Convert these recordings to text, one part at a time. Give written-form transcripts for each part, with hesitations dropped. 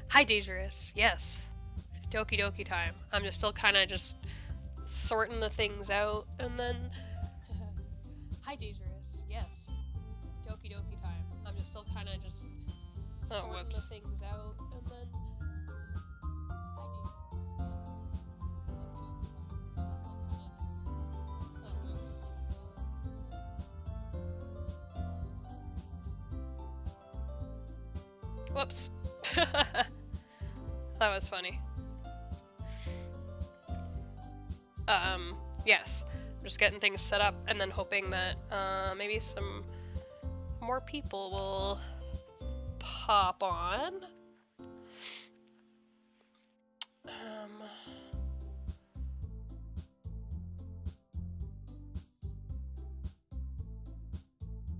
Hi, Dangerous. Yes. Doki Doki time. I'm just still kind of just sorting the things out, and then... Hi, Dangerous. Yes. Doki Doki time. I'm just still kind of just sorting the things out, and then... Hi, Dangerous. Whoops. That was funny. Yes. I'm just getting things set up and then hoping that maybe some more people will pop on.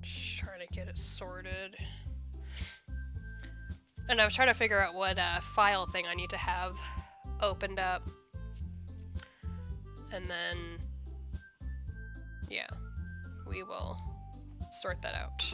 Just trying to get it sorted. And I was trying to figure out what file thing I need to have opened up. And then, yeah, we will sort that out.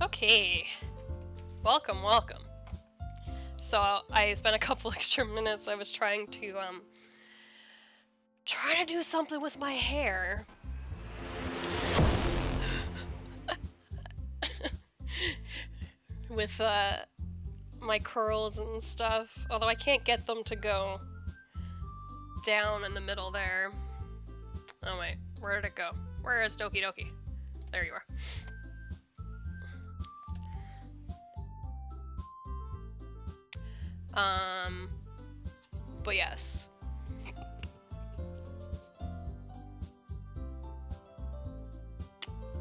Okay. Welcome, welcome. So I spent a couple extra minutes. I was trying to do something with my hair. With my curls and stuff. Although I can't get them to go down in the middle there. Oh wait, where did it go? Where is Doki Doki? There you are. But yes.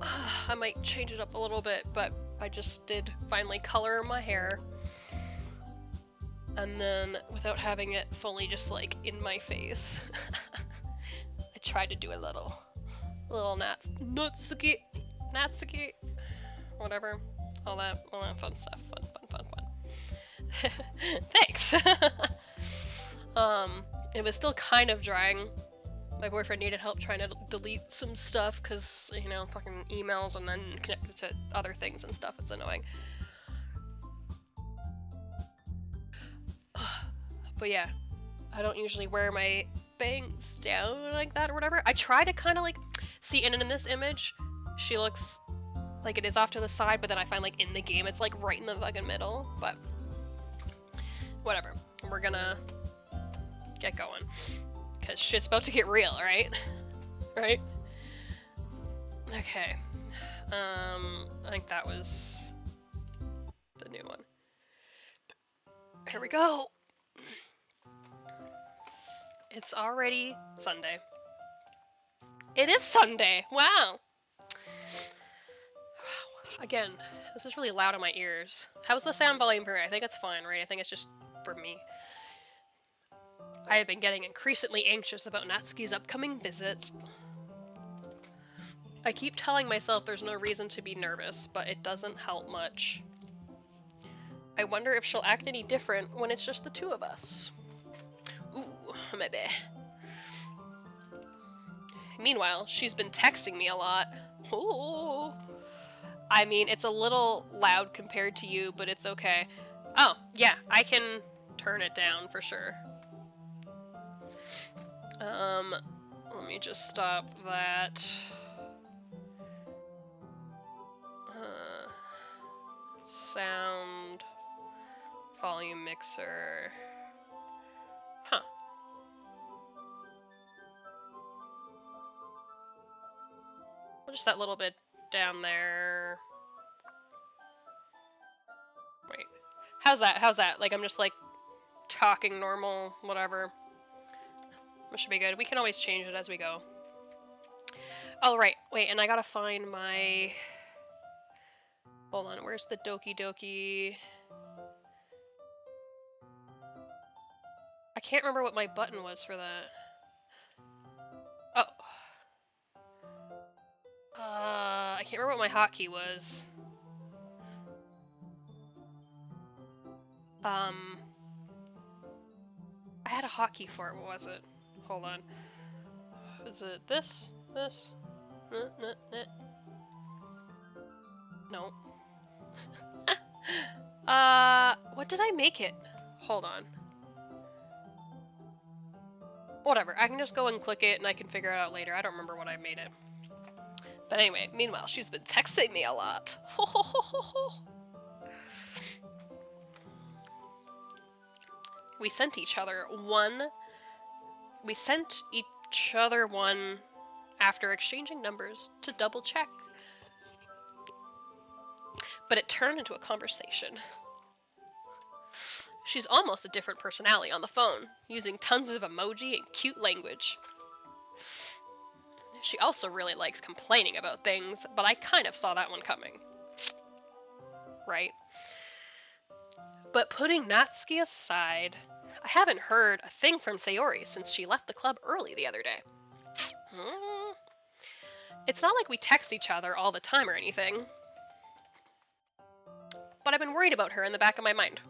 I might change it up a little bit, but I just did finally color my hair. And then, without having it fully just like in my face, I tried to do a little Natsuki, whatever, all that fun stuff, fun. Thanks. It was still kind of drying. My boyfriend needed help trying to delete some stuff because, you know, fucking emails and then connected to other things and stuff. It's annoying. But yeah, I don't usually wear my bangs down like that or whatever. I try to kind of like see, and in this image, she looks like it is off to the side, but then I find like in the game it's like right in the fucking middle. But whatever, we're gonna get going because shit's about to get real, right? Right? Okay. I think that was the new one. Here we go. It's already Sunday. It is Sunday! Wow! Again, this is really loud in my ears. How's the sound volume for me? I think it's fine, right? I think it's just for me. I have been getting increasingly anxious about Natsuki's upcoming visit. I keep telling myself there's no reason to be nervous, but it doesn't help much. I wonder if she'll act any different when it's just the two of us. Ooh, maybe. Meanwhile, she's been texting me a lot. Ooh. I mean, it's a little loud compared to you, but it's okay. Oh, yeah, I can turn it down for sure. Let me just stop that. Sound volume mixer. Huh. Just that little bit down there. Wait. How's that? How's that? Like I'm just like talking normal, whatever. That should be good. We can always change it as we go. Oh, right. Wait, and I gotta find my... Hold on, where's the Doki Doki? I can't remember what my button was for that. Oh. I can't remember what my hotkey was. I had a hotkey for it, what was it? Hold on. Is it this? This? No. What did I make it? Hold on. Whatever, I can just go and click it and I can figure it out later. I don't remember what I made it. But anyway, meanwhile, she's been texting me a lot. We sent each other one after exchanging numbers to double check. But it turned into a conversation. She's almost a different personality on the phone, using tons of emoji and cute language. She also really likes complaining about things, but I kind of saw that one coming. Right? But putting Natsuki aside, I haven't heard a thing from Sayori since she left the club early the other day. It's not like we text each other all the time or anything. But I've been worried about her in the back of my mind.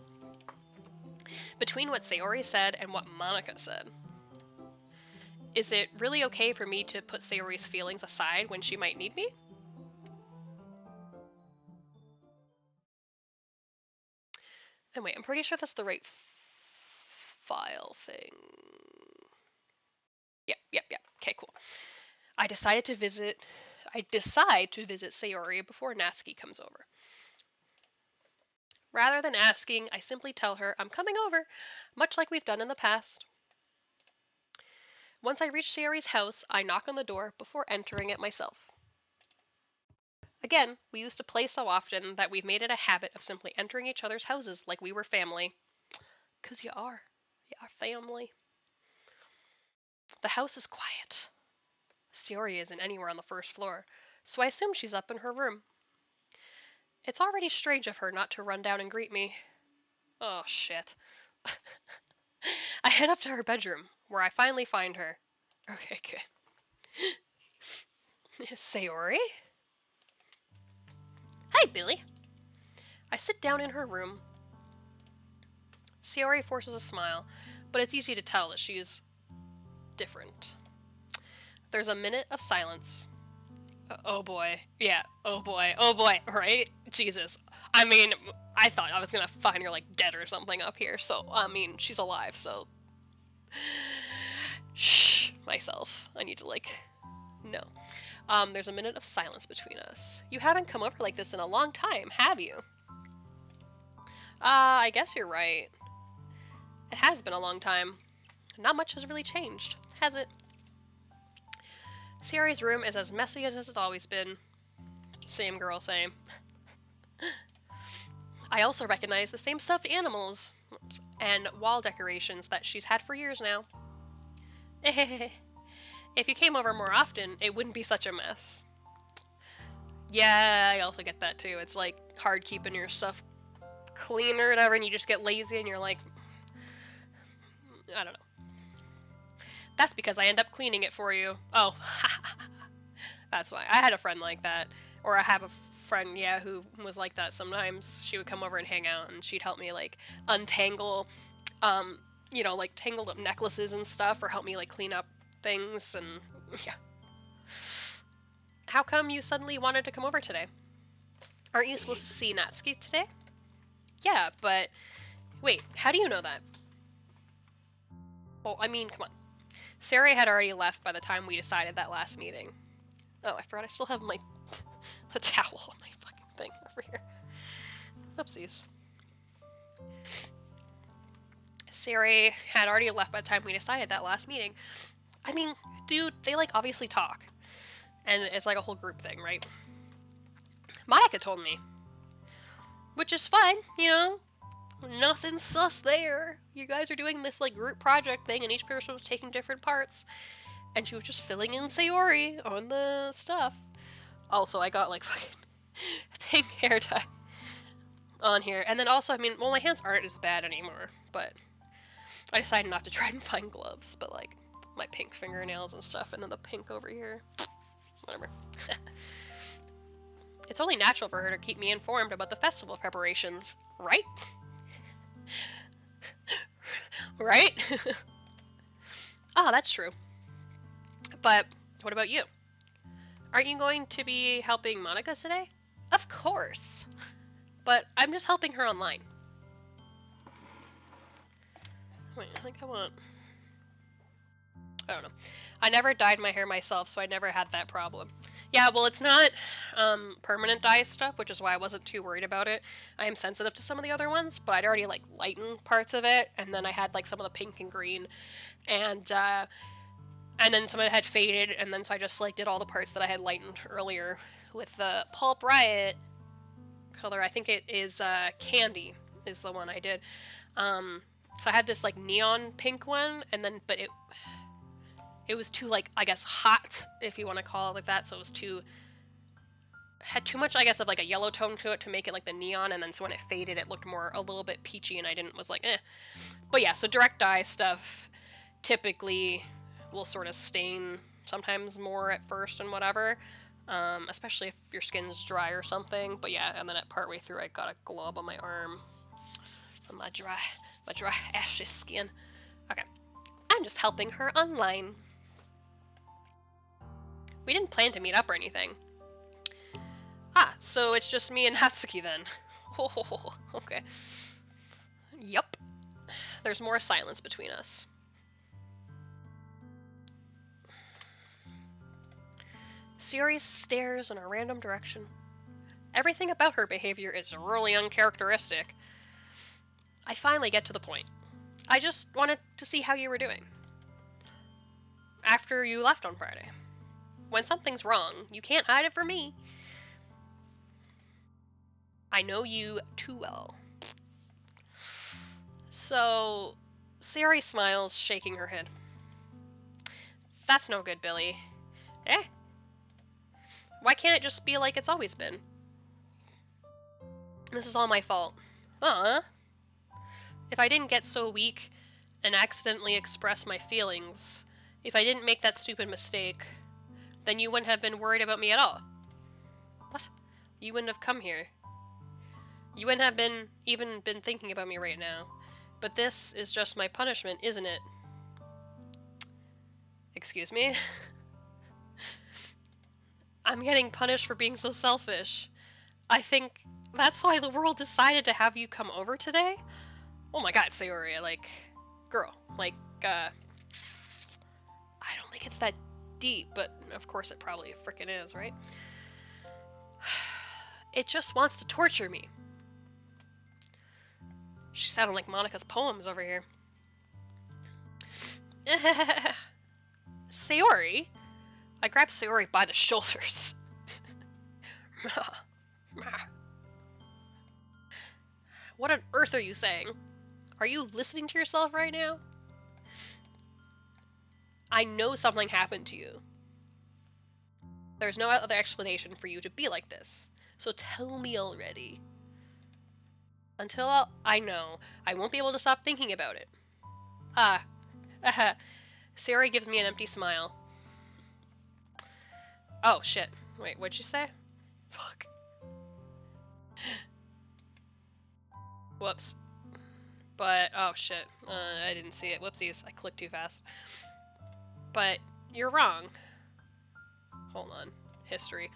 Between what Sayori said and what Monika said. Is it really okay for me to put Sayori's feelings aside when she might need me? And wait, I'm pretty sure that's the right file thing. Yep. Okay, cool. I decide to visit Sayori before Natsuki comes over. Rather than asking, I simply tell her I'm coming over, much like we've done in the past. Once I reach Sayori's house, I knock on the door before entering it myself. Again, we used to play so often that we've made it a habit of simply entering each other's houses like we were family. 'Cause you are. You are family. The house is quiet. Sayori isn't anywhere on the first floor, so I assume she's up in her room. It's already strange of her not to run down and greet me. Oh, shit. I head up to her bedroom, where I finally find her. Okay, good. Sayori? Hi, Billy. I sit down in her room. Sayori forces a smile, but it's easy to tell that she's different. There's a minute of silence. Oh boy. Yeah, oh boy, right? Jesus. I mean, I thought I was gonna find her, like, dead or something up here, so, I mean, she's alive, so... Shh, myself. I need to, like... No. There's a minute of silence between us. You haven't come over like this in a long time, have you? I guess you're right. It has been a long time. Not much has really changed, has it? Sayori's room is as messy as it's always been. Same girl, same. I also recognize the same stuffed animals and wall decorations that she's had for years now. If you came over more often, it wouldn't be such a mess. Yeah, I also get that too. It's like hard keeping your stuff clean or whatever, and you just get lazy and you're like, I don't know. That's because I end up cleaning it for you. Oh, that's why. I had a friend like that. Or I have a friend, yeah, who was like that sometimes. She would come over and hang out, and she'd help me, like, untangle, you know, like, tangled up necklaces and stuff, or help me, like, clean up things, and, yeah. How come you suddenly wanted to come over today? Aren't you supposed to see Natsuki today? Yeah, but... Wait, how do you know that? Well, I mean, come on. Sayori had already left by the time we decided that last meeting. Oh, I forgot I still have my... the towel on my fucking thing over here. Oopsies. Sayori had already left by the time we decided that last meeting. I mean, dude, they, like, obviously talk. And it's like a whole group thing, right? Monica told me. Which is fine, you know? Nothing sus there. You guys are doing this, like, group project thing, and each person was taking different parts. And she was just filling in Sayori on the stuff. Also, I got, like, fucking pink hair dye on here. And then also, I mean, well, my hands aren't as bad anymore, but I decided not to try and find gloves, but, like, my pink fingernails and stuff, and then the pink over here. Whatever. It's only natural for her to keep me informed about the festival preparations, right? Right? Ah, that's true. But what about you? Aren't you going to be helping Monica today? Of course. But I'm just helping her online. Wait, I think I want... I don't know. I never dyed my hair myself, so I never had that problem. Yeah, well, it's not permanent dye stuff, which is why I wasn't too worried about it. I am sensitive to some of the other ones, but I'd already, like, lightened parts of it, and then I had, like, some of the pink and green, and then some of it had faded, and then so I just, like, did all the parts that I had lightened earlier with the Pulp Riot color. I think it is Candy is the one I did. So I had this, like, neon pink one, and then, but it was too, like, I guess, hot, if you want to call it like that, so it was had too much, I guess, of, like, a yellow tone to it to make it like the neon, and then so when it faded, it looked more, a little bit peachy, and was like, eh. But yeah, so direct dye stuff typically will sort of stain sometimes more at first and whatever, especially if your skin's dry or something, but yeah, and then at partway through, I got a glob on my arm, on my dry ashy skin. Okay, I'm just helping her online. We didn't plan to meet up or anything. Ah, so it's just me and Natsuki then. Oh, okay. Yup. There's more silence between us. Sayori stares in a random direction. Everything about her behavior is really uncharacteristic. I finally get to the point. I just wanted to see how you were doing. After you left on Friday. When something's wrong, you can't hide it from me. I know you too well. So, Sayori smiles, shaking her head. That's no good, Billy. Eh? Why can't it just be like it's always been? This is all my fault. If I didn't get so weak and accidentally express my feelings, if I didn't make that stupid mistake, then you wouldn't have been worried about me at all. What? You wouldn't have come here. You wouldn't have even been thinking about me right now. But this is just my punishment, isn't it? Excuse me? I'm getting punished for being so selfish. I think that's why the world decided to have you come over today? Oh my god, Sayori, like, girl, like, I don't think it's that deep, but of course it probably frickin' is, right? It just wants to torture me. She sounded like Monica's poems over here. Sayori? I grabbed Sayori by the shoulders. What on earth are you saying? Are you listening to yourself right now? I know something happened to you. There's no other explanation for you to be like this. So tell me already. Until I know, I won't be able to stop thinking about it. Sayori gives me an empty smile. Oh, shit. Wait, what'd you say? Fuck. Whoops. But, oh shit. I didn't see it. Whoopsies. I clicked too fast. But, you're wrong. Hold on. History.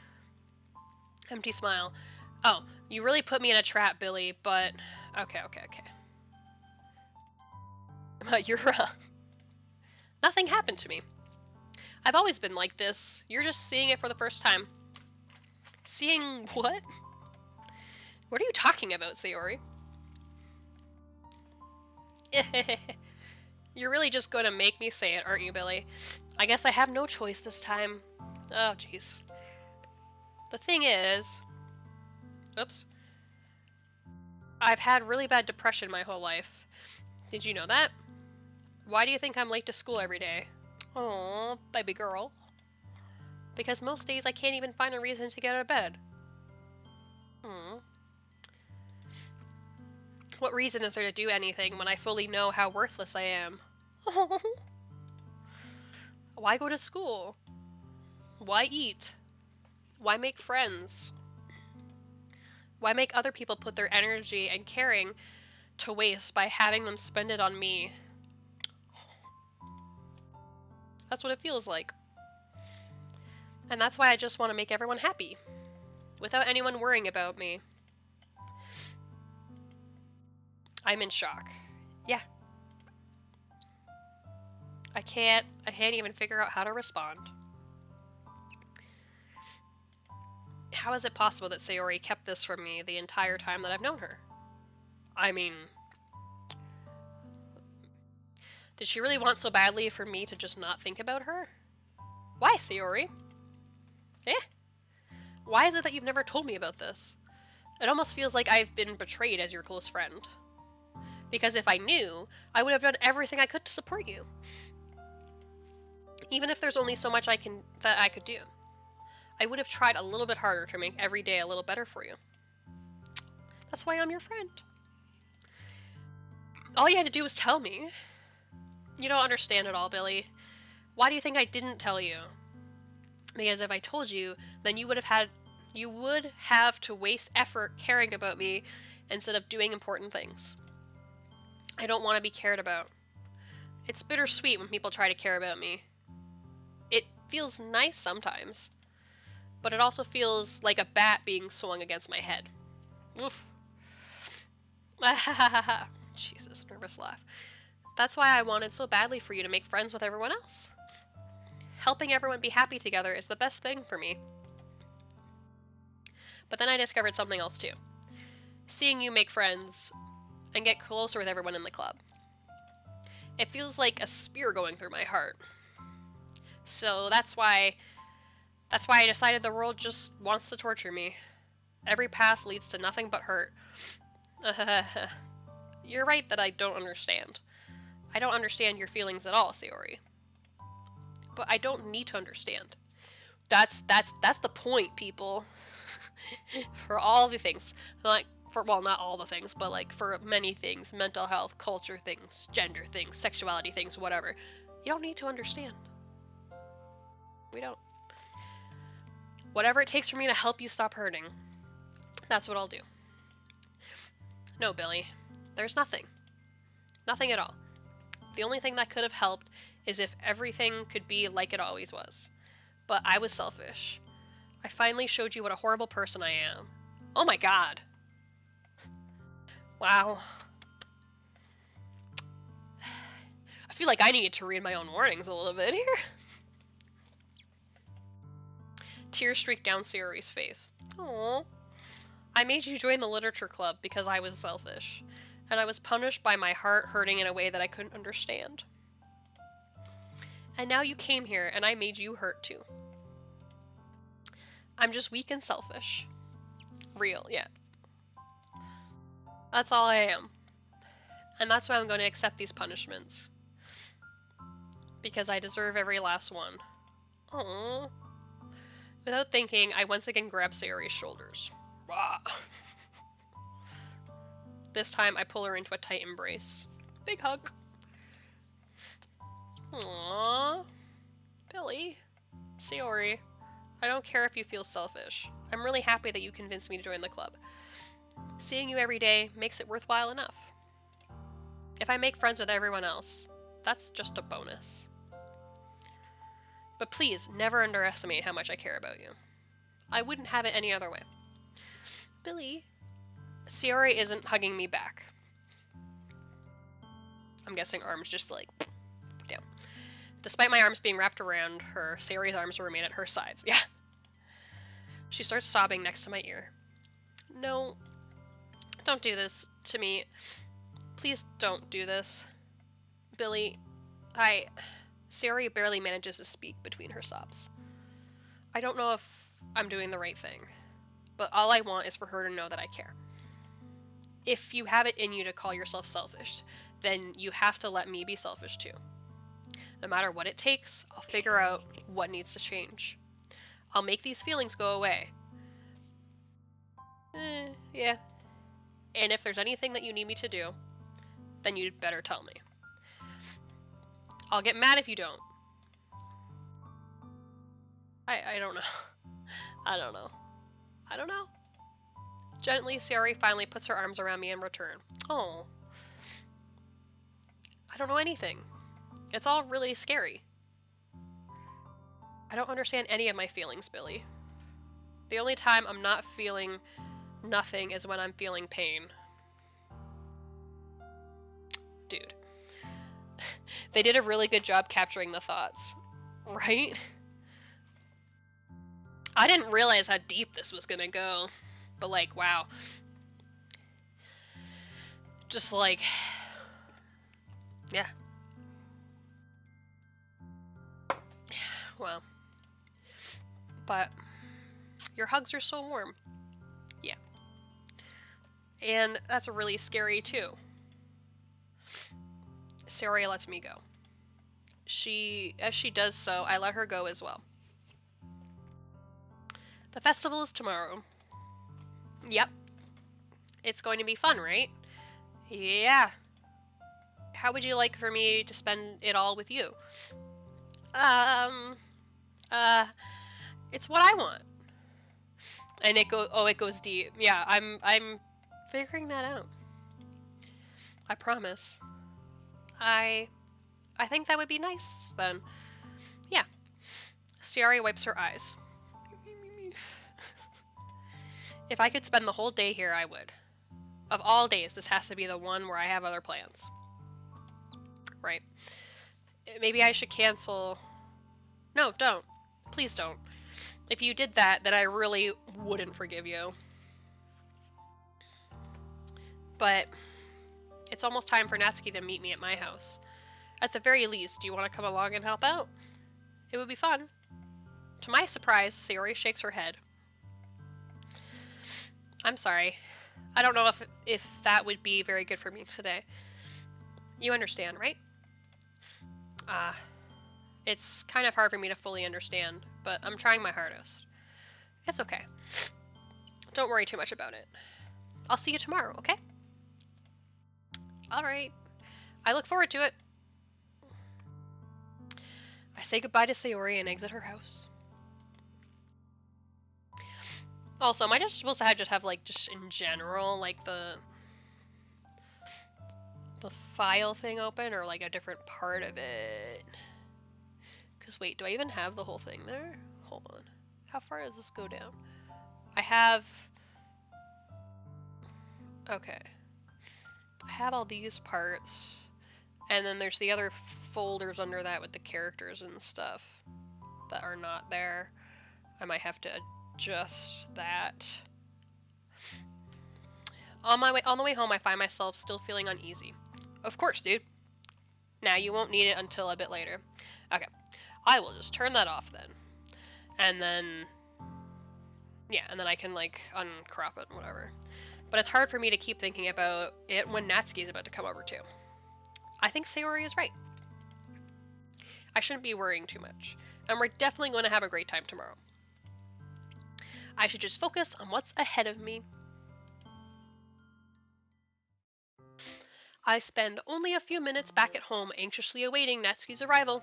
Empty smile. Oh, you really put me in a trap, Billy, but... Okay. But you're wrong. Nothing happened to me. I've always been like this. You're just seeing it for the first time. Seeing what? What are you talking about, Sayori? You're really just going to make me say it, aren't you, Billy? I guess I have no choice this time. Oh, jeez. The thing is... Oops. I've had really bad depression my whole life. Did you know that? Why do you think I'm late to school every day? Aw, baby girl. Because most days I can't even find a reason to get out of bed. What reason is there to do anything when I fully know how worthless I am? Why go to school? Why eat? Why make friends? Why make other people put their energy and caring to waste by having them spend it on me? That's what it feels like. And that's why I just want to make everyone happy, without anyone worrying about me. I'm in shock. Yeah. I can't even figure out how to respond. How is it possible that Sayori kept this from me the entire time that I've known her? I mean... Did she really want so badly for me to just not think about her? Why, Sayori? Why is it that you've never told me about this? It almost feels like I've been betrayed as your close friend. Because if I knew, I would have done everything I could to support you. Even if there's only so much that I could do. I would have tried a little bit harder to make every day a little better for you. That's why I'm your friend. All you had to do was tell me. You don't understand at all, Billy. Why do you think I didn't tell you? Because if I told you, then you would have to waste effort caring about me instead of doing important things. I don't want to be cared about. It's bittersweet when people try to care about me. It feels nice sometimes, but it also feels like a bat being swung against my head. Oof. Jesus, nervous laugh. That's why I wanted so badly for you to make friends with everyone else. Helping everyone be happy together is the best thing for me. But then I discovered something else too. Seeing you make friends and get closer with everyone in the club. It feels like a spear going through my heart. So that's why I decided the world just wants to torture me. Every path leads to nothing but hurt. You're right that I don't understand. I don't understand your feelings at all, Sayori. But I don't need to understand. That's the point, people. For all the things. Like, well, not all the things, but like for many things. Mental health, culture things, gender things, sexuality things, whatever. You don't need to understand. We don't. Whatever it takes for me to help you stop hurting. That's what I'll do. No, Billy. There's nothing. Nothing at all. The only thing that could have helped is if everything could be like it always was. But I was selfish. I finally showed you what a horrible person I am. Oh my god. Wow. I feel like I needed to read my own warnings a little bit here. Tears streaked down Sayori's face. Aww. I made you join the literature club because I was selfish. And I was punished by my heart hurting in a way that I couldn't understand. And now you came here and I made you hurt too. I'm just weak and selfish. Real, yeah. That's all I am. And that's why I'm going to accept these punishments. Because I deserve every last one. Aww. Without thinking, I once again grabbed Sayori's shoulders. Rah. This time, I pull her into a tight embrace. Big hug. Aww. Billy. Sayori. I don't care if you feel selfish. I'm really happy that you convinced me to join the club. Seeing you every day makes it worthwhile enough. If I make friends with everyone else, that's just a bonus. But please, never underestimate how much I care about you. I wouldn't have it any other way. Billy. Sayori isn't hugging me back. I'm guessing arms just like down. Despite my arms being wrapped around her, Sayori's arms remain at her sides. Yeah. She starts sobbing next to my ear. No. Don't do this to me. Please don't do this. Billy, Sayori barely manages to speak between her sobs. I don't know if I'm doing the right thing, but all I want is for her to know that I care. If you have it in you to call yourself selfish, then you have to let me be selfish too. No matter what it takes, I'll figure out what needs to change. I'll make these feelings go away. Yeah. And if there's anything that you need me to do, then you'd better tell me. I'll get mad if you don't. I don't know. I don't know. I don't know. Gently, Sayori finally puts her arms around me in return. Oh. I don't know anything. It's all really scary. I don't understand any of my feelings, Billy. The only time I'm not feeling nothing is when I'm feeling pain. Dude. They did a really good job capturing the thoughts. Right? I didn't realize how deep this was gonna go. But like, wow. Just like... yeah. Well. But your hugs are so warm. Yeah. And that's really scary too. Sayori lets me go. As she does so, I let her go as well. The festival is tomorrow. Yep. It's going to be fun, right? Yeah. How would you like for me to spend it all with you? It's what I want. And it goes deep. Yeah, I'm figuring that out. I promise. I think that would be nice then. Yeah. Sayori wipes her eyes. If I could spend the whole day here, I would. Of all days, this has to be the one where I have other plans. Right. Maybe I should cancel... No, don't. Please don't. If you did that, then I really wouldn't forgive you. But it's almost time for Natsuki to meet me at my house. At the very least, do you want to come along and help out? It would be fun. To my surprise, Sayori shakes her head. I'm sorry. I don't know if that would be very good for me today. You understand, right? It's kind of hard for me to fully understand, but I'm trying my hardest. It's okay. Don't worry too much about it. I'll see you tomorrow, okay? Alright. I look forward to it. I say goodbye to Sayori and exit her house. Also, am I just supposed to just have, like, just in general, like, the file thing open, or, like, a different part of it? Because, wait, do I even have the whole thing there? Hold on. How far does this go down? I have... Okay. I have all these parts, and then there's the other folders under that with the characters and stuff that are not there. I might have to adjust that. On the way home, I find myself still feeling uneasy. Of course, dude. Now, you won't need it until a bit later. Okay. I will just turn that off then. And then... yeah, and then I can, like, uncrop it and whatever. But it's hard for me to keep thinking about it when Natsuki's about to come over too. I think Sayori is right. I shouldn't be worrying too much. And we're definitely going to have a great time tomorrow. I should just focus on what's ahead of me. I spend only a few minutes back at home anxiously awaiting Natsuki's arrival.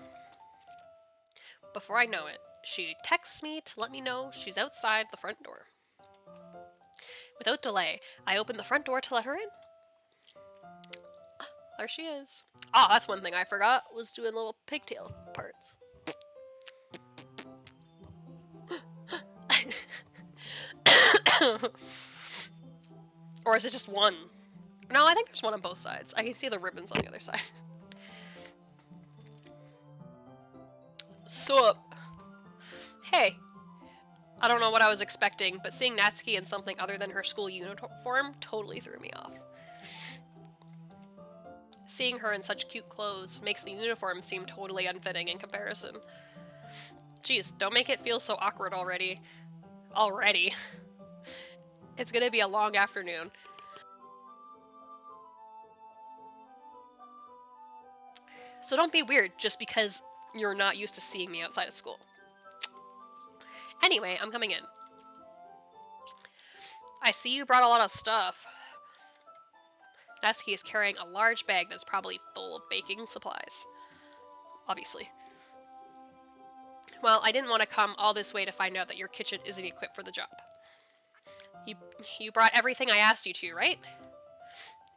Before I know it, she texts me to let me know she's outside the front door. Without delay, I open the front door to let her in. There she is. Oh, that's one thing I forgot, was doing little pigtail parts. Or is it just one? No, I think there's one on both sides. I can see the ribbons on the other side. Sup? Hey. I don't know what I was expecting, but seeing Natsuki in something other than her school uniform totally threw me off. Seeing her in such cute clothes makes the uniform seem totally unfitting in comparison. Jeez, don't make it feel so awkward already. Already. It's gonna be a long afternoon. So don't be weird just because you're not used to seeing me outside of school. Anyway, I'm coming in. I see you brought a lot of stuff. Natsuki is carrying a large bag that's probably full of baking supplies. Obviously. Well, I didn't want to come all this way to find out that your kitchen isn't equipped for the job. You brought everything I asked you to, right?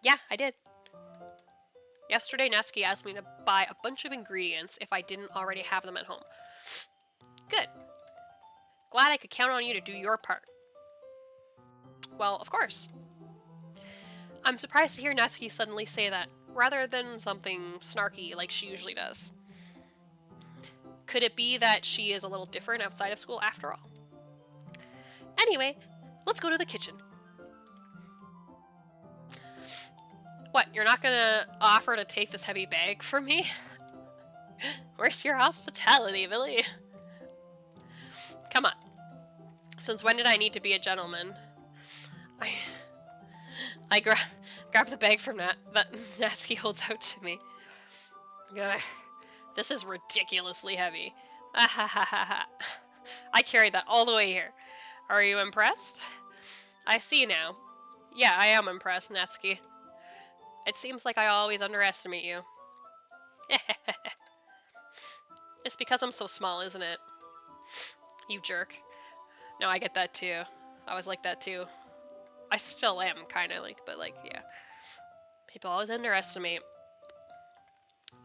Yeah, I did. Yesterday, Natsuki asked me to buy a bunch of ingredients if I didn't already have them at home. Good. Glad I could count on you to do your part. Well, of course. I'm surprised to hear Natsuki suddenly say that, rather than something snarky like she usually does. Could it be that she is a little different outside of school after all? Anyway, let's go to the kitchen. What, you're not gonna offer to take this heavy bag from me? Where's your hospitality, Billy? Come on. Since when did I need to be a gentleman? I grab the bag from that Natsuki holds out to me. This is ridiculously heavy. I carried that all the way here. Are you impressed? I see now. Yeah, I am impressed, Natsuki. It seems like I always underestimate you. It's because I'm so small, isn't it? You jerk. No, I get that too. I was like that too. I still am, kinda, like, but like, yeah. People always underestimate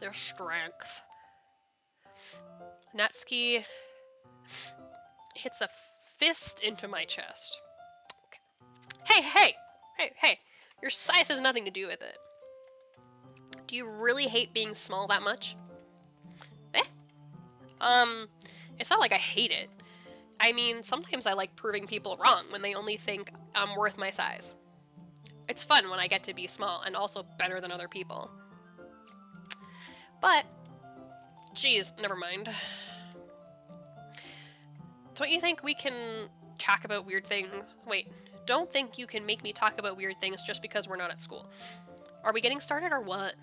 their strength. Natsuki hits a fist into my chest. Okay. Hey! Your size has nothing to do with it. Do you really hate being small that much? Eh? It's not like I hate it. I mean, sometimes I like proving people wrong when they only think I'm worth my size. It's fun when I get to be small and also better than other people. But, geez, never mind. Don't you think we can talk about weird things? Wait, don't think you can make me talk about weird things just because we're not at school. Are we getting started or what?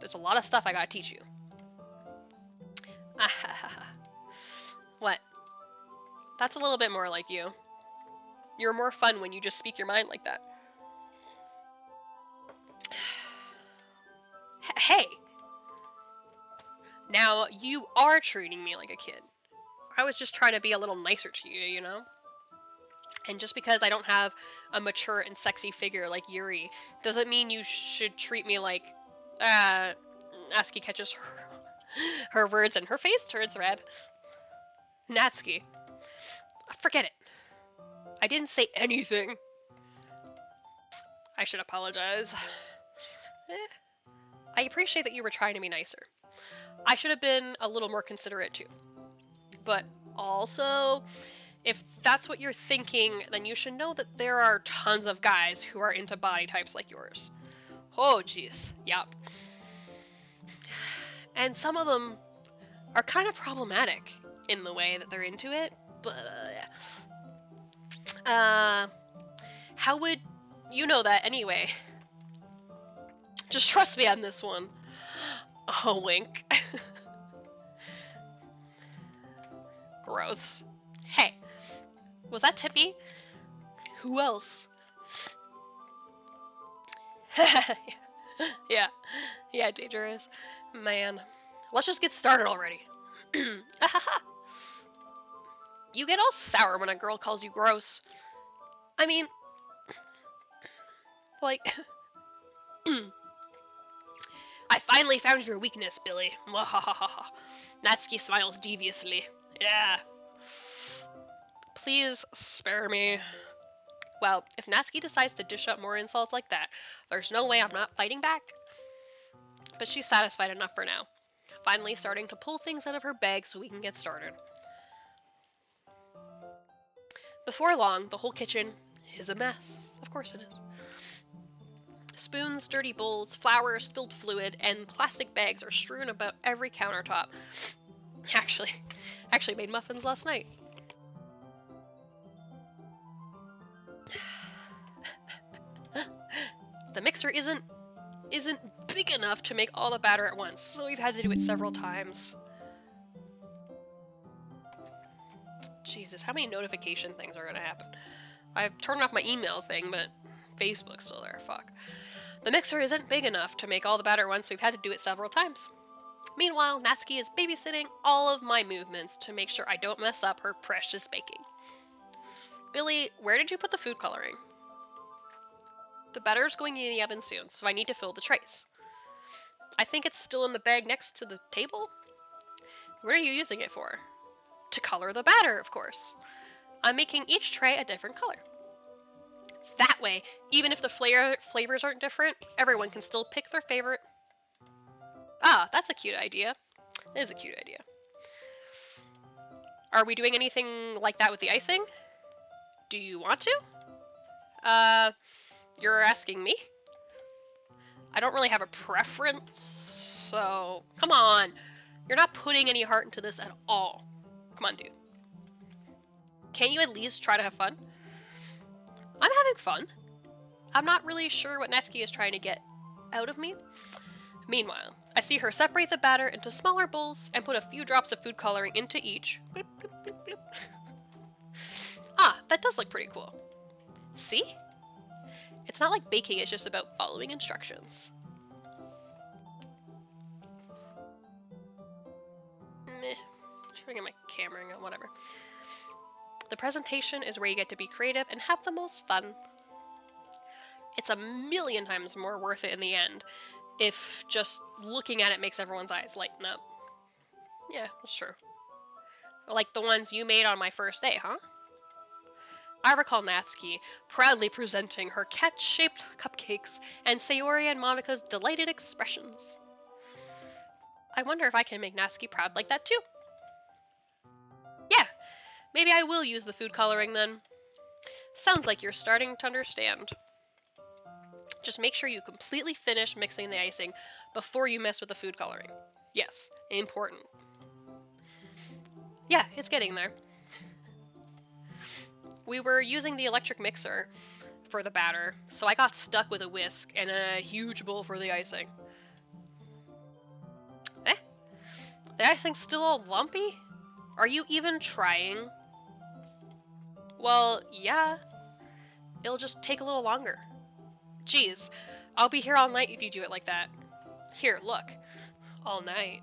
There's a lot of stuff I gotta teach you. What? That's a little bit more like you. You're more fun when you just speak your mind like that. Hey! Now, you are treating me like a kid. I was just trying to be a little nicer to you, you know? And just because I don't have a mature and sexy figure like Yuri, doesn't mean you should treat me like... Natsuki catches her words and her face turns red. Natsuki. Forget it. I didn't say anything. I should apologize. I appreciate that you were trying to be nicer. I should have been a little more considerate too. But also, if that's what you're thinking, then you should know that there are tons of guys who are into body types like yours. Oh, jeez. Yep. And some of them are kind of problematic in the way that they're into it, but, yeah. How would you know that anyway? Just trust me on this one. Oh, wink. Gross. Hey, was that Tippy? Who else? Yeah, dangerous. Man, let's just get started already. You get all sour when a girl calls you gross. I mean, like, I finally found your weakness, Billy. Natsuki smiles deviously. Yeah. Please spare me. Well, if Natsuki decides to dish out more insults like that, there's no way I'm not fighting back. But she's satisfied enough for now. Finally starting to pull things out of her bag so we can get started. Before long, the whole kitchen is a mess. Of course it is. Spoons, dirty bowls, flour, spilled fluid, and plastic bags are strewn about every countertop. Actually made muffins last night. The mixer isn't big enough to make all the batter at once, so we've had to do it several times. Jesus, how many notification things are gonna happen? I've turned off my email thing, but Facebook's still there, fuck. The mixer isn't big enough to make all the batter at once, so we've had to do it several times. Meanwhile, Natsuki is babysitting all of my movements to make sure I don't mess up her precious baking. Billy, where did you put the food coloring? The batter's going in the oven soon, so I need to fill the trays. I think it's still in the bag next to the table? What are you using it for? To color the batter, of course. I'm making each tray a different color. That way, even if the flavors aren't different, everyone can still pick their favorite. Ah, that's a cute idea. It is a cute idea. Are we doing anything like that with the icing? Do you want to? You're asking me? I don't really have a preference, so come on. You're not putting any heart into this at all. Come on, dude. Can't you at least try to have fun? I'm having fun. I'm not really sure what Natsuki is trying to get out of me. Meanwhile, I see her separate the batter into smaller bowls and put a few drops of food coloring into each. Bloop, bloop, bloop, bloop. Ah, that does look pretty cool. See? It's not like baking is just about following instructions. Meh. Trying to get my camera and whatever. The presentation is where you get to be creative and have the most fun. It's a million times more worth it in the end if just looking at it makes everyone's eyes lighten up. Yeah, that's true. Like the ones you made on my first day, huh? I recall Natsuki proudly presenting her cat-shaped cupcakes and Sayori and Monika's delighted expressions. I wonder if I can make Natsuki proud like that too. Yeah, maybe I will use the food coloring then. Sounds like you're starting to understand. Just make sure you completely finish mixing the icing before you mess with the food coloring. Yes, important. Yeah, it's getting there. We were using the electric mixer for the batter, so I got stuck with a whisk and a huge bowl for the icing. Eh? The icing's still all lumpy? Are you even trying? Well, yeah. It'll just take a little longer. Geez, I'll be here all night if you do it like that. Here, look. All night.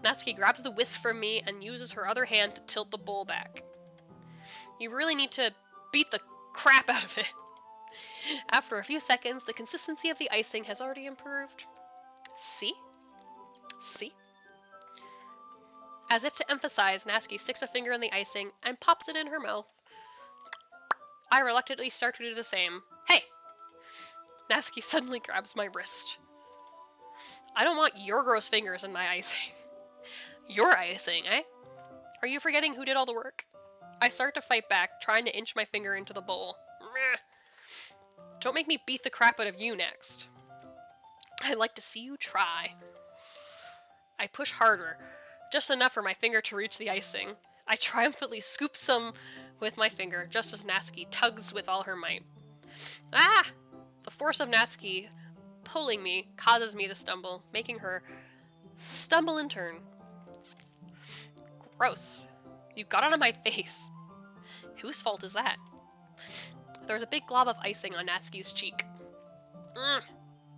Natsuki grabs the whisk from me and uses her other hand to tilt the bowl back. You really need to beat the crap out of it. After a few seconds, the consistency of the icing has already improved. See? See? As if to emphasize, Natsuki sticks a finger in the icing and pops it in her mouth. I reluctantly start to do the same. Hey! Natsuki suddenly grabs my wrist. I don't want your gross fingers in my icing. Your icing, eh? Are you forgetting who did all the work? I start to fight back, trying to inch my finger into the bowl. Don't make me beat the crap out of you next. I'd like to see you try. I push harder, just enough for my finger to reach the icing. I triumphantly scoop some with my finger, just as Natsuki tugs with all her might. Ah! The force of Natsuki pulling me causes me to stumble, making her stumble in turn. Gross. You got it on my face. Whose fault is that? There's a big glob of icing on Natsuki's cheek.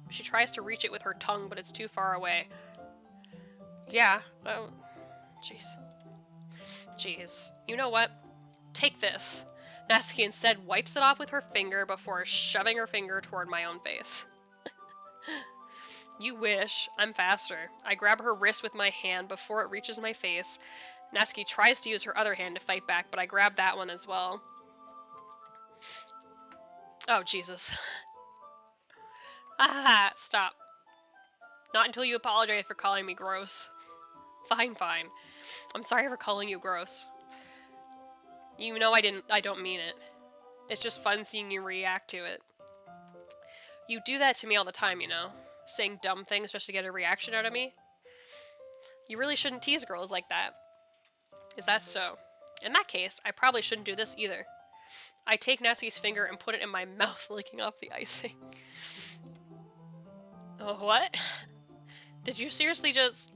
She tries to reach it with her tongue, but it's too far away. Yeah. Oh. Jeez. Jeez. You know what? Take this. Natsuki instead wipes it off with her finger before shoving her finger toward my own face. You wish. I'm faster. I grab her wrist with my hand before it reaches my face. Natsuki tries to use her other hand to fight back, but I grab that one as well. Oh, Jesus. Ah, stop. Not until you apologize for calling me gross. Fine, fine. I'm sorry for calling you gross. You know I don't mean it. It's just fun seeing you react to it. You do that to me all the time, you know? Saying dumb things just to get a reaction out of me. You really shouldn't tease girls like that. Is that so? In that case, I probably shouldn't do this either. I take Natsuki's finger and put it in my mouth, licking off the icing. Oh, what? Did you seriously just...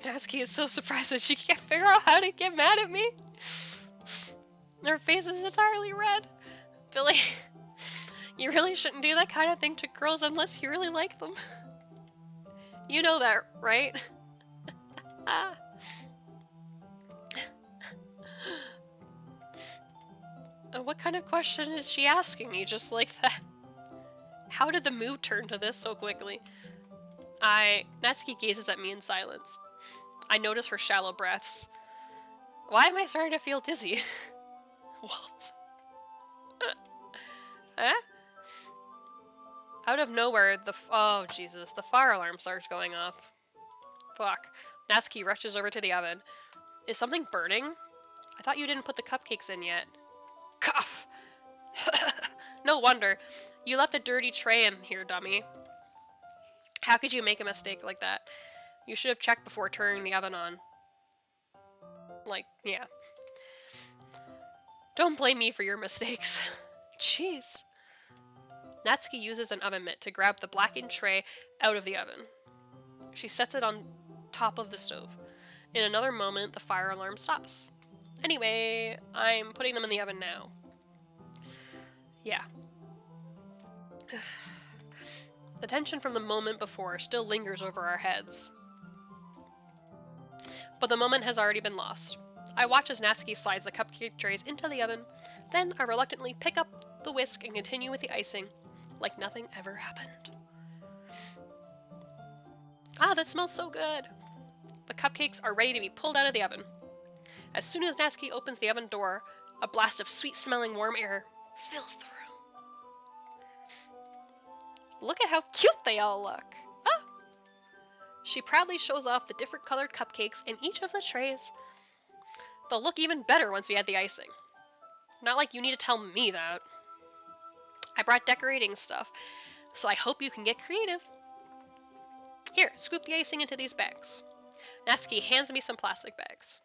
Natsuki is so surprised that she can't figure out how to get mad at me. Her face is entirely red. Billy, you really shouldn't do that kind of thing to girls unless you really like them. You know that, right? What kind of question is she asking me just like that? How did the mood turn to this so quickly? Natsuki gazes at me in silence. I notice her shallow breaths. Why am I starting to feel dizzy? Wolf. Huh? Out of nowhere, oh Jesus, the fire alarm starts going off. Fuck. Natsuki rushes over to the oven. Is something burning? I thought you didn't put the cupcakes in yet. Cough! No wonder. You left a dirty tray in here, dummy. How could you make a mistake like that? You should have checked before turning the oven on. Like, yeah. Don't blame me for your mistakes. Jeez. Natsuki uses an oven mitt to grab the blackened tray out of the oven. She sets it on top of the stove. In another moment, the fire alarm stops. Anyway, I'm putting them in the oven now. Yeah. The tension from the moment before still lingers over our heads. But the moment has already been lost. I watch as Natsuki slides the cupcake trays into the oven, then I reluctantly pick up the whisk and continue with the icing, like nothing ever happened. Ah, that smells so good! The cupcakes are ready to be pulled out of the oven. As soon as Natsuki opens the oven door, a blast of sweet-smelling warm air fills the room. Look at how cute they all look! Ah! She proudly shows off the different colored cupcakes in each of the trays. They'll look even better once we add the icing. Not like you need to tell me that. I brought decorating stuff, so I hope you can get creative. Here, scoop the icing into these bags. Natsuki hands me some plastic bags.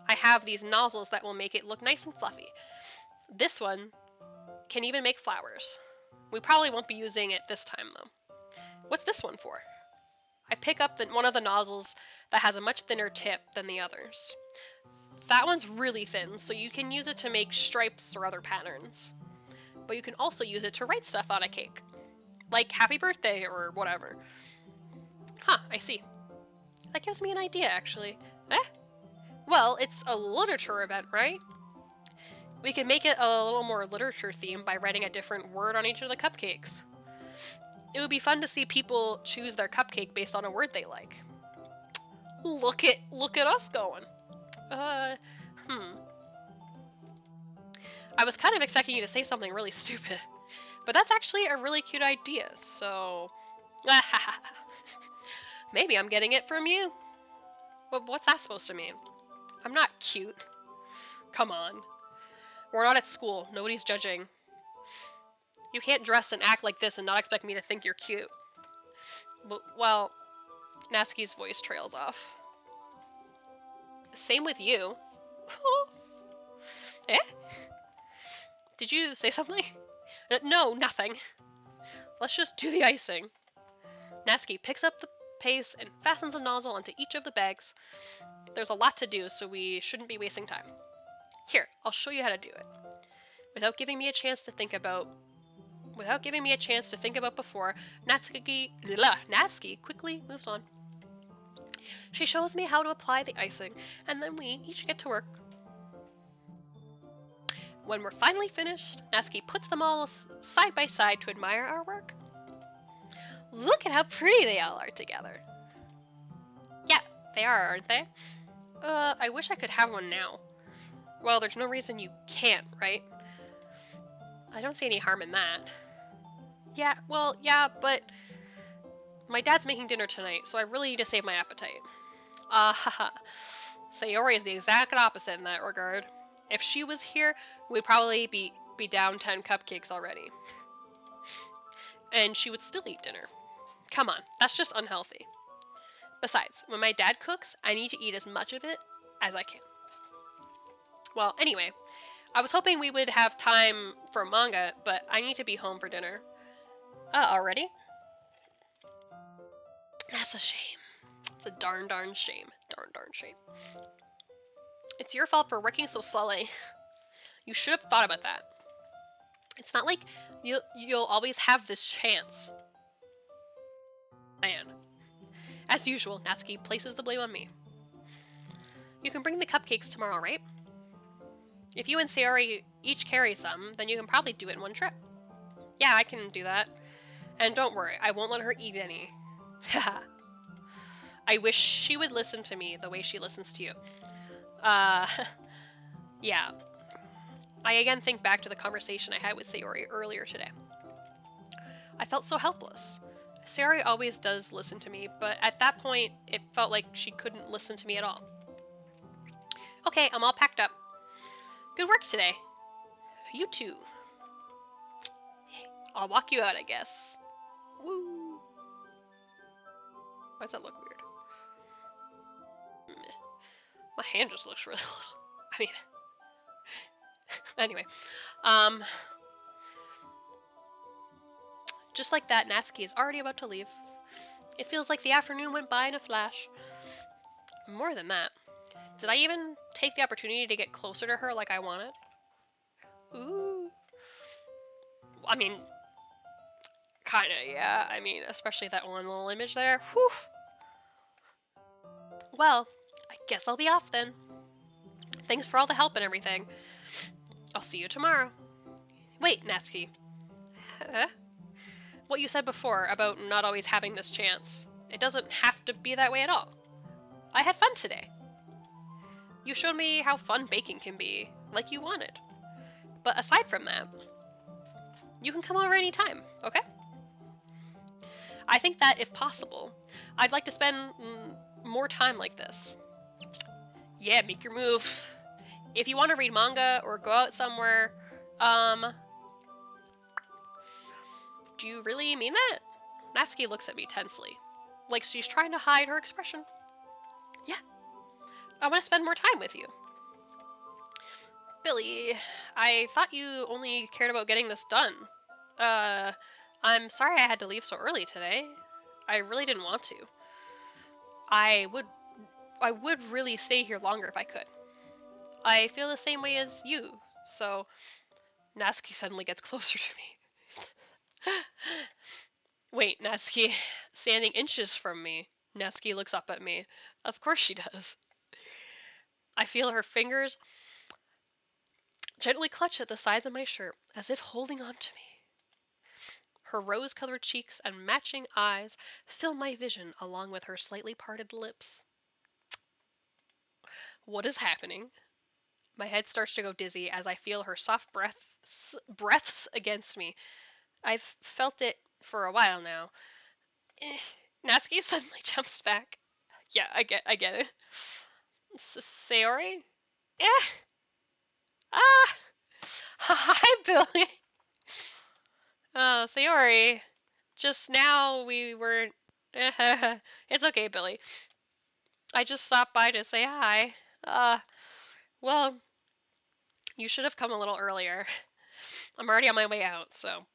I have these nozzles that will make it look nice and fluffy. This one can even make flowers. We probably won't be using it this time though. What's this one for? I pick up one of the nozzles that has a much thinner tip than the others. That one's really thin, so you can use it to make stripes or other patterns. But you can also use it to write stuff on a cake. Like happy birthday or whatever. Huh, I see. That gives me an idea, actually. Well, it's a literature event, right? We could make it a little more literature themed by writing a different word on each of the cupcakes. It would be fun to see people choose their cupcake based on a word they like. Look at us going. I was kind of expecting you to say something really stupid, but that's actually a really cute idea, so... Maybe I'm getting it from you. But what's that supposed to mean? I'm not cute. Come on. We're not at school. Nobody's judging. You can't dress and act like this and not expect me to think you're cute. But, well, Natsuki's voice trails off. Same with you. Eh? Did you say something? No, nothing. Let's just do the icing. Natsuki picks up the pace and fastens a nozzle onto each of the bags. There's a lot to do, so we shouldn't be wasting time. Here, I'll show you how to do it. Without giving me a chance to think about before, Natsuki quickly moves on. She shows me how to apply the icing, and then we each get to work. When we're finally finished, Natsuki puts them all side by side to admire our work. Look at how pretty they all are together. Yeah, they are, aren't they? I wish I could have one now. Well, there's no reason you can't, right? I don't see any harm in that. Yeah, well, yeah, but my dad's making dinner tonight, so I really need to save my appetite. Haha. Sayori is the exact opposite in that regard. If she was here, we'd probably be down 10 cupcakes already. And she would still eat dinner. Come on, that's just unhealthy. Besides, when my dad cooks, I need to eat as much of it as I can. Well, anyway, I was hoping we would have time for manga, but I need to be home for dinner. Already? That's a shame. It's a darn shame. Darn shame. It's your fault for working so slowly. You should have thought about that. It's not like you'll always have this chance. Man. As usual, Natsuki places the blame on me. You can bring the cupcakes tomorrow, right? If you and Sayori each carry some, then you can probably do it in one trip. Yeah, I can do that. And don't worry, I won't let her eat any. Haha. I wish she would listen to me the way she listens to you. Yeah. I again think back to the conversation I had with Sayori earlier today. I felt so helpless. Sayori always does listen to me, but at that point, it felt like she couldn't listen to me at all. Okay, I'm all packed up. Good work today. You too. I'll walk you out, I guess. Woo. Why does that look weird? My hand just looks really little. I mean... Anyway. Just like that, Natsuki is already about to leave. It feels like the afternoon went by in a flash. More than that. Did I even take the opportunity to get closer to her like I wanted? Ooh. I mean... Kinda, yeah. I mean, especially that one little image there. Whew. Well, I guess I'll be off then. Thanks for all the help and everything. I'll see you tomorrow. Wait, Natsuki. Huh? What you said before about not always having this chance. It doesn't have to be that way at all. I had fun today. You showed me how fun baking can be, like you wanted. But aside from that, you can come over anytime, okay? I think that, if possible, I'd like to spend more time like this. Yeah, make your move. If you want to read manga or go out somewhere, do you really mean that? Natsuki looks at me tensely, like she's trying to hide her expression. Yeah, I want to spend more time with you. Billy, I thought you only cared about getting this done. I'm sorry I had to leave so early today. I really didn't want to. I would really stay here longer if I could. I feel the same way as you, so Natsuki suddenly gets closer to me. Wait, Natsuki, standing inches from me. Natsuki looks up at me. Of course she does. I feel her fingers gently clutch at the sides of my shirt, as if holding on to me. Her rose-colored cheeks and matching eyes fill my vision along with her slightly parted lips. What is happening? My head starts to go dizzy as I feel her soft breaths against me. I've felt it for a while now. Natsuki suddenly jumps back. Yeah, I get it. Sayori? Yeah. Ah! Hi, Billy. Sayori. Just now we weren't... It's okay, Billy. I just stopped by to say hi. Well, you should have come a little earlier. I'm already on my way out, so...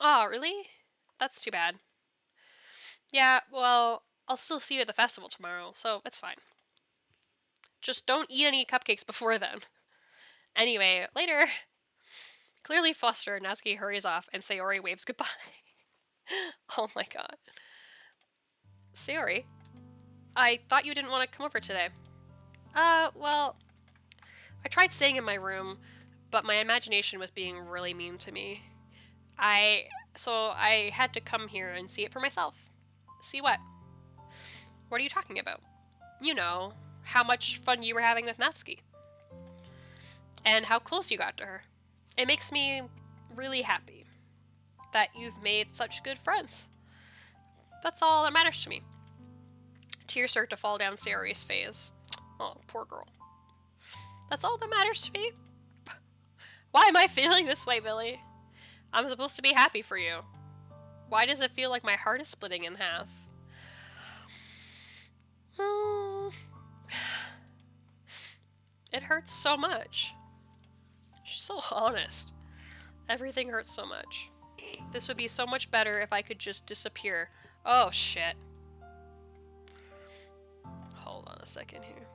Oh, really? That's too bad. Yeah, well, I'll still see you at the festival tomorrow, so it's fine. Just don't eat any cupcakes before then. Anyway, later. Clearly flustered, Natsuki hurries off, and Sayori waves goodbye. Oh my god. Sayori, I thought you didn't want to come over today. Well, I tried staying in my room, but my imagination was being really mean to me. So I had to come here and see it for myself. See what? What are you talking about? You know, how much fun you were having with Natsuki. And how close you got to her. It makes me really happy that you've made such good friends. That's all that matters to me. Tears start to fall down Sayori's face. Oh, poor girl. That's all that matters to me? Why am I feeling this way, Billy? I'm supposed to be happy for you. Why does it feel like my heart is splitting in half? It hurts so much. She's so honest. Everything hurts so much. This would be so much better if I could just disappear. Oh, shit. Hold on a second here.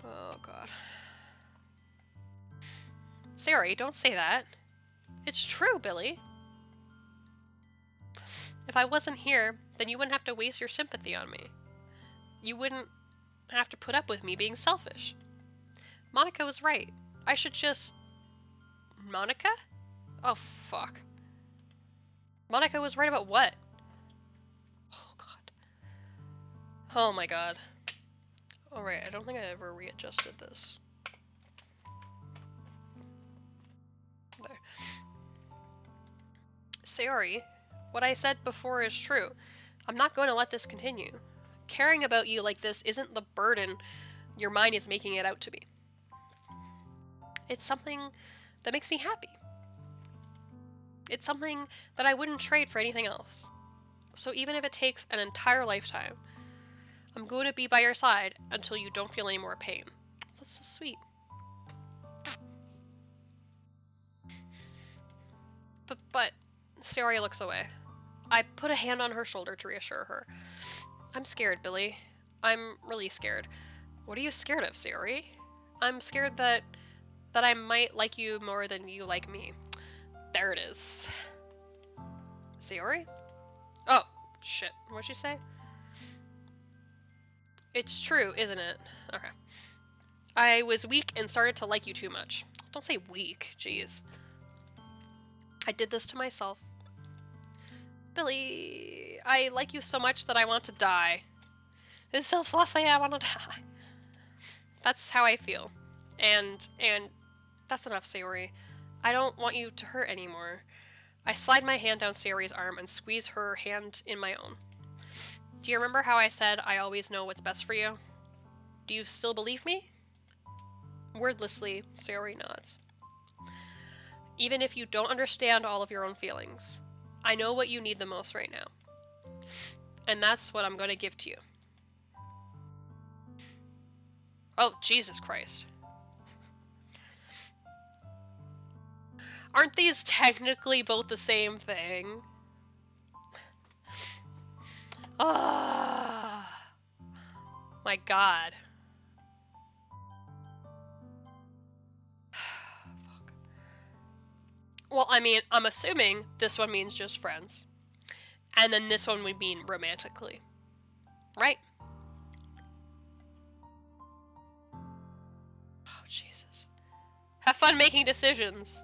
Oh, God. Sayori, don't say that. It's true, Billy. If I wasn't here, then you wouldn't have to waste your sympathy on me. You wouldn't have to put up with me being selfish. Monica was right. I should just... Monica? Oh, fuck. Monica was right about what? Oh, God. Oh, my God. Alright, I don't think I ever readjusted this. There. Sayori, what I said before is true. I'm not going to let this continue. Caring about you like this isn't the burden your mind is making it out to be. It's something that makes me happy. It's something that I wouldn't trade for anything else. So even if it takes an entire lifetime, I'm going to be by your side until you don't feel any more pain. That's so sweet. But Sayori looks away. I put a hand on her shoulder to reassure her. I'm scared, Billy. I'm really scared. What are you scared of, Sayori? I'm scared that I might like you more than you like me. There it is. Sayori? Oh, shit. What'd she say? It's true, isn't it? Okay. I was weak and started to like you too much. Don't say weak, jeez. I did this to myself. Billy, I like you so much that I want to die. It's so fluffy, I wanna die. That's how I feel. And that's enough, Sayori. I don't want you to hurt anymore. I slide my hand down Sayori's arm and squeeze her hand in my own. Do you remember how I said I always know what's best for you? Do you still believe me? Wordlessly, Sayori nods. Even if you don't understand all of your own feelings, I know what you need the most right now. And that's what I'm going to give to you. Oh, Jesus Christ. Aren't these technically both the same thing? Ah, my God. Well, I mean, I'm assuming this one means just friends. And then this one would mean romantically. Right? Oh, Jesus. Have fun making decisions.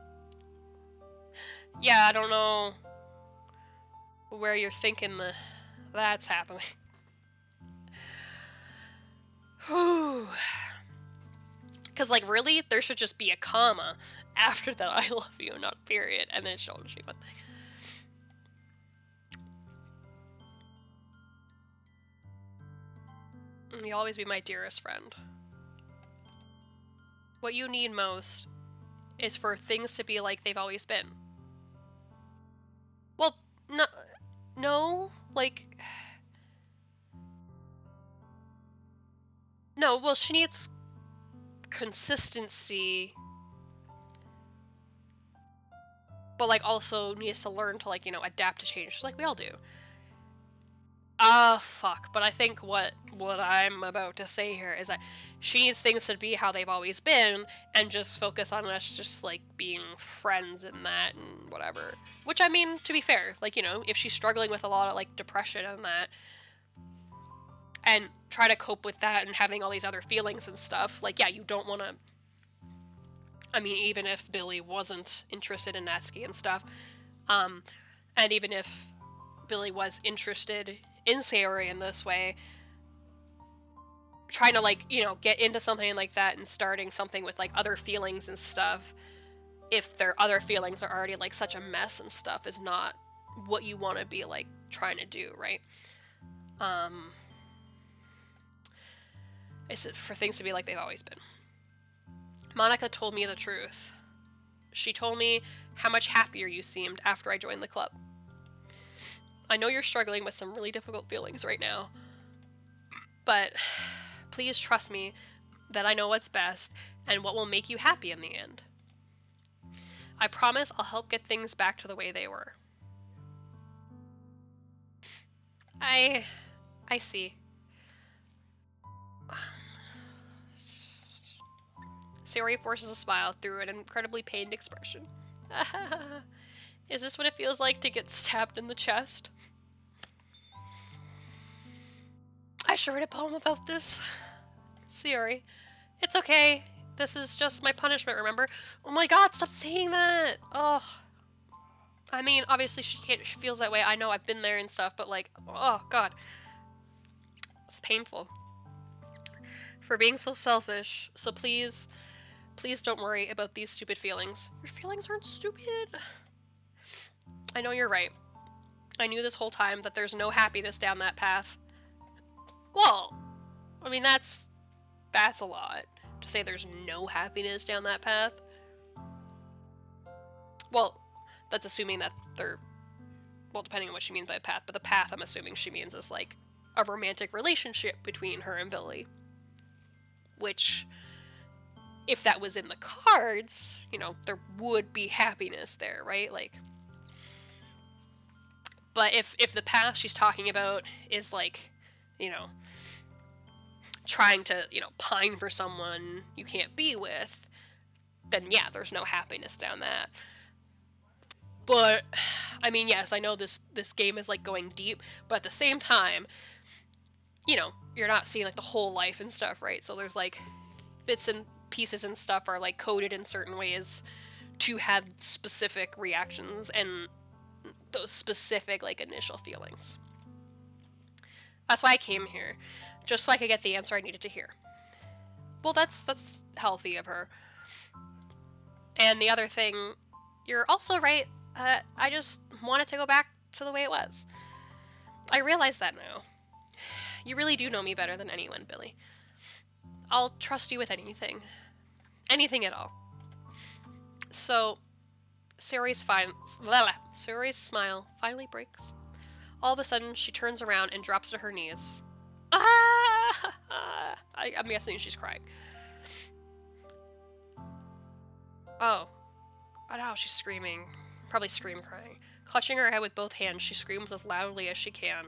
Yeah, I don't know where you're thinking that's happening. Whew. Because, like, really, there should just be a comma after that I love you, not period, and then it should be one thing. You'll always be my dearest friend. What you need most is for things to be like they've always been. Well, no, like... No, well, she needs consistency, but, like, also needs to learn to, like, you know, adapt to change, like we all do. Fuck. But I think what I'm about to say here is that she needs things to be how they've always been, and just focus on us just, like, being friends and that and whatever. Which, I mean, to be fair, like, you know, if she's struggling with a lot of, like, depression and that, and try to cope with that and having all these other feelings and stuff, like, yeah, you don't want to... I mean, even if Billy wasn't interested in Natsuki and stuff, and even if Billy was interested in Sayori in this way, trying to, like, you know, get into something like that and starting something with, like, other feelings and stuff, if their other feelings are already, like, such a mess and stuff, is not what you want to be, like, trying to do, right? It's for things to be like they've always been. Monica told me the truth. She told me how much happier you seemed after I joined the club. I know you're struggling with some really difficult feelings right now, but please trust me that I know what's best and what will make you happy in the end. I promise I'll help get things back to the way they were. I see. Sayori forces a smile through an incredibly pained expression. Is this what it feels like to get stabbed in the chest? I should write a poem about this. Sayori, it's okay. This is just my punishment, remember? Oh my God, stop saying that! Oh. I mean, obviously she feels that way. I know, I've been there and stuff, but, like, oh God. It's painful. For being so selfish, so please don't worry about these stupid feelings. Your feelings aren't stupid. I know you're right. I knew this whole time that there's no happiness down that path. Well, I mean, that's a lot. To say there's no happiness down that path. Well, that's assuming that they're... Well, depending on what she means by path, but the path I'm assuming she means is, like, a romantic relationship between her and Billy. Which, if that was in the cards, you know, there would be happiness there, right? Like... But if the path she's talking about is, like, you know, trying to, you know, pine for someone you can't be with, then yeah, there's no happiness down that. But, I mean, yes, I know this game is, like, going deep, but at the same time, you know, you're not seeing, like, the whole life and stuff, right? So there's, like, bits and pieces and stuff are, like, coded in certain ways to have specific reactions and those specific, like, initial feelings. That's why I came here, just so I could get the answer I needed to hear. Well, that's healthy of her. And the other thing, you're also right. I just wanted to go back to the way it was. I realize that now. You really do know me better than anyone, Billy. I'll trust you with anything. Anything at all. So, Sayori's smile finally breaks. All of a sudden, she turns around and drops to her knees. Ah! I'm guessing she's crying. Oh. Oh no, she's screaming. Probably scream crying. Clutching her head with both hands, she screams as loudly as she can.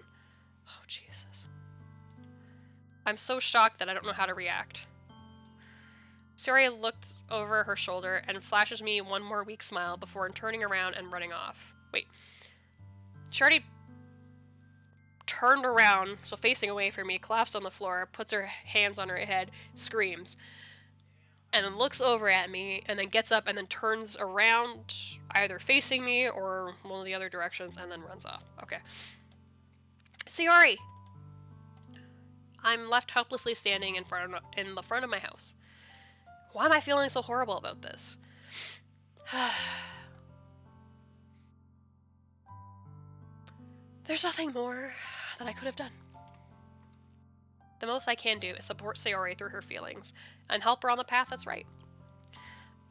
Oh, Jesus. I'm so shocked that I don't know how to react. Sayori looked over her shoulder and flashes me one more weak smile before turning around and running off. Wait. She already turned around, so facing away from me, collapsed on the floor, puts her hands on her head, screams, and then looks over at me, and then gets up and then turns around, either facing me or one of the other directions, and then runs off. Okay. Sayori! I'm left helplessly standing in the front of my house. Why am I feeling so horrible about this? There's nothing more that I could have done. The most I can do is support Sayori through her feelings and help her on the path that's right.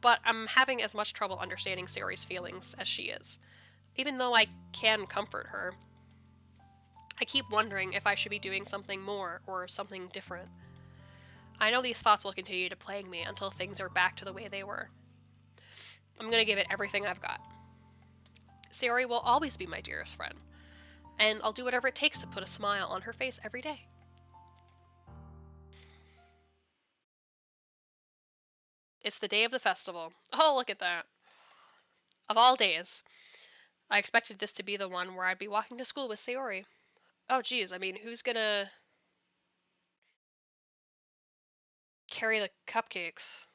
But I'm having as much trouble understanding Sayori's feelings as she is. Even though I can comfort her, I keep wondering if I should be doing something more or something different. I know these thoughts will continue to plague me until things are back to the way they were. I'm gonna give it everything I've got. Sayori will always be my dearest friend, and I'll do whatever it takes to put a smile on her face every day. It's the day of the festival. Oh, look at that. Of all days, I expected this to be the one where I'd be walking to school with Sayori. Oh, geez, I mean, who's gonna carry the cupcakes?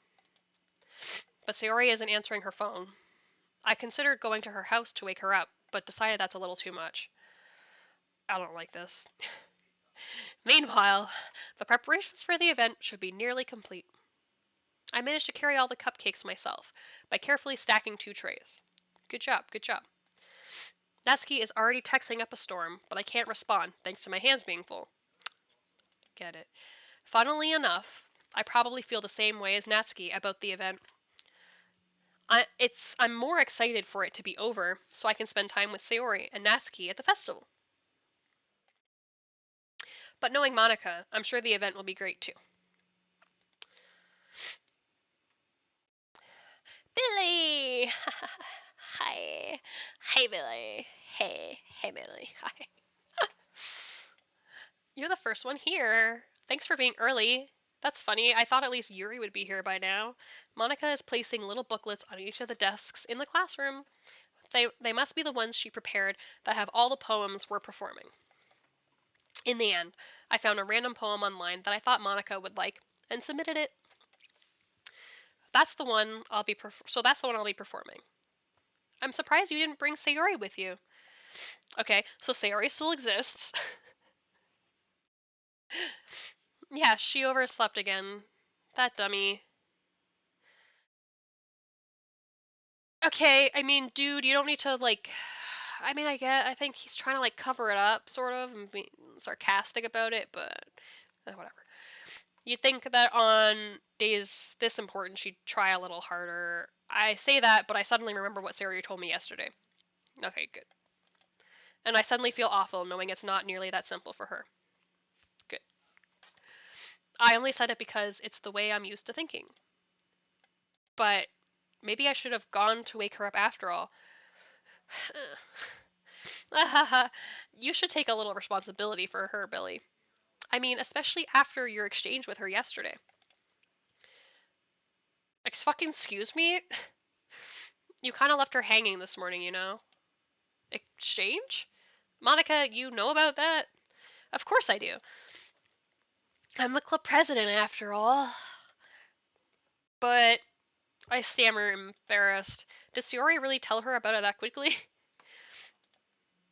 But Sayori isn't answering her phone. I considered going to her house to wake her up, but decided that's a little too much. I don't like this. Meanwhile, the preparations for the event should be nearly complete. I managed to carry all the cupcakes myself by carefully stacking 2 trays. Good job, good job. Natsuki is already texting up a storm, but I can't respond thanks to my hands being full. Get it. Funnily enough, I probably feel the same way as Natsuki about the event. I'm more excited for it to be over so I can spend time with Sayori and Natsuki at the festival. But knowing Monica, I'm sure the event will be great too. Billy! Hi. Hey, Billy. Hey. Hey, Billy. Hi. You're the first one here. Thanks for being early. That's funny. I thought at least Yuri would be here by now. Monica is placing little booklets on each of the desks in the classroom. They must be the ones she prepared that have all the poems we're performing. In the end, I found a random poem online that I thought Monica would like and submitted it. That's the one I'll be performing. I'm surprised you didn't bring Sayori with you. Okay, so Sayori still exists. Yeah, she overslept again. That dummy. Okay, I mean, dude, you don't need to, like... I think he's trying to, like, cover it up, sort of, and be sarcastic about it, but... whatever. You'd think that on days this important, she'd try a little harder. I say that, but I suddenly remember what Sayori told me yesterday. Okay, good. And I suddenly feel awful knowing it's not nearly that simple for her. Good. I only said it because it's the way I'm used to thinking. But maybe I should have gone to wake her up after all. You should take a little responsibility for her, Billy. I mean, especially after your exchange with her yesterday. Excuse me? You kind of left her hanging this morning, you know? Exchange? Monica, you know about that? Of course I do. I'm the club president, after all. But I stammer, embarrassed. Did Sayori really tell her about it that quickly?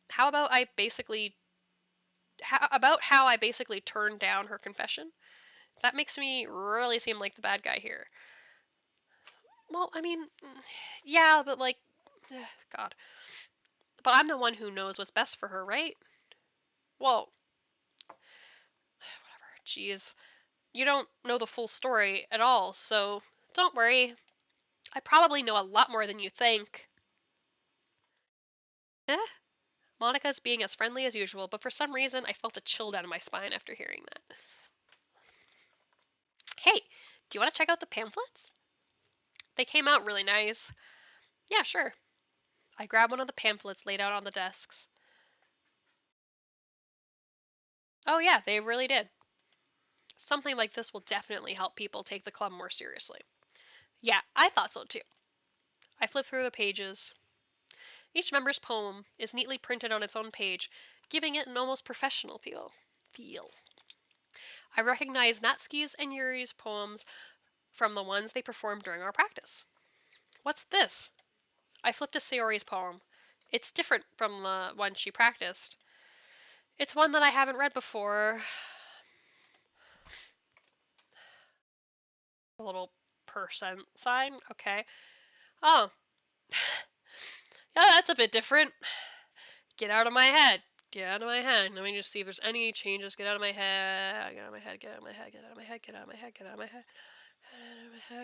How about I basically about how I basically turned down her confession. That makes me really seem like the bad guy here. Well, I mean, yeah, but like, God. But I'm the one who knows what's best for her, right? Well, whatever. Jeez. You don't know the full story at all, so don't worry. I probably know a lot more than you think. Eh? Monica's being as friendly as usual, but for some reason I felt a chill down my spine after hearing that. Hey, do you want to check out the pamphlets? They came out really nice. Yeah, sure. I grabbed one of the pamphlets laid out on the desks. Oh, yeah, they really did. Something like this will definitely help people take the club more seriously. Yeah, I thought so too. I flipped through the pages. Each member's poem is neatly printed on its own page, giving it an almost professional feel. I recognized Natsuki's and Yuri's poems from the ones they performed during our practice. What's this? I flipped to Sayori's poem. It's different from the one she practiced. It's one that I haven't read before. A little percent sign. Okay. Oh. Yeah, that's a bit different. Get out of my head. Get out of my head. Let me just see if there's any changes. Get out of my head. Get out of my head. Get out of my head. Get out of my head. Get out of my head. Get out of my head.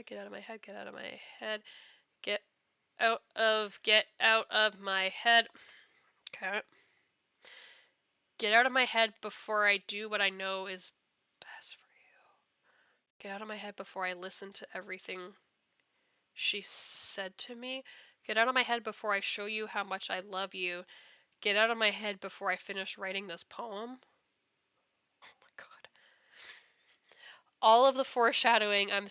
Get out of my head. Get out of my head. Get out of my head. Okay. Get out of my head before I do what I know is best for you. Get out of my head before I listen to everything she said to me. Get out of my head before I show you how much I love you. Get out of my head before I finish writing this poem. Oh my god. All of the foreshadowing I'm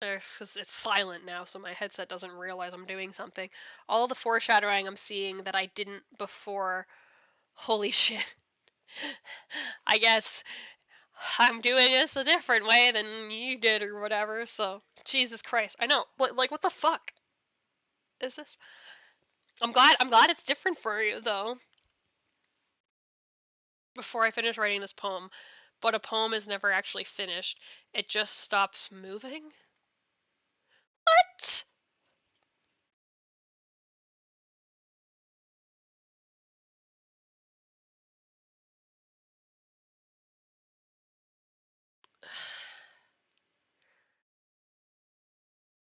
because it's silent now, so my headset doesn't realize I'm doing something. All of the foreshadowing I'm seeing that I didn't before. Holy shit. I guess I'm doing this a different way than you did or whatever, so Jesus Christ. I know. Like what the fuck is this? I'm glad it's different for you though. Before I finish writing this poem, but a poem is never actually finished. It just stops moving. What?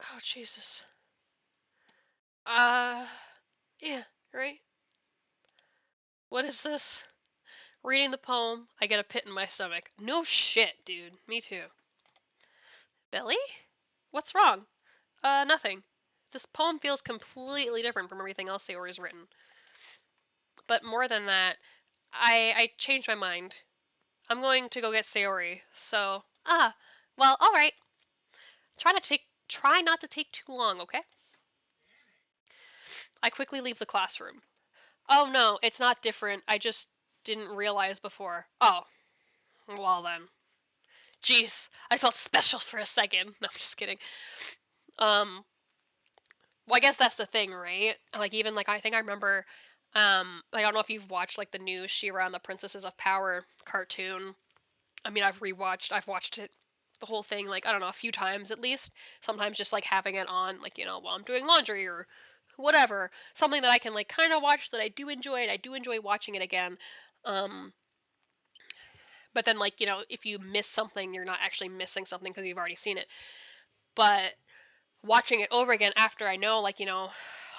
Oh Jesus. Uh yeah, right? What is this? Reading the poem, I get a pit in my stomach. No shit, dude. Me too. Billy? What's wrong? Nothing. This poem feels completely different from everything else Sayori's written. But more than that, I changed my mind. I'm going to go get Sayori. So, well, all right. Try not to take too long, okay? I quickly leave the classroom. Oh no, it's not different. I just didn't realize before. Oh, well then. Jeez, I felt special for a second. No, I'm just kidding. Um, well, I guess that's the thing, right? Like even like I think I remember, like I don't know if you've watched like the new She-Ra and the Princesses of Power cartoon. I mean, I've watched it, the whole thing, like I don't know, a few times at least. Sometimes just like having it on, like while I'm doing laundry or whatever, something that I can like kind of watch that I do enjoy, and I do enjoy watching it again. Um, but then like if you miss something, you're not actually missing something because you've already seen it. But watching it over again after I know, like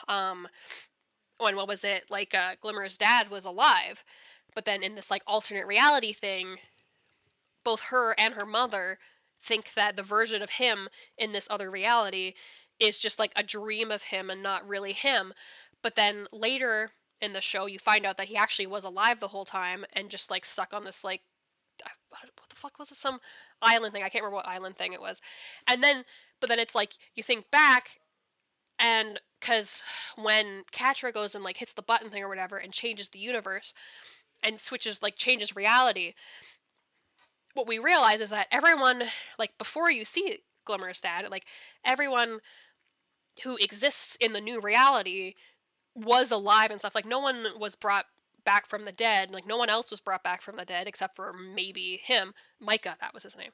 um, when what was it like? Glimmer's dad was alive, but then in this like alternate reality thing, both her and her mother think that the version of him in this other reality is just like a dream of him and not really him. But then later in the show, you find out that he actually was alive the whole time and just like stuck on this like what the fuck was it? Some island thing. I can't remember what island thing it was. And then, but then it's like you think back, and because when Katra goes and like hits the button thing or whatever and changes the universe and switches like changes reality, what we realize is that everyone, like before you see Glimmer's dad, like everyone who exists in the new reality was alive and stuff. Like, no one was brought back from the dead. Like, no one else was brought back from the dead except for maybe him. Micah, that was his name.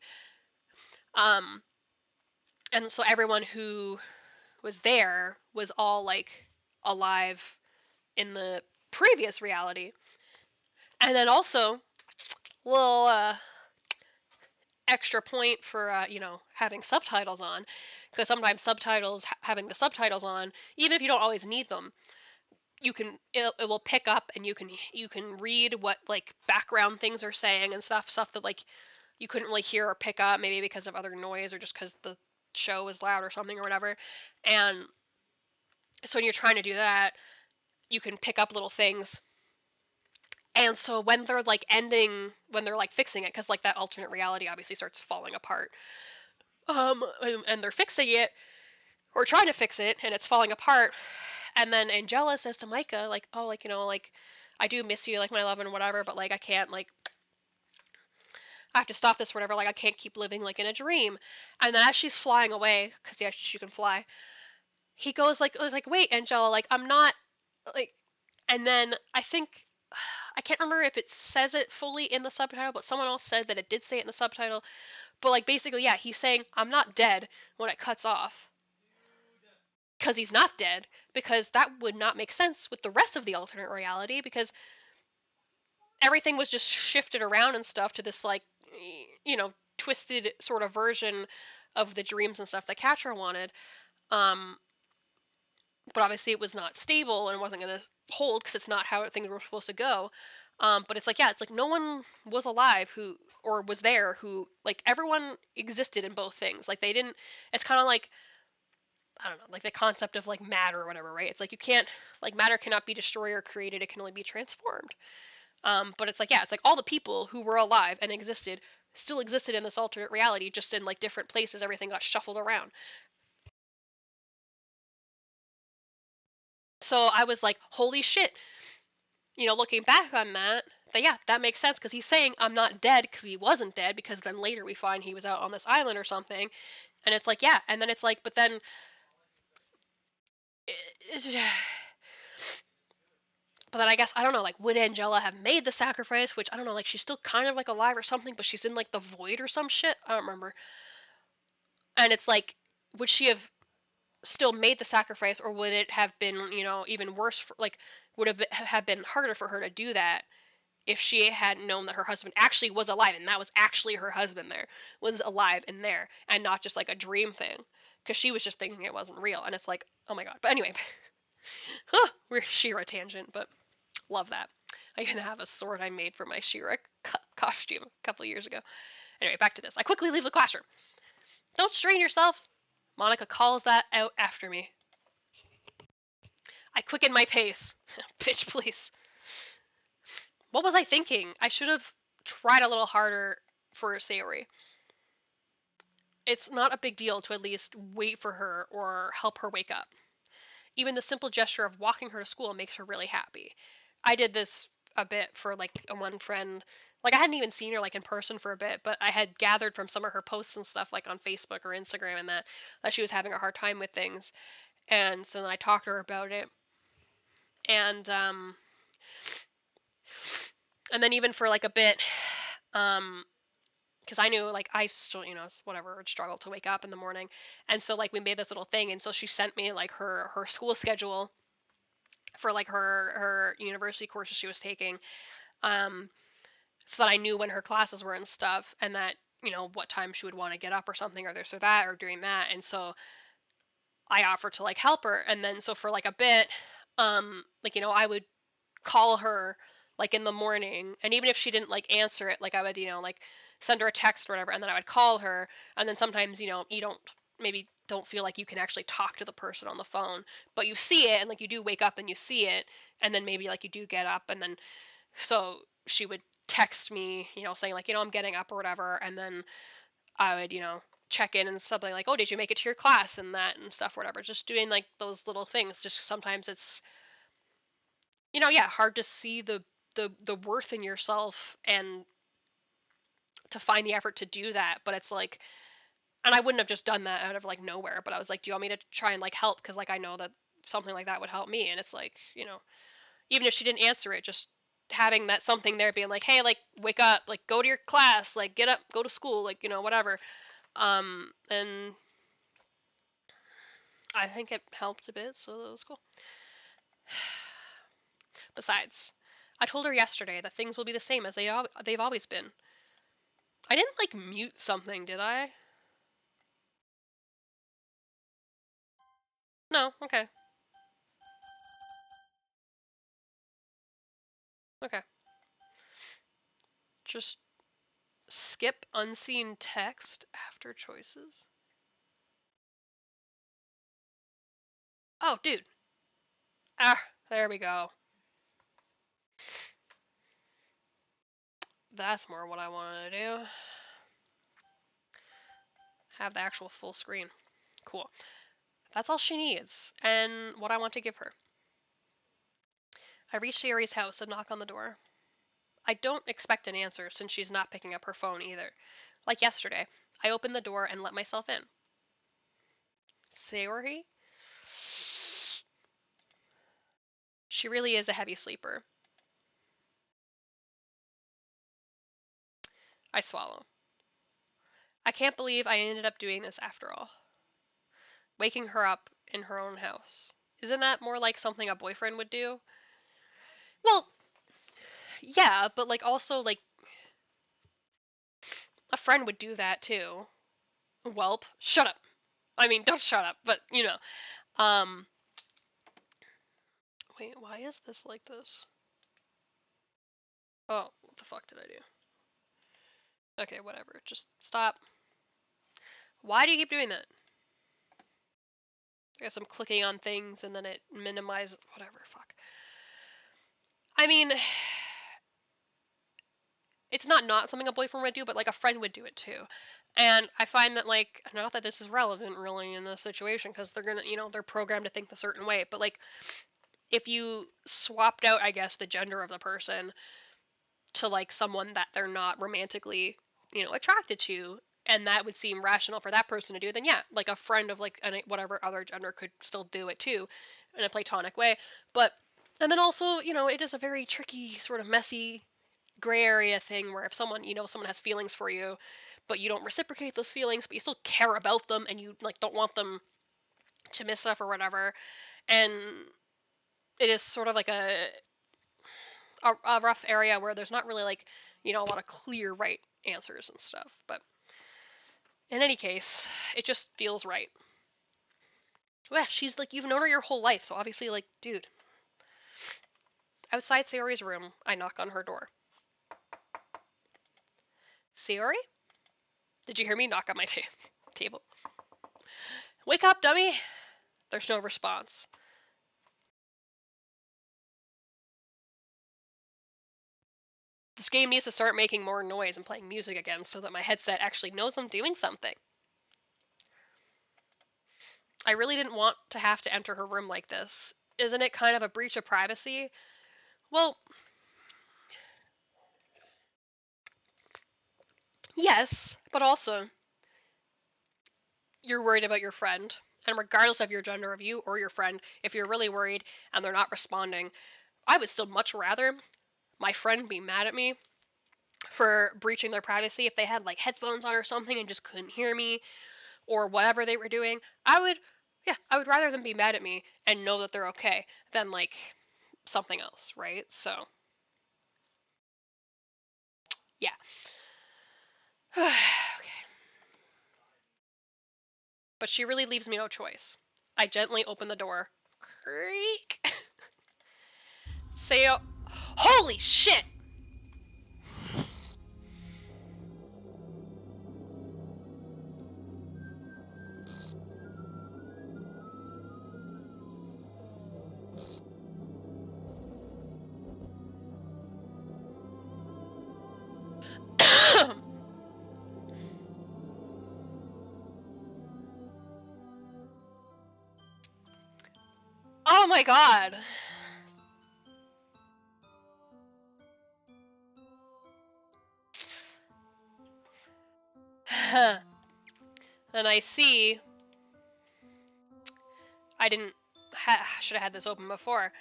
Um, and so everyone who was there was all, like, alive in the previous reality. And then also, little extra point for, having subtitles on. Because sometimes having the subtitles on, even if you don't always need them, it will pick up, and you can read what, like, background things are saying and stuff that, like, you couldn't really hear or pick up, maybe because of other noise or just because the show was loud or something or whatever. And so when you're trying to do that, you can pick up little things. And so when they're like fixing it, because like that alternate reality obviously starts falling apart, and they're fixing it or trying to fix it, and it's falling apart. And then Angela says to Micah, like, oh, like, like, I do miss you, like, my love and whatever, but, like, I can't, like, I have to stop this, whatever, like, I can't keep living, like, in a dream. And then as she's flying away, because, yeah, she can fly, he goes, like, wait, Angela, like, I'm not, like, and then I think, I can't remember if it says it fully in the subtitle, but someone else said that it did say it in the subtitle. But, like, basically, yeah, he's saying, I'm not dead when it cuts off. Because he's not dead, because that would not make sense with the rest of the alternate reality, because everything was just shifted around and stuff to this, like, twisted sort of version of the dreams and stuff that Catcher wanted. But obviously it was not stable and wasn't going to hold because it's not how things were supposed to go. But it's like, yeah, it's like no one was alive or was there who, like, everyone existed in both things. Like, they didn't, it's kind of like, I don't know, like the concept of, like, matter or whatever, right? It's like you can't, like, matter cannot be destroyed or created, it can only be transformed. But it's like, yeah, it's like all the people who were alive and existed still existed in this alternate reality, just in, like, different places. Everything got shuffled around. So I was like, holy shit. Looking back on that, yeah, that makes sense, because he's saying I'm not dead because he wasn't dead, because then later we find he was out on this island or something. And it's like, yeah, and then it's like, but then but then I guess, I don't know, like, would Angela have made the sacrifice, which I don't know, like, she's still kind of, like, alive or something, but she's in, like, the void or some shit. I don't remember. And it's like, would she have still made the sacrifice, or would it have been, even worse for, like, would have been harder for her to do that if she had known that her husband actually was alive, and that was actually her husband there, was alive in there, and not just, like, a dream thing, because she was just thinking it wasn't real. And it's like, oh my god. But anyway, we're She-Ra tangent, but love that. I even have a sword I made for my She-Ra costume a couple years ago. Anyway, back to this. I quickly leave the classroom. Don't strain yourself. Monica calls that out after me. I quicken my pace. Bitch, please. What was I thinking? I should have tried a little harder for Sayori. It's not a big deal to at least wait for her or help her wake up. Even the simple gesture of walking her to school makes her really happy. I did this a bit for, like, a one friend. Like, I hadn't even seen her, like, in person for a bit, but I had gathered from some of her posts and stuff, like, on Facebook or Instagram, and that she was having a hard time with things. And so then I talked to her about it. And then even for, like, a bit, because I knew, like, I still, whatever, would struggle to wake up in the morning. And so, like, we made this little thing, and so she sent me, like, her school schedule for, like, her university courses she was taking, so that I knew when her classes were and stuff, and that, what time she would want to get up or something, or this or that, or doing that. And so I offered to, like, help her. And then so for, like, a bit, like, I would call her, like, in the morning, and even if she didn't, like, answer it, like, I would, like, send her a text or whatever, and then I would call her. And then sometimes, you don't feel like you can actually talk to the person on the phone, but you see it, and, like, you do wake up and you see it, and then maybe, like, you do get up. And then so she would text me, saying, like, I'm getting up or whatever. And then I would, check in and something like, oh, did you make it to your class, and that and stuff, whatever. Just doing, like, those little things. Just sometimes it's, yeah, hard to see the worth in yourself and to find the effort to do that. But it's like, And I wouldn't have just done that out of like nowhere, but I was like, do you want me to try and like help? Because like I know that something like that would help me. And it's like, you know, even if she didn't answer it, just having that something there being like, hey, like wake up, like go to your class, like get up, go to school, like, you know, whatever. And I think it helped a bit, so that was cool. Besides, I told her yesterday that things will be the same as they've always been. I didn't like mute something, did I? No, okay. Okay. Just skip unseen text after choices. Oh, dude. Ah, there we go. That's more what I wanted to do. Have the actual full screen. Cool. That's all she needs, and what I want to give her. I reach Sayori's house and knock on the door. I don't expect an answer since she's not picking up her phone either. Like yesterday, I open the door and let myself in. Sayori? She really is a heavy sleeper. I swallow. I can't believe I ended up doing this after all. Waking her up in her own house. Isn't that more like something a boyfriend would do? Well, yeah, but like also like a friend would do that too. Welp, shut up. I mean, don't shut up, but you know. Wait, why is this like this? Oh, what the fuck did I do? Okay, whatever. Just stop. Why do you keep doing that? I guess I'm clicking on things and then it minimizes. Whatever, fuck. I mean, it's not something a boyfriend would do, but like a friend would do it too. And I find that like, not that this is relevant really in this situation because they're gonna, you know, they're programmed to think a certain way. But like, if you swapped out, I guess, the gender of the person to like someone that they're not romantically, you know, attracted to, and that would seem rational for that person to do, then yeah, like a friend of like whatever other gender could still do it too in a platonic way. But and then also, you know, it is a very tricky sort of messy gray area thing where if someone, you know, someone has feelings for you but you don't reciprocate those feelings but you still care about them and you like don't want them to miss stuff or whatever, and it is sort of like a rough area where there's not really like, you know, a lot of clear right answers and stuff. But in any case, it just feels right. Yeah, she's like, you've known her your whole life, so obviously, like, dude. Outside Sayori's room, I knock on her door. Sayori? Did you hear me knock on my table? Wake up, dummy! There's no response. This game needs to start making more noise and playing music again so that my headset actually knows I'm doing something. I really didn't want to have to enter her room like this. Isn't it kind of a breach of privacy? Well, yes, but also, you're worried about your friend. And regardless of your gender of you or your friend, if you're really worried and they're not responding, I would still much rather my friend be mad at me for breaching their privacy if they had like headphones on or something and just couldn't hear me or whatever they were doing. I would rather them be mad at me and know that they're okay than like something else, right? So, yeah. Okay. But she really leaves me no choice. I gently open the door. Creak. Say, holy shit! Oh my god. and I see I didn't should have had this open before,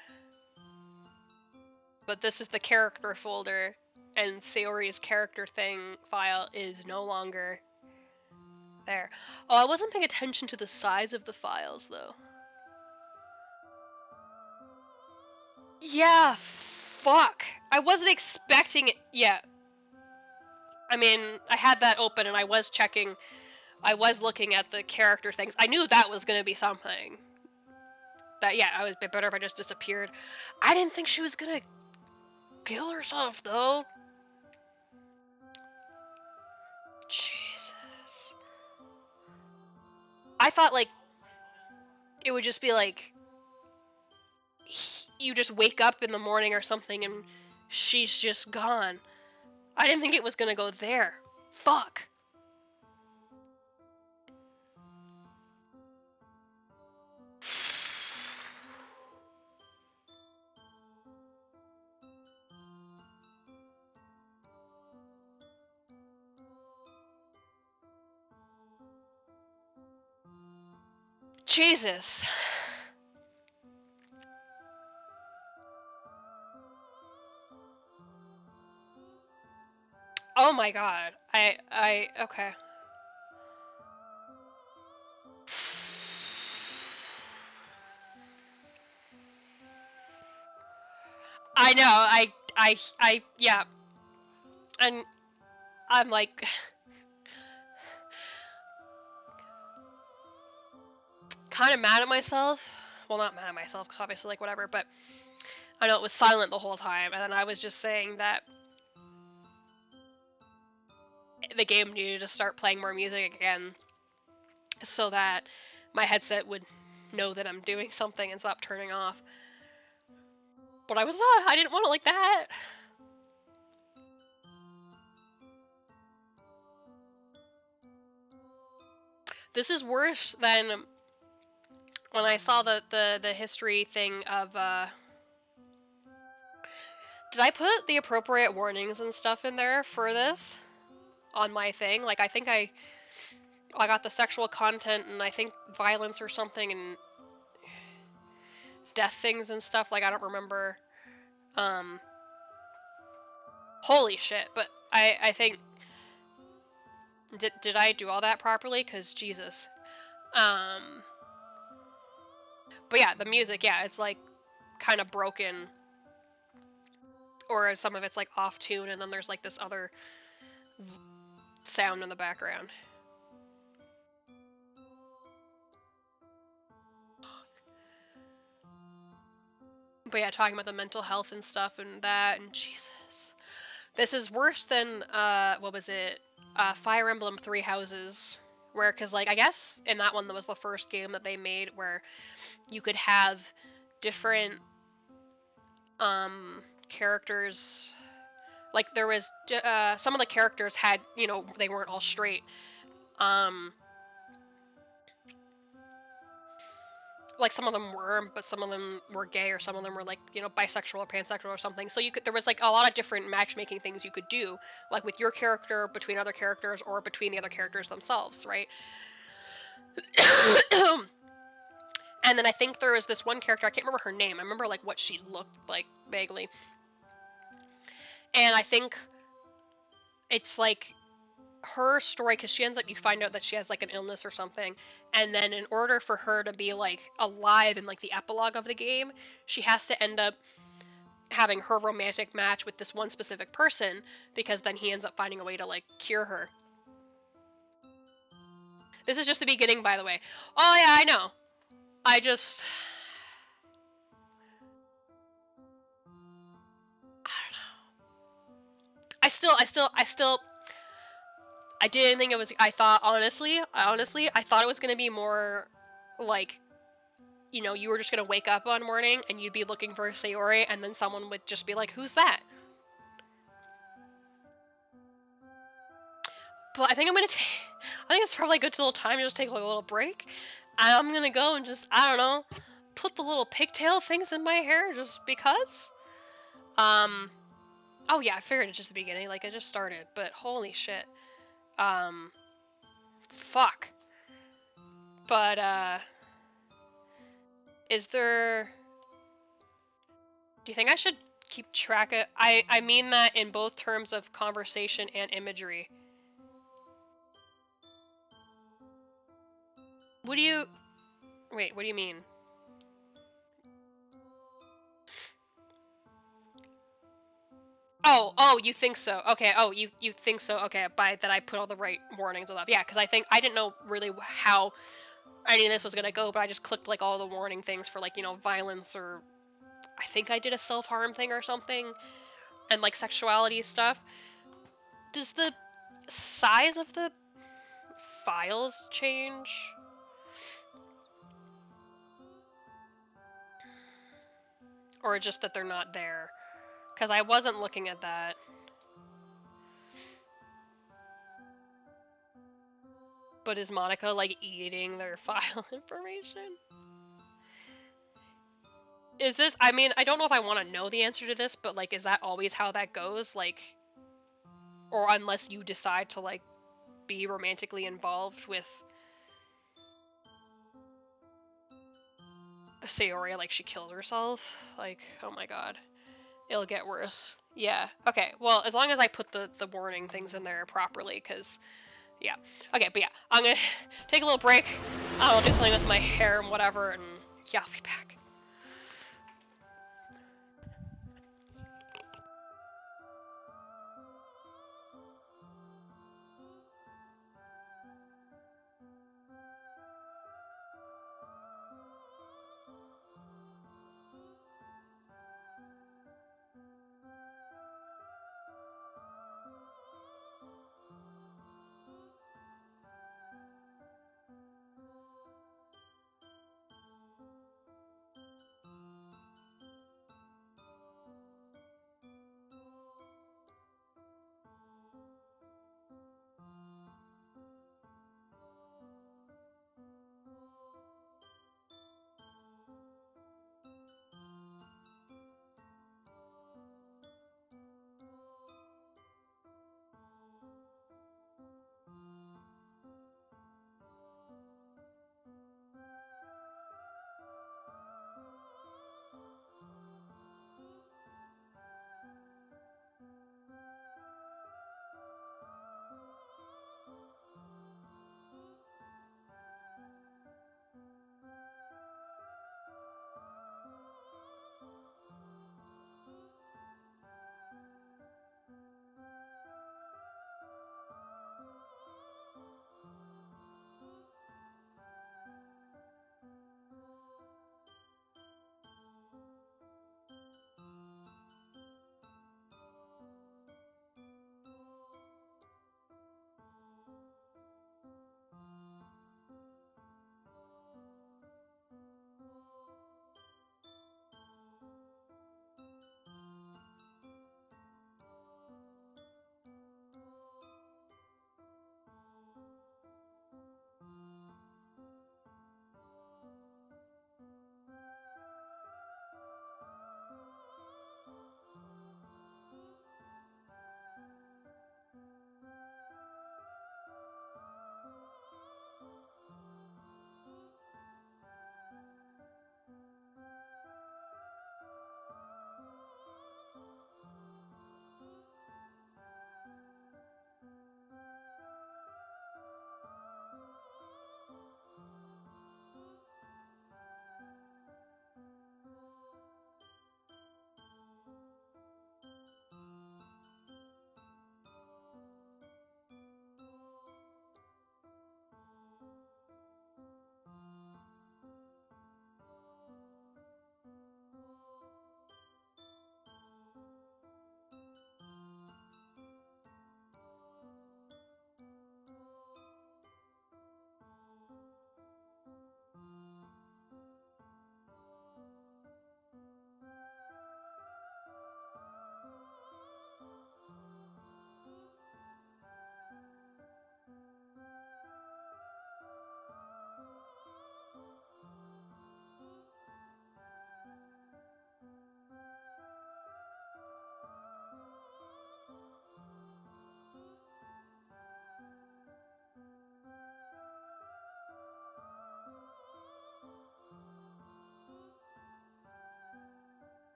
but this is the character folder, and Sayori's character thing file is no longer there. Oh, I wasn't paying attention to the size of the files though. Yeah, fuck. I wasn't expecting it. Yeah. I mean, I had that open and I was checking. I was looking at the character things. I knew that was gonna be something. That, yeah, I was a bit better if I just disappeared. I didn't think she was gonna kill herself though. Jesus. I thought like it would just be like you just wake up in the morning or something and she's just gone. I didn't think it was gonna go there. Fuck. Jesus. Oh my god. Okay. I know, yeah. And I'm like, kind of mad at myself. Well, not mad at myself, because obviously, like, whatever, but I know it was silent the whole time, and then I was just saying that the game needed to start playing more music again so that my headset would know that I'm doing something and stop turning off. But I was not. I didn't want it like that. This is worse than when I saw the history thing of, did I put the appropriate warnings and stuff in there for this? On my thing? Like, I think I got the sexual content and I think violence or something and death things and stuff. Like, I don't remember. Holy shit. But I think, did I do all that properly? Because Jesus. But yeah, the music, yeah, it's like kind of broken, or some of it's like off tune, and then there's like this other sound in the background. But yeah, talking about the mental health and stuff and that, and Jesus. This is worse than, what was it? Fire Emblem Three Houses. Where, cause like, I guess in that one that was the first game that they made where you could have different, characters. Like, there was, some of the characters had, you know, they weren't all straight. Like, some of them were, but some of them were gay, or some of them were, like, you know, bisexual or pansexual or something. So there was, like, a lot of different matchmaking things you could do, like, with your character, between other characters, or between the other characters themselves, right? And then I think there was this one character, I can't remember her name, I remember, like, what she looked like, vaguely. And I think it's, like, her story, because she ends up, you find out that she has like an illness or something, and then in order for her to be like alive in like the epilogue of the game, she has to end up having her romantic match with this one specific person, because then he ends up finding a way to like cure her. This is just the beginning, by the way. Oh yeah, I know. I don't know. I didn't think it was, I thought, honestly, I thought it was going to be more, like, you know, you were just going to wake up one morning, and you'd be looking for Sayori, and then someone would just be like, who's that? But I think I think it's probably a good little time to just take like a little break. I'm going to go and just, I don't know, put the little pigtail things in my hair, just because. Oh yeah, I figured it's just the beginning, like, it just started, but holy shit. Fuck. But, is there... Do you think I should keep track of... I mean that in both terms of conversation and imagery. What do you... Wait, what do you mean? Oh, you think so? Okay. Oh, you think so? Okay. By that, I put all the right warnings and stuff. Yeah, because I didn't know really how any of this was gonna go, but I just clicked like all the warning things for like violence, or I think I did a self-harm thing or something, and like sexuality stuff. Does the size of the files change? Or just that they're not there? Because I wasn't looking at that. But is Monica like eating their file information? Is this, I mean, I don't know if I want to know the answer to this, but like, is that always how that goes? Like, or unless you decide to like be romantically involved with Sayori, like she kills herself? Like, oh my god. It'll get worse. Yeah. Okay. Well, as long as I put the warning things in there properly, because, yeah. Okay, but yeah, I'm gonna take a little break. I'll do something with my hair and whatever, and yeah, I'll be back.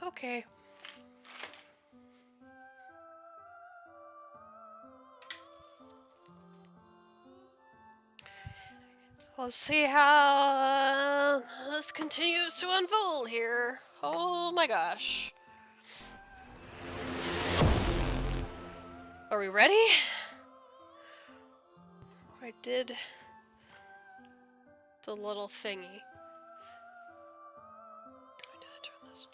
Okay. Let's see how this continues to unfold here. Oh my gosh. Are we ready? I did the little thingy. Did I turn this?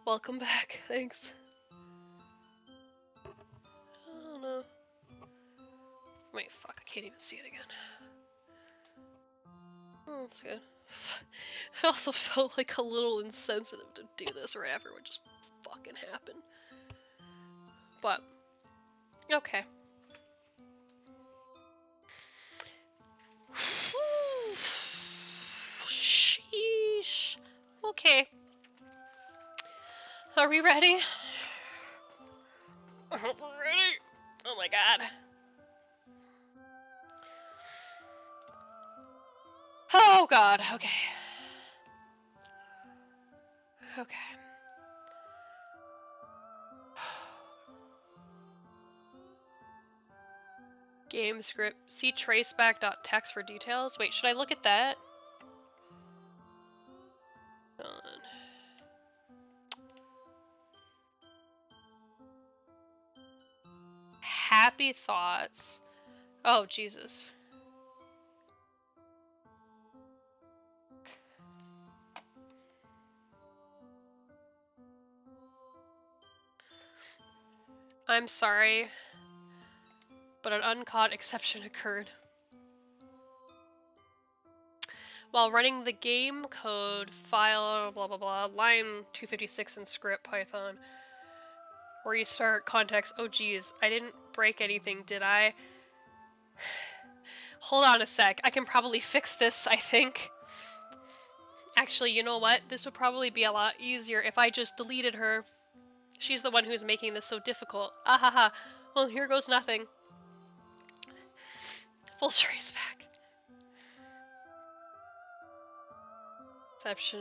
Welcome back. Thanks. Oh no. Wait, fuck, I can't even see it again. Oh, that's good. I also felt like a little insensitive to do this right after what just fucking happened. But, okay. Sheesh. Okay. Are we ready? We're ready. Oh my god. Oh god, okay. Okay. Game script. See traceback.txt for details. Wait, should I look at that? Hold on. Happy thoughts. Oh, Jesus. I'm sorry, but an uncaught exception occurred. While running the game code file, blah blah blah, line 256 in script Python, restart context. Oh geez, I didn't break anything, did I? Hold on a sec, I can probably fix this, I think. Actually, you know what? This would probably be a lot easier if I just deleted her. She's the one who's making this so difficult. Ahaha. Well, here goes nothing. Full trace back. Exception.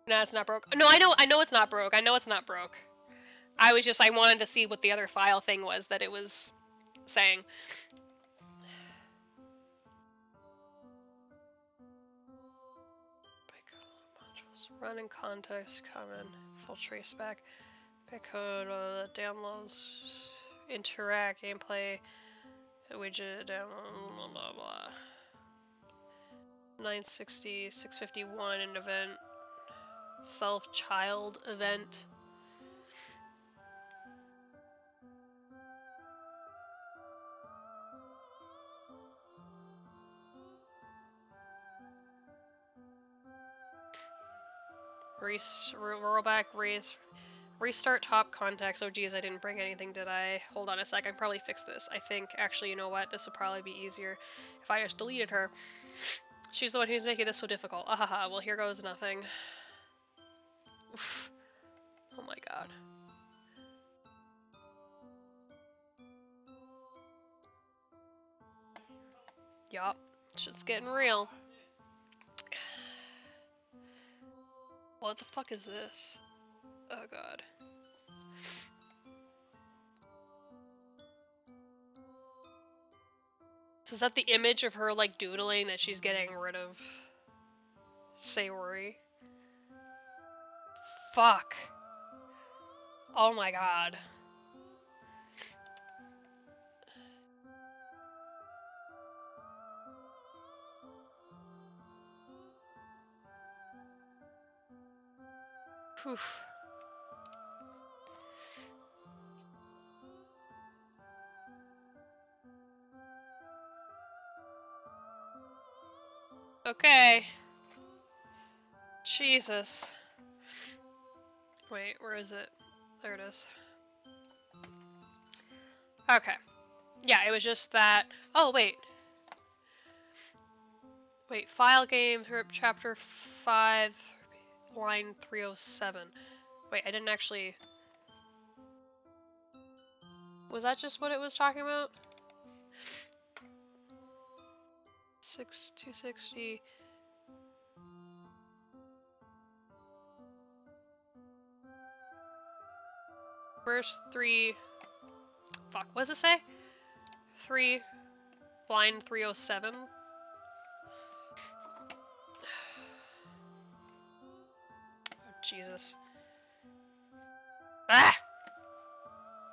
Nah, it's not broke. No, I know it's not broke. I know it's not broke. I wanted to see what the other file thing was that it was saying. Run in context, comment, full trace back, code, downloads, interact, gameplay, widget, download, blah blah blah. 960, 651 an event, self-child event. Rollback, restart top context. Oh geez, I didn't bring anything, did I? Hold on a sec, I can probably fix this. I think, actually, you know what? This would probably be easier if I just deleted her. She's the one who's making this so difficult. Ahaha, well here goes nothing. Oof. Oh my god. Yup, shit's getting real. What the fuck is this? Oh god. So is that the image of her like doodling that she's getting rid of Sayori? Fuck. Oh my god. Poof. Okay. Jesus. Wait, where is it? There it is. Okay. Yeah, it was just that. Oh, wait. Wait, file game, chapter 5, line 307. Wait, I didn't actually... Was that just what it was talking about? 260. Where's 3? Fuck, what does it say? 3, line 307. Oh, Jesus. Ah!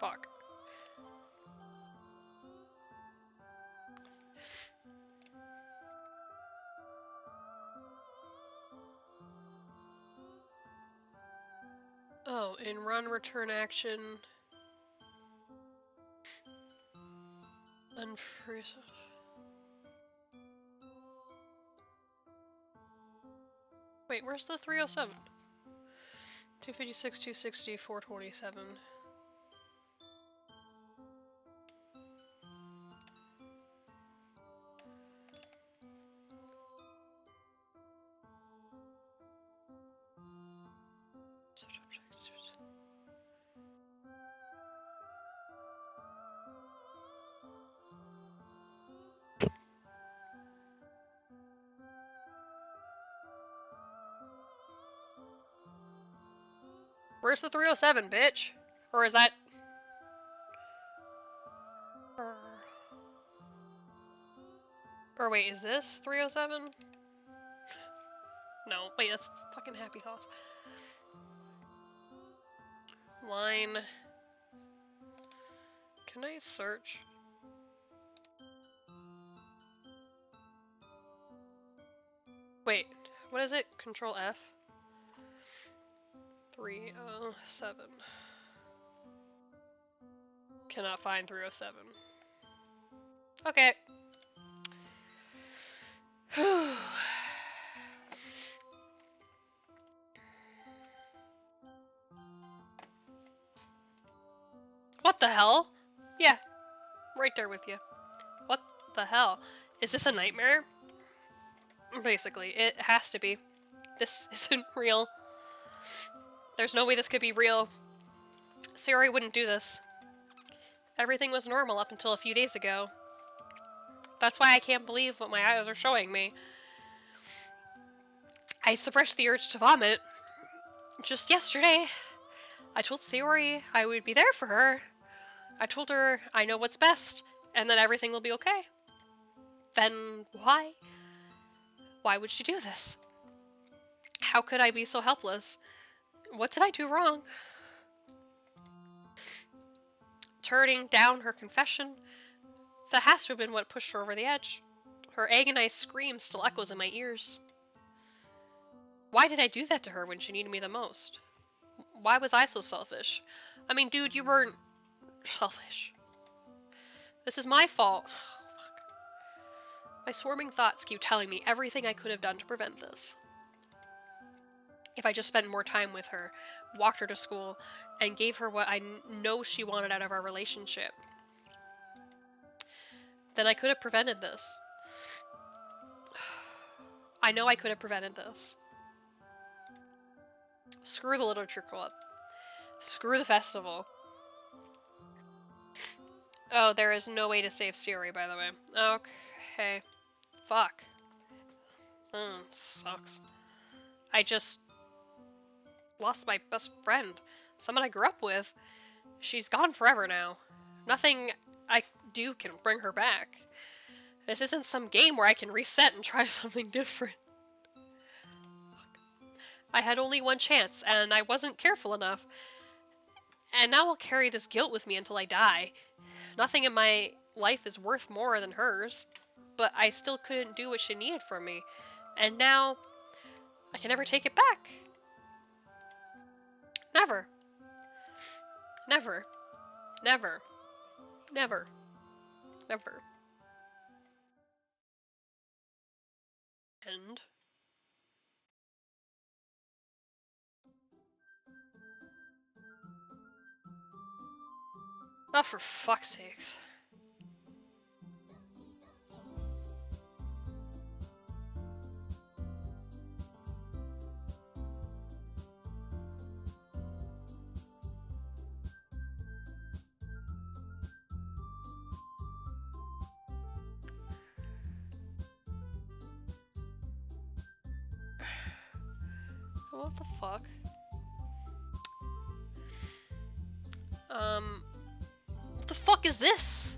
Fuck. Oh, in run return action. Unfreeze. Wait, where's the 307? 256, 260, 427. Where's the 307, bitch? Or is that... Or wait, is this 307? No, wait, that's fucking Happy Thoughts. Line... Can I search? Wait, what is it? Control F? 307. Cannot find 307. Okay. What the hell? Yeah, right there with you. What the hell? Is this a nightmare? Basically, it has to be. This isn't real. There's no way this could be real. Sayori wouldn't do this. Everything was normal up until a few days ago. That's why I can't believe what my eyes are showing me. I suppressed the urge to vomit. Just yesterday, I told Sayori I would be there for her. I told her I know what's best, and that everything will be okay. Then why? Why would she do this? How could I be so helpless? What did I do wrong? Turning down her confession, that has to have been what pushed her over the edge. Her agonized scream still echoes in my ears. Why did I do that to her when she needed me the most? Why was I so selfish? I mean, dude, you weren't selfish. This is my fault. Oh, fuck. My swarming thoughts keep telling me everything I could have done to prevent this. If I just spent more time with her, walked her to school, and gave her what I know she wanted out of our relationship, then I could have prevented this. I know I could have prevented this. Screw the literature club. Screw the festival. Oh, there is no way to save Sayori, by the way. Okay. Fuck. Sucks. I just lost my best friend. Someone I grew up with. She's gone forever now. Nothing I do can bring her back. This isn't some game where I can reset and try something different. I had only one chance, and I wasn't careful enough. And now I'll carry this guilt with me until I die. Nothing in my life is worth more than hers, but I still couldn't do what she needed from me. And now, I can never take it back. Never. Never. Never. Never. Never. End. Oh, for fuck's sakes. What the fuck? What the fuck is this?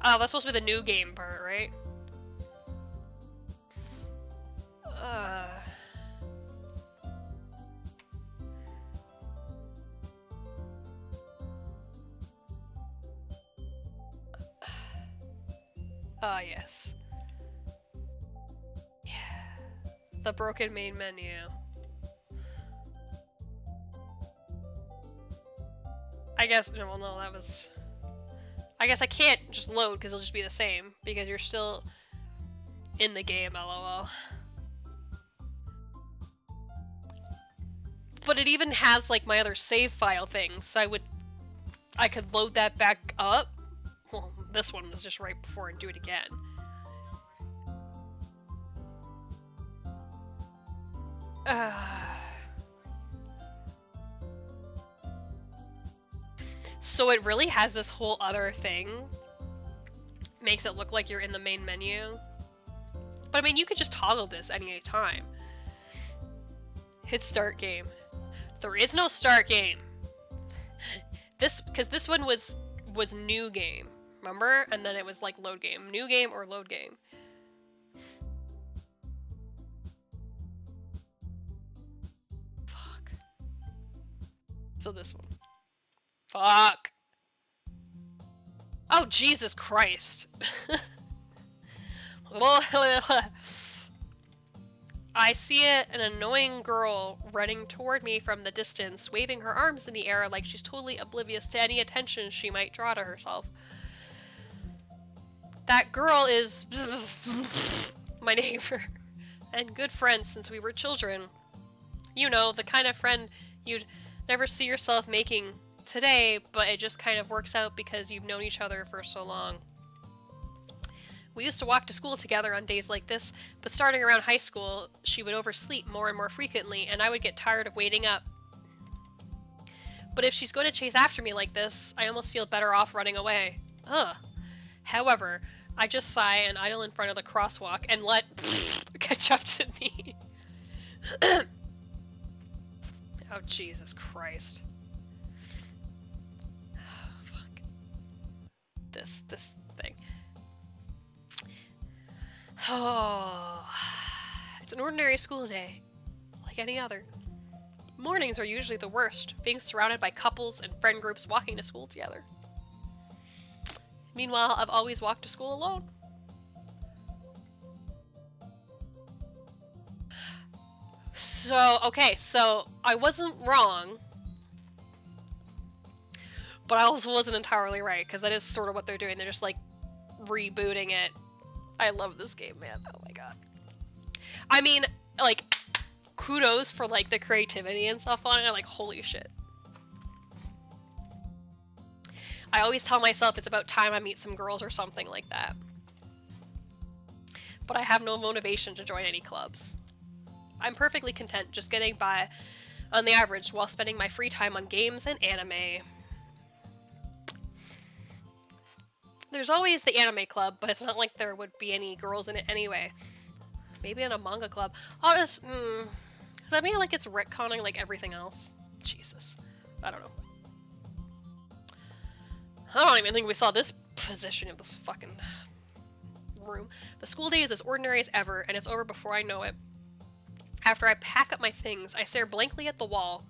Oh, that's supposed to be the new game part, right? Yes. Yeah. The broken main menu. I guess, well, no, that was... I guess I can't just load because it'll just be the same, because you're still in the game, lol. But it even has, like, my other save file things, so I could load that back up. Well, this one was just right before and do it again. So it really has this whole other thing. Makes it look like you're in the main menu. But I mean, you could just toggle this any time. Hit start game. There is no start game. Because this one was new game, remember? And then it was like load game. New game or load game. Fuck. So this one. Fuck. Oh, Jesus Christ. I see an annoying girl running toward me from the distance, waving her arms in the air like she's totally oblivious to any attention she might draw to herself. That girl is my neighbor and good friend since we were children. You know, the kind of friend you'd never see yourself making today, but it just kind of works out because you've known each other for so long. We used to walk to school together on days like this, but starting around high school, she would oversleep more and more frequently, and I would get tired of waiting up. But if she's going to chase after me like this, I almost feel better off running away. Ugh. However, I just sigh and idle in front of the crosswalk and let catch up to me. Oh, Jesus Christ. Oh, fuck. This thing. Oh, it's an ordinary school day, like any other. Mornings are usually the worst, being surrounded by couples and friend groups walking to school together. Meanwhile, I've always walked to school alone. So, okay, so I wasn't wrong, but I also wasn't entirely right, because that is sort of what they're doing. They're just, like, rebooting it. I love this game, man. Oh my god. I mean, like, kudos for, like, the creativity and stuff on it. Like, holy shit. I always tell myself it's about time I meet some girls or something like that. But I have no motivation to join any clubs. I'm perfectly content just getting by on the average while spending my free time on games and anime. There's always the anime club, but it's not like there would be any girls in it anyway. Maybe in a manga club. I'll just, does that mean like it's retconning like everything else? Jesus. I don't know. I don't even think we saw this position of this fucking room. The school day is as ordinary as ever, and it's over before I know it. After I pack up my things, I stare blankly at the wall,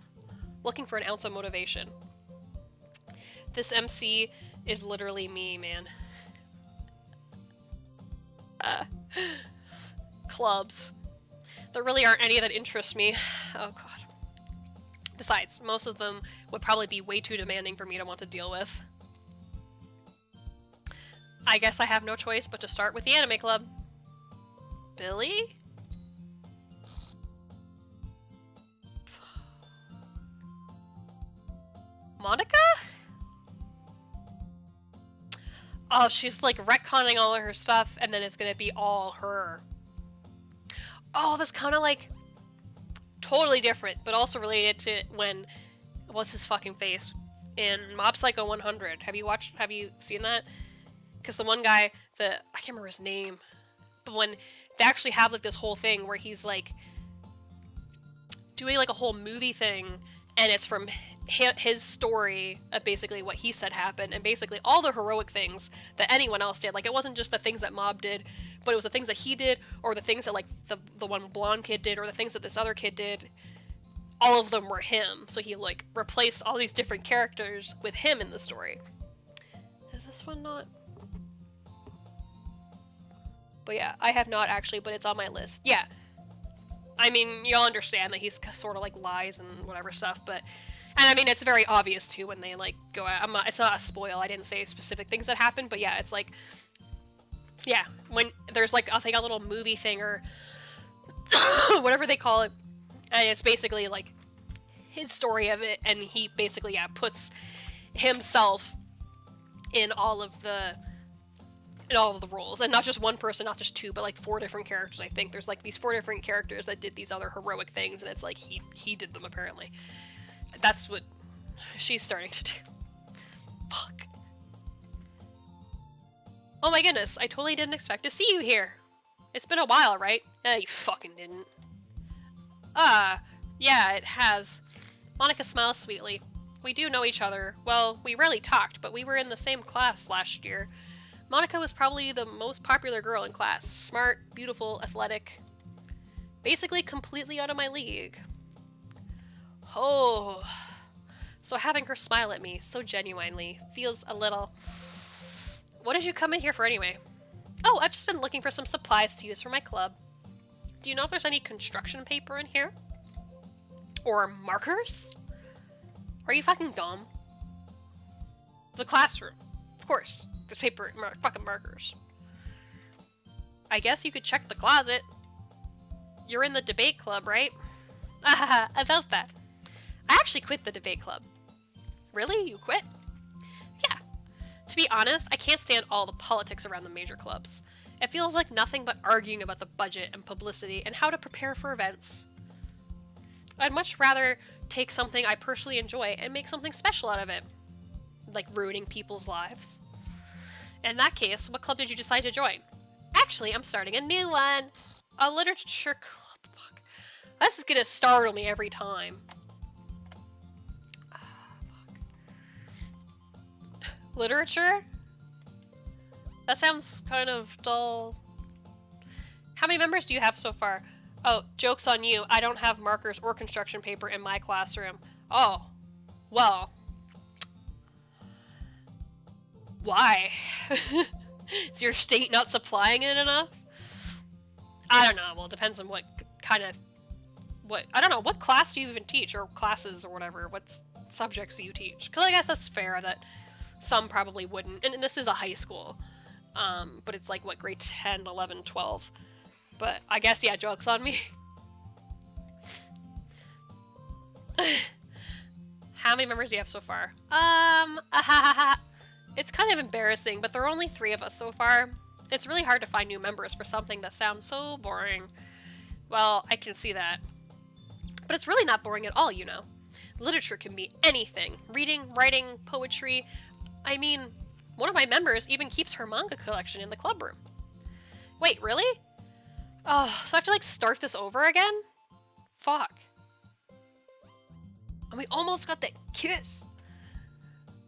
looking for an ounce of motivation. This MC is literally me, man. Clubs. There really aren't any that interest me. Oh god. Besides, most of them would probably be way too demanding for me to want to deal with. I guess I have no choice but to start with the anime club. Billy? Monica? Oh, she's like retconning all of her stuff and then it's gonna be all her. Oh, that's kind of like totally different, but also related to when, what's his fucking face? In Mob Psycho 100. Have you seen that? Because the one guy, I can't remember his name, but when they actually have like this whole thing where he's like doing like a whole movie thing, and it's from his story of basically what he said happened, and basically all the heroic things that anyone else did. Like, it wasn't just the things that Mob did, but it was the things that he did, or the things that like the one blonde kid did, or the things that this other kid did. All of them were him, so he like replaced all these different characters with him in the story. Is this one not? But yeah, I have not actually, but it's on my list. Yeah. I mean, you'll understand that he's sort of like lies and whatever stuff, but, and I mean, it's very obvious too when they like go out. It's not a spoil, I didn't say specific things that happened, but yeah, it's like, yeah, when there's like, I think a little movie thing or whatever they call it, and it's basically like his story of it, and he basically, yeah, puts himself in all of the roles, and not just one person, not just two, but like 4 different characters. I think there's like these 4 different characters that did these other heroic things, and it's like he did them apparently. That's what she's starting to do. Fuck. Oh my goodness, I totally didn't expect to see you here. It's been a while, right? You fucking didn't. Yeah, it has. Monica smiles sweetly. We do know each other. Well, we rarely talked, but we were in the same class last year. Monica was probably the most popular girl in class. Smart, beautiful, athletic. Basically completely out of my league. Oh. So having her smile at me so genuinely feels a little... What did you come in here for anyway? Oh, I've just been looking for some supplies to use for my club. Do you know if there's any construction paper in here? Or markers? Are you fucking dumb? The classroom. Of course. There's paper, fucking markers. I guess you could check the closet. You're in the debate club, right? About that. I actually quit the debate club. Really? You quit? Yeah. To be honest, I can't stand all the politics around the major clubs. It feels like nothing but arguing about the budget and publicity and how to prepare for events. I'd much rather take something I personally enjoy and make something special out of it. Like ruining people's lives. In that case, what club did you decide to join? Actually, I'm starting a new one. A literature club. Fuck. This is gonna startle me every time. Fuck. Literature? That sounds kind of dull. How many members do you have so far? Oh, joke's on you. I don't have markers or construction paper in my classroom. Oh. Well. Why? Is your state not supplying it enough? I don't know. Well, it depends on what kind of... I don't know. What class do you even teach? Or classes or whatever? What subjects do you teach? Because I guess that's fair that some probably wouldn't. And this is a high school. But it's like, what, grade 10, 11, 12. But I guess, yeah, joke's on me. How many members do you have so far? It's kind of embarrassing, but there are only 3 of us so far. It's really hard to find new members for something that sounds so boring. Well, I can see that. But it's really not boring at all, you know. Literature can be anything. Reading, writing, poetry. I mean, one of my members even keeps her manga collection in the club room. Wait, really? Oh, so I have to like start this over again? Fuck. And we almost got that kiss.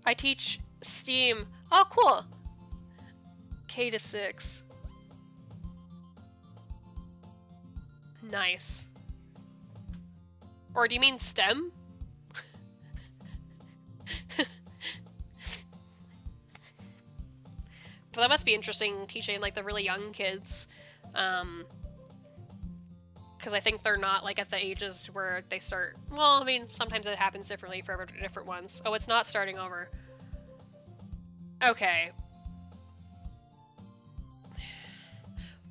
I teach STEAM. Oh, cool. K to 6. Nice. Or do you mean STEM? But that must be interesting teaching like the really young kids. Because I think they're not like at the ages where they start. Well, I mean, sometimes it happens differently for different ones. Oh, it's not starting over. Okay.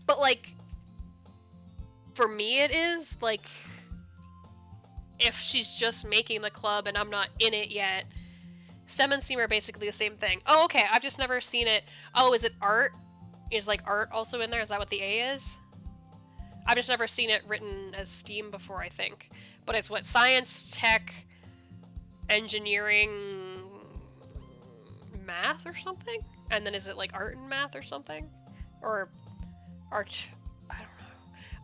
But like, for me it is, like, if she's just making the club and I'm not in it yet, STEM and STEAM are basically the same thing. Oh, okay, I've just never seen it. Oh, is it art? Is like art also in there? Is that what the A is? I've just never seen it written as STEAM before, I think. But it's what? Science, tech, engineering, math or something? And then is it like art and math or something? Or art, I don't know.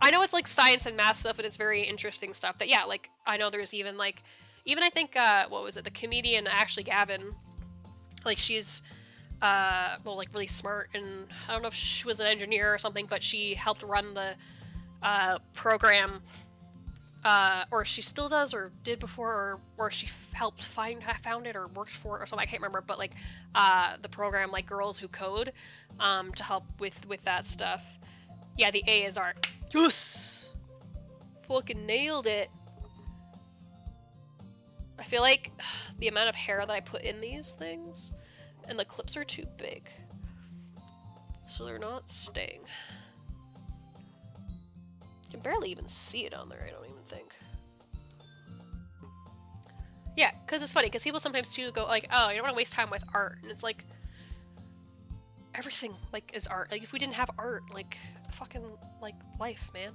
I know it's like science and math stuff and it's very interesting stuff. But yeah, like I know there's even like, even I think what was it, the comedian Ashley Gavin, like she's well, like really smart, and I don't know if she was an engineer or something, but she helped run the program, or she still does, or did before, or she helped found it, or worked for it, or something. I can't remember, but like the program, like Girls Who Code, to help with that stuff. Yeah, the A is art. Yes, fucking nailed it. I feel like the amount of hair that I put in these things, and the clips are too big, so they're not staying. You can barely even see it on there, I don't even think. Yeah, because it's funny, because people sometimes too go like, oh, you don't want to waste time with art, and it's like, everything, like, is art. Like, if we didn't have art, like, fucking, like, life, man.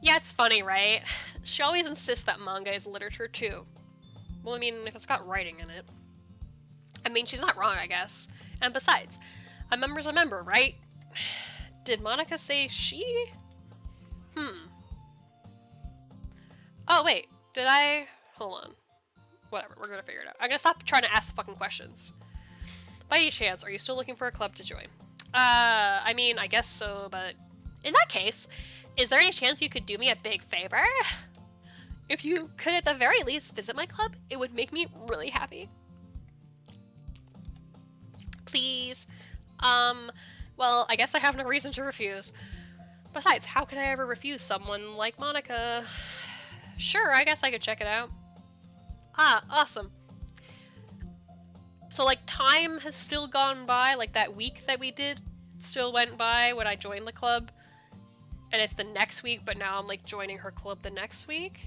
Yeah, it's funny, right? She always insists that manga is literature, too. Well, I mean, if it's got writing in it. I mean, she's not wrong, I guess. And besides, a member's a member, right? Did Monica say she? Oh, wait. Did I? Hold on. Whatever, we're gonna figure it out. I'm gonna stop trying to ask the fucking questions. By any chance, are you still looking for a club to join? I mean, I guess so, but in that case, is there any chance you could do me a big favor? If you could at the very least visit my club, it would make me really happy. Please. Well, I guess I have no reason to refuse. Besides, how could I ever refuse someone like Monica? Sure, I guess I could check it out. Ah, awesome. So, like, time has still gone by, like that week that we did still went by when I joined the club. And it's the next week, but now I'm, like, joining her club the next week.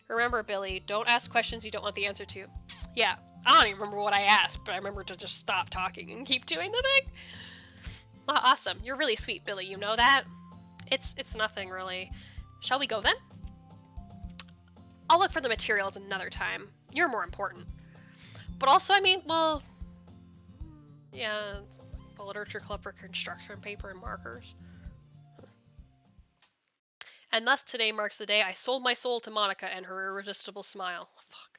Remember, Billy, don't ask questions you don't want the answer to. Yeah, I don't even remember what I asked, but I remember to just stop talking and keep doing the thing. Well, awesome. You're really sweet, Billy, you know that? It's nothing, really. Shall we go, then? I'll look for the materials another time. You're more important. But also, I mean, well, yeah, the literature club for construction paper and markers. And thus today marks the day I sold my soul to Monica and her irresistible smile. Fuck.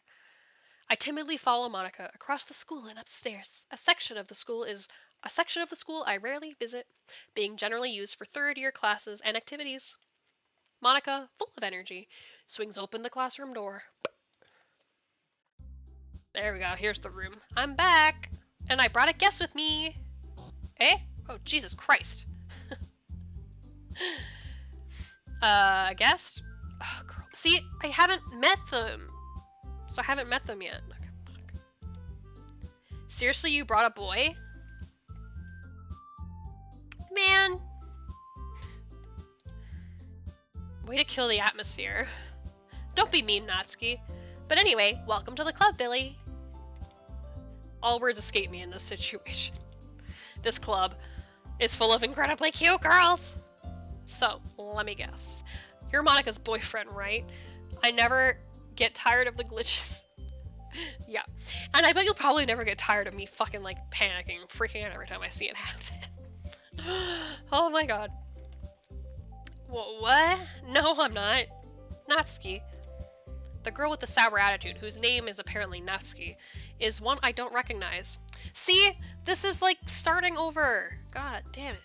I timidly follow Monica across the school and upstairs. A section of the school I rarely visit, being generally used for third-year classes and activities. Monica, full of energy, swings open the classroom door. There we go, here's the room. I'm back! And I brought a guest with me! Eh? Oh, Jesus Christ. A guest? Oh, girl. See, I haven't met them. So I haven't met them yet. Okay, fuck. Seriously, you brought a boy? Man. Way to kill the atmosphere. Don't be mean, Natsuki. But anyway, welcome to the club, Billy. All words escape me in this situation. This club is full of incredibly cute girls. So, let me guess. You're Monica's boyfriend, right? I never get tired of the glitches. Yeah. And I bet you'll probably never get tired of me fucking, like, panicking, freaking out every time I see it happen. Oh my god. What? No, I'm not. Natsuki. The girl with the sour attitude, whose name is apparently Natsuki, is one I don't recognize. See? This is like starting over. God damn it.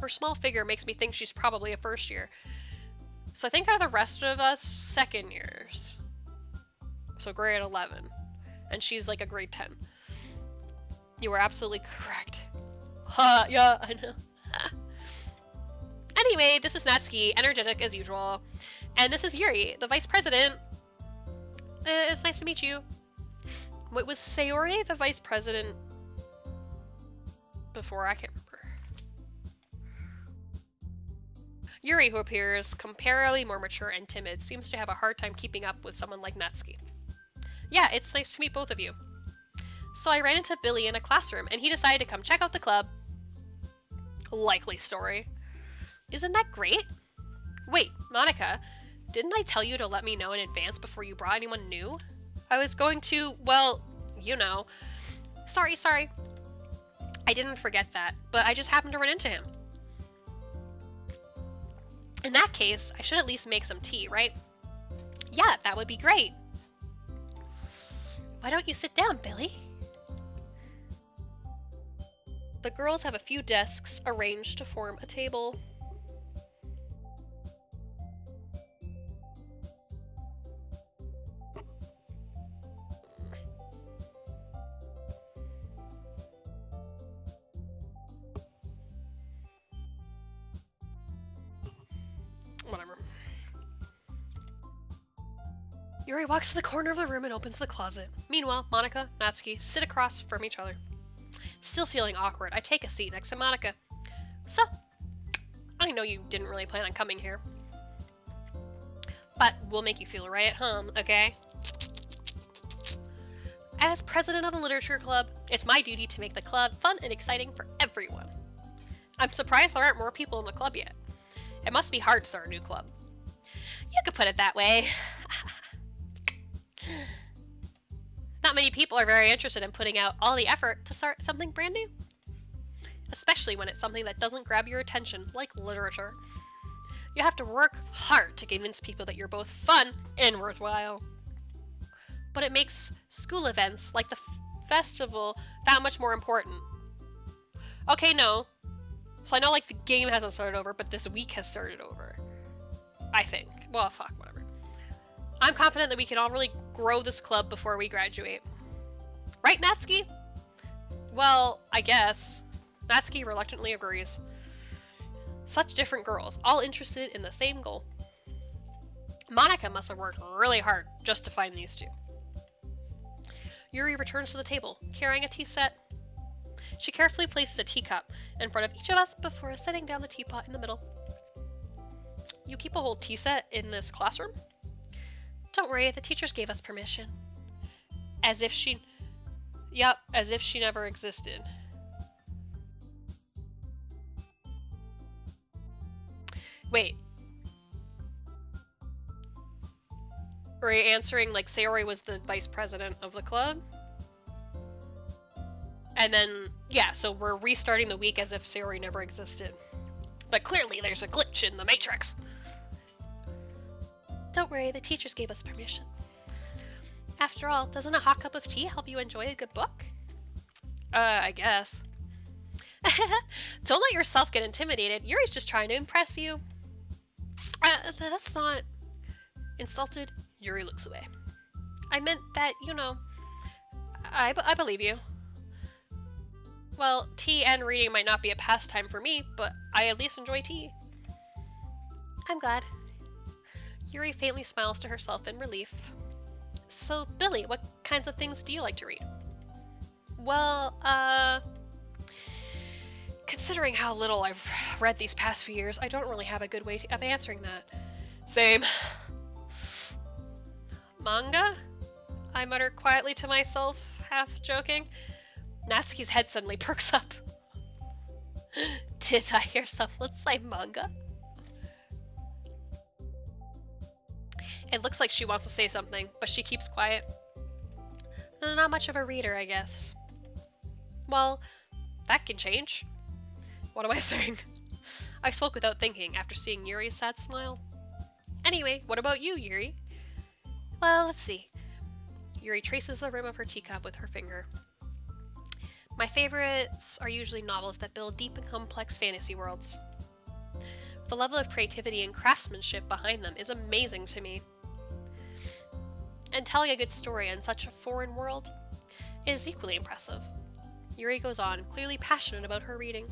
Her small figure makes me think she's probably a first year. So I think out of the rest of us, second years. So grade 11. And she's like a grade 10. You were absolutely correct. Yeah, I know. Anyway, this is Natsuki, energetic as usual. And this is Yuri, the vice president. It's nice to meet you. Wait, was Sayori the vice president before? I can't remember. Yuri, who appears comparably more mature and timid, seems to have a hard time keeping up with someone like Natsuki. Yeah, it's nice to meet both of you. So I ran into Billy in a classroom, and he decided to come check out the club. Likely story. Isn't that great? Wait, Monica, didn't I tell you to let me know in advance before you brought anyone new? I was going to, well, you know. Sorry. I didn't forget that, but I just happened to run into him. In that case, I should at least make some tea, right? Yeah, that would be great. Why don't you sit down, Billy? The girls have a few desks arranged to form a table. Whatever. Yuri walks to the corner of the room and opens the closet. Meanwhile, Monica, Natsuki sit across from each other. Still feeling awkward, I take a seat next to Monica. So, I know you didn't really plan on coming here, but we'll make you feel right at home, okay? As president of the literature club, it's my duty to make the club fun and exciting for everyone. I'm surprised there aren't more people in the club yet. It must be hard to start a new club. You could put it that way. Not many people are very interested in putting out all the effort to start something brand new. Especially when it's something that doesn't grab your attention, like literature. You have to work hard to convince people that you're both fun and worthwhile. But it makes school events like the festival that much more important. Okay, no. So I know like the game hasn't started over, but this week has started over. I think. Well, fuck, whatever. I'm confident that we can all really grow this club before we graduate. Right, Natsuki? Well, I guess. Natsuki reluctantly agrees. Such different girls, all interested in the same goal. Monica must have worked really hard just to find these two. Yuri returns to the table, carrying a tea set. She carefully places a teacup in front of each of us before setting down the teapot in the middle. You keep a whole tea set in this classroom? Don't worry, the teachers gave us permission. As if she never existed. Wait. Are you answering like Sayori was the vice president of the club? And then, yeah, so we're restarting the week as if Sayori never existed. But clearly there's a glitch in the Matrix. Don't worry, the teachers gave us permission. After all, doesn't a hot cup of tea help you enjoy a good book? I guess. Don't let yourself get intimidated. Yuri's just trying to impress you. That's not... Insulted, Yuri looks away. I meant that, you know... I believe you. Well, tea and reading might not be a pastime for me, but I at least enjoy tea. I'm glad. Yuri faintly smiles to herself in relief. So, Billy, what kinds of things do you like to read? Well, considering how little I've read these past few years, I don't really have a good way of answering that. Same. Manga? I mutter quietly to myself, half joking. Natsuki's head suddenly perks up. Did I hear someone say manga? It looks like she wants to say something, but she keeps quiet. Not much of a reader, I guess. Well, that can change. What am I saying? I spoke without thinking after seeing Yuri's sad smile. Anyway, what about you, Yuri? Well, let's see. Yuri traces the rim of her teacup with her finger. My favorites are usually novels that build deep and complex fantasy worlds. The level of creativity and craftsmanship behind them is amazing to me. And telling a good story in such a foreign world is equally impressive. Yuri goes on, clearly passionate about her reading.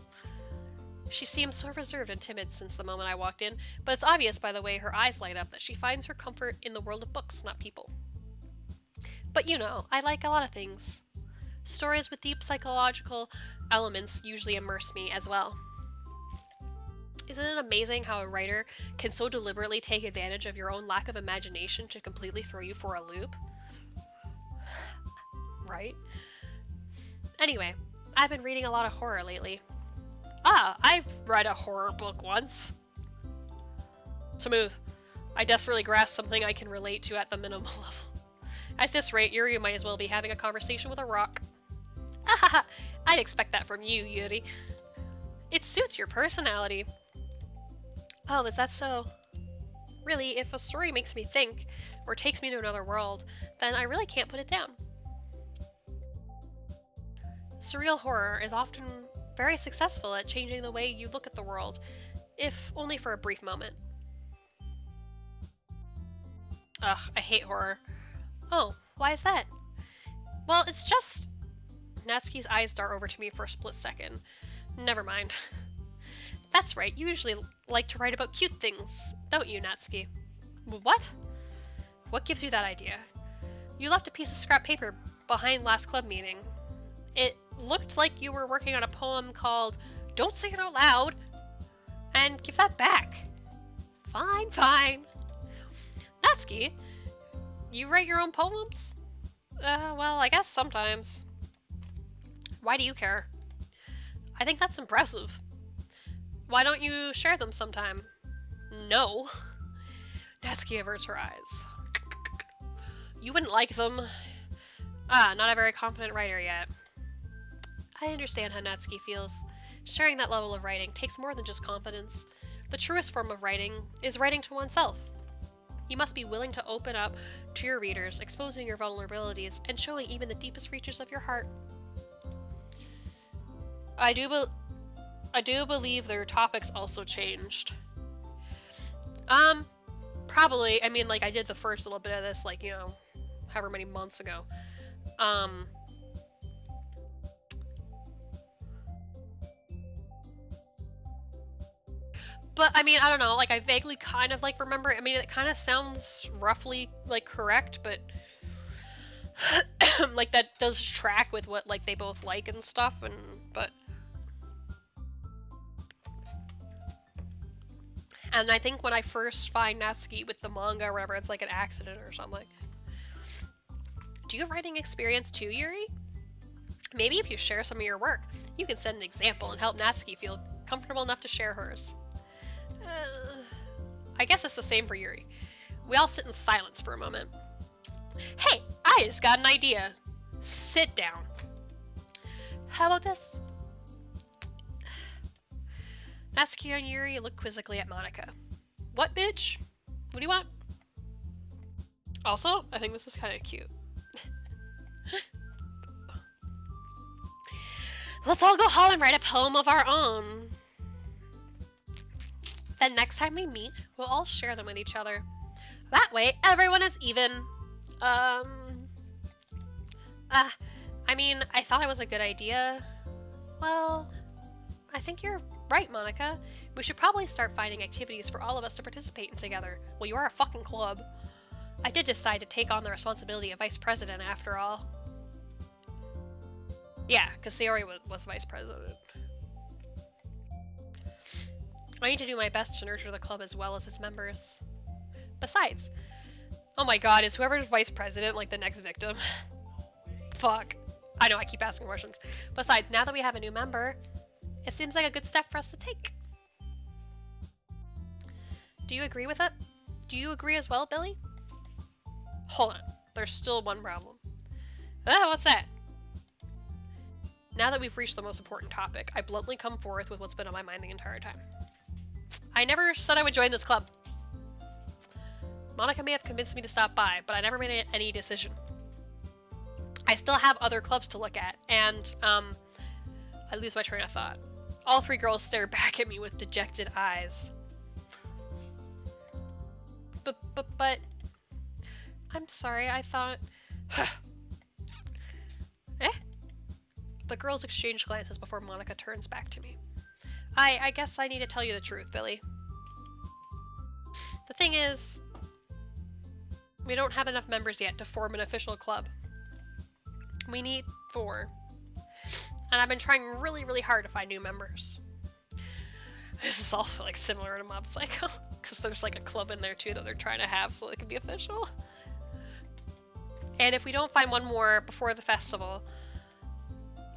She seems so reserved and timid since the moment I walked in, but it's obvious by the way her eyes light up that she finds her comfort in the world of books, not people. But you know, I like a lot of things. Stories with deep psychological elements usually immerse me as well. Isn't it amazing how a writer can so deliberately take advantage of your own lack of imagination to completely throw you for a loop? Right? Anyway, I've been reading a lot of horror lately. I've read a horror book once. Smooth. I desperately grasp something I can relate to at the minimal level. At this rate, Yuri might as well be having a conversation with a rock. I'd expect that from you, Yuri. It suits your personality. Oh, is that so? Really, if a story makes me think, or takes me to another world, then I really can't put it down. Surreal horror is often very successful at changing the way you look at the world, if only for a brief moment. Ugh, I hate horror. Oh, why is that? Well, it's just... Natsuki's eyes dart over to me for a split second. Never mind. That's right, you usually like to write about cute things, don't you, Natsuki? What? What gives you that idea? You left a piece of scrap paper behind last club meeting. It looked like you were working on a poem called Don't Say It Out Loud, and give that back. Fine, fine. Natsuki, you write your own poems? Well, I guess sometimes. Why do you care? I think that's impressive. Why don't you share them sometime? No. Natsuki averts her eyes. You wouldn't like them. Not a very confident writer yet. I understand how Natsuki feels. Sharing that level of writing takes more than just confidence. The truest form of writing is writing to oneself. You must be willing to open up to your readers, exposing your vulnerabilities, and showing even the deepest reaches of your heart. I do believe their topics also changed. Probably. I mean, like, I did the first little bit of this, like, you know, however many months ago. But, I mean, I don't know, like, I vaguely kind of, like, remember, I mean, it kind of sounds roughly, like, correct, but... like, that does track with what, like, they both like and stuff, but... And I think when I first find Natsuki with the manga or whatever, it's like an accident or something. Do you have writing experience too, Yuri? Maybe if you share some of your work, you can set an example and help Natsuki feel comfortable enough to share hers. I guess it's the same for Yuri. We all sit in silence for a moment. Hey, I just got an idea. Sit down. How about this? Natsuki and Yuri look quizzically at Monika. What, bitch? What do you want? Also, I think this is kind of cute. Let's all go home and write a poem of our own. Then next time we meet, we'll all share them with each other. That way, everyone is even. I mean, I thought it was a good idea. Well, I think you're right, Monika. We should probably start finding activities for all of us to participate in together. Well, you are a fucking club. I did decide to take on the responsibility of vice president after all. Yeah, because Sayori was vice president. I need to do my best to nurture the club as well as its members. Besides, oh my god, is whoever's vice president like the next victim? Fuck. I know, I keep asking questions. Besides, now that we have a new member, it seems like a good step for us to take. Do you agree with it? Do you agree as well, Billy? Hold on, there's still one problem. What's that? Now that we've reached the most important topic, I bluntly come forth with what's been on my mind the entire time. I never said I would join this club. Monika may have convinced me to stop by, but I never made any decision. I still have other clubs to look at, and, I lose my train of thought. All three girls stare back at me with dejected eyes. But... I'm sorry, I thought... Eh? The girls exchange glances before Monika turns back to me. I guess I need to tell you the truth, Billy. The thing is, we don't have enough members yet to form an official club. We need 4. And I've been trying really, really hard to find new members. This is also like similar to Mob Psycho, because there's like a club in there too that they're trying to have so it can be official. And if we don't find one more before the festival,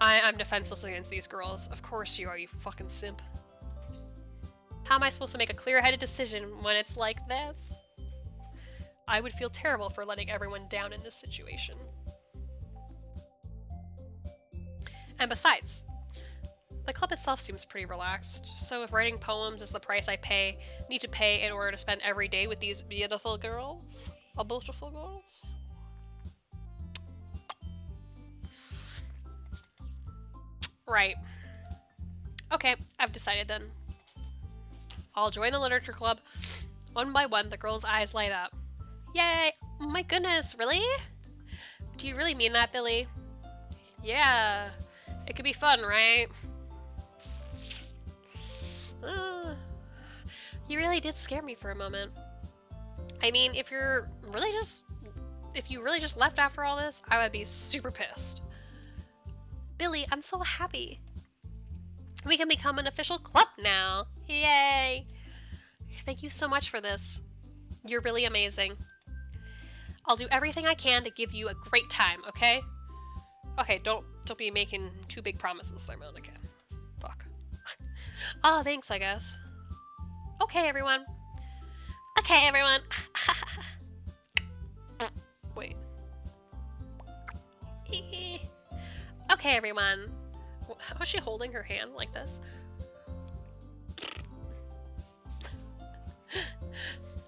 I'm defenseless against these girls. Of course you are, you fucking simp. How am I supposed to make a clear-headed decision when it's like this? I would feel terrible for letting everyone down in this situation. And besides, the club itself seems pretty relaxed, so if writing poems is the price I pay, need to pay in order to spend every day with these beautiful girls. Beautiful girls. Right. Okay, I've decided then. I'll join the literature club. One by one, the girls' eyes light up. Yay! Oh my goodness, really? Do you really mean that, Billy? Yeah. It could be fun, right? You really did scare me for a moment. I mean, if you really just left after all this, I would be super pissed. Billy, I'm so happy. We can become an official club now. Yay! Thank you so much for this. You're really amazing. I'll do everything I can to give you a great time, okay? Okay, don't be making too big promises there, Monica. Fuck. Oh, thanks, I guess. Okay, everyone. Okay, everyone. Wait. Okay, everyone. How is she holding her hand like this?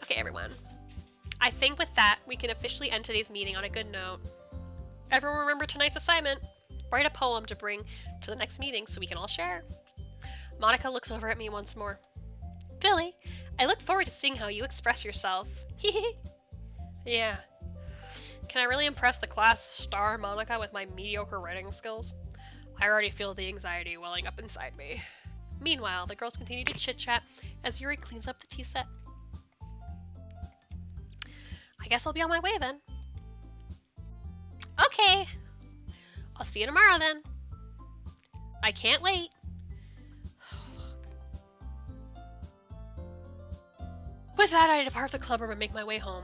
Okay, everyone. I think with that, we can officially end today's meeting on a good note. Everyone remember tonight's assignment? Write a poem to bring to the next meeting so we can all share. Monica looks over at me once more. Billy, I look forward to seeing how you express yourself. Yeah. Can I really impress the class star Monica with my mediocre writing skills? I already feel the anxiety welling up inside me. Meanwhile, the girls continue to chit-chat as Yuri cleans up the tea set. I guess I'll be on my way then. Okay. I'll see you tomorrow then. I can't wait. With that, I depart the clubroom and make my way home.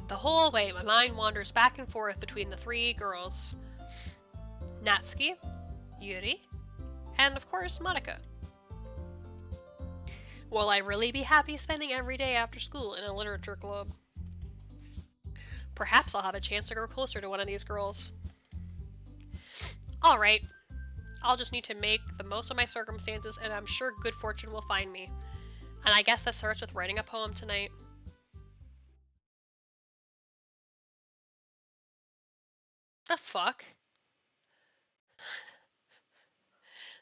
The whole way, my mind wanders back and forth between the three girls. Natsuki, Yuri, and of course, Monica. Will I really be happy spending every day after school in a literature club? Perhaps I'll have a chance to grow closer to one of these girls. Alright, I'll just need to make the most of my circumstances, and I'm sure good fortune will find me. And I guess that starts with writing a poem tonight. The fuck?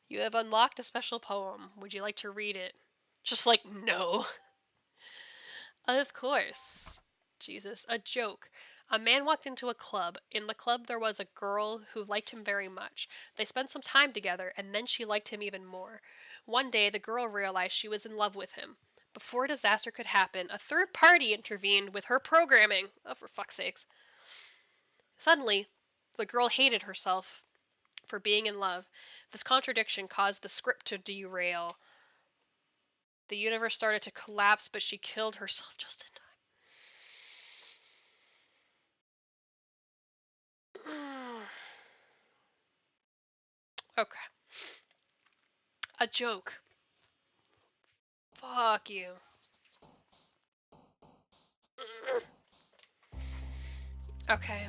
You have unlocked a special poem. Would you like to read it? Just like, no. Of course. Jesus, a joke. A man walked into a club. In the club there was a girl who liked him very much. They spent some time together, and then she liked him even more. One day the girl realized she was in love with him. Before disaster could happen, a third party intervened with her programming. Oh, for fuck's sakes. Suddenly, the girl hated herself for being in love. This contradiction caused the script to derail. The universe started to collapse, but she killed herself just in time. Okay. A joke. Fuck you. Okay.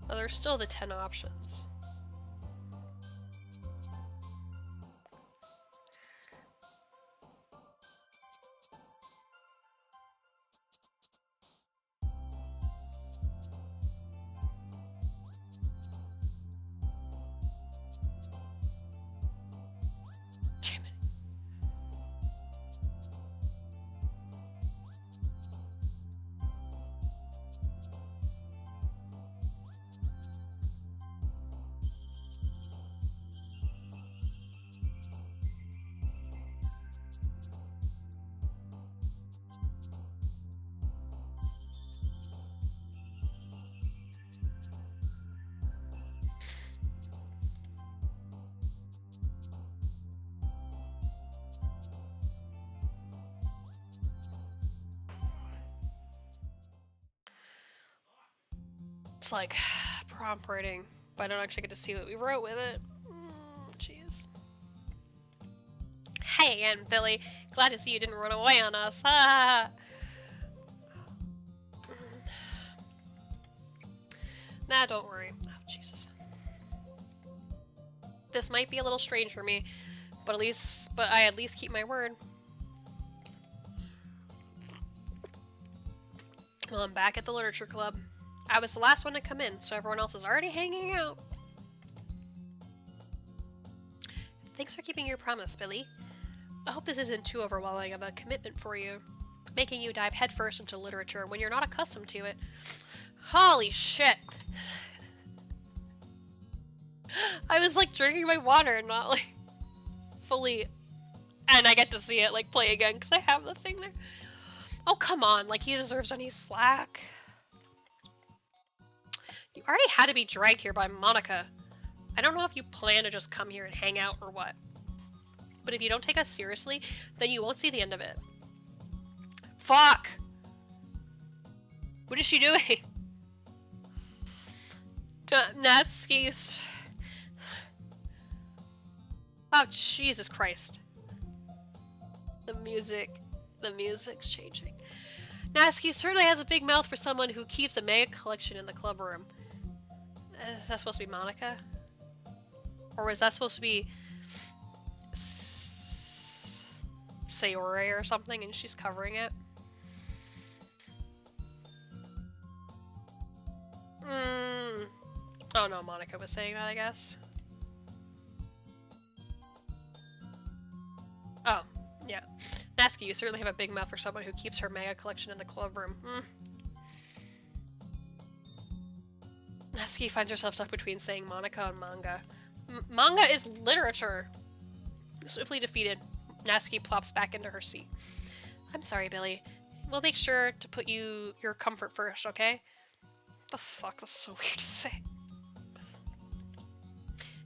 Well, there's still the 10 options. Damn it. It's like prompt writing, but I don't actually get to see what we wrote with it. Jeez. Hey, and Billy, glad to see you didn't run away on us. Nah, don't worry. Oh, Jesus. This might be a little strange for me, but I at least keep my word. Well, I'm back at the literature club. I was the last one to come in, so everyone else is already hanging out. Thanks for keeping your promise, Billy. I hope this isn't too overwhelming of a commitment for you, making you dive headfirst into literature when you're not accustomed to it. Holy shit! I was like drinking my water and not like fully, and I get to see it like play again because I have the thing there. Oh, come on, like he deserves any slack. You already had to be dragged here by Monica. I don't know if you plan to just come here and hang out or what. But if you don't take us seriously, then you won't see the end of it. Fuck! What is she doing? Natsuki's... Oh, Jesus Christ. The music's changing. Natsuki certainly has a big mouth for someone who keeps a mega collection in the club room. Is that supposed to be Monica? Or was that supposed to be Sayori or something and she's covering it? Oh no, Monica was saying that, I guess. Oh, yeah. Natsuki, you certainly have a big mouth for someone who keeps her mega collection in the club room. Natsuki finds herself stuck between saying Monica and manga. Manga is literature! Swiftly defeated, Natsuki plops back into her seat. I'm sorry, Billy. We'll make sure to put your comfort first, okay? The fuck? That's so weird to say.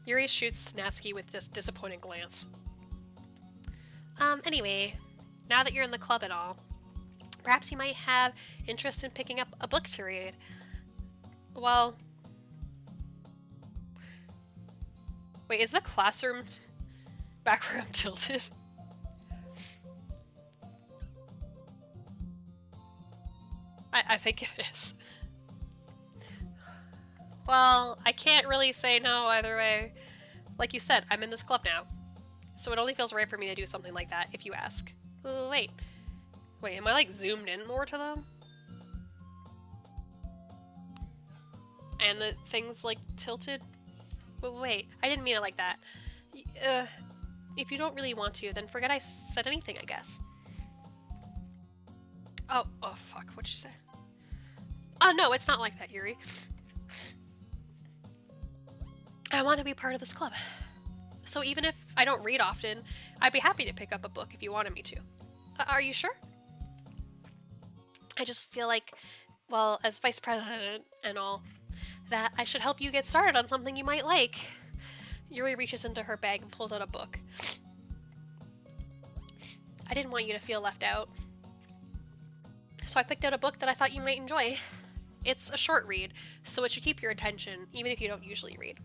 Yuri shoots Natsuki with this disappointed glance. Anyway, now that you're in the club and all, perhaps you might have interest in picking up a book to read. Well... Wait, is the classroom background tilted? I think it is. Well, I can't really say no either way. Like you said, I'm in this club now. So it only feels right for me to do something like that, if you ask. Wait, am I like zoomed in more to them? And the thing's like tilted? But wait, I didn't mean it like that. If you don't really want to, then forget I said anything, I guess. Oh fuck, what'd you say? Oh no, it's not like that, Yuri. I want to be part of this club. So even if I don't read often, I'd be happy to pick up a book if you wanted me to. Are you sure? I just feel like, well, as vice president and all, that I should help you get started on something you might like. Yuri reaches into her bag and pulls out a book. I didn't want you to feel left out. So I picked out a book that I thought you might enjoy. It's a short read, so it should keep your attention, even if you don't usually read.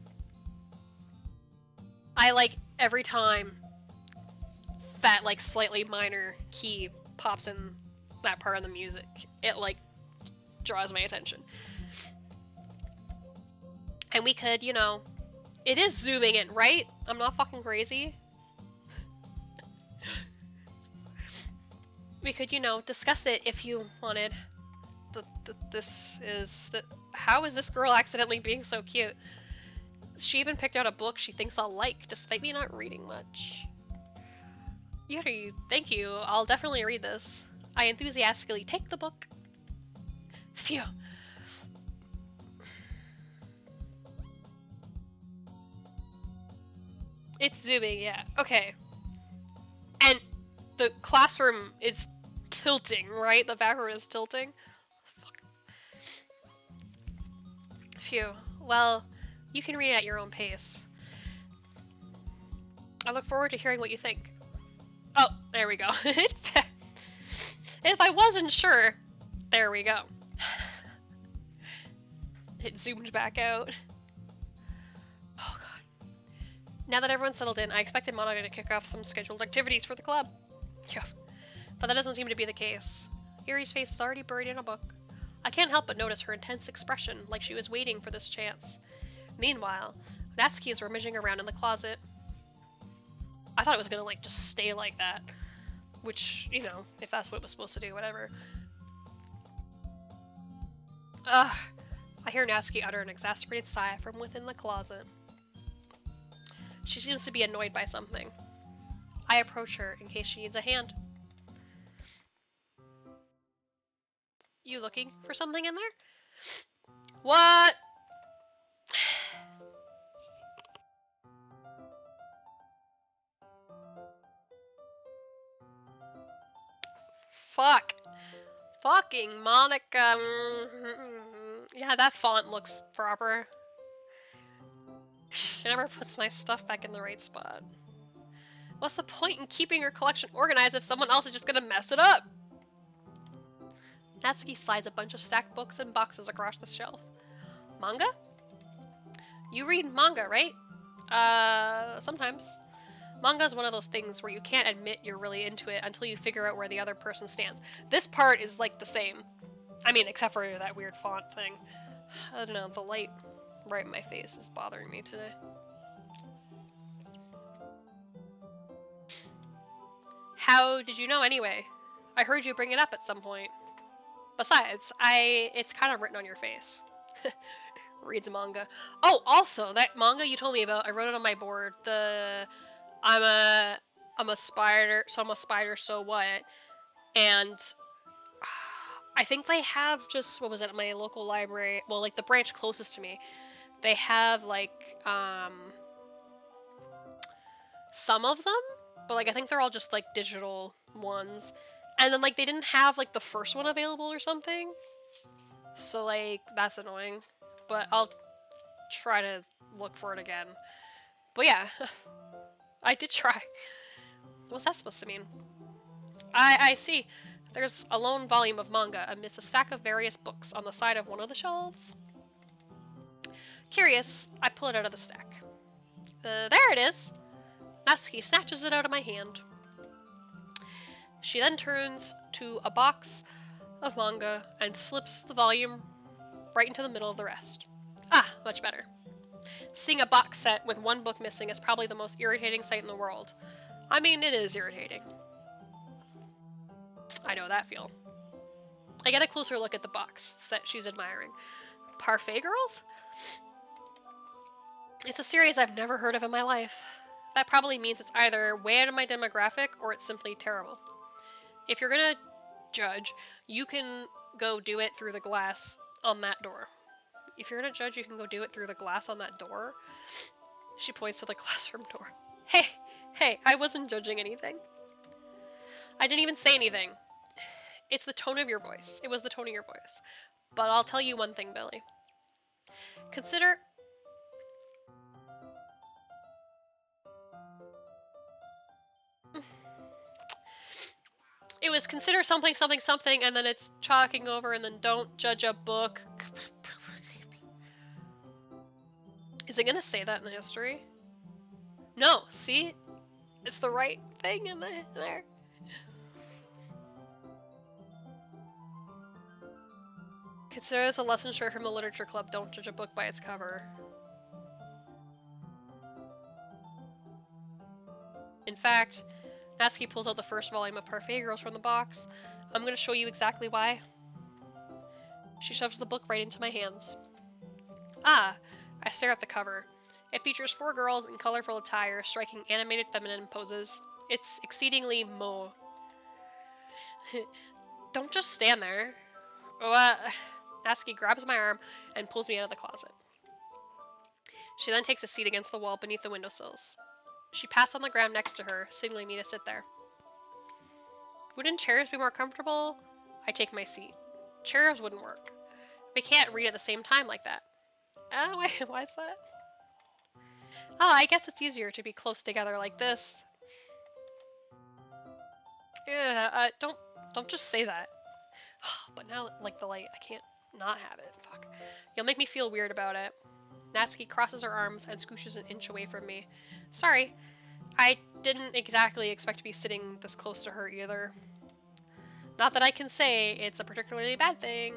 I like every time that like slightly minor key pops in that part of the music, it like draws my attention. And we could, you know, it is zooming in, right? I'm not fucking crazy. We could, you know, discuss it if you wanted. How is this girl accidentally being so cute? She even picked out a book she thinks I'll like, despite me not reading much. Yuri, thank you. I'll definitely read this. I enthusiastically take the book. Phew. It's zooming, yeah. Okay. And the classroom is tilting, right? The background is tilting. Fuck. Phew. Well, you can read it at your own pace. I look forward to hearing what you think. Oh, there we go. If I wasn't sure, there we go. It zoomed back out. Oh god. Now that everyone's settled in, I expected Monica to kick off some scheduled activities for the club. Yeah. But that doesn't seem to be the case. Yuri's face is already buried in a book. I can't help but notice her intense expression, like she was waiting for this chance. Meanwhile, Natsuki is rummaging around in the closet. I thought it was gonna, like, just stay like that. Which, you know, if that's what it was supposed to do, whatever. Ugh. I hear Natsuki utter an exasperated sigh from within the closet. She seems to be annoyed by something. I approach her in case she needs a hand. You looking for something in there? What? Fuck. Fucking Monica. Yeah, that font looks proper. She never puts my stuff back in the right spot. What's the point in keeping your collection organized if someone else is just gonna mess it up? Natsuki slides a bunch of stacked books and boxes across the shelf. Manga? You read manga, right? Sometimes. Manga is one of those things where you can't admit you're really into it until you figure out where the other person stands. This part is like the same. I mean, except for that weird font thing. I don't know, the light right in my face is bothering me today. How did you know anyway? I heard you bring it up at some point. Besides, it's kind of written on your face. Reads manga. Oh, also, that manga you told me about, I wrote it on my board. I'm a spider, so I'm a spider, so what? And I think they have just, what was it, at my local library, well, like the branch closest to me, they have like, some of them, but like I think they're all just like digital ones. And then like they didn't have like the first one available or something. So like that's annoying. But I'll try to look for it again. But yeah, I did try. What's that supposed to mean? I see. There's a lone volume of manga amidst a stack of various books on the side of one of the shelves. Curious, I pull it out of the stack. There it is! Natsuki snatches it out of my hand. She then turns to a box of manga and slips the volume right into the middle of the rest. Ah, much better. Seeing a box set with one book missing is probably the most irritating sight in the world. I mean, it is irritating. I know that feel. I get a closer look at the box that she's admiring. Parfait Girls? It's a series I've never heard of in my life. That probably means it's either way out of my demographic or it's simply terrible. If you're gonna judge, you can go do it through the glass on that door. If you're gonna judge, you can go do it through the glass on that door. She points to the classroom door. Hey, I wasn't judging anything. I didn't even say anything. It's the tone of your voice. It was the tone of your voice. But I'll tell you one thing, Billy. Consider... It was consider something, something, something, and then it's chalking over, and then don't judge a book. Is it gonna say that in the history? No, see? It's the right thing in there. Consider this a lesson straight from the literature club. Don't judge a book by its cover. In fact, Natsuki pulls out the first volume of Parfait Girls from the box. I'm gonna show you exactly why. She shoves the book right into my hands. Ah, I stare at the cover. It features 4 girls in colorful attire, striking animated feminine poses. It's exceedingly mo. Don't just stand there. Natsuki grabs my arm and pulls me out of the closet. She then takes a seat against the wall beneath the windowsills. She pats on the ground next to her, signaling me to sit there. Wouldn't chairs be more comfortable? I take my seat. Chairs wouldn't work. We can't read at the same time like that. Why is that? I guess it's easier to be close together like this. Yeah, don't just say that. But now, like the light, I can't not have it. Fuck. You'll make me feel weird about it. Natsuki crosses her arms and scooshes an inch away from me. Sorry, I didn't exactly expect to be sitting this close to her either. Not that I can say it's a particularly bad thing.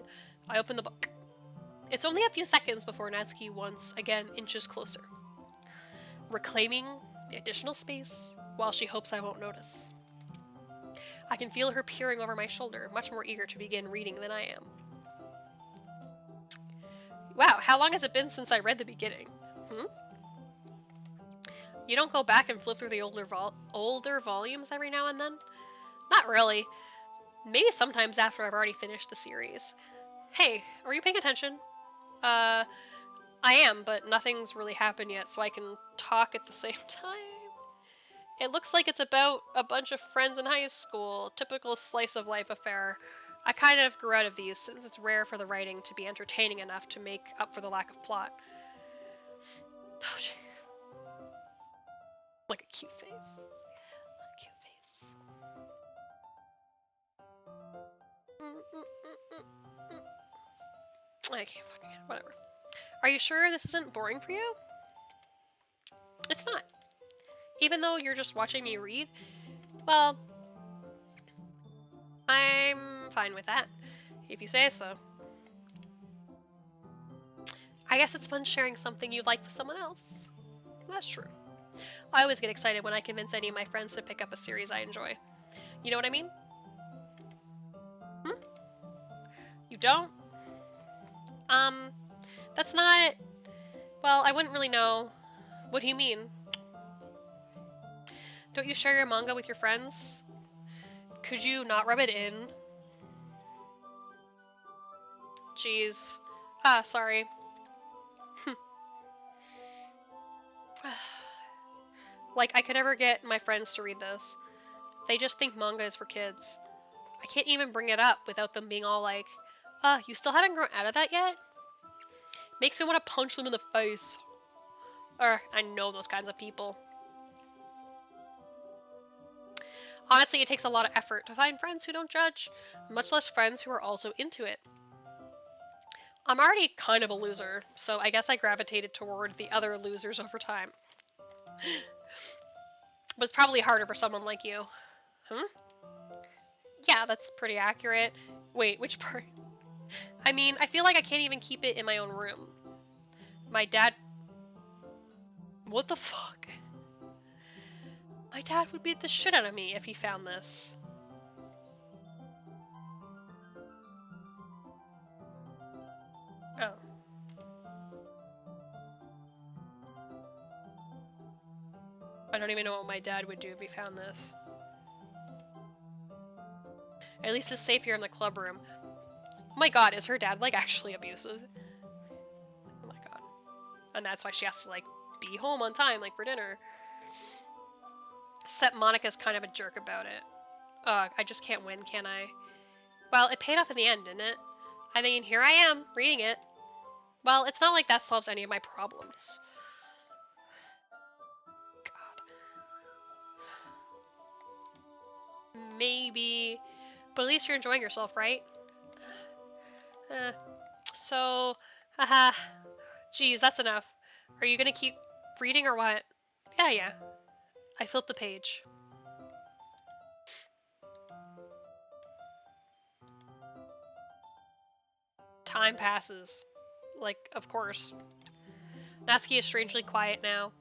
I open the book. It's only a few seconds before Natsuki once again inches closer, reclaiming the additional space while she hopes I won't notice. I can feel her peering over my shoulder, much more eager to begin reading than I am. Wow, how long has it been since I read the beginning? You don't go back and flip through the older volumes every now and then? Not really. Maybe sometimes after I've already finished the series. Hey, are you paying attention? I am, but nothing's really happened yet, so I can talk at the same time. It looks like it's about a bunch of friends in high school, typical slice of life affair. I kind of grew out of these since it's rare for the writing to be entertaining enough to make up for the lack of plot. Oh, jeez. Like a cute face. A cute face. I can't fucking get it. Whatever. Are you sure this isn't boring for you? It's not. Even though you're just watching me read? Well, I'm fine with that, if you say so. I guess it's fun sharing something you like with someone else. That's true. I always get excited when I convince any of my friends to pick up a series I enjoy. You know what I mean? You don't? That's not... Well, I wouldn't really know. What do you mean? Don't you share your manga with your friends? Could you not rub it in? Jeez. Ah, sorry. Like, I could never get my friends to read this. They just think manga is for kids. I can't even bring it up without them being all like, you still haven't grown out of that yet? Makes me want to punch them in the face. I know those kinds of people. Honestly, it takes a lot of effort to find friends who don't judge, much less friends who are also into it. I'm already kind of a loser, so I guess I gravitated toward the other losers over time. But it's probably harder for someone like you. Yeah, that's pretty accurate. Wait, which part? I mean, I feel like I can't even keep it in my own room. My dad... What the fuck? My dad would beat the shit out of me if he found this. Oh. I don't even know what my dad would do if he found this. At least it's safe here in the club room. Oh my god, is her dad, like, actually abusive? Oh my god. And that's why she has to, like, be home on time, like, for dinner. Except Monica's kind of a jerk about it. I just can't win, can I? Well, it paid off in the end, didn't it? I mean, here I am, reading it. Well, it's not like that solves any of my problems. God. Maybe. But at least you're enjoying yourself, right? So, haha. Geez, that's enough. Are you gonna keep reading or what? Yeah. I flipped the page. Time passes. Like, of course. Natsuki is strangely quiet now.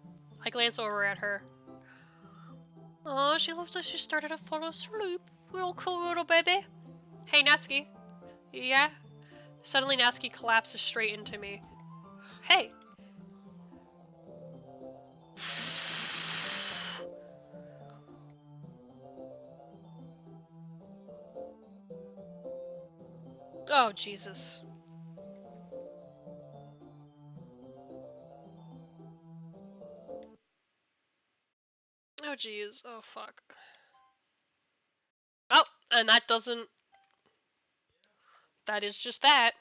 I glance over at her. Oh, she looks like she started to fall asleep. Real cool little baby. Hey, Natsuki. Yeah? Suddenly Natsuki collapses straight into me. Hey! Oh, Jesus. Oh, jeez. Oh, fuck. Oh, and that doesn't... That is just that.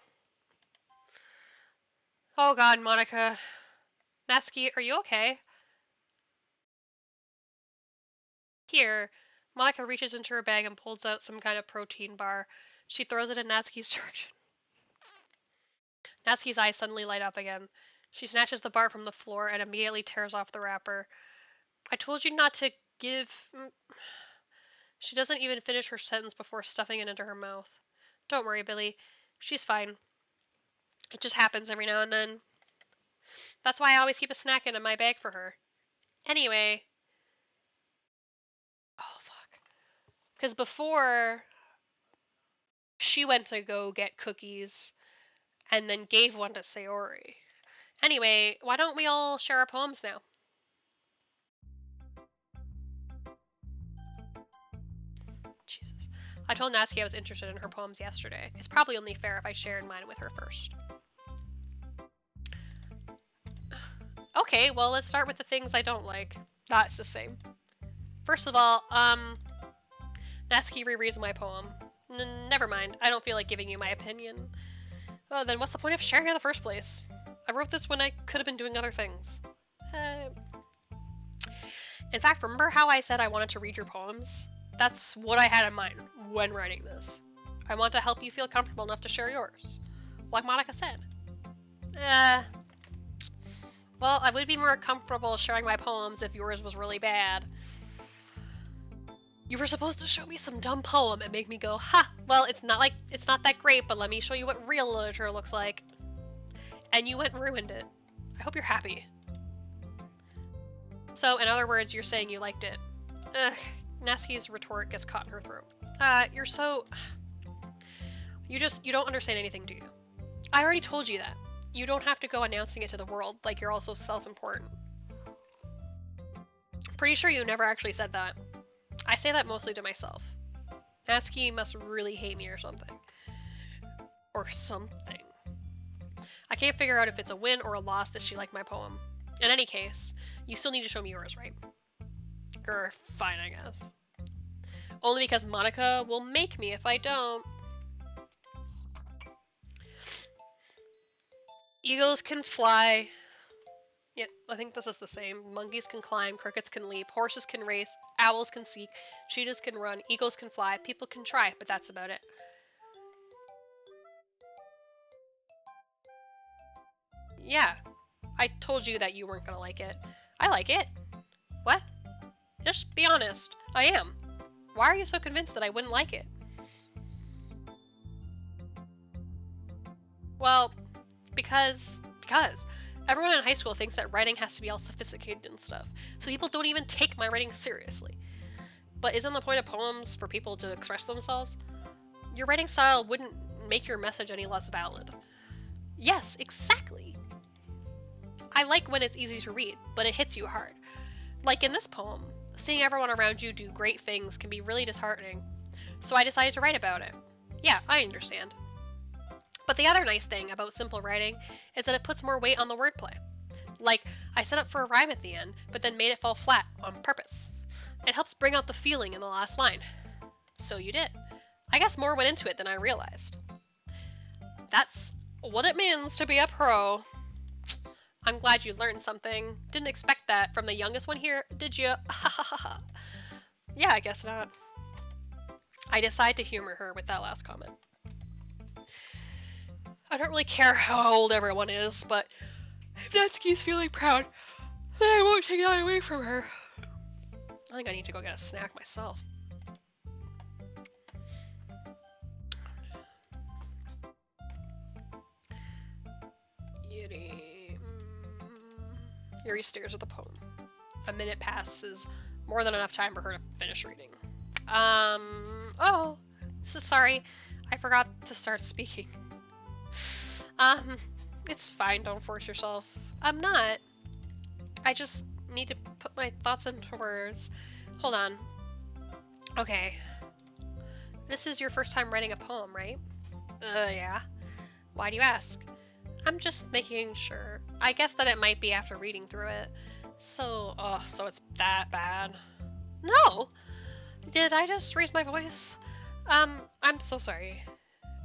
Oh god, Monica. Natsuki, are you okay? Here. Monica reaches into her bag and pulls out some kind of protein bar. She throws it in Natsuki's direction. Natsuki's eyes suddenly light up again. She snatches the bar from the floor and immediately tears off the wrapper. I told you not to give... She doesn't even finish her sentence before stuffing it into her mouth. Don't worry, Billy. She's fine. It just happens every now and then. That's why I always keep a snack in my bag for her. Anyway... Oh, fuck. Because before... She went to go get cookies and then gave one to Sayori. Anyway, why don't we all share our poems now? Jesus. I told Natsuki I was interested in her poems yesterday. It's probably only fair if I shared mine with her first. Okay, well, let's start with the things I don't like. That's the same. First of all, Natsuki rereads my poem. Never mind, I don't feel like giving you my opinion. Oh, then what's the point of sharing in the first place? I wrote this when I could have been doing other things. In fact, remember how I said I wanted to read your poems? That's what I had in mind when writing this. I want to help you feel comfortable enough to share yours. Like Monica said. Well, I would be more comfortable sharing my poems if yours was really bad. You were supposed to show me some dumb poem and make me go, ha, well, it's not that great, but let me show you what real literature looks like. And you went and ruined it. I hope you're happy. So, in other words, you're saying you liked it. Ugh, Natsuki's retort gets caught in her throat. You're so... You don't understand anything, do you? I already told you that. You don't have to go announcing it to the world like you're also self-important. Pretty sure you never actually said that. I say that mostly to myself. Natsuki must really hate me or something. Or something. I can't figure out if it's a win or a loss that she liked my poem. In any case, you still need to show me yours, right? Grr, fine, I guess. Only because Monica will make me if I don't. Eagles can fly. Yeah, I think this is the same. Monkeys can climb, crickets can leap, horses can race, owls can seek, cheetahs can run, eagles can fly, people can try, but that's about it. Yeah, I told you that you weren't gonna like it. I like it. What? Just be honest. I am. Why are you so convinced that I wouldn't like it? Well, because everyone in high school thinks that writing has to be all sophisticated and stuff, so people don't even take my writing seriously. But isn't the point of poems for people to express themselves? Your writing style wouldn't make your message any less valid. Yes, exactly. I like when it's easy to read, but it hits you hard. Like in this poem, seeing everyone around you do great things can be really disheartening. So I decided to write about it. Yeah, I understand. But the other nice thing about simple writing is that it puts more weight on the wordplay. Like, I set up for a rhyme at the end, but then made it fall flat on purpose. It helps bring out the feeling in the last line. So you did. I guess more went into it than I realized. That's what it means to be a pro. I'm glad you learned something. Didn't expect that from the youngest one here, did you? Yeah, I guess not. I decide to humor her with that last comment. I don't really care how old everyone is, but if Natsuki's feeling proud, then I won't take that away from her. I think I need to go get a snack myself. Yuri stares at the poem. A minute passes, more than enough time for her to finish reading. Oh, sorry, I forgot to start speaking. It's fine, don't force yourself. I'm not. I just need to put my thoughts into words. Hold on. Okay. This is your first time writing a poem, right? Yeah. Why do you ask? I'm just making sure. I guess that it might be after reading through it. So it's that bad. No! Did I just raise my voice? I'm so sorry.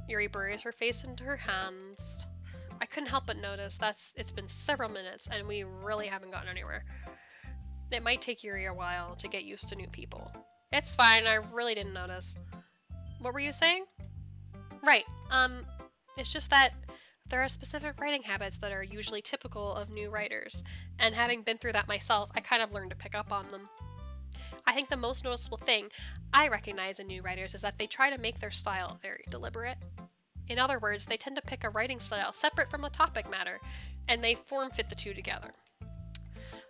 Yuri buries her face into her hands. I couldn't help but notice it's been several minutes and we really haven't gotten anywhere. It might take Yuri a while to get used to new people. It's fine, I really didn't notice. What were you saying? Right, it's just that There are specific writing habits that are usually typical of new writers, and having been through that myself, I kind of learned to pick up on them. I think the most noticeable thing I recognize in new writers is that they try to make their style very deliberate. In other words, they tend to pick a writing style separate from the topic matter, and they form fit the two together.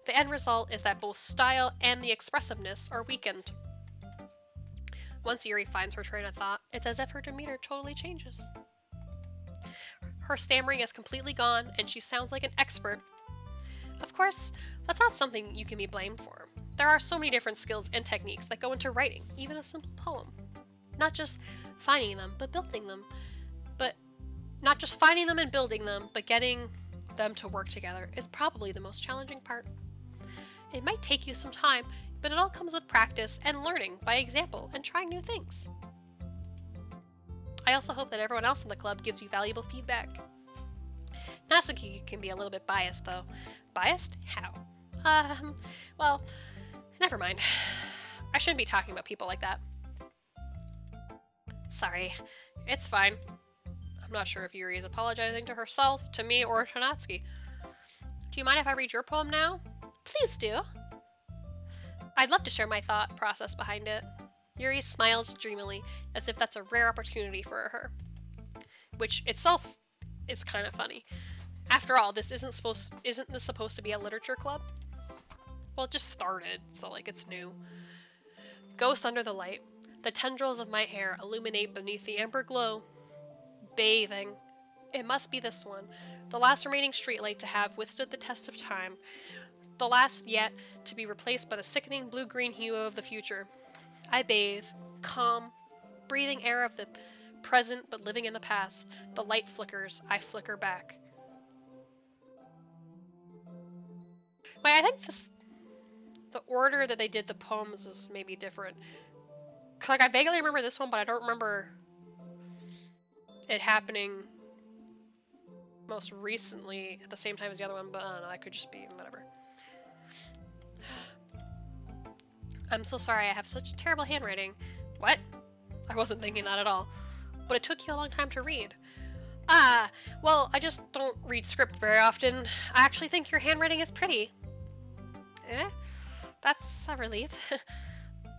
The end result is that both style and the expressiveness are weakened. Once Yuri finds her train of thought, it's as if her demeanor totally changes. Her stammering is completely gone, and she sounds like an expert. Of course, that's not something you can be blamed for. There are so many different skills and techniques that go into writing, even a simple poem. Not just finding them, but building them. Not just finding them and building them, but getting them to work together is probably the most challenging part. It might take you some time, but it all comes with practice and learning by example and trying new things. I also hope that everyone else in the club gives you valuable feedback. Natsuki can be a little bit biased, though. Biased? How? Well, never mind. I shouldn't be talking about people like that. Sorry. It's fine. I'm not sure if Yuri is apologizing to herself, to me, or to Natsuki. Do you mind if I read your poem now? Please do. I'd love to share my thought process behind it. Yuri smiles dreamily, as if that's a rare opportunity for her. Which itself is kind of funny. After all, isn't this supposed to be a literature club? Well, it just started, so it's new. Ghost under the light. The tendrils of my hair illuminate beneath the amber glow. Bathing. It must be this one. The last remaining streetlight to have withstood the test of time. The last yet to be replaced by the sickening blue-green hue of the future. I bathe, calm, breathing air of the present but living in the past. The light flickers. I flicker back. Wait, I think the order that they did the poems is maybe different. I vaguely remember this one, but I don't remember it happening most recently at the same time as the other one, but I don't know, I could just be whatever. I'm so sorry I have such terrible handwriting. What? I wasn't thinking that at all. But it took you a long time to read. Well, I just don't read script very often. I actually think your handwriting is pretty. That's a relief.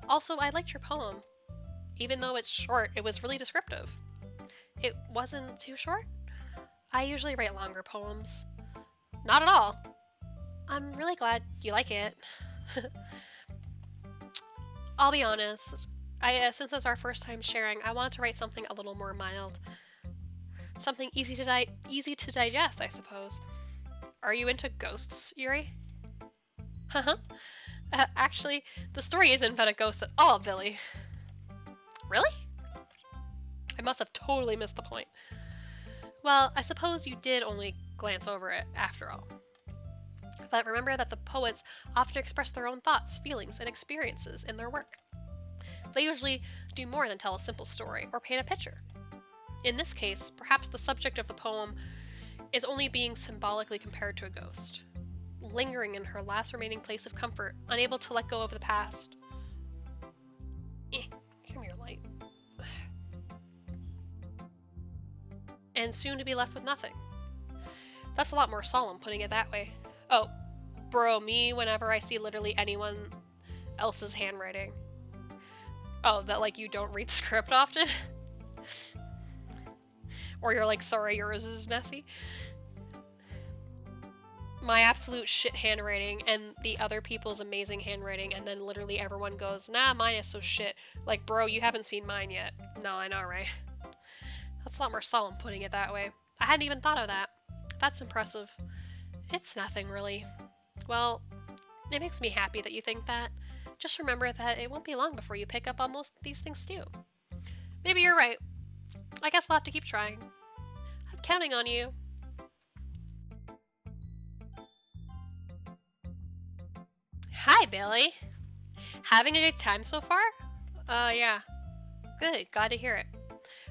Also, I liked your poem. Even though it's short, it was really descriptive. It wasn't too short? I usually write longer poems. Not at all. I'm really glad you like it. I'll be honest. Since it's our first time sharing, I wanted to write something a little more mild. Something easy to digest, I suppose. Are you into ghosts, Yuri? Actually, the story isn't about a ghost at all, Billy. Really? I must have totally missed the point. Well, I suppose you did only glance over it, after all. But remember that the poets often express their own thoughts, feelings, and experiences in their work. They usually do more than tell a simple story or paint a picture. In this case, perhaps the subject of the poem is only being symbolically compared to a ghost, lingering in her last remaining place of comfort, unable to let go of the past. Come here, light. And soon to be left with nothing. That's a lot more solemn, putting it that way. Oh, bro, me whenever I see literally anyone else's handwriting. Oh, that you don't read script often? Or you're sorry yours is messy? My absolute shit handwriting and the other people's amazing handwriting, and then literally everyone goes, nah, mine is so shit. Bro, you haven't seen mine yet. No, I know, right? That's a lot more solemn, putting it that way. I hadn't even thought of that. That's impressive. It's nothing, really. Well, it makes me happy that you think that. Just remember that it won't be long before you pick up on most of these things too. Maybe you're right. I guess I'll have to keep trying. I'm counting on you. Hi, Billy. Having a good time so far? Yeah. Good, glad to hear it.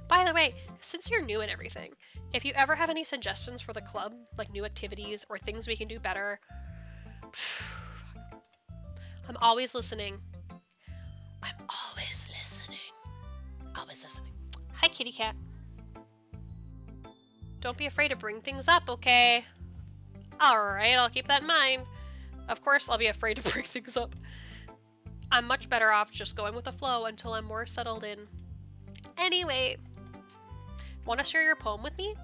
By the way, since you're new and everything, if you ever have any suggestions for the club, like new activities or things we can do better, I'm always listening. I'm always listening. Always listening. Hi, kitty cat. Don't be afraid to bring things up, okay? Alright, I'll keep that in mind. Of course, I'll be afraid to bring things up. I'm much better off just going with the flow until I'm more settled in. Anyway, want to share your poem with me?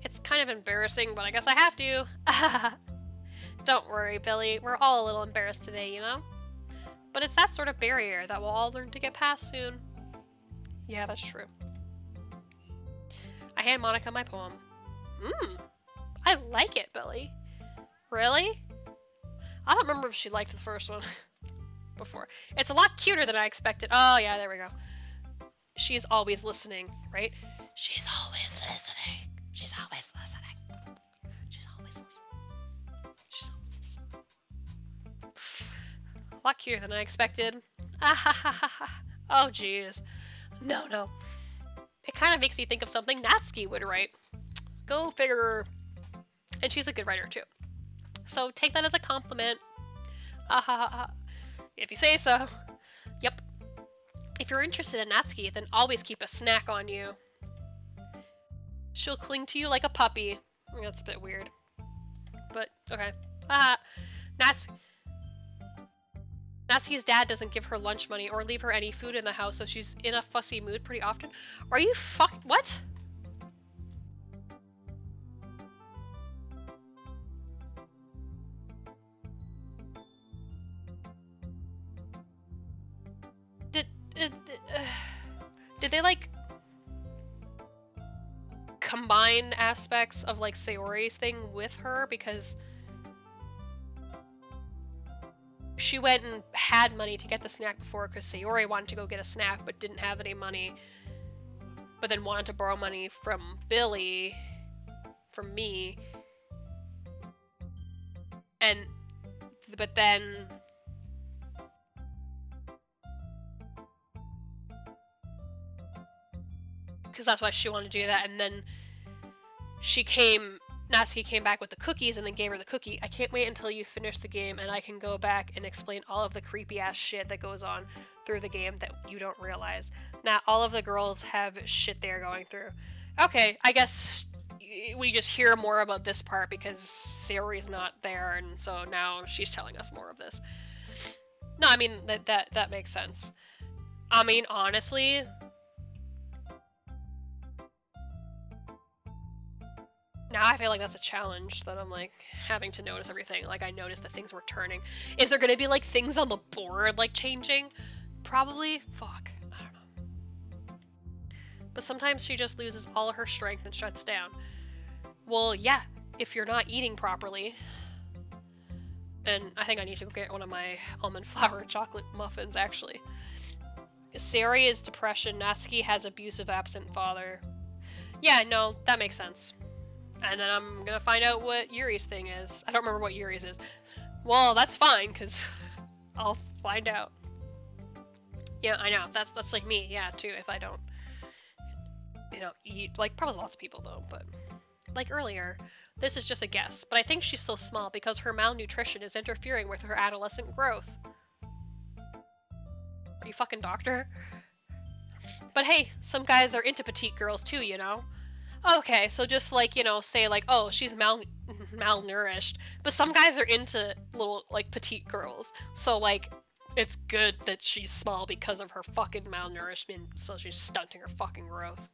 It's kind of embarrassing, but I guess I have to. Don't worry, Billy. We're all a little embarrassed today, you know? But it's that sort of barrier that we'll all learn to get past soon. Yeah, that's true. I hand Monica my poem. I like it, Billy. Really? I don't remember if she liked the first one before. It's a lot cuter than I expected. Oh, yeah, there we go. She's always listening, right? She's always listening. She's always listening. She's always listening. She's always listening. A lot cuter than I expected. Oh, jeez. No. It kind of makes me think of something Natsuki would write. Go figure. And she's a good writer, too. So take that as a compliment. If you say so. Yep. If you're interested in Natsuki, then always keep a snack on you. She'll cling to you like a puppy. That's a bit weird. But, okay. Natsuki's dad doesn't give her lunch money or leave her any food in the house, so she's in a fussy mood pretty often. Are you what? Did they, like, combine aspects of, like, Sayori's thing with her? Because she went and had money to get the snack before because Sayori wanted to go get a snack but didn't have any money, but then wanted to borrow money from Billy, from me, but then because that's why she wanted to do that, and then Natsuki came back with the cookies and then gave her the cookie. I can't wait until you finish the game and I can go back and explain all of the creepy ass shit that goes on through the game that you don't realize. Now, all of the girls have shit they're going through. Okay, I guess we just hear more about this part because Sayori's not there, and so now she's telling us more of this. No, I mean, that makes sense. I mean, honestly, now I feel like that's a challenge that I'm, like, having to notice everything. Like, I noticed that things were turning. Is there gonna be, like, things on the board, like, changing? Probably? Fuck. I don't know. But sometimes she just loses all of her strength and shuts down. Well, yeah, if you're not eating properly. And I think I need to go get one of my almond flour chocolate muffins, actually. Sayori is depression. Natsuki has abusive absent father. Yeah, no, that makes sense. And then I'm gonna find out what Yuri's thing is. I don't remember what Yuri's is. Well, that's fine, because I'll find out. Yeah, I know. That's like me, yeah, too, if I don't, eat. Like, probably lots of people, though, but like earlier, this is just a guess. But I think she's so small because her malnutrition is interfering with her adolescent growth. Are you fucking doctor? But hey, some guys are into petite girls, too, you know? Okay, so just like, say like, oh, she's malnourished, but some guys are into little, like, petite girls, so like, it's good that she's small because of her fucking malnourishment, so she's stunting her fucking growth.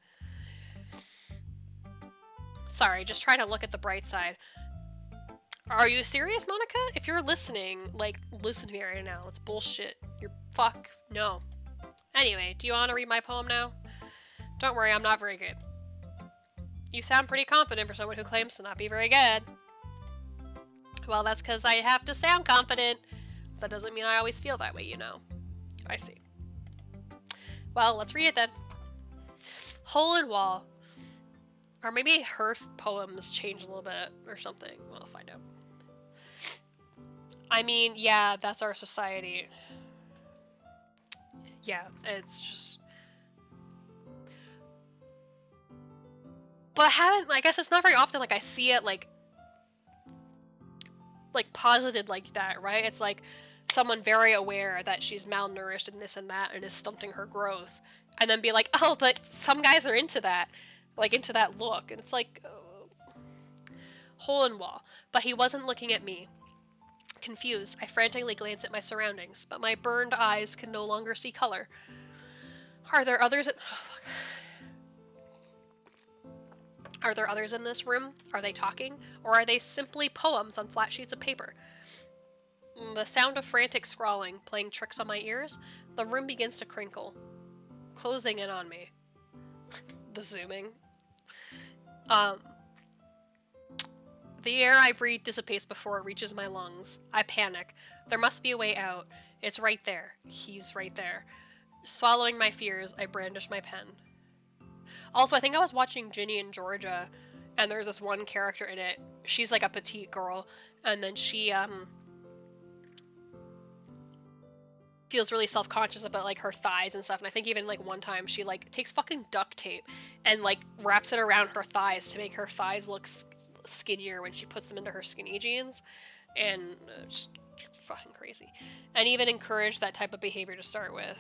Sorry, just trying to look at the bright side. Are you serious, Monica? If you're listening, like, listen to me right now. It's bullshit. No. Anyway, do you want to read my poem now? Don't worry, I'm not very good. You sound pretty confident for someone who claims to not be very good. Well, that's because I have to sound confident. That doesn't mean I always feel that way, you know. I see. Well, let's read it then. Hole in Wall. Or maybe her poems change a little bit or something. We'll find out. I mean, yeah, that's our society. Yeah, it's just... But I guess it's not very often, like, I see it, like, posited like that, right? It's like someone very aware that she's malnourished and this and that and is stunting her growth. And then be like, oh, but some guys are into that. like into that look, and it's like hole in wall. But he wasn't looking at me. Confused, I frantically glance at my surroundings, but my burned eyes can no longer see color. Are there others at... Oh, fuck. Are there others in this room? Are they talking? Or are they simply poems on flat sheets of paper? The sound of frantic scrawling, playing tricks on my ears, the room begins to crinkle, closing in on me. The zooming. The air I breathe dissipates before it reaches my lungs. I panic. There must be a way out. It's right there. He's right there. Swallowing my fears, I brandish my pen. Also, I think I was watching Ginny and Georgia, and there's this one character in it. She's like a petite girl, and then she feels really self-conscious about like her thighs and stuff. And I think even like one time she like takes fucking duct tape and like wraps it around her thighs to make her thighs look skinnier when she puts them into her skinny jeans, and just fucking crazy. And even encourage that type of behavior to start with.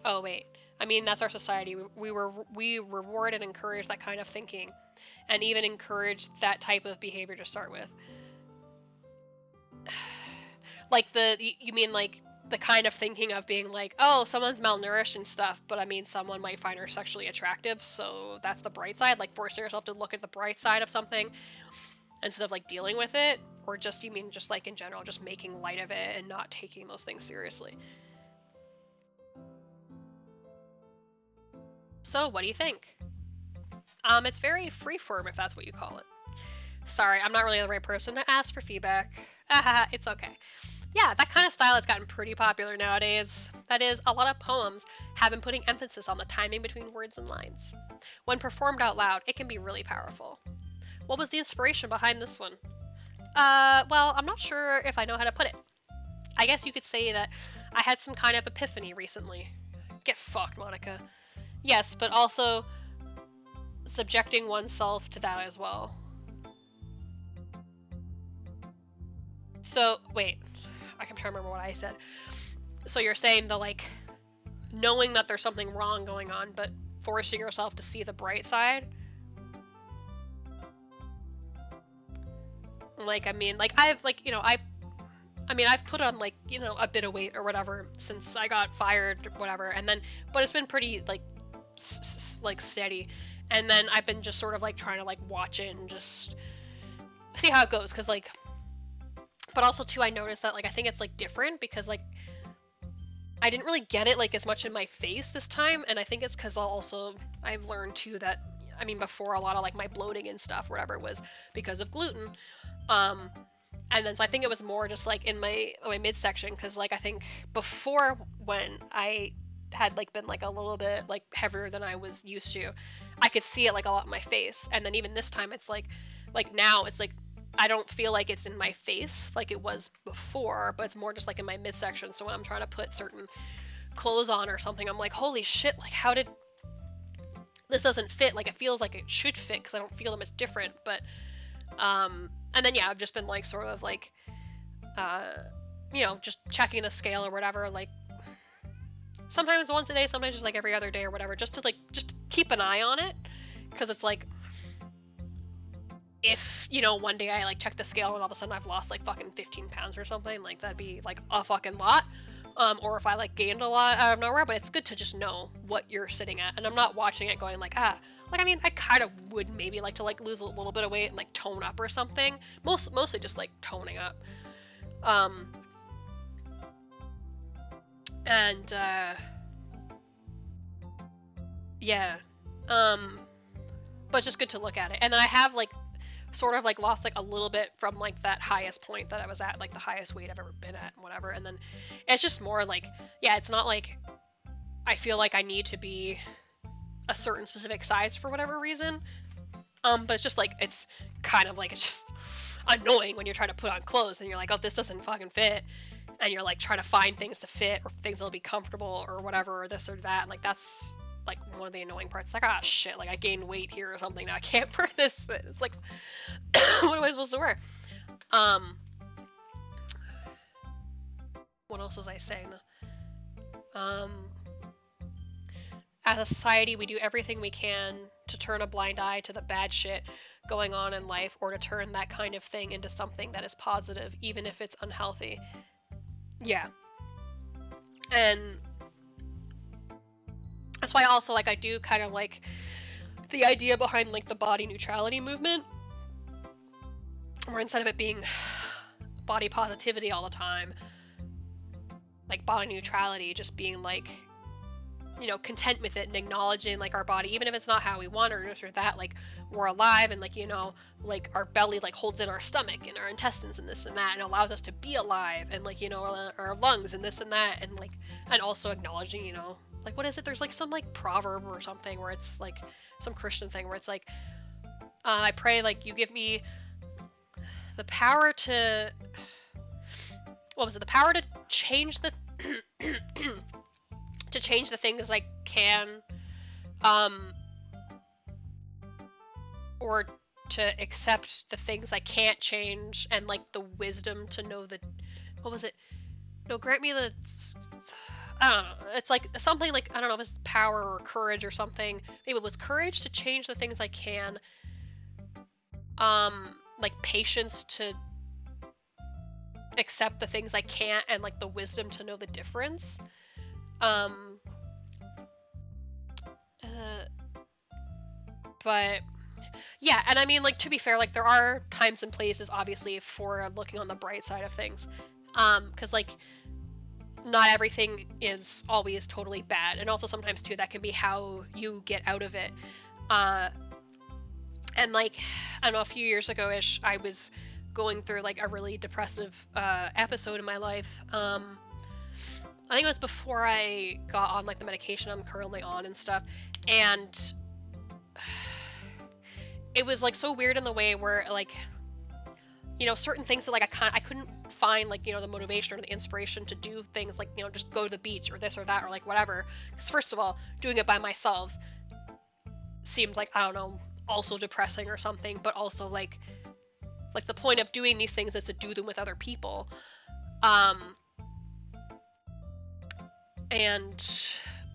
Oh wait, I mean that's our society. We reward and encourage that kind of thinking, and even encourage that type of behavior to start with. Like you mean like the kind of thinking of being like, oh, someone's malnourished and stuff, but I mean someone might find her sexually attractive, so that's the bright side, like forcing yourself to look at the bright side of something instead of like dealing with it, or just you mean just like in general, just making light of it and not taking those things seriously. So what do you think? It's very freeform if that's what you call it. Sorry, I'm not really the right person to ask for feedback. It's okay. Yeah, that kind of style has gotten pretty popular nowadays. That is, a lot of poems have been putting emphasis on the timing between words and lines. When performed out loud, it can be really powerful. What was the inspiration behind this one? Well, I'm not sure if I know how to put it. I guess you could say that I had some kind of epiphany recently. Get fucked, Monica. Yes, but also subjecting oneself to that as well. So, wait. I'm trying to remember what I said. So you're saying the, like, knowing that there's something wrong going on, but forcing yourself to see the bright side? Like, I mean, like, I've, like, you know, I've put on, like, you know, a bit of weight or whatever since I got fired or whatever, and then, but it's been pretty, like, like, steady. And then I've been just sort of, like, trying to, like, watch it and just see how it goes, because, like, but also, too, I noticed that, like, I think it's, like, different because, like, I didn't really get it, like, as much in my face this time, and I think it's because I've learned, too, that, I mean, before a lot of, like, my bloating and stuff, whatever, was because of gluten, and then, so I think it was more just, like, in my midsection, because, like, I think before when I had, like, been, like, a little bit, like, heavier than I was used to, I could see it, like, a lot in my face, and then even this time, it's, like, now, it's, like, I don't feel like it's in my face like it was before, but it's more just like in my midsection. So when I'm trying to put certain clothes on or something, I'm like, holy shit, like how did this doesn't fit? Like it feels like it should fit because I don't feel them as different. But and then yeah, I've just been like sort of like you know, just checking the scale or whatever, like sometimes once a day, sometimes just like every other day or whatever, just to keep an eye on it, because it's like, if, you know, one day I, like, check the scale and all of a sudden I've lost, like, fucking 15 pounds or something, like, that'd be, like, a fucking lot. Or if I, like, gained a lot out of nowhere, but it's good to just know what you're sitting at. And I'm not watching it going, like, like, I mean, I kind of would maybe like to, like, lose a little bit of weight and, like, tone up or something. Mostly just, like, toning up. And, yeah. But it's just good to look at it. And then I have, like, sort of like lost like a little bit from like that highest point that I was at, like the highest weight I've ever been at and whatever, and then it's just more like, yeah, it's not like I feel like I need to be a certain specific size for whatever reason, but it's just like, it's kind of like, it's just annoying when you're trying to put on clothes and you're like, oh, this doesn't fucking fit, and you're like trying to find things to fit or things that'll be comfortable or whatever, or this or that, and like that's like one of the annoying parts. Like, ah, shit, like I gained weight here or something, now I can't wear this. It's like, what am I supposed to wear? What else was I saying? As a society, we do everything we can to turn a blind eye to the bad shit going on in life, or to turn that kind of thing into something that is positive, even if it's unhealthy. Yeah. And that's why also, like, I do kind of like the idea behind, like, the body neutrality movement, where instead of it being body positivity all the time, like, body neutrality, just being, like, you know, content with it and acknowledging, like, our body, even if it's not how we want or this or that, like, we're alive, and, like, you know, like, our belly, like, holds in our stomach and our intestines and this and that, and allows us to be alive, and, like, you know, our lungs and this and that, and, like, and also acknowledging, you know, like, what is it, there's, like, some, like, proverb or something where it's, like, some Christian thing where it's, like, I pray, like, you give me the power to, what was it, the power to change the to change the things I can, or to accept the things I can't change, and, like, the wisdom to know the, what was it, no, grant me the, I don't know, it's like something like, I don't know if it's power or courage or something, maybe it was courage to change the things I can, like, patience to accept the things I can't, and, like, the wisdom to know the difference. But yeah, and I mean, like, to be fair, like, there are times and places, obviously, for looking on the bright side of things, because, like, not everything is always totally bad, and also sometimes too that can be how you get out of it. And, like, I don't know, a few years ago-ish, I was going through, like, a really depressive episode in my life. I think it was before I got on, like, the medication I'm currently on and stuff, and it was, like, so weird in the way where, like, you know, certain things that, like, I couldn't find, like, you know, the motivation or the inspiration to do things like, you know, just go to the beach or this or that or, like, whatever. Because first of all, doing it by myself seemed like, I don't know, also depressing or something, but also, like the point of doing these things is to do them with other people.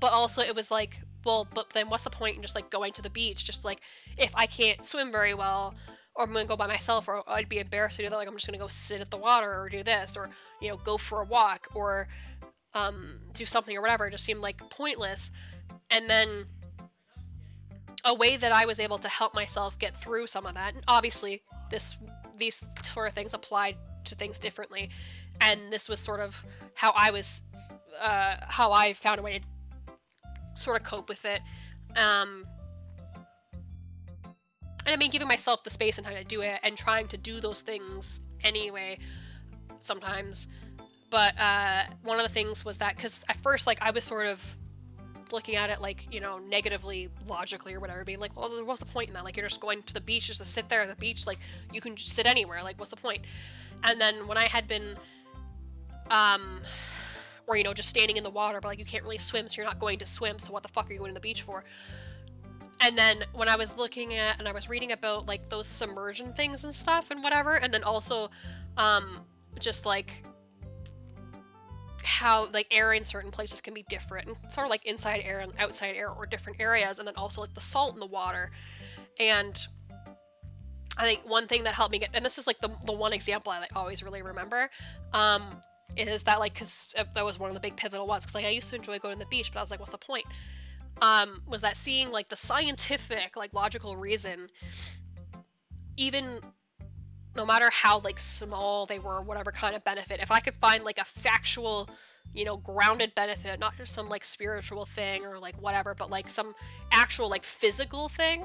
But also it was like, well, but then what's the point in just, like, going to the beach? Just, like, if I can't swim very well, or I'm gonna go by myself, or I'd be embarrassed to do that, like, I'm just gonna go sit at the water, or do this, or, you know, go for a walk, or do something or whatever. It just seemed, like, pointless. And then a way that I was able to help myself get through some of that, and obviously these sort of things applied to things differently, and this was sort of how I found a way to sort of cope with it. And I mean, giving myself the space and time to do it, and trying to do those things anyway sometimes. But one of the things was that, because at first, like, I was sort of looking at it, like, you know, negatively, logically, or whatever, being like, well, what's the point in that? Like, you're just going to the beach just to sit there at the beach, like, you can just sit anywhere, like, what's the point? And then when I had been or, you know, just standing in the water, but, like, you can't really swim, so you're not going to swim, so what the fuck are you going to the beach for? And then when I was looking at, and I was reading about, like, those submersion things and stuff and whatever, and then also just, like, how, like, air in certain places can be different, and sort of like inside air and outside air, or different areas, and then also, like, the salt in the water. And I think one thing that helped me get, and this is, like, the one example I, like, always really remember, is that, like, because that was one of the big pivotal ones, because, like, I used to enjoy going to the beach, but I was like, what's the point? Was that seeing, like, the scientific, like, logical reason, even no matter how, like, small they were, whatever kind of benefit, if I could find, like, a factual, you know, grounded benefit, not just some, like, spiritual thing or, like, whatever, but, like, some actual, like, physical thing,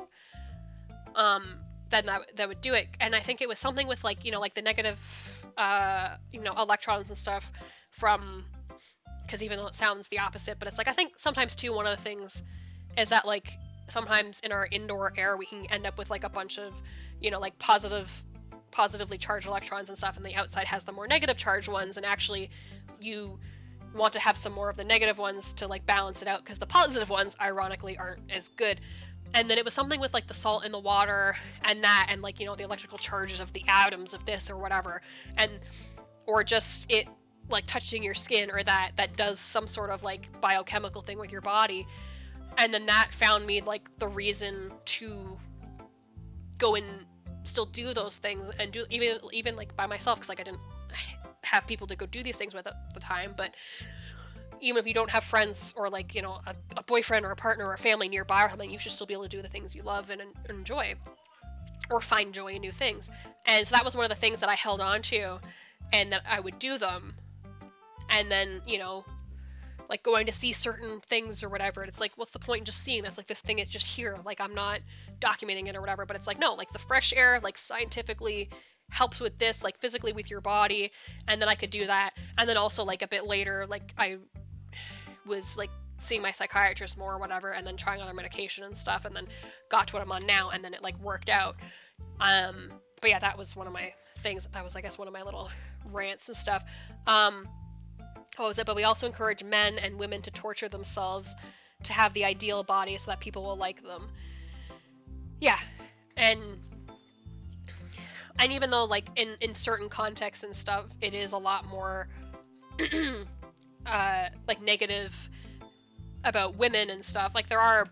then that would do it. And I think it was something with, like, you know, like, the negative, you know, electrons and stuff from, because even though it sounds the opposite, but it's like, I think sometimes too, one of the things is that, like, sometimes in our indoor air we can end up with, like, a bunch of, you know, like, positively charged electrons and stuff, and the outside has the more negative charged ones, and actually you want to have some more of the negative ones to, like, balance it out, because the positive ones ironically aren't as good. And then it was something with, like, the salt in the water and that, and, like, you know, the electrical charges of the atoms of this or whatever, and or just it, like, touching your skin, or that does some sort of, like, biochemical thing with your body, And then that found me like the reason to go and still do those things and do even like by myself, because like I didn't have people to go do these things with at the time. But even if you don't have friends or like, you know, a boyfriend or a partner or a family nearby or something, you should still be able to do the things you love and enjoy, or find joy in new things. And so that was one of the things that I held on to, and that I would do them. And then, you know, like going to see certain things or whatever, and it's like, what's the point in just seeing this? Like, this thing is just here, like I'm not documenting it or whatever. But it's like, no, like the fresh air like scientifically helps with this, like physically with your body. And then I could do that. And then also like a bit later, like I was like seeing my psychiatrist more or whatever, and then trying other medication and stuff, and then got to what I'm on now, and then it like worked out. But yeah, that was one of my things. That was, I guess, one of my little rants and stuff. What was it? But we also encourage men and women to torture themselves to have the ideal body so that people will like them. Yeah. And even though like in certain contexts and stuff, it is a lot more like negative about women and stuff. Like there are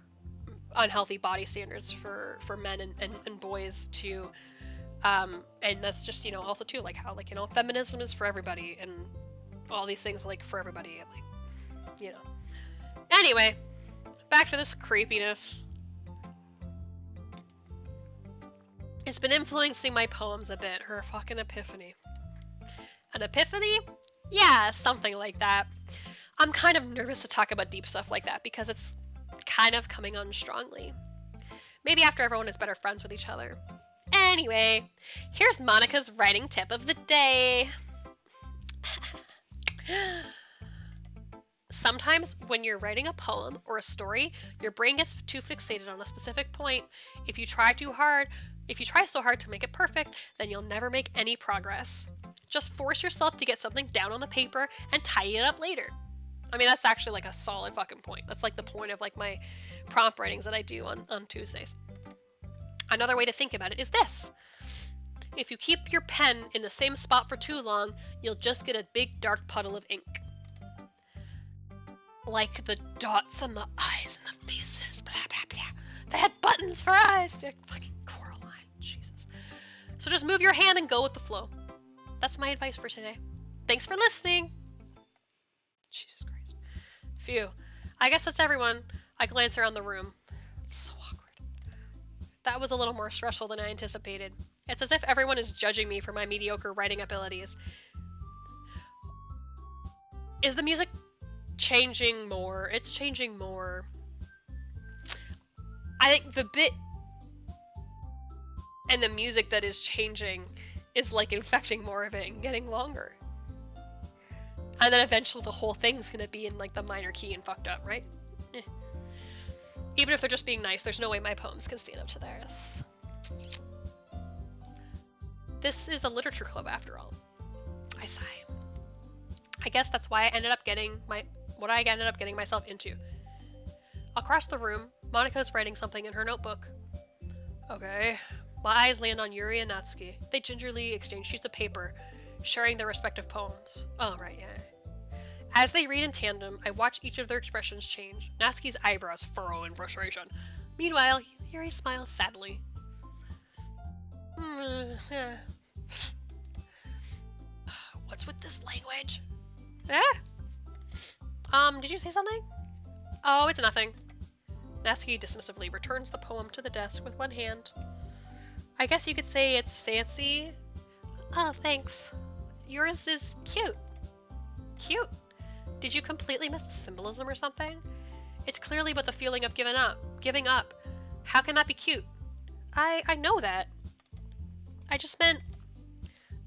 unhealthy body standards for men and boys too. And that's just, you know, also too, like how, like, you know, feminism is for everybody and all these things, like for everybody, and like, you know. Anyway, back to this creepiness. It's been influencing my poems a bit, her fucking epiphany. An epiphany? Yeah, something like that. I'm kind of nervous to talk about deep stuff like that because it's kind of coming on strongly. Maybe after everyone is better friends with each other. Anyway, here's Monica's writing tip of the day. Sometimes when you're writing a poem or a story, your brain gets too fixated on a specific point. If you try so hard to make it perfect, then you'll never make any progress. Just force yourself to get something down on the paper and tidy it up later. I mean, that's actually like a solid fucking point. That's like the point of like my prompt writings that I do on Tuesdays. Another way to think about it is this. If you keep your pen in the same spot for too long, you'll just get a big dark puddle of ink. Like the dots on the eyes and the faces, blah blah blah. They had buttons for eyes. They're fucking Coraline, Jesus. So just move your hand and go with the flow. That's my advice for today. Thanks for listening. Jesus Christ. Phew. I guess that's everyone. I glance around the room. So awkward. That was a little more stressful than I anticipated. It's as if everyone is judging me for my mediocre writing abilities. Is the music changing more? It's changing more. I think the bit and the music that is changing is like infecting more of it and getting longer. And then eventually the whole thing's gonna be in like the minor key and fucked up, right? Even if they're just being nice, there's no way my poems can stand up to theirs. This is a literature club after all. I sigh. I guess that's why I ended up getting myself into. Across the room, Monica's writing something in her notebook. Okay. My eyes land on Yuri and Natsuki. They gingerly exchange sheets of paper, sharing their respective poems. Oh, right, yeah. As they read in tandem, I watch each of their expressions change. Natsuki's eyebrows furrow in frustration. Meanwhile, Yuri smiles sadly. Yeah. What's with this language? Did you say something? Oh, it's nothing. Natsuki dismissively returns the poem to the desk with one hand. I guess you could say it's fancy. Oh, thanks. Yours is cute. Cute? Did you completely miss the symbolism or something? It's clearly about the feeling of giving up. How can that be cute? I know that. I just meant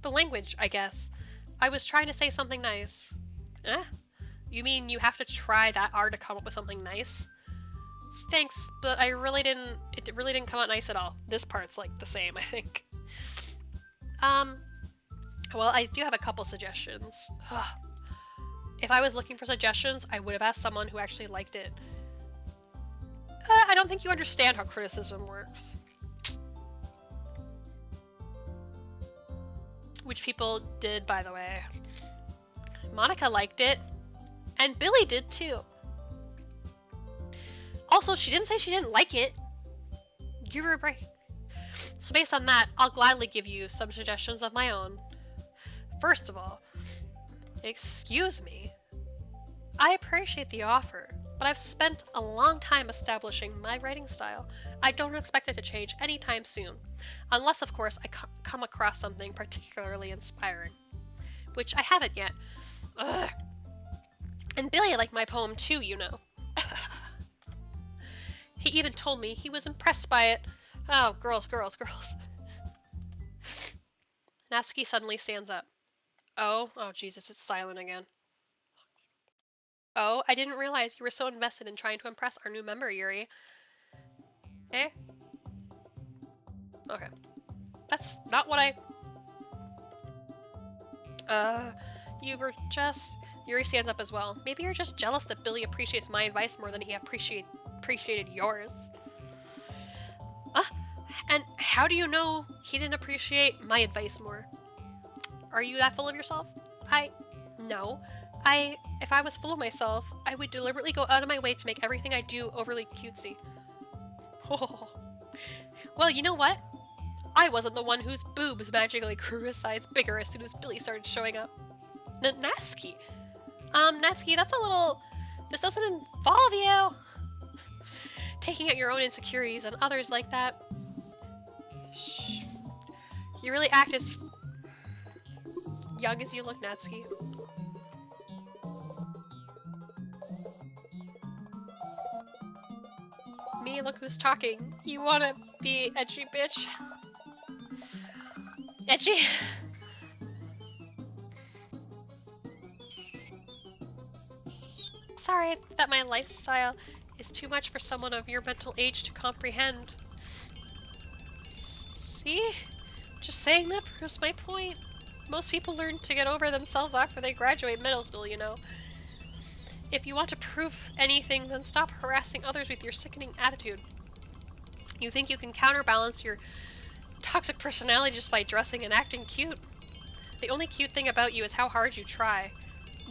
the language, I guess. I was trying to say something nice. Eh? You mean you have to try that hard to come up with something nice? Thanks, but it really didn't come out nice at all. This part's like the same, I think. Well, I do have a couple suggestions. If I was looking for suggestions, I would have asked someone who actually liked it. I don't think you understand how criticism works. Which people did, by the way. Monica liked it, and Billy did too. Also, she didn't say she didn't like it. Give her a break. So based on that, I'll gladly give you some suggestions of my own. First of all, excuse me. I appreciate the offer, but I've spent a long time establishing my writing style. I don't expect it to change anytime soon. Unless, of course, I come across something particularly inspiring. Which I haven't yet. Ugh. And Billy liked my poem too, you know. He even told me he was impressed by it. Oh, girls. Natsuki suddenly stands up. Oh Jesus, it's silent again. Oh, I didn't realize you were so invested in trying to impress our new member, Yuri. Eh? Okay. That's not what you were just... Yuri stands up as well. Maybe you're just jealous that Billy appreciates my advice more than he appreciated yours. And how do you know he didn't appreciate my advice more? Are you that full of yourself? No. If I was full of myself, I would deliberately go out of my way to make everything I do overly cutesy. Oh. Well, you know what? I wasn't the one whose boobs magically grew a size bigger as soon as Billy started showing up. Natsuki. Natsuki, that's a little... This doesn't involve you. Taking out your own insecurities on others like that. Shh. You really act as young as you look, Natsuki. Me, look who's talking. You wanna be edgy, bitch? Edgy? Sorry that my lifestyle is too much for someone of your mental age to comprehend. See? Just saying that proves my point. Most people learn to get over themselves after they graduate middle school, you know. If you want to prove anything, then stop harassing others with your sickening attitude. You think you can counterbalance your toxic personality just by dressing and acting cute? The only cute thing about you is how hard you try.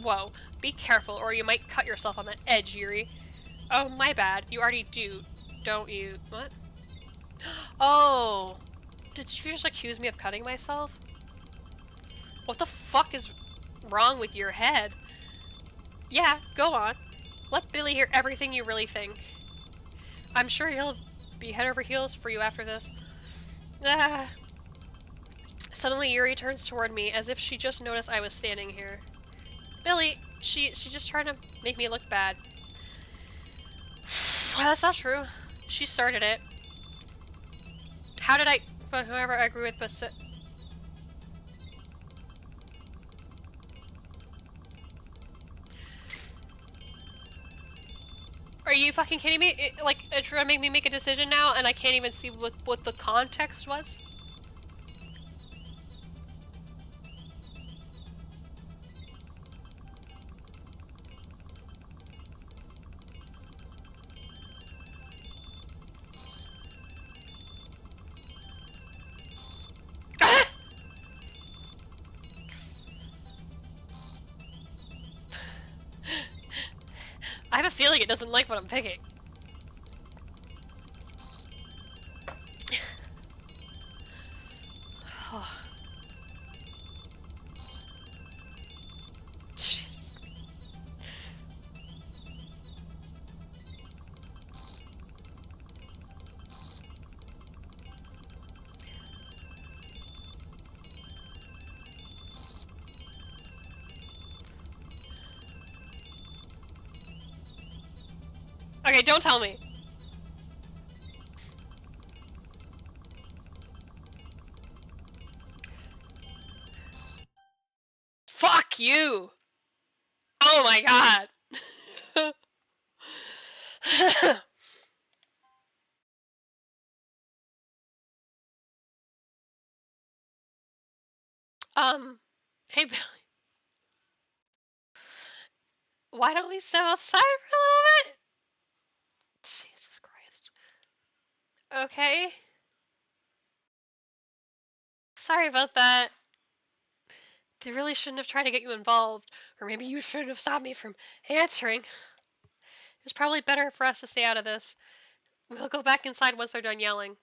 Whoa, be careful or you might cut yourself on that edge, Yuri. Oh, my bad. You already do, don't you? What? Oh, did you just accuse me of cutting myself? What the fuck is wrong with your head? Yeah, go on. Let Billy hear everything you really think. I'm sure he'll be head over heels for you after this. Ah. Suddenly Yuri turns toward me as if she just noticed I was standing here. Billy, she's just trying to make me look bad. Well, that's not true. She started it. How did I... But whoever I agree with, but... Are you fucking kidding me? It's trying to make me make a decision now, and I can't even see what the context was? I have a feeling it doesn't like what I'm picking. Jesus. Okay, don't tell me. Fuck you! Oh my god! Hey Billy. Why don't we step outside for a little bit? Jesus Christ. Okay. Sorry about that. They really shouldn't have tried to get you involved. Or maybe you shouldn't have stopped me from answering. It's probably better for us to stay out of this. We'll go back inside once they're done yelling.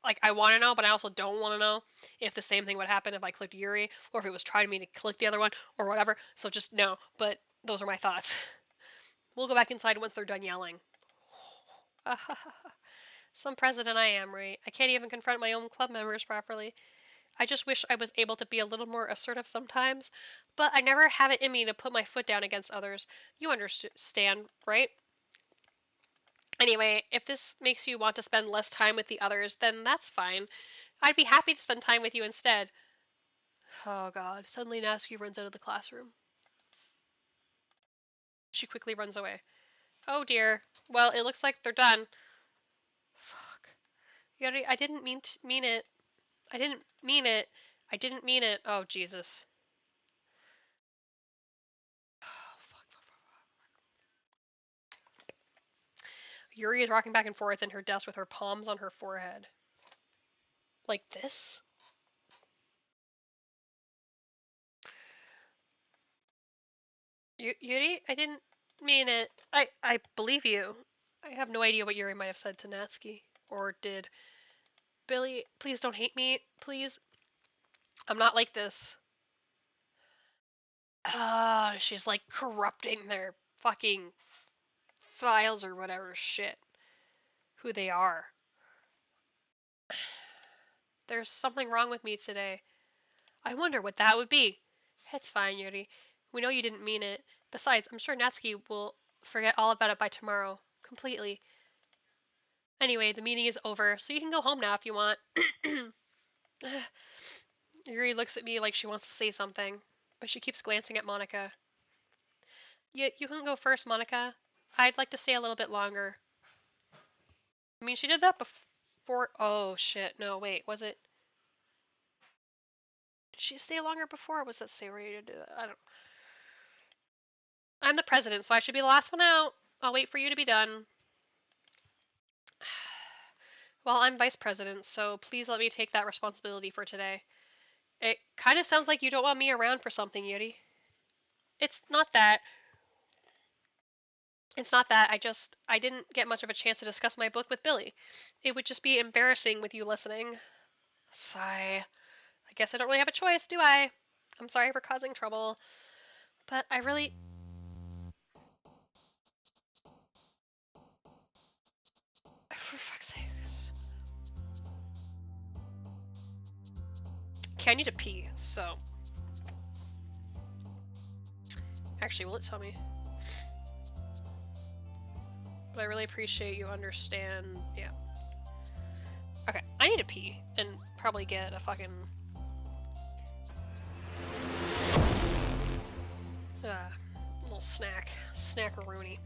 Like, I want to know, but I also don't want to know if the same thing would happen if I clicked Yuri, or if it was trying me to click the other one, or whatever. So just no. But those are my thoughts. We'll go back inside once they're done yelling. Some president I am, right? I can't even confront my own club members properly. I just wish I was able to be a little more assertive sometimes, but I never have it in me to put my foot down against others. You understand, right? Anyway, if this makes you want to spend less time with the others, then that's fine. I'd be happy to spend time with you instead. Oh god, suddenly Natsuki runs out of the classroom. She quickly runs away. Oh dear. Well, it looks like they're done. Fuck. Yuri, I didn't mean it. I didn't mean it. I didn't mean it. Oh, Jesus. Yuri is rocking back and forth in her desk with her palms on her forehead. Like this? Yuri, I didn't mean it. I believe you. I have no idea what Yuri might have said to Natsuki. Or did. Billy, please don't hate me. Please. I'm not like this. She's like corrupting their fucking files or whatever shit. Who they are. There's something wrong with me today. I wonder what that would be. It's fine, Yuri. We know you didn't mean it. Besides, I'm sure Natsuki will forget all about it by tomorrow. Completely. Anyway, the meeting is over, so you can go home now if you want. Yuri looks at me like she wants to say something, but she keeps glancing at Monica. You can go first, Monica. I'd like to stay a little bit longer. I mean, she did that before. Oh, shit. No, wait. Was it. Did she stay longer before, or was that Sayori to do that? I don't. I'm the president, so I should be the last one out. I'll wait for you to be done. Well, I'm vice president, so please let me take that responsibility for today. It kind of sounds like you don't want me around for something, Yuri. It's not that. I didn't get much of a chance to discuss my book with Billy. It would just be embarrassing with you listening. Sigh. I guess I don't really have a choice, do I? I'm sorry for causing trouble, but I really. For fuck's sake. Okay, I need to pee, so. Actually, will it tell me? But I really appreciate you understand. Yeah. Okay, I need to pee and probably get a fucking. Little snack. Snackaroony.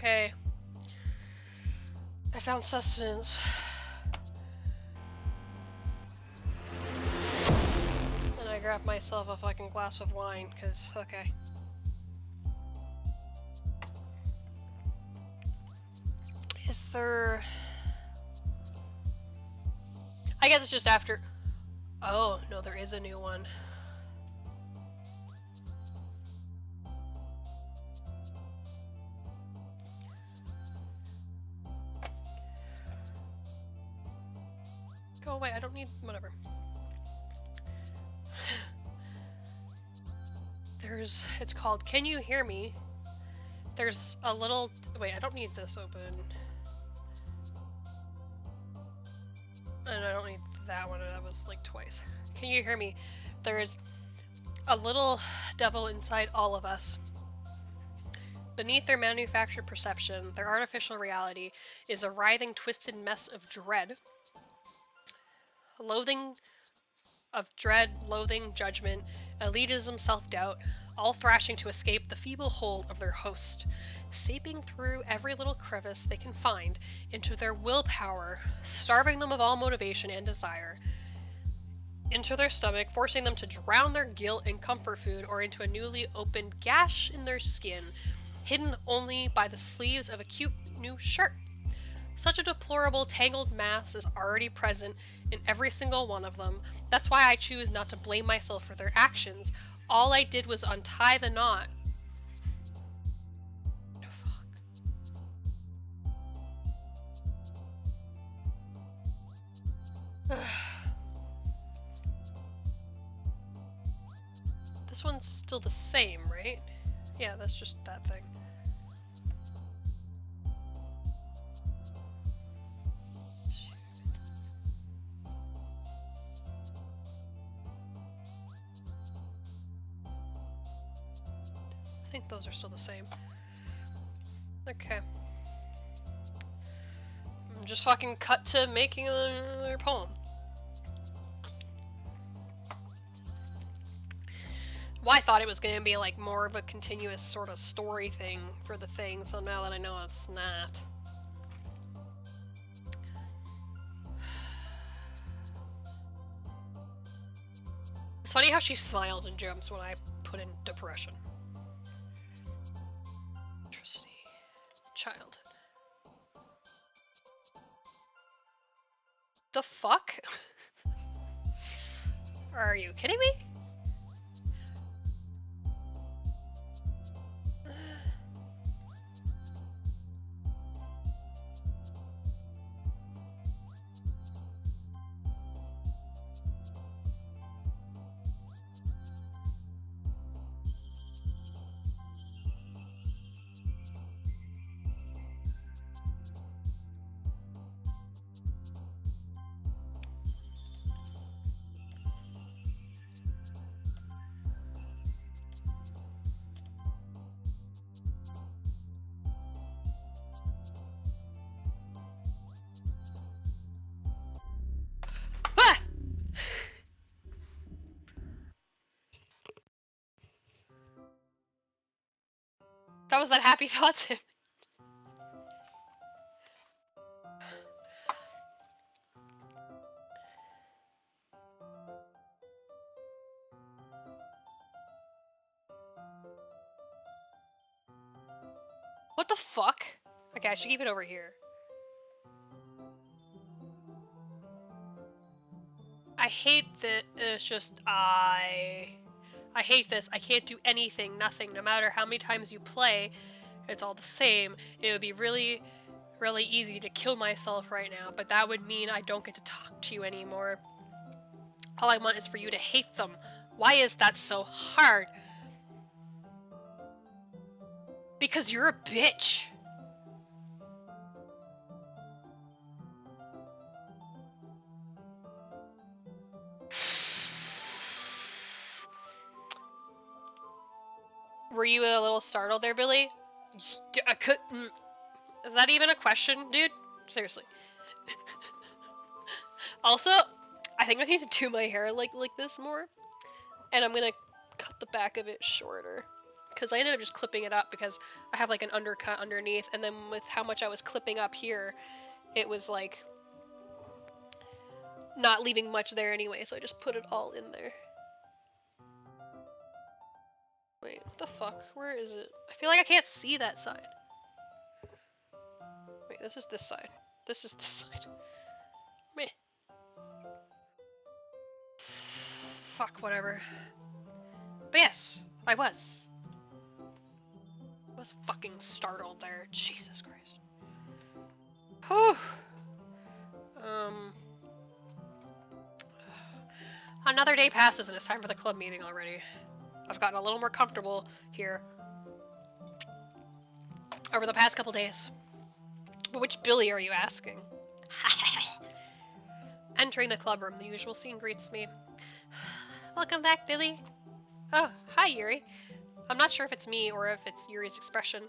Okay. I found sustenance. And I grabbed myself a fucking glass of wine, cause, okay. Is there... I guess it's just after... Oh, no, there is a new one. Go away, I don't need... whatever. It's called Can You Hear Me? There's a little... Wait, I don't need this open. And I don't need that one, that was like twice. Can you hear me? There's a little devil inside all of us. Beneath their manufactured perception, their artificial reality is a writhing, twisted mess of dread. Loathing, judgment, elitism, self-doubt, all thrashing to escape the feeble hold of their host, seeping through every little crevice they can find into their willpower, starving them of all motivation and desire, into their stomach, forcing them to drown their guilt in comfort food or into a newly opened gash in their skin, hidden only by the sleeves of a cute new shirt. Such a deplorable, tangled mass is already present in every single one of them. That's why I choose not to blame myself for their actions. All I did was untie the knot. Fuck. This one's still the same, right? Yeah, that's just that thing. I think those are still the same. Okay. I'm just fucking cut to making another poem. Well, I thought it was gonna be like more of a continuous sort of story thing for the thing, so now that I know it's not. It's funny how she smiles and jumps when I put in depression. Childhood. The fuck? Are you kidding me? That was that happy thoughts. What the fuck? Okay, I should keep it over here. I hate that it's just I hate this. I can't do anything, nothing. No matter how many times you play, it's all the same. It would be really, really easy to kill myself right now, but that would mean I don't get to talk to you anymore. All I want is for you to hate them. Why is that so hard? Because you're a bitch. Were you a little startled there, Billy? I couldn't. Is that even a question, dude? Seriously. Also, I think I need to do my hair like this more. And I'm gonna cut the back of it shorter. because I ended up just clipping it up because I have like an undercut underneath, and then with how much I was clipping up here, it was like not leaving much there anyway, so I just put it all in there. Wait, what the fuck? Where is it? I feel like I can't see that side. Wait, this is this side. This is this side. Meh. Fuck, whatever. But yes, I was fucking startled there. Jesus Christ. Whew. Another day passes and it's time for the club meeting already. I've gotten a little more comfortable here over the past couple days. But which Billy are you asking? Entering the club room, the usual scene greets me. Welcome back, Billy. Oh, hi, Yuri. I'm not sure if it's me or if it's Yuri's expression,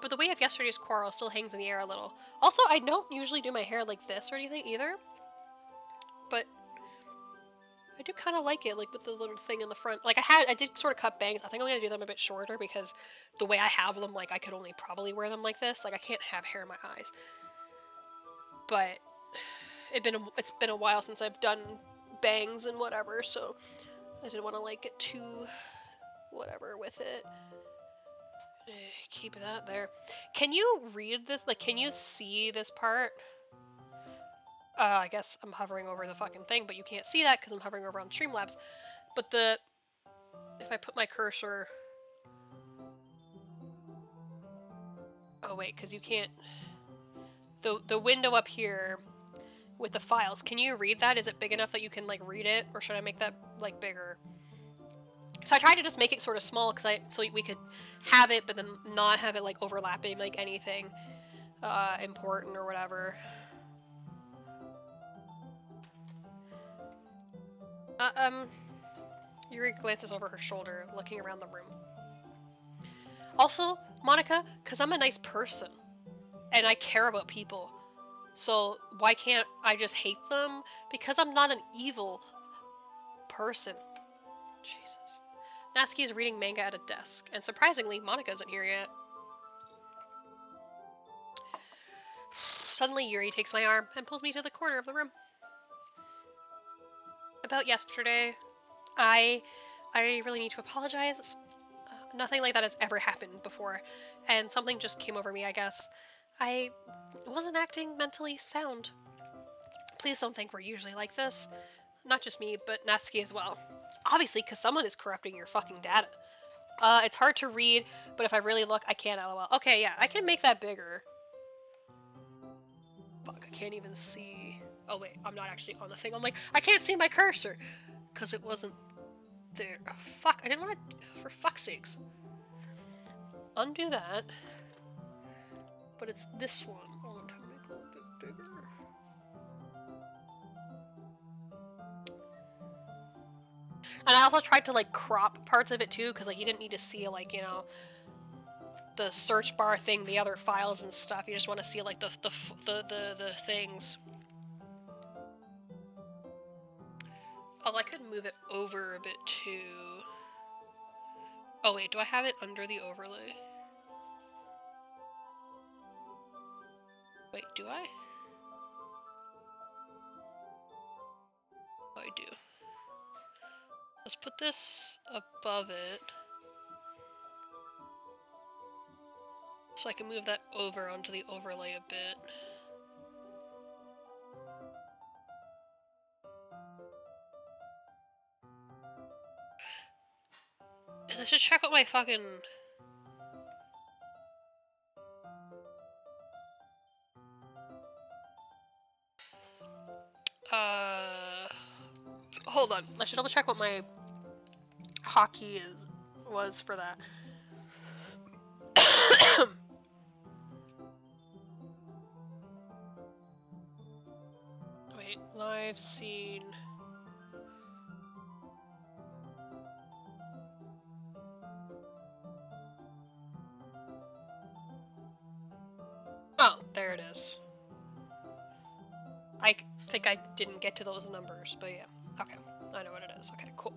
but the weight of yesterday's quarrel still hangs in the air a little. Also, I don't usually do my hair like this or anything either, but I do kind of like it, like with the little thing in the front. Like I did sort of cut bangs. I think I'm gonna do them a bit shorter because the way I have them, like I could only probably wear them like this. Like I can't have hair in my eyes. But it's been a while since I've done bangs and whatever, so I didn't want to like get too whatever with it. Keep that there. Can you read this? Like, can you see this part? I guess I'm hovering over the fucking thing, but you can't see that because I'm hovering over on Streamlabs. But if I put my cursor... Oh wait, because you can't... The window up here with the files, can you read that? Is it big enough that you can like read it? Or should I make that like bigger? So I tried to just make it sort of small so we could have it, but then not have it like overlapping like anything important or whatever. Yuri glances over her shoulder, looking around the room. Also, Monica, because I'm a nice person, and I care about people, so why can't I just hate them? Because I'm not an evil person. Jesus. Natsuki is reading manga at a desk, and surprisingly, Monica isn't here yet. Suddenly, Yuri takes my arm and pulls me to the corner of the room. About yesterday, I really need to apologize. Nothing like that has ever happened before, and something just came over me, I guess. I wasn't acting mentally sound. Please don't think we're usually like this. Not just me, but Natsuki as well. Obviously, because someone is corrupting your fucking data. It's hard to read, but if I really look, I can, lol. Okay, yeah, I can make that bigger. Fuck, I can't even see. Oh wait, I'm not actually on the thing. I'm like, I can't see my cursor! Because it wasn't there. Oh, fuck, I didn't want to... For fuck's sakes. Undo that. But it's this one. I want to make it a little bit bigger. And I also tried to like crop parts of it too, because like you didn't need to see like, you know, the search bar thing, the other files and stuff. You just want to see like the things. Oh, I could move it over a bit too. Oh wait, do I have it under the overlay? Wait, do I? Oh, I do. Let's put this above it. So I can move that over onto the overlay a bit. And I should check what my fucking... Hold on. I should double check what my hotkey was for that. Wait, live scene. Oh, there it is. I think I didn't get to those numbers, but yeah. Okay, I know what it is. Okay, cool.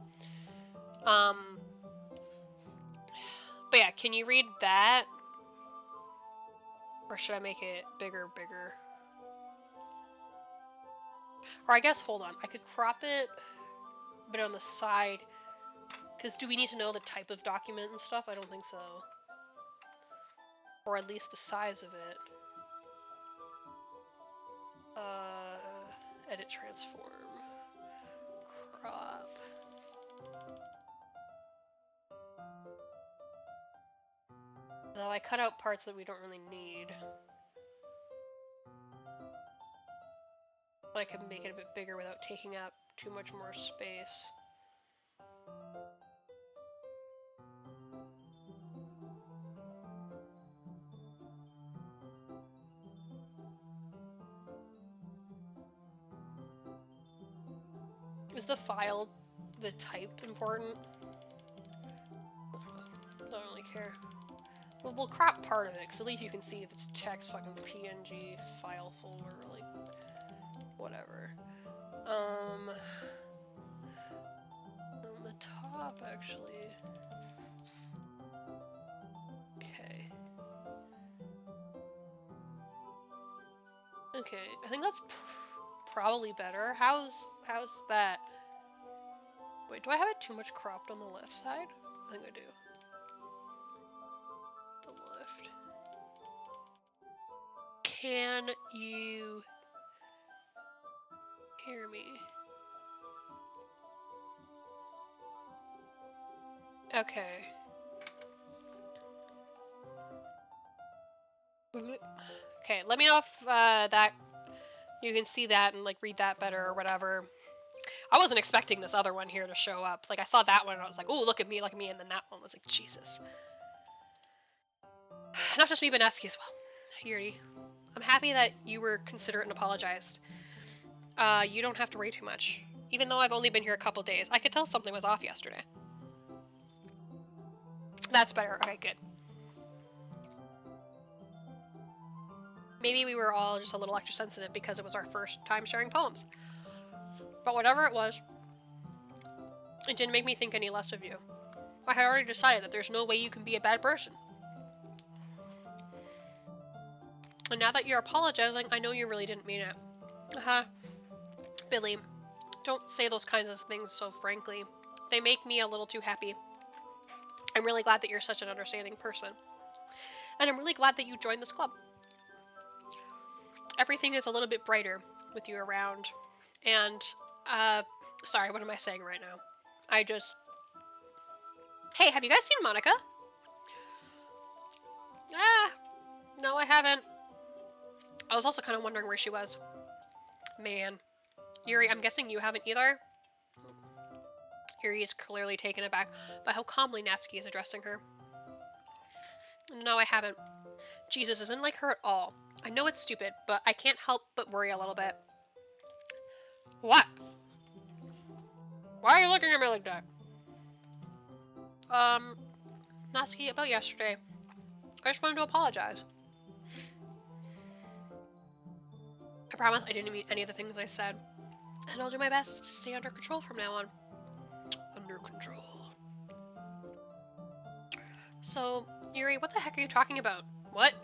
But yeah, can you read that? Or should I make it bigger? Or I guess, hold on, I could crop it, but on the side. Because do we need to know the type of document and stuff? I don't think so. Or at least the size of it. Edit transform. Crop. No, I cut out parts that we don't really need. But I could make it a bit bigger without taking up too much more space. Is the file, the type important? I don't really care. Well, we'll crop part of it, because at least you can see if it's text, fucking PNG, file folder, like, whatever. On the top, actually. Okay. Okay, I think that's probably better. How's that? Wait, do I have it too much cropped on the left side? I think I do. The left. Can you hear me? Okay. Okay, let me know if that you can see that and like read that better or whatever. I wasn't expecting this other one here to show up. Like I saw that one and I was like, "Oh, look at me," and then that one was like, "Jesus." Not just me, but Natsuki as well. Yuri, I'm happy that you were considerate and apologized. You don't have to worry too much. Even though I've only been here a couple days, I could tell something was off yesterday. That's better. Okay, good. Maybe we were all just a little extra sensitive because it was our first time sharing poems. But whatever it was, it didn't make me think any less of you. I had already decided that there's no way you can be a bad person. And now that you're apologizing, I know you really didn't mean it. Billy, don't say those kinds of things so frankly. They make me a little too happy. I'm really glad that you're such an understanding person. And I'm really glad that you joined this club. Everything is a little bit brighter with you around. And, sorry, what am I saying right now? Hey, have you guys seen Monica? No, I haven't. I was also kind of wondering where she was. Man. Yuri, I'm guessing you haven't either? Yuri is clearly taken aback by how calmly Natsuki is addressing her. No, I haven't. Jesus isn't like her at all. I know it's stupid, but I can't help but worry a little bit. What? Why are you looking at me like that? Natsuki, about yesterday. I just wanted to apologize. I promise I didn't mean any of the things I said. And I'll do my best to stay under control from now on. Under control. So, Yuri, what the heck are you talking about? What?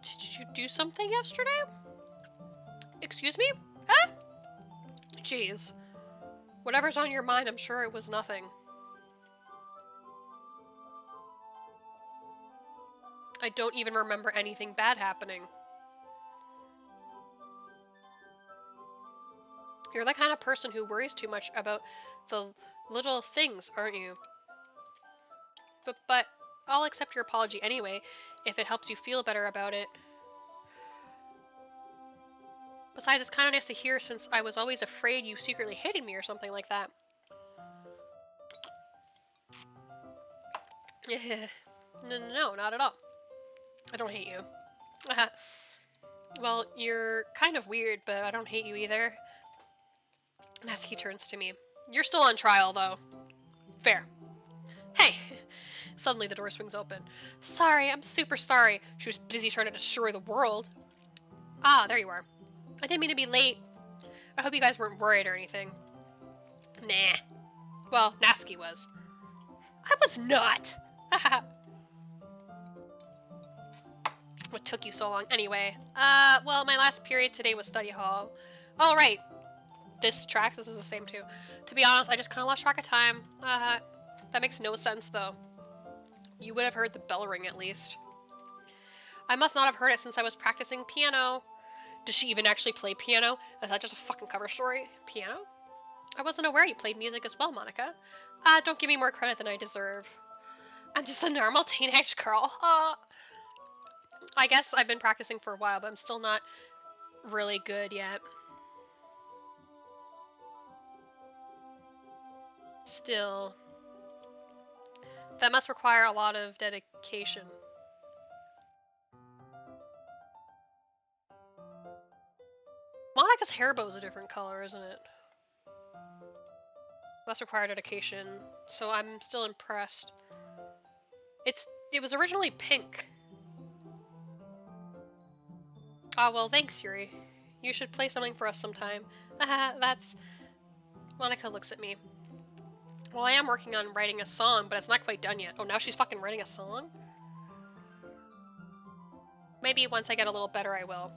Did you do something yesterday? Excuse me? Huh? Jeez. Whatever's on your mind, I'm sure it was nothing. I don't even remember anything bad happening. You're the kind of person who worries too much about the little things, aren't you? But I'll accept your apology anyway, if it helps you feel better about it. Besides, it's kind of nice to hear since I was always afraid you secretly hated me or something like that. No, not at all. I don't hate you. Well, you're kind of weird, but I don't hate you either. Natsuki turns to me. You're still on trial, though. Fair. Hey! Suddenly the door swings open. Sorry, I'm super sorry. She was busy trying to destroy the world. Ah, there you are. I didn't mean to be late. I hope you guys weren't worried or anything. Nah. Well, Natsuki was. I was not! What took you so long? Anyway, well, my last period today was study hall. Oh, right. This tracks, this is the same too. To be honest, I just kind of lost track of time. That makes no sense, though. You would have heard the bell ring, at least. I must not have heard it since I was practicing piano. Does she even actually play piano? Is that just a fucking cover story? Piano? I wasn't aware you played music as well, Monica. Don't give me more credit than I deserve. I'm just a normal teenage girl. I guess I've been practicing for a while, but I'm still not really good yet. Still. That must require a lot of dedication. Monica's hair bow's a different color, isn't it? Must require dedication, so I'm still impressed. It was originally pink. Ah, well, thanks, Yuri. You should play something for us sometime. That's... Monica looks at me. Well, I am working on writing a song, but it's not quite done yet. Oh, now she's fucking writing a song? Maybe once I get a little better, I will.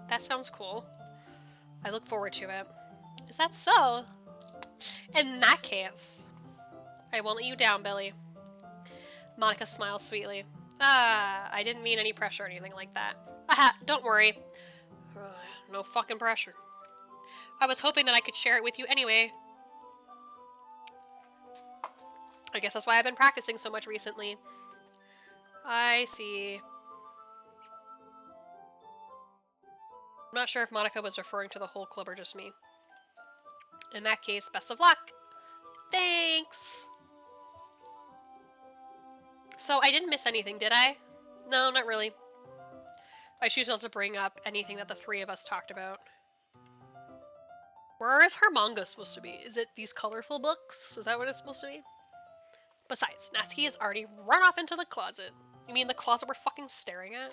That sounds cool. I look forward to it. Is that so? In that case, I won't let you down, Billy. Monica smiles sweetly. I didn't mean any pressure or anything like that. Haha, don't worry. No fucking pressure. I was hoping that I could share it with you anyway. I guess that's why I've been practicing so much recently. I see. I'm not sure if Monica was referring to the whole club or just me. In that case, best of luck. Thanks! So I didn't miss anything, did I? No, not really. I choose not to bring up anything that the three of us talked about. Where is her manga supposed to be? Is it these colorful books? Is that what it's supposed to be? Besides, Natsuki has already run off into the closet. You mean the closet we're fucking staring at?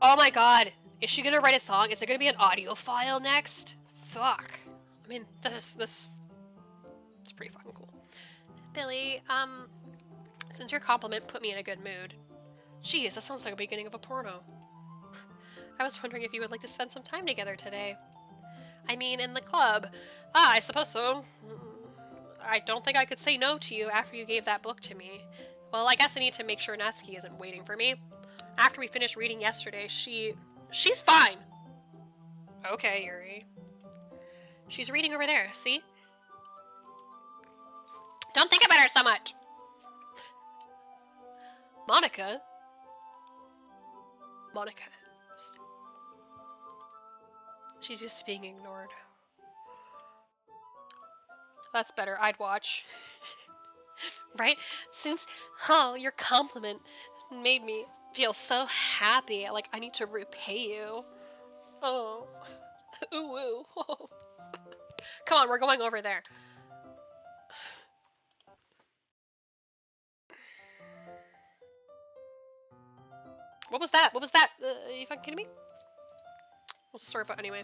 Oh my god! Is she gonna write a song? Is there gonna be an audio file next? Fuck. I mean, this it's pretty fucking cool. Billy, since your compliment put me in a good mood. Jeez, that sounds like a beginning of a porno. I was wondering if you would like to spend some time together today. I mean, in the club. I suppose so. I don't think I could say no to you after you gave that book to me. Well, I guess I need to make sure Natsuki isn't waiting for me. After we finished reading yesterday, she's fine! Okay, Yuri. She's reading over there, see? Don't think about her so much! Monica? Monica. She's used to being ignored. That's better, I'd watch. Right? Since, your compliment made me feel so happy, like I need to repay you. Oh. Ooh, ooh. Oh. Come on, we're going over there. What was that? What was that? Are you fucking kidding me? What's the story about anyway?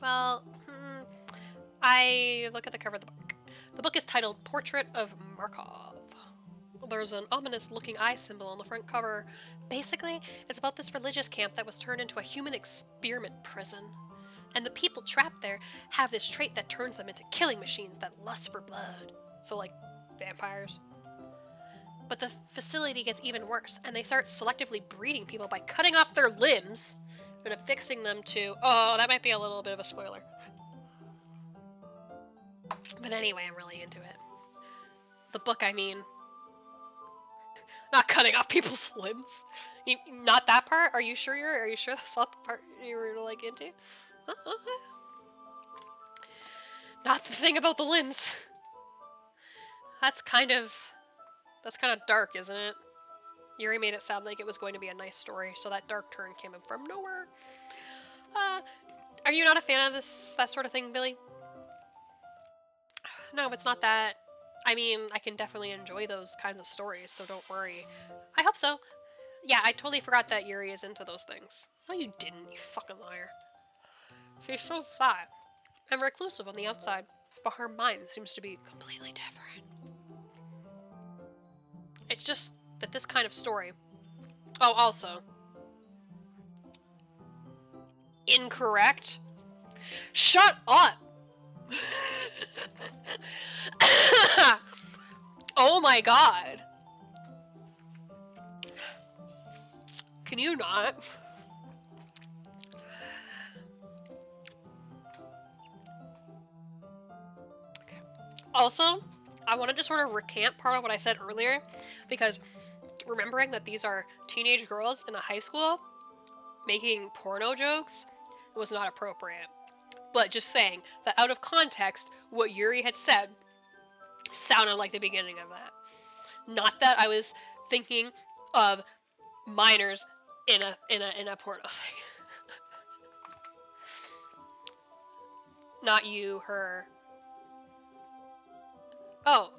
Well, I look at the cover of the book. The book is titled Portrait of Markov. There's an ominous-looking eye symbol on the front cover. Basically, it's about this religious camp that was turned into a human experiment prison. And the people trapped there have this trait that turns them into killing machines that lust for blood. So, like, vampires. But the facility gets even worse, and they start selectively breeding people by cutting off their limbs and affixing them to... Oh, that might be a little bit of a spoiler. But anyway, I'm really into it. The book, I mean. Not cutting off people's limbs. Not that part? Are you sure that's not the part you were, like, into? Not the thing about the limbs. That's kind of dark, isn't it? Yuri made it sound like it was going to be a nice story, so that dark turn came in from nowhere. Are you not a fan of that sort of thing, Billy? No, it's not that. I mean, I can definitely enjoy those kinds of stories, so don't worry. I hope so. Yeah, I totally forgot that Yuri is into those things. No, you didn't, you fucking liar. She's so shy and reclusive on the outside, but her mind seems to be completely different. It's just that this kind of story... Oh, also... Incorrect? Shut up! Oh my god. Can you not? Okay. Also, I wanted to sort of recant part of what I said earlier, because remembering that these are teenage girls in a high school making porno jokes was not appropriate. But just saying that out of context, what Yuri had said sounded like the beginning of that. Not that I was thinking of minors in a porno thing. Not you, her. Oh,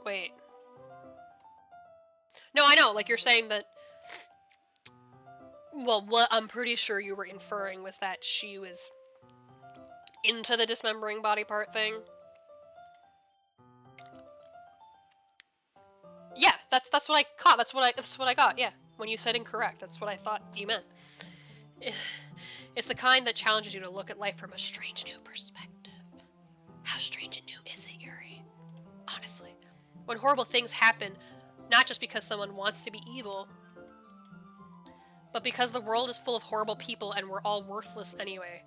wait. No, I know, like you're saying that... Well, what I'm pretty sure you were inferring was that she was into the dismembering body part thing. Yeah, that's what I caught. That's what I got. Yeah, when you said incorrect, that's what I thought you meant. It's the kind that challenges you to look at life from a strange new perspective. How strange and new is it, Yuri? Honestly, when horrible things happen, not just because someone wants to be evil, but because the world is full of horrible people and we're all worthless anyway.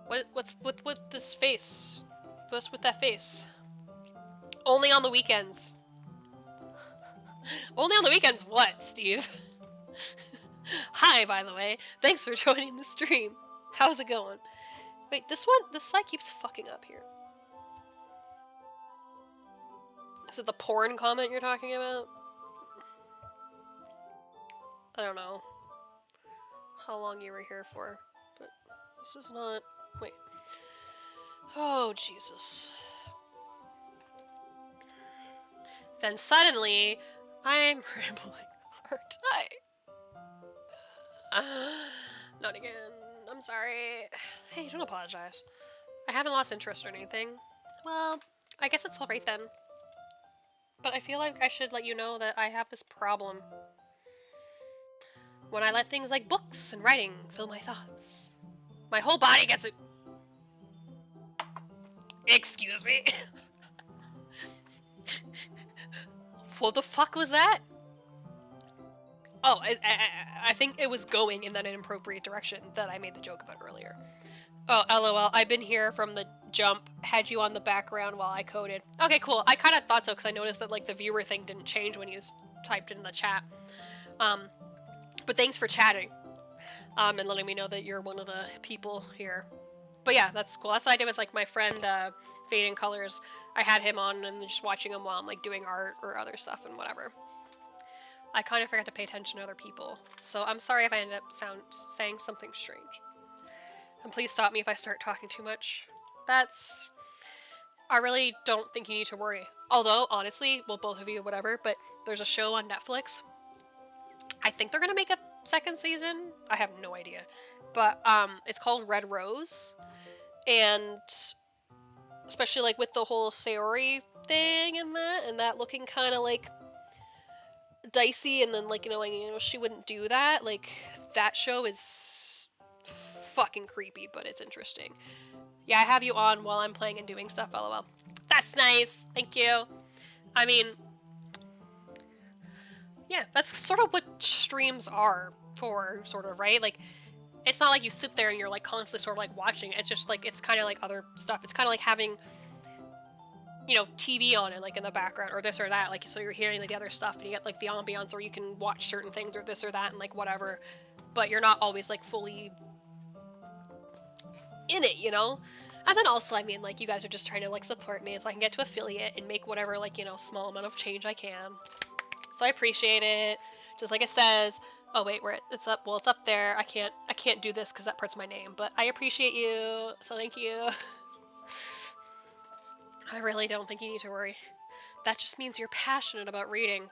What's with this face? What's with that face? Only on the weekends. Only on the weekends what, Steve? Hi, by the way. Thanks for joining the stream. How's it going? Wait, this site keeps fucking up here. Is it the porn comment you're talking about? I don't know how long you were here for, but this is not... Wait. Oh, Jesus. Then suddenly, I'm rambling hard. Not again. I'm sorry. Hey, don't apologize. I haven't lost interest or anything. Well, I guess it's alright then. But I feel like I should let you know that I have this problem. When I let things like books and writing fill my thoughts, my whole body gets it. Excuse me? What the fuck was that? Oh, I think it was going in that inappropriate direction that I made the joke about earlier. Oh, lol, I've been here from the jump, had you on the background while I coded. Okay, cool. I kind of thought so because I noticed that like the viewer thing didn't change when you typed it in the chat. But thanks for chatting. And letting me know that you're one of the people here. But yeah, that's cool. That's what I did with like my friend Fading Colors. I had him on and just watching him while I'm like doing art or other stuff and whatever. I kind of forgot to pay attention to other people, so I'm sorry if I end up saying something strange. And please stop me if I start talking too much. I really don't think you need to worry. Although, honestly, well, both of you, whatever, but there's a show on Netflix. I think they're gonna make a second season. I have no idea. But, it's called Red Rose. And especially, like, with the whole Sayori thing and that looking kind of, like, dicey, and then like you know she wouldn't do that. Like that show is fucking creepy, but it's interesting. Yeah, I have you on while I'm playing and doing stuff. LOL. That's nice. Thank you. I mean, yeah, that's sort of what streams are for, sort of, right? Like, it's not like you sit there and you're like constantly sort of like watching. It's just like it's kind of like other stuff. It's kind of like having, you know, TV on it, like in the background, or this or that, like, so you're hearing like the other stuff, and you get like the ambiance, or you can watch certain things, or this or that, and like whatever, but you're not always like fully in it, you know? And then also, I mean, like, you guys are just trying to like support me so I can get to affiliate and make whatever, like, you know, small amount of change I can. So I appreciate it. Just like it says, oh wait, it's up, well, it's up there. I can't do this because that part's my name, but I appreciate you, so thank you. I really don't think you need to worry. That just means you're passionate about reading.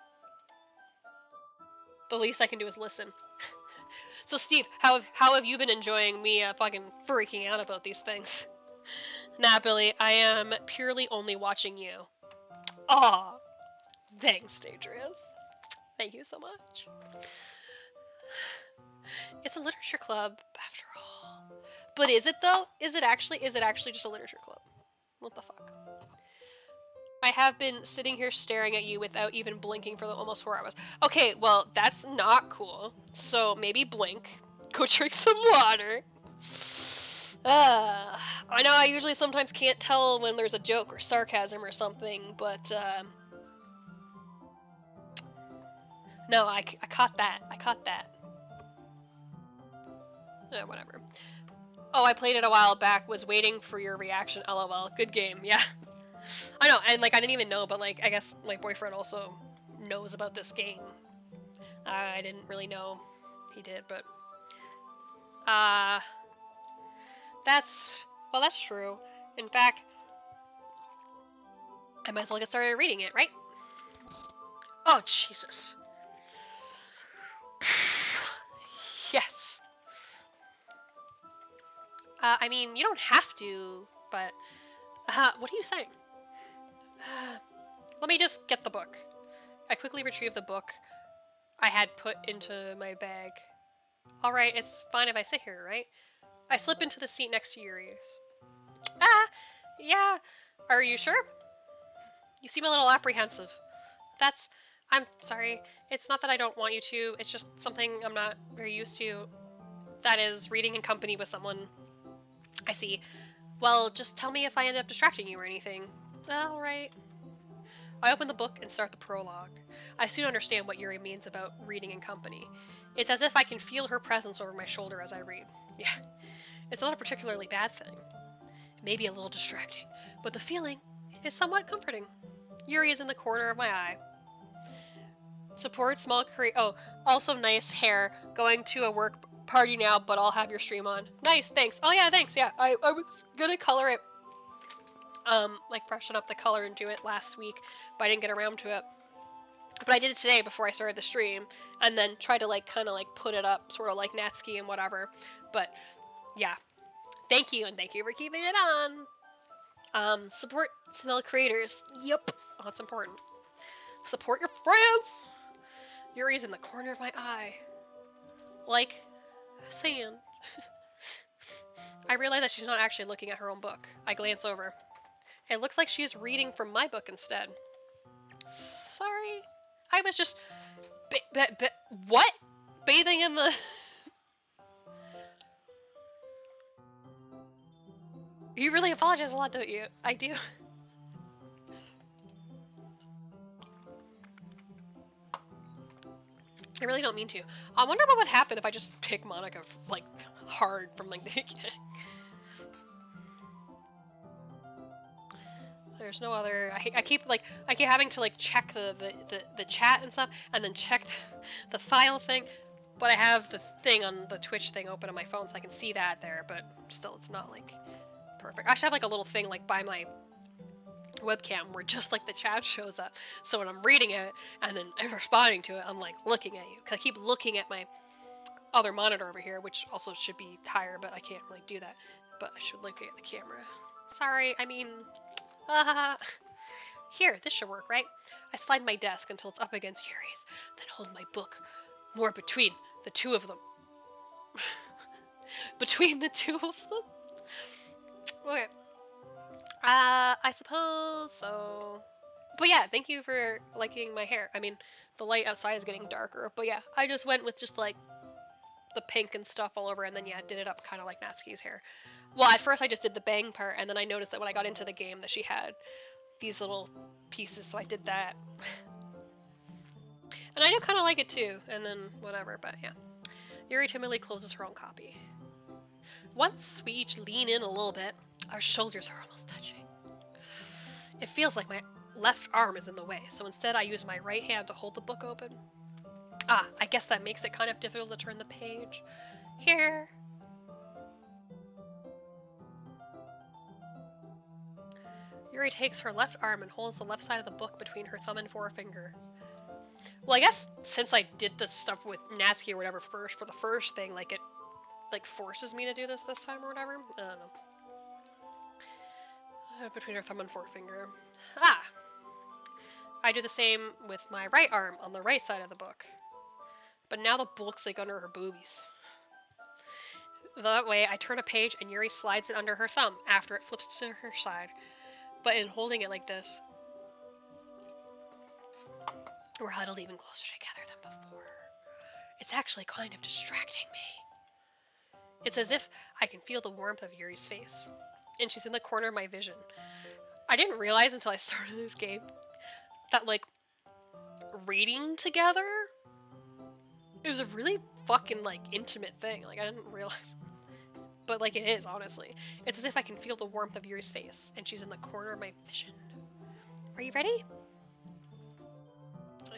The least I can do is listen. So Steve, how have you been enjoying me fucking freaking out about these things? Nah, Billy, I am purely only watching you. Aw, thanks, Dangerous. Thank you so much. It's a literature club, after all. But is it though? Is it actually just a literature club? What the fuck? I have been sitting here staring at you without even blinking for almost 4 hours. Okay, well, that's not cool. So maybe blink. Go drink some water. I know I usually sometimes can't tell when there's a joke or sarcasm or something, but no, I caught that. I caught that. Whatever. Oh, I played it a while back, was waiting for your reaction, lol. Good game, yeah. I know, and like I didn't even know, but like I guess my boyfriend also knows about this game. I didn't really know he did, but that's true. In fact, I might as well get started reading it, right? Oh, Jesus. Yes. I mean, you don't have to, but what are you saying? Let me just get the book. I quickly retrieved the book I had put into my bag. Alright, it's fine if I sit here, right? I slip into the seat next to Yuri's. Yeah. Are you sure? You seem a little apprehensive. I'm sorry. It's not that I don't want you to, it's just something I'm not very used to. That is, reading in company with someone. I see. Well, just tell me if I end up distracting you or anything. Alright. I open the book and start the prologue. I soon understand what Yuri means about reading in company. It's as if I can feel her presence over my shoulder as I read. Yeah, it's not a particularly bad thing. It may be a little distracting, but the feeling is somewhat comforting. Yuri is in the corner of my eye. Support small create. Oh, also nice hair. Going to a work party now, but I'll have your stream on. Nice, thanks. Oh yeah, thanks. Yeah, I was gonna color it. Like freshen up the color and do it last week, but I didn't get around to it. But I did it today before I started the stream, and then try to like kind of like put it up, sort of like Natsuki and whatever. But yeah, thank you, and thank you for keeping it on. Support small creators. Yep, oh, that's important. Support your friends. Yuri's in the corner of my eye, like sand. I realize that she's not actually looking at her own book. I glance over. It looks like she is reading from my book instead. Sorry, I was just what? Bathing in the... You really apologize a lot, don't you? I do. I really don't mean to. I wonder what would happen if I just pick Monica, like, hard from, like, the beginning. There's no other... I keep having to, like, check the chat and stuff, and then check the file thing, but I have the thing on the Twitch thing open on my phone, so I can see that there, but still, it's not, like, perfect. I should have, like, a little thing, like, by my webcam where just like the chat shows up, so when I'm reading it and then responding to it, I'm like looking at you, because I keep looking at my other monitor over here, which also should be higher, but I can't really do that, but I should look at the camera. Sorry, I mean, here, this should work, right? I slide my desk until it's up against Yuri's, then hold my book more between the two of them. Between the two of them? Okay. I suppose so. But yeah, thank you for liking my hair. I mean, the light outside is getting darker, but yeah, I just went with just like the pink and stuff all over, and then yeah, did it up kind of like Natsuki's hair. Well, at first I just did the bang part, and then I noticed that when I got into the game that she had these little pieces, so I did that. And I do kind of like it too, and then whatever, but yeah. Yuri timidly closes her own copy. Once we each lean in a little bit, our shoulders are almost touching. It feels like my left arm is in the way, so instead I use my right hand to hold the book open. I guess that makes it kind of difficult to turn the page. Here. Yuri takes her left arm and holds the left side of the book between her thumb and forefinger. Well, I guess since I did this stuff with Natsuki or whatever first, for the first thing, like, it, like, forces me to do this time or whatever. I don't know. Between her thumb and forefinger. Ah! I do the same with my right arm on the right side of the book. But now the book's, like, under her boobies. That way, I turn a page and Yuri slides it under her thumb after it flips to her side. But in holding it like this, we're huddled even closer together than before. It's actually kind of distracting me. It's as if I can feel the warmth of Yuri's face, and she's in the corner of my vision. I didn't realize until I started this game that, like, reading together, it was a really fucking, like, intimate thing. Like, I didn't realize. But, like, it is, honestly. It's as if I can feel the warmth of Yuri's face, and she's in the corner of my vision. Are you ready?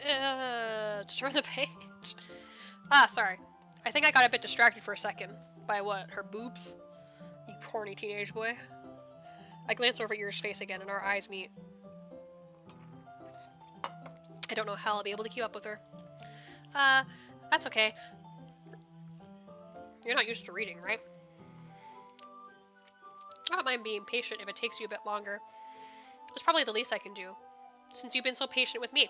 To turn the page. Ah, sorry. I think I got a bit distracted for a second. By what? Her boobs? You horny teenage boy. I glance over at Yuri's face again, and our eyes meet. I don't know how I'll be able to keep up with her. That's okay. You're not used to reading, right? I don't mind being patient if it takes you a bit longer. It's probably the least I can do, since you've been so patient with me.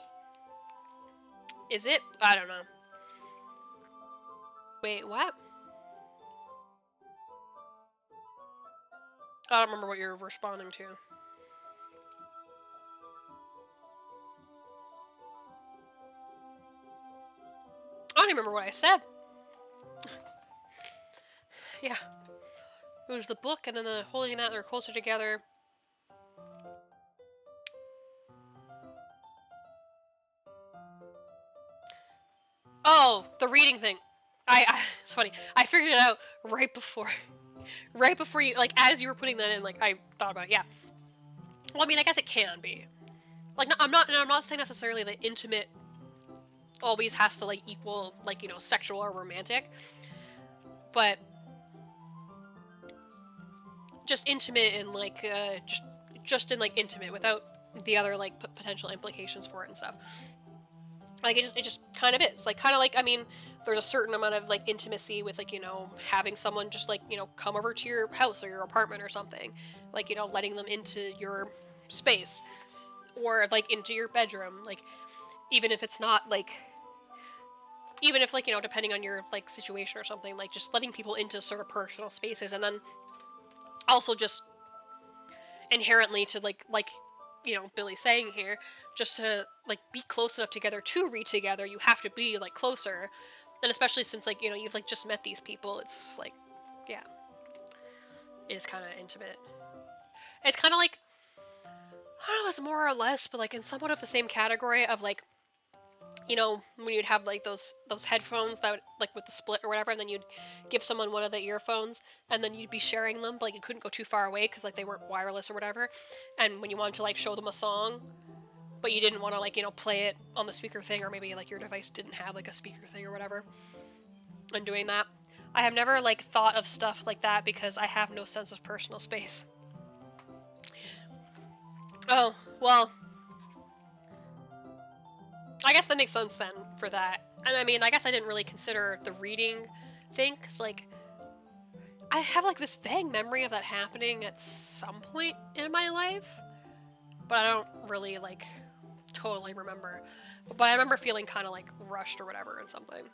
Is it? I don't know. Wait, what? I don't remember what you're responding to. I don't even remember what I said. Yeah. It was the book and then the holding that they're closer together. Oh, the reading thing. It's funny. I figured it out right before you, like, as you were putting that in, like, I thought about it. Yeah. Well, I mean, I guess it can be. Like, no, I'm not saying necessarily that intimate always has to, like, equal, like, you know, sexual or romantic. But just intimate and, like, just in, like, intimate without the other, like, potential implications for it and stuff. Like, it just kind of is. Like, kind of like, I mean, there's a certain amount of, like, intimacy with, like, you know, having someone just, like, you know, come over to your house or your apartment or something. Like, you know, letting them into your space. Or, like, into your bedroom. Like, even if it's not, like, even if, like, you know, depending on your, like, situation or something, like, just letting people into sort of personal spaces. And then also just inherently to, like, you know, Billy's saying here, just to, like, be close enough together to read together, you have to be, like, closer. And especially since, like, you know, you've, like, just met these people, it's, like, yeah. It is kind of intimate. It's kind of like, I don't know, it's more or less, but, like, in somewhat of the same category of, like, you know, when you'd have, like, those headphones that would, like, with the split or whatever, and then you'd give someone one of the earphones, and then you'd be sharing them, but, like, you couldn't go too far away, because, like, they weren't wireless or whatever, and when you wanted to, like, show them a song, but you didn't want to, like, you know, play it on the speaker thing, or maybe, like, your device didn't have, like, a speaker thing or whatever, and doing that. I have never, like, thought of stuff like that, because I have no sense of personal space. Oh, well, I guess that makes sense then for that. And I mean, I guess I didn't really consider the reading thing, because, like, I have, like, this vague memory of that happening at some point in my life, but I don't really, like, totally remember. But I remember feeling kind of, like, rushed or whatever and something.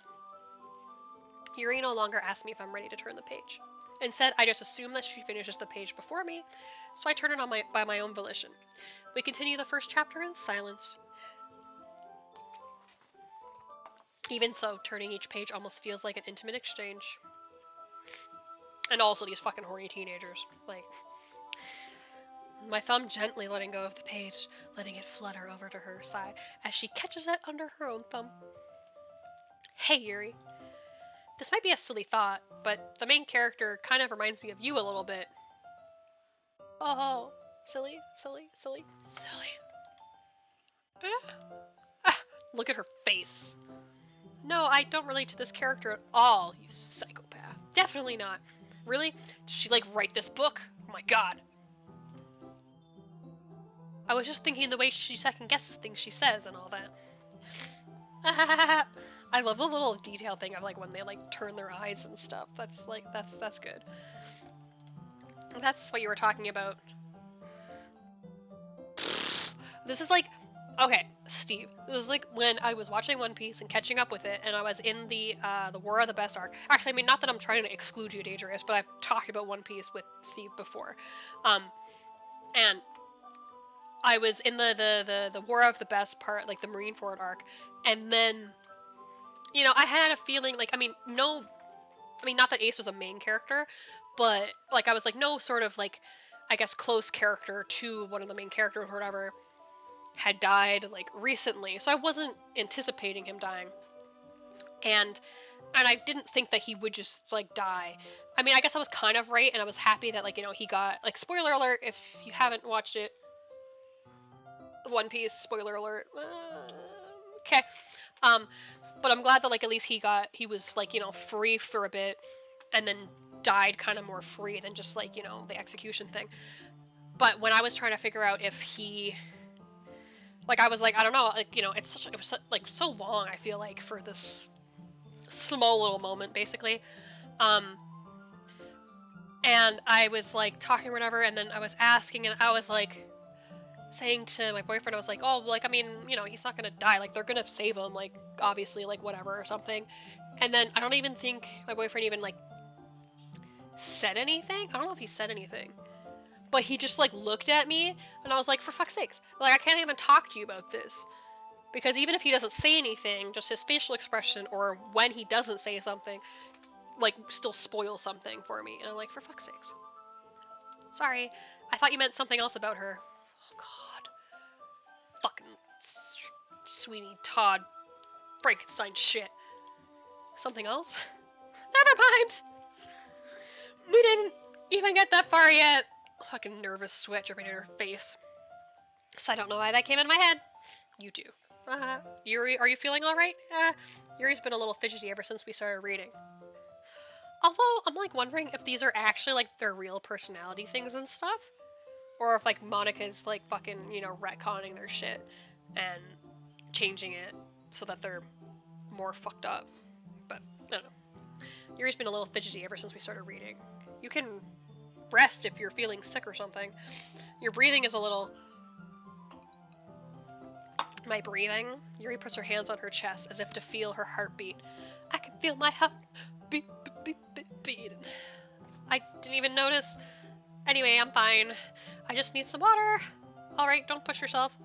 Yuri no longer asks me if I'm ready to turn the page. Instead, I just assume that she finishes the page before me, so I turn it on by my own volition. We continue the first chapter in silence. Even so, turning each page almost feels like an intimate exchange. And also these fucking horny teenagers. Like, my thumb gently letting go of the page, letting it flutter over to her side as she catches it under her own thumb. Hey, Yuri. This might be a silly thought, but the main character kind of reminds me of you a little bit. Oh, silly. Look at her face. No, I don't relate to this character at all, you psychopath. Definitely not. Really? Did she, like, write this book? Oh my god. I was just thinking the way she second guesses things she says and all that. I love the little detail thing of like when they like turn their eyes and stuff. That's like that's good. That's what you were talking about. This is like, okay, Steve. This is like when I was watching One Piece and catching up with it, and I was in the War of the Best arc. Actually, I mean, not that I'm trying to exclude you, Dangerous, but I've talked about One Piece with Steve before, and I was in the War of the Best part, like the Marineford arc, and then, you know, I had a feeling like, I mean, not that Ace was a main character, but like I was like no sort of like, I guess, close character to one of the main characters or whatever had died like recently, so I wasn't anticipating him dying, and I didn't think that he would just like die. I mean, I guess I was kind of right, and I was happy that, like, you know, he got, like, spoiler alert if you haven't watched it, One Piece, spoiler alert. Okay. But I'm glad that, like, at least he was, like, you know, free for a bit, and then died kind of more free than just, like, you know, the execution thing. But when I was trying to figure out if he, like, I was like, I don't know, like, you know, it was like so long, I feel like, for this small little moment, basically. And I was like talking or whatever, and then I was asking, and I was like saying to my boyfriend, I was like, oh, like, I mean, you know, he's not gonna die, like, they're gonna save him, like, obviously, like, whatever, or something. And then I don't even think my boyfriend even, like, said anything. I don't know if he said anything, but he just, like, looked at me, and I was like, for fuck's sakes, like, I can't even talk to you about this, because even if he doesn't say anything, just his facial expression, or when he doesn't say something, like, still spoils something for me. And I'm like, for fuck's sakes. Sorry, I thought you meant something else about her. Oh god. Fucking Sweeney Todd Frankenstein shit. Something else? Never mind! We didn't even get that far yet. Fucking nervous sweat dripping in her face. So I don't know why that came in my head. You do. Yuri, are you feeling alright? Yuri's been a little fidgety ever since we started reading. Although, I'm, like, wondering if these are actually, like, their real personality things and stuff. Or if, like, Monica's, like, fucking, you know, retconning their shit and changing it so that they're more fucked up. But, I don't know. Yuri's been a little fidgety ever since we started reading. You can rest if you're feeling sick or something. Your breathing is a little... My breathing? Yuri puts her hands on her chest as if to feel her heartbeat. I can feel my heart beat. I didn't even notice. Anyway, I'm fine. I just need some water. Alright, don't push yourself.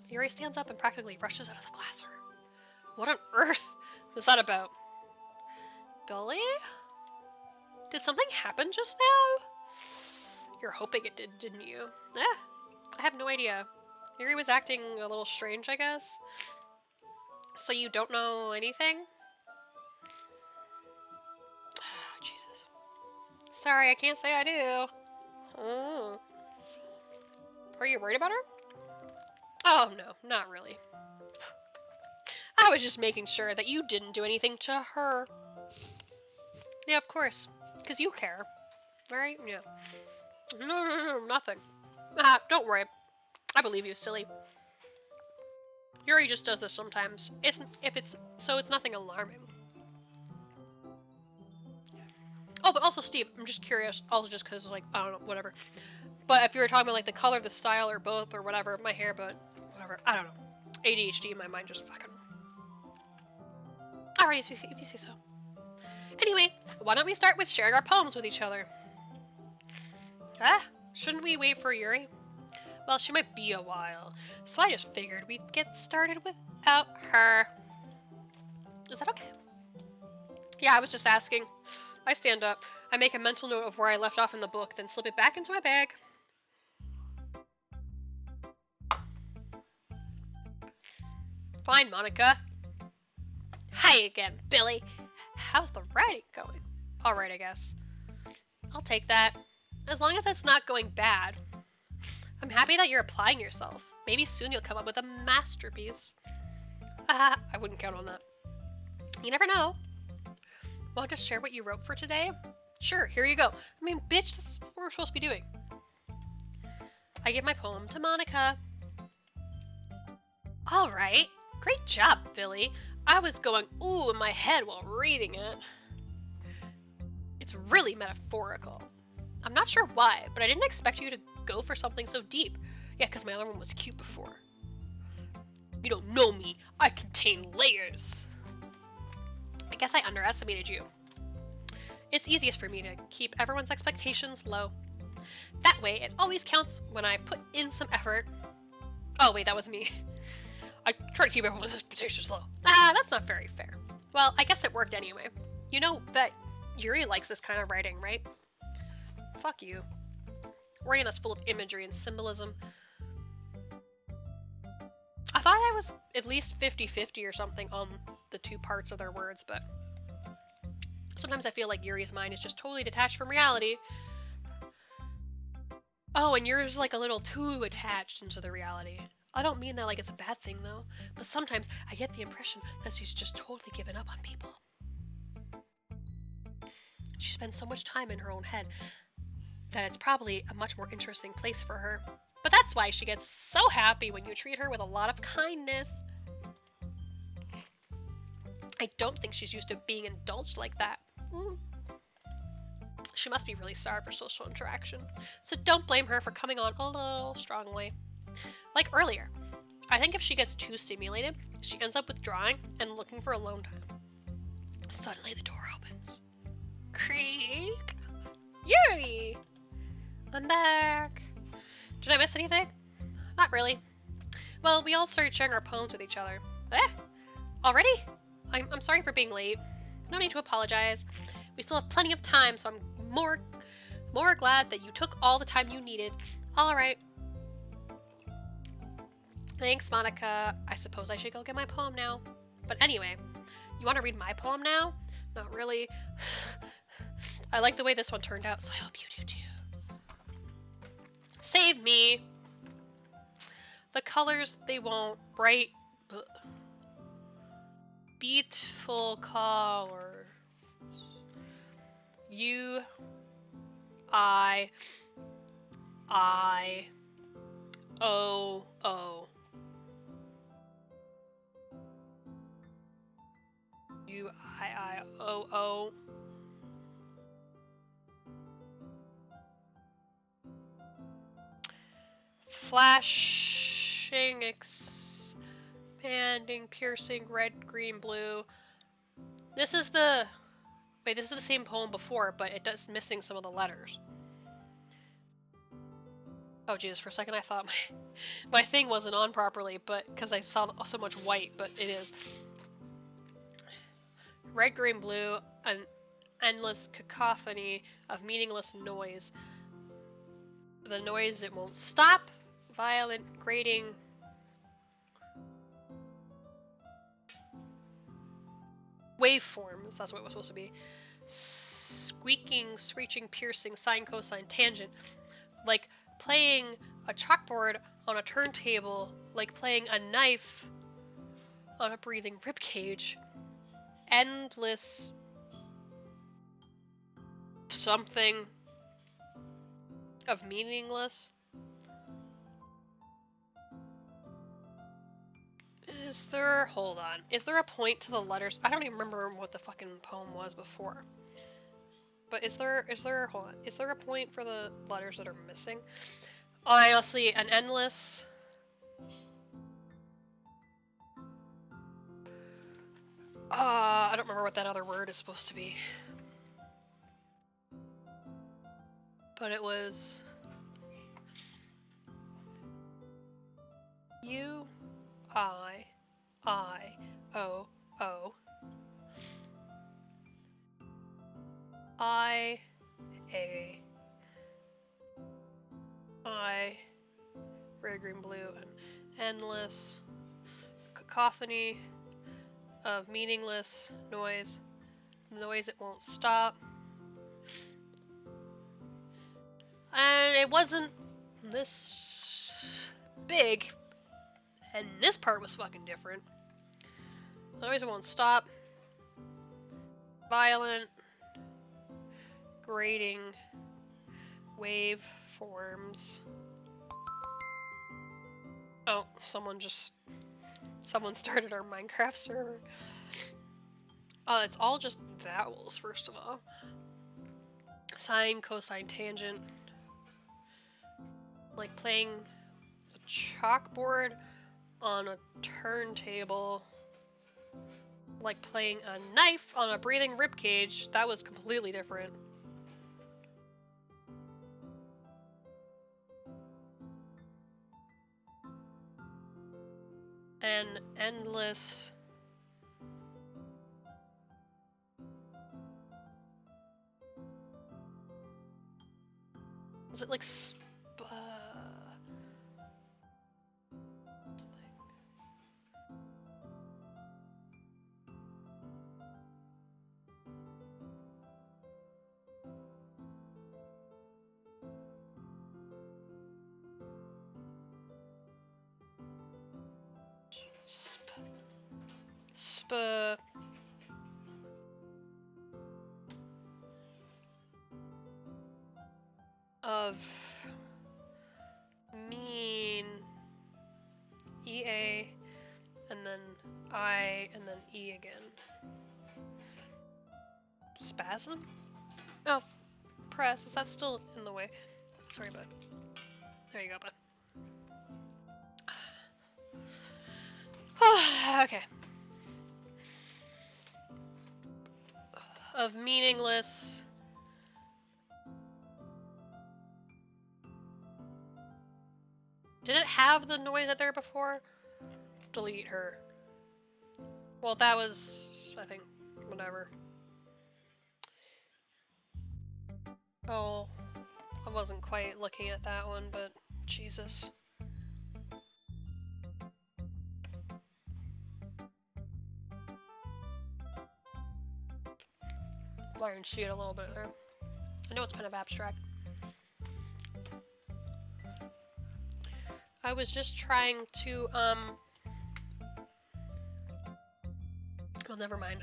Yuri stands up and practically rushes out of the classroom. What on earth was that about? Billy? Did something happen just now? You're hoping it did, didn't you? I have no idea. Yuri was acting a little strange, I guess. So you don't know anything? Jesus. Sorry, I can't say I do. Oh. Are you worried about her? Oh, no, not really. I was just making sure that you didn't do anything to her. Yeah, of course. Because you care. Right? Yeah. No, nothing. Don't worry. I believe you, silly. Yuri just does this sometimes. It's nothing alarming. Oh, but also, Steve, I'm just curious. Also, just because, like, I don't know, whatever. But if you were talking about, like, the color, the style, or both, or whatever, my hair, but whatever. I don't know. ADHD, my mind just fucking... Alright, if you say so. Anyway, why don't we start with sharing our poems with each other? Shouldn't we wait for Yuri? Well, she might be a while, so I just figured we'd get started without her. Is that okay? Yeah, I was just asking. I stand up. I make a mental note of where I left off in the book, then slip it back into my bag. Fine, Monica. Hi again, Billy. How's the writing going? Alright, I guess. I'll take that. As long as it's not going bad. I'm happy that you're applying yourself. Maybe soon you'll come up with a masterpiece. I wouldn't count on that. You never know. Want to share what you wrote for today? Sure, here you go. I mean, bitch, this is what we're supposed to be doing. I give my poem to Monica. Alright. Great job, Billy. I was going ooh in my head while reading it. It's really metaphorical. I'm not sure why, but I didn't expect you to go for something so deep. Yeah, because my other one was cute before. You don't know me. I contain layers. I guess I underestimated you. It's easiest for me to keep everyone's expectations low. That way, it always counts when I put in some effort. Oh wait, that was me. I try to keep everyone's expectations low. Ah, that's not very fair. Well, I guess it worked anyway. You know that Yuri likes this kind of writing, right? Fuck you. Writing that's full of imagery and symbolism. I thought I was at least 50-50 or something on the two parts of their words, but sometimes I feel like Yuri's mind is just totally detached from reality. Oh, and yours is like a little too attached into the reality. I don't mean that like it's a bad thing though, but sometimes I get the impression that she's just totally given up on people. She spends so much time in her own head that it's probably a much more interesting place for her. But that's why she gets so happy when you treat her with a lot of kindness. I don't think she's used to being indulged like that. She must be really starved for social interaction. So don't blame her for coming on a little strongly. Like earlier, I think if she gets too stimulated, she ends up withdrawing and looking for alone time. Suddenly the door opens. Creak! Yuri! I'm back. Did I miss anything? Not really. Well, we all started sharing our poems with each other. Eh? Already? I'm sorry for being late. No need to apologize. We still have plenty of time, so I'm more glad that you took all the time you needed. Alright. Thanks, Monica. I suppose I should go get my poem now. But anyway, you want to read my poem now? Not really. I like the way this one turned out, so I hope you do too. Save me! The colors, they won't. Bright, beautiful colors. You, I, O, O. U, I, O, O. Flashing, expanding, piercing, red, green, blue. This is the... Wait, this is the same poem before, but it does missing some of the letters. Oh Jesus, for a second I thought my thing wasn't on properly, but because I saw so much white, but it is. Red, green, blue, an endless cacophony of meaningless noise. The noise, it won't stop. Violent, grating. Waveforms, that's what it was supposed to be. Squeaking, screeching, piercing, sine, cosine, tangent. Like playing a chalkboard on a turntable, like playing a knife on a breathing ribcage. Endless something of meaningless. Is there, hold on, is there a point to the letters? I don't even remember what the fucking poem was before. But is there, hold on, is there a point for the letters that are missing? Honestly, an endless... I don't remember what that other word is supposed to be. But it was... U, I, O, O. I, A, I, red, green, blue, and endless cacophony of meaningless noise. Noise, it won't stop. And it wasn't this big, and this part was fucking different. Noise, it won't stop. Violent, grating, wave forms. Oh, someone just Someone started our Minecraft server. It's all just vowels, first of all. Sine, cosine, tangent. Like playing a chalkboard on a turntable. Like playing a knife on a breathing ribcage. That was completely different. An endless... Was it like of mean EA and then I and then E again. Spasm? Oh, press. Is that still in the way? Sorry, bud. There you go, bud. Okay. Of meaningless. Did it have the noise that there before? Delete her. Well, that was, I think, whatever. Oh, I wasn't quite looking at that one, but Jesus. I can see it a little bit there. I know it's kind of abstract. I was just trying to, well, never mind.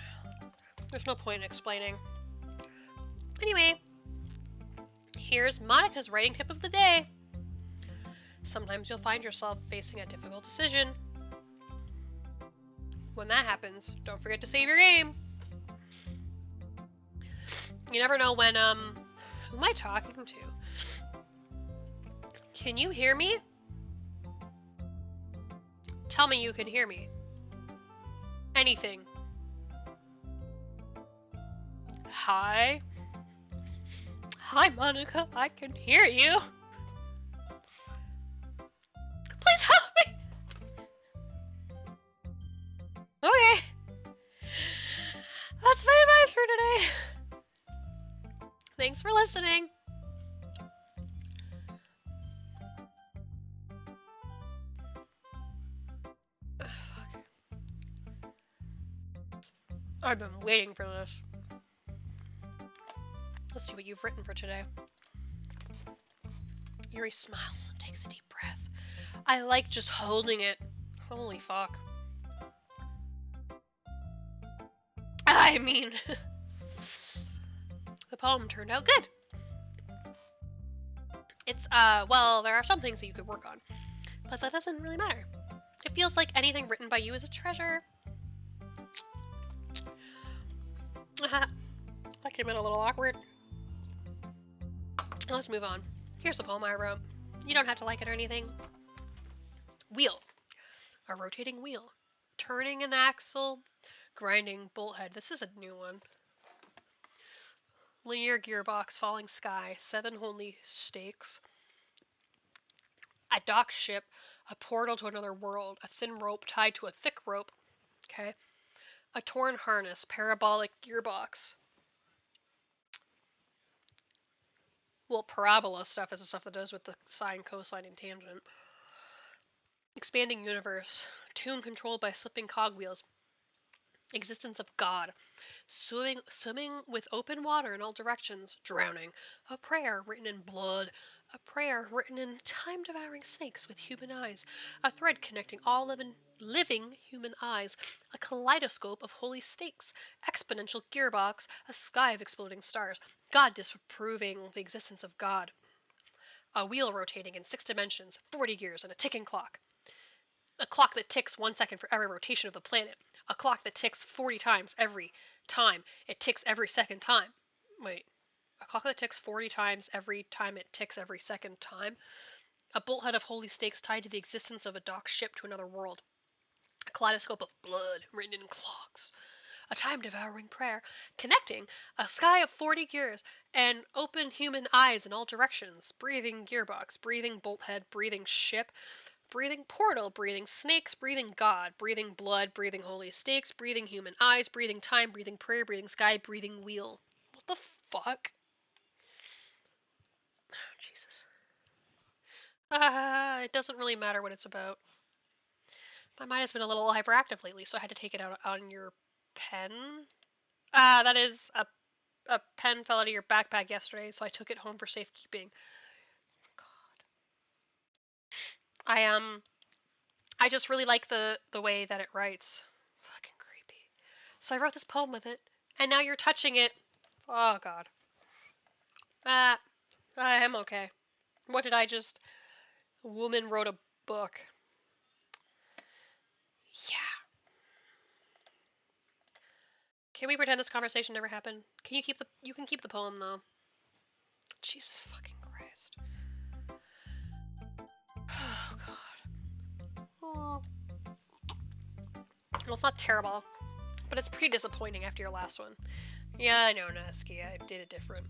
There's no point in explaining. Anyway, here's Monica's writing tip of the day. Sometimes you'll find yourself facing a difficult decision. When that happens, don't forget to save your game. You never know when, who am I talking to? Can you hear me? Tell me you can hear me. Anything. Hi? Hi, Monica. I can hear you. Please help me. Okay. That's my advice for today. Thanks for listening. I've been waiting for this. Let's see what you've written for today. Yuri smiles and takes a deep breath. I like just holding it. Holy fuck. I mean, the poem turned out good. It's, well, there are some things that you could work on, but that doesn't really matter. It feels like anything written by you is a treasure. That came in a little awkward. Let's move on. Here's the poem I wrote. You don't have to like it or anything. Wheel. A rotating wheel. Turning an axle. Grinding bolt head. This is a new one. Linear gearbox. Falling sky. 7 holy stakes. A dock ship. A portal to another world. A thin rope tied to a thick rope. Okay. A torn harness. Parabolic gearbox. Well, parabola stuff is the stuff that does with the sine, cosine, and tangent. Expanding universe. Tune controlled by slipping cogwheels. Existence of God. Swimming with open water in all directions. Drowning. A prayer written in blood. A prayer written in time-devouring snakes with human eyes. A thread connecting all living human eyes. A kaleidoscope of holy stakes. Exponential gearbox. A sky of exploding stars. God disapproving the existence of God. A wheel rotating in 6 dimensions. 40 gears and a ticking clock. A clock that ticks 1 second for every rotation of the planet. A clock that ticks 40 times every time it ticks every second time. Wait. A clock that ticks 40 times every time it ticks every second time. A bolthead of holy stakes tied to the existence of a docked ship to another world. A kaleidoscope of blood written in clocks. A time-devouring prayer, connecting a sky of 40 gears and open human eyes in all directions. Breathing gearbox, breathing bolthead, breathing ship, breathing portal, breathing snakes, breathing God, breathing blood, breathing holy stakes, breathing human eyes, breathing time, breathing prayer, breathing sky, breathing wheel. What the fuck? Oh, Jesus. It doesn't really matter what it's about. My mind has been a little hyperactive lately, so I had to take it out on your pen. That is a pen fell out of your backpack yesterday, so I took it home for safekeeping. God. I just really like the way that it writes. Fucking creepy. So I wrote this poem with it, and now you're touching it. Oh god. Ah, I am okay. What did I just? A woman wrote a book. Yeah. Can we pretend this conversation never happened? Can you keep the? You can keep the poem though. Jesus fucking Christ. Oh god. Oh. Well, it's not terrible, but it's pretty disappointing after your last one. Yeah, I know, Nasky. I did it different.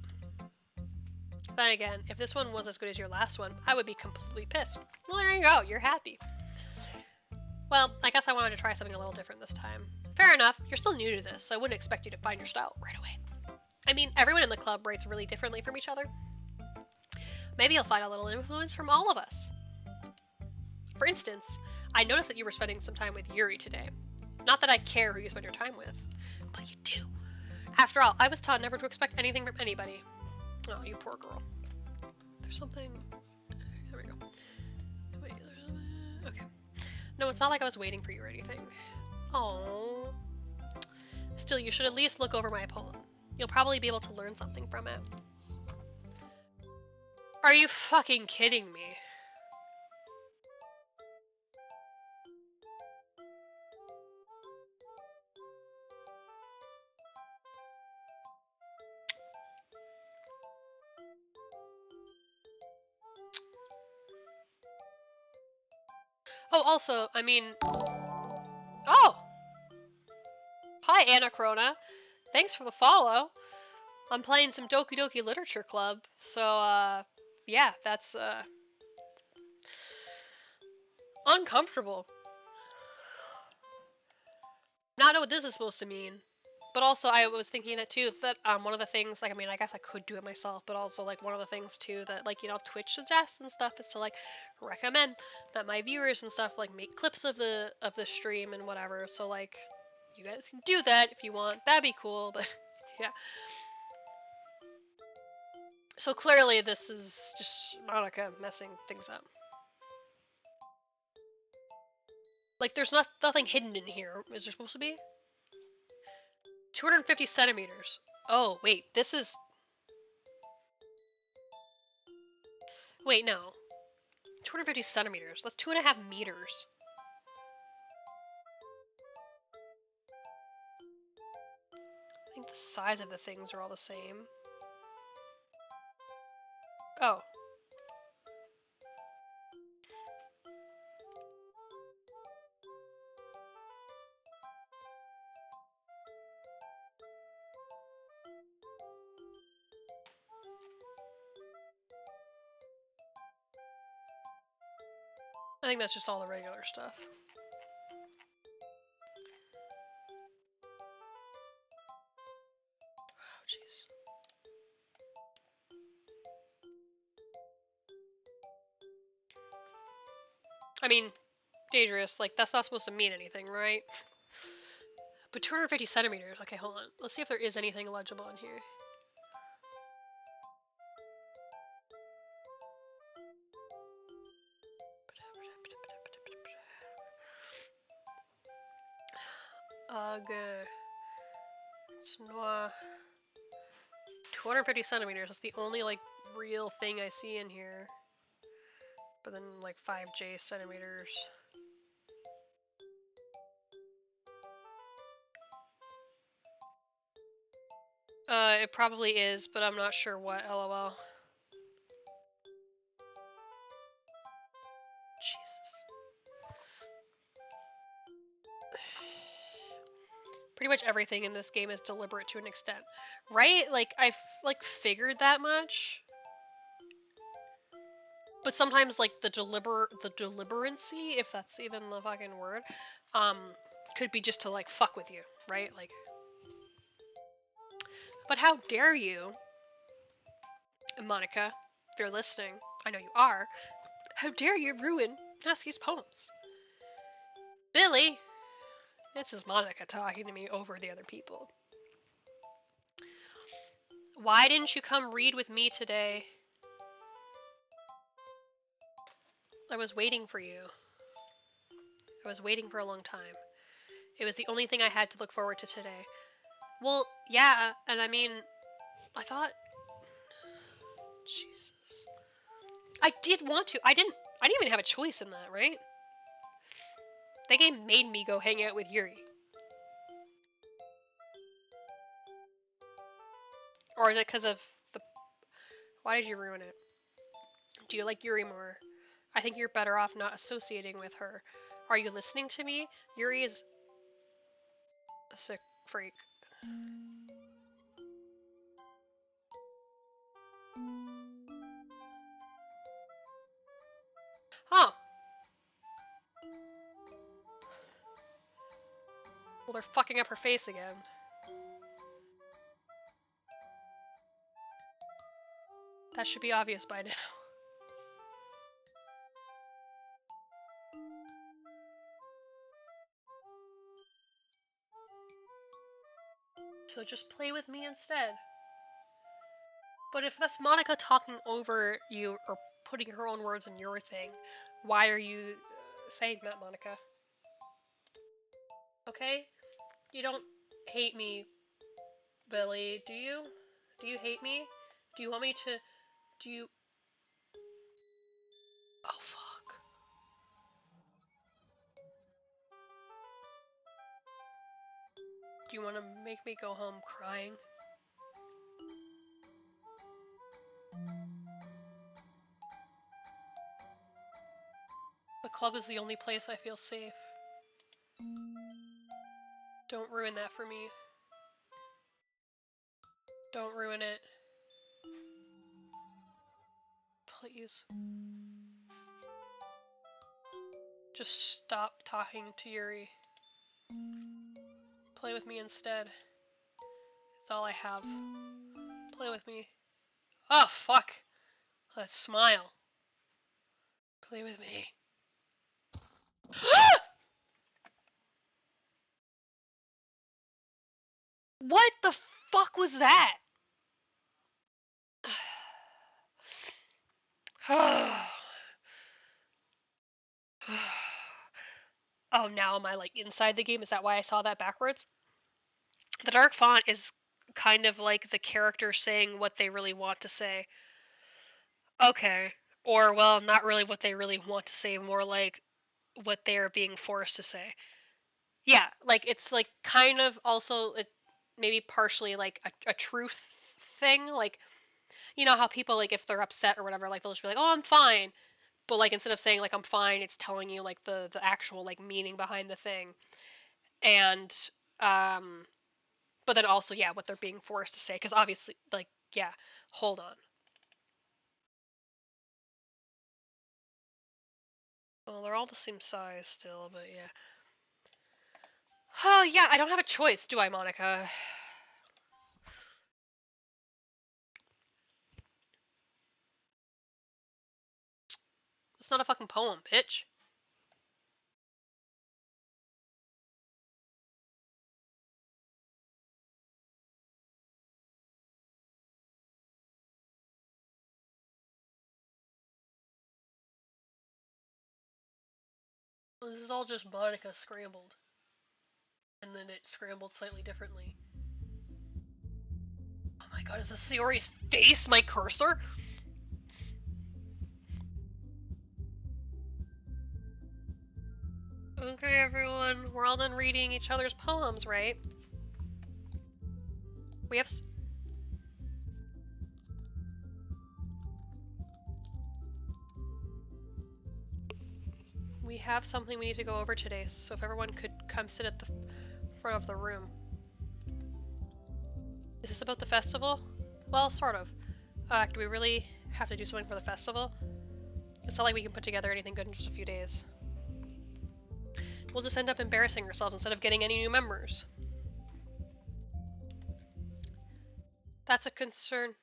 Then again, if this one was as good as your last one, I would be completely pissed. Well, there you go. You're happy. Well, I guess I wanted to try something a little different this time. Fair enough. You're still new to this, so I wouldn't expect you to find your style right away. I mean, everyone in the club writes really differently from each other. Maybe you'll find a little influence from all of us. For instance, I noticed that you were spending some time with Yuri today. Not that I care who you spend your time with, but you do. After all, I was taught never to expect anything from anybody. Oh, you poor girl. There's something... There we go. Wait, there's something... Okay. No, it's not like I was waiting for you or anything. Oh. Still, you should at least look over my poem. You'll probably be able to learn something from it. Are you fucking kidding me? Oh, also, I mean... Oh! Hi, Anacrona. Thanks for the follow. I'm playing some Doki Doki Literature Club, so, yeah, that's, uncomfortable. Now I know what this is supposed to mean. But also, I was thinking that too, that one of the things, like, I mean, I guess I could do it myself, but also, like, one of the things too that, like, you know, Twitch suggests and stuff is to, like, recommend that my viewers and stuff, like, make clips of the stream and whatever. So, like, you guys can do that if you want. That'd be cool, but yeah. So clearly, this is just Monica messing things up. Like, there's nothing hidden in here. Is there supposed to be? 250 centimeters. Oh, wait, this is... Wait, no. 250 centimeters. That's 2.5 meters. I think the size of the things are all the same. Oh. I think that's just all the regular stuff. Oh, jeez. I mean, dangerous. Like, that's not supposed to mean anything, right? But 250 centimeters. Okay, hold on. Let's see if there is anything legible in here. Ugh. It's noir. 250 centimeters. That's the only, like, real thing I see in here. But then, like, 5J centimeters. It probably is, but I'm not sure what, lol. Jesus. Pretty much everything in this game is deliberate to an extent. Right? Like, I've, like, figured that much. But sometimes, like, the deliberancy, if that's even the fucking word, could be just to, like, fuck with you, right? Like, but how dare you, Monica, if you're listening, I know you are, how dare you ruin Natsuki's poems? Billy! This is Monica talking to me over the other people. Why didn't you come read with me today? I was waiting for you. I was waiting for a long time. It was the only thing I had to look forward to today. Well, yeah, and I mean, I thought... Jesus. I did want to. I didn't even have a choice in that, right? That game made me go hang out with Yuri. Or is it because of the... Why did you ruin it? Do you like Yuri more? I think you're better off not associating with her. Are you listening to me? Yuri is a sick freak. Huh. Well, they're fucking up her face again. That should be obvious by now. So just play with me instead. But if that's Monica talking over you or putting her own words in your thing, why are you saying that, Monica? Okay? You don't hate me, Billy, do you? Do you hate me? Do you want me to... Do you... Oh, fuck. Do you want to make me go home crying? The club is the only place I feel safe. Don't ruin that for me. Don't ruin it. Please. Just stop talking to Yuri. Play with me instead. It's all I have. Play with me. Oh, fuck! That smile. Play with me. What the fuck was that? Oh, now am I like inside the game? Is that why I saw that backwards? The dark font is kind of like the character saying what they really want to say. Okay. Or, well, not really what they really want to say, more like what they are being forced to say. Yeah, like it's like kind of also maybe partially like a truth thing. Like, you know how people, like, if they're upset or whatever, like they'll just be like, oh, I'm fine. But like instead of saying like I'm fine, it's telling you like the actual like meaning behind the thing. And but then also, yeah, what they're being forced to say, because obviously, like, yeah, hold on. Well, they're all the same size still, but yeah. Oh, yeah, I don't have a choice, do I, Monica? It's not a fucking poem, bitch. This is all just Monica scrambled. And then it scrambled slightly differently. Oh my god, is this Sayori's face my cursor? Okay, everyone, we're all done reading each other's poems, right? We have We have something we need to go over today, so if everyone could come sit at the front of the room. Is this about the festival? Well, sort of. Do we really have to do something for the festival? It's not like we can put together anything good in just a few days. We'll just end up embarrassing ourselves instead of getting any new members. That's a concern.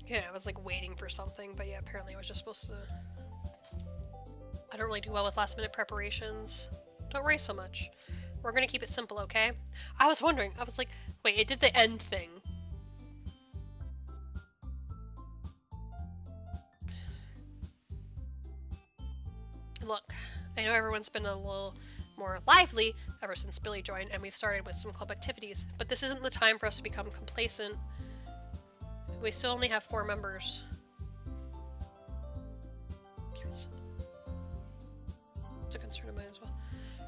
Yeah, I was like waiting for something, but yeah, apparently I was just supposed to... I don't really do well with last minute preparations. Don't worry so much. We're gonna keep it simple, okay? I was wondering, I was like, wait, it did the end thing. Look, I know everyone's been a little more lively ever since Billy joined and we've started with some club activities, but this isn't the time for us to become complacent. We still only have 4 members. It's a concern of mine as well.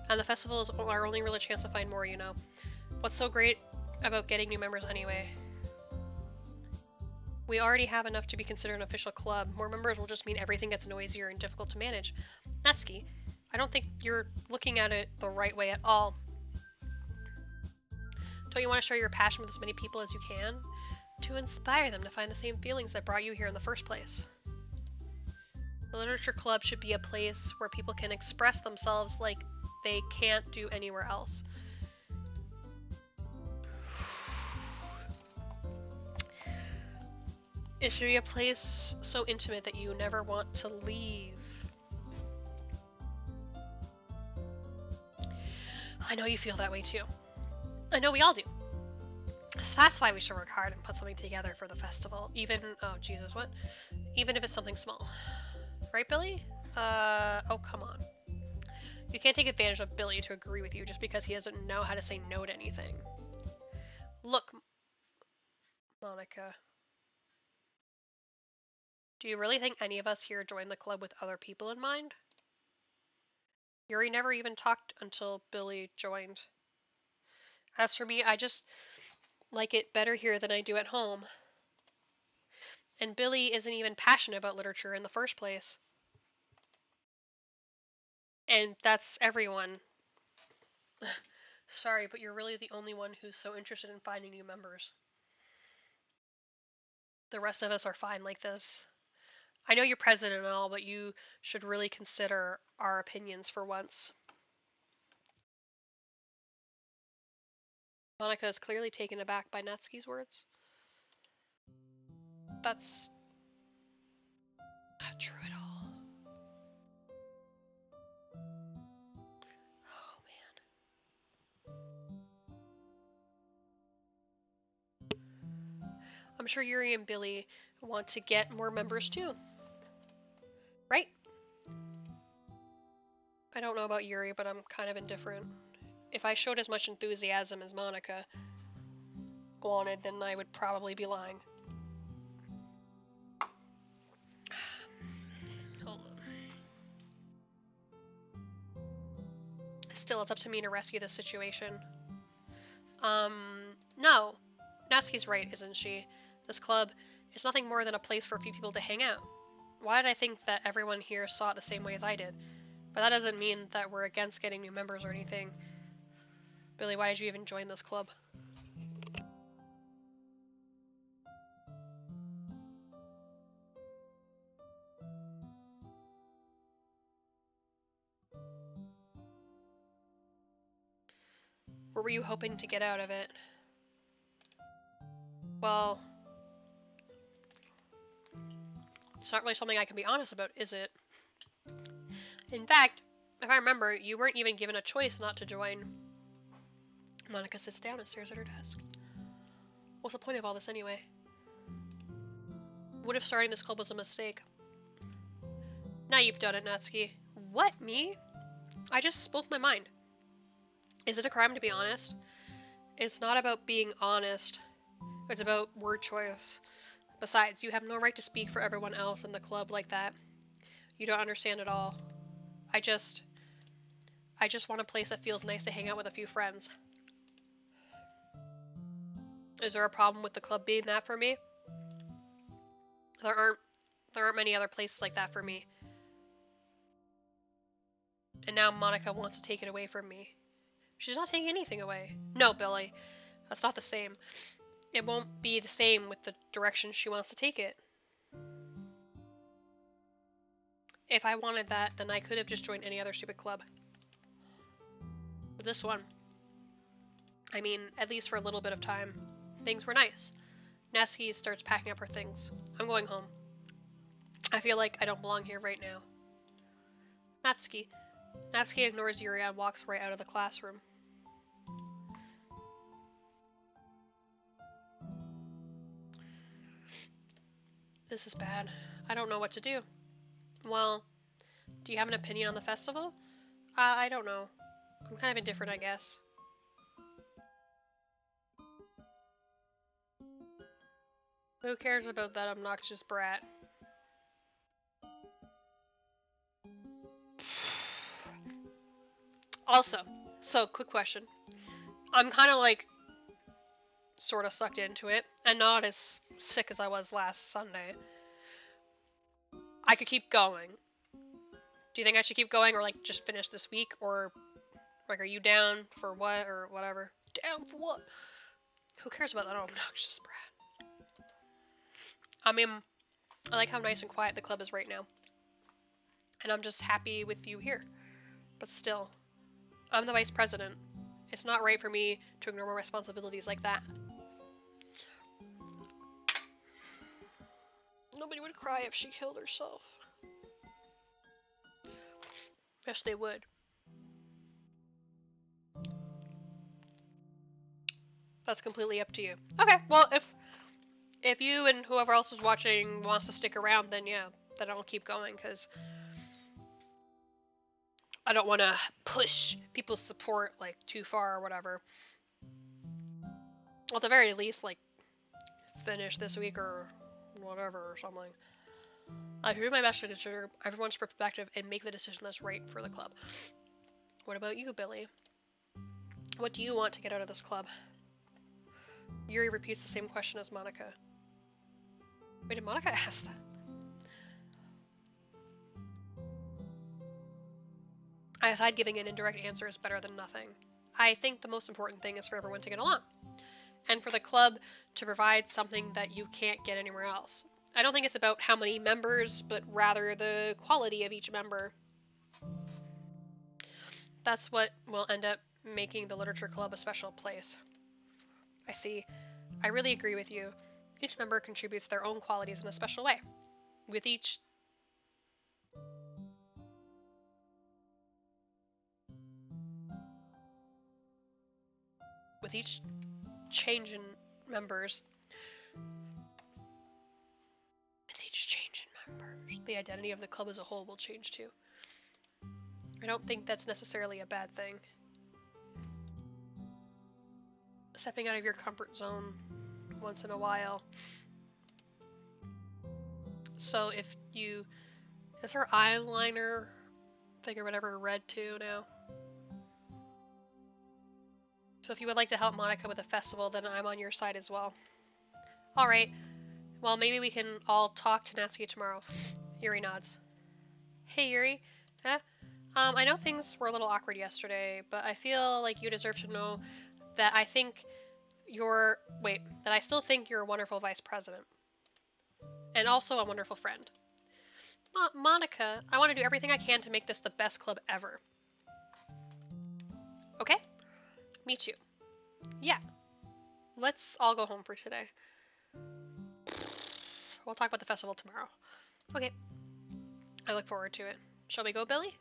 And the festival is our only real chance to find more, you know. What's so great about getting new members anyway? We already have enough to be considered an official club. More members will just mean everything gets noisier and difficult to manage. Natsuki, I don't think you're looking at it the right way at all. Don't you want to share your passion with as many people as you can? To inspire them to find the same feelings that brought you here in the first place. The Literature Club should be a place where people can express themselves like they can't do anywhere else. It should be a place so intimate that you never want to leave. I know you feel that way too. I know we all do. So that's why we should work hard and put something together for the festival. Even, oh Jesus, what? Even if it's something small. Right, Billy? Oh, come on. You can't take advantage of Billy to agree with you just because he doesn't know how to say no to anything. Look, Monica. Do you really think any of us here joined the club with other people in mind? Yuri never even talked until Billy joined. As for me, I just like it better here than I do at home. And Billy isn't even passionate about literature in the first place. And that's everyone. Sorry, but you're really the only one who's so interested in finding new members. The rest of us are fine like this. I know you're president and all, but you should really consider our opinions for once. Monica is clearly taken aback by Natsuki's words. That's not true at all. Oh man. I'm sure Yuri and Billy want to get more members too. Right? I don't know about Yuri, but I'm kind of indifferent. If I showed as much enthusiasm as Monica wanted, then I would probably be lying. Hold on. Still, it's up to me to rescue this situation. No. Natsuki's right, isn't she? This club is nothing more than a place for a few people to hang out. Why did I think that everyone here saw it the same way as I did? But that doesn't mean that we're against getting new members or anything. Billy, why did you even join this club? What were you hoping to get out of it? Well, it's not really something I can be honest about, is it? In fact, if I remember, you weren't even given a choice not to join. Monica sits down and stares at her desk. What's the point of all this anyway? What if starting this club was a mistake? Now you've done it, Natsuki. What, me? I just spoke my mind. Is it a crime to be honest? It's not about being honest. It's about word choice. Besides, you have no right to speak for everyone else in the club like that. You don't understand at all. I just want a place that feels nice to hang out with a few friends. Is there a problem with the club being that for me? There aren't many other places like that for me. And now Monica wants to take it away from me. She's not taking anything away. No, Billy. That's not the same. It won't be the same with the direction she wants to take it. If I wanted that, then I could have just joined any other stupid club. But this one, I mean, at least for a little bit of time, things were nice. Natsuki starts packing up her things. I'm going home. I feel like I don't belong here right now. Natsuki. Natsuki ignores Yuri and walks right out of the classroom. This is bad. I don't know what to do. Well, do you have an opinion on the festival? I don't know. I'm kind of indifferent, I guess. Who cares about that obnoxious brat? Also, quick question. I'm kind of like, sort of sucked into it, and not as sick as I was last Sunday. I could keep going. Do you think I should keep going, or like just finish this week, or like are you down for what, or whatever? Down for what? Who cares about that obnoxious brat? I mean, I like how nice and quiet the club is right now. And I'm just happy with you here. But still, I'm the vice president. It's not right for me to ignore my responsibilities like that. Nobody would cry if she killed herself. Yes, they would. That's completely up to you. Okay, well, if you and whoever else is watching wants to stick around, then yeah, then I'll keep going, because I don't want to push people's support, like, too far or whatever. Well, at the very least, like, finish this week or whatever or something. I do my best to consider everyone's perspective and make the decision that's right for the club. What about you, Billy? What do you want to get out of this club? Yuri repeats the same question as Monica. Wait, did Monica ask that? I decide giving an indirect answer is better than nothing. I think the most important thing is for everyone to get along, and for the club to provide something that you can't get anywhere else. I don't think it's about how many members, but rather the quality of each member. That's what will end up making the literature club a special place. I see. I really agree with you. Each member contributes their own qualities in a special way. With each change in members, the identity of the club as a whole will change too. I don't think that's necessarily a bad thing. Stepping out of your comfort zone once in a while. So if you... Is her eyeliner thing or whatever red too now? So if you would like to help Monica with the festival, then I'm on your side as well. Alright. Well, maybe we can all talk to Natsuki tomorrow. Yuri nods. Hey, Yuri. I know things were a little awkward yesterday, but I feel like you deserve to know that I still think you're a wonderful vice president. And also a wonderful friend. Monica, I want to do everything I can to make this the best club ever. Okay? Me too. Yeah. Let's all go home for today. We'll talk about the festival tomorrow. Okay. I look forward to it. Shall we go, Billy?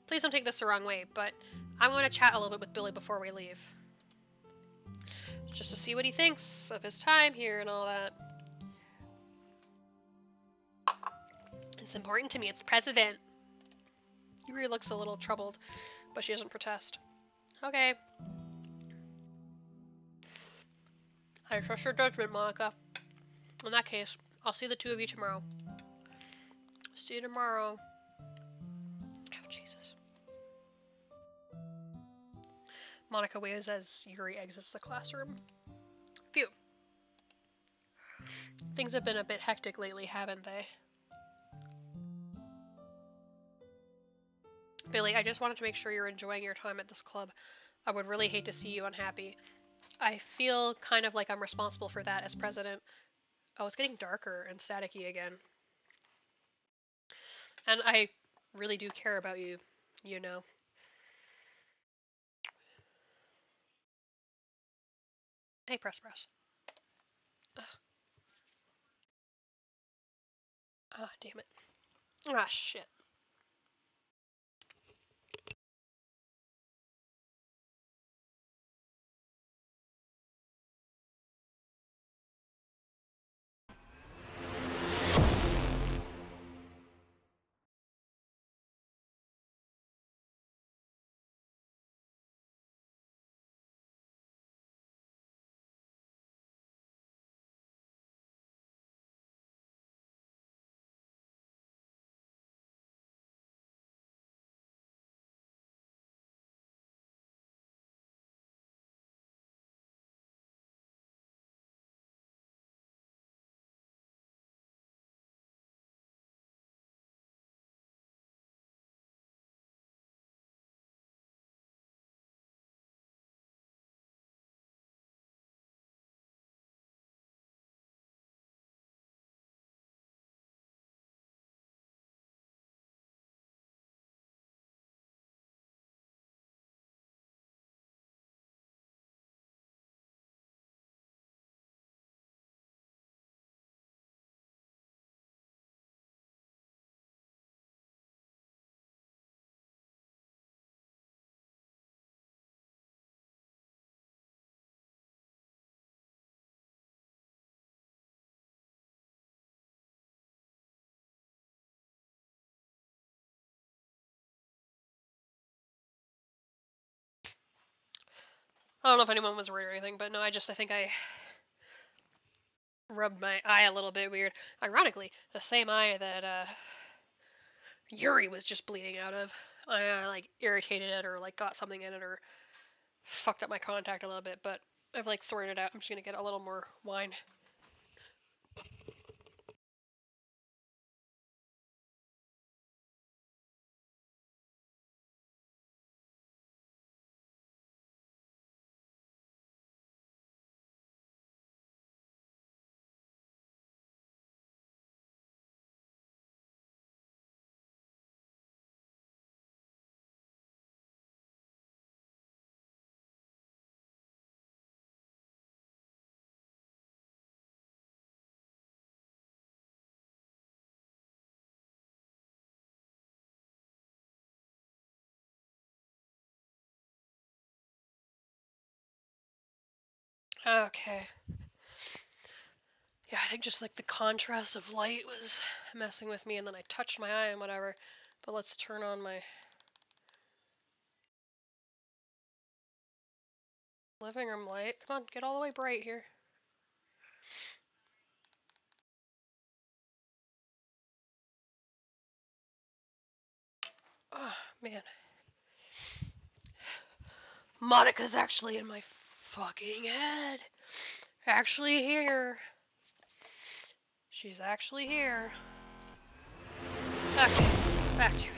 Please don't take this the wrong way, but I'm going to chat a little bit with Billy before we leave. Just to see what he thinks of his time here and all that. It's important to me. It's the president. Yuri looks a little troubled, but she doesn't protest. Okay. I trust your judgment, Monica. In that case, I'll see the two of you tomorrow. See you tomorrow. Oh, Jesus. Monica waves as Yuri exits the classroom. Phew. Things have been a bit hectic lately, haven't they? Billy, I just wanted to make sure you're enjoying your time at this club. I would really hate to see you unhappy. I feel kind of like I'm responsible for that as president. Oh, it's getting darker and staticky again. And I really do care about you, you know. Hey, press. Ugh. Ah, damn it. Ah, shit. I don't know if anyone was worried or anything, but no, I think I rubbed my eye a little bit weird. Ironically, the same eye that Yuri was just bleeding out of. I like irritated it or like got something in it or fucked up my contact a little bit, but I've like sorted it out. I'm just gonna get a little more wine. Okay. Yeah, I think just like the contrast of light was messing with me, and then I touched my eye and whatever. But let's turn on my living room light. Come on, get all the way bright here. Oh, man. Monica's actually in my fucking head. Actually here. She's actually here. Okay, back to it.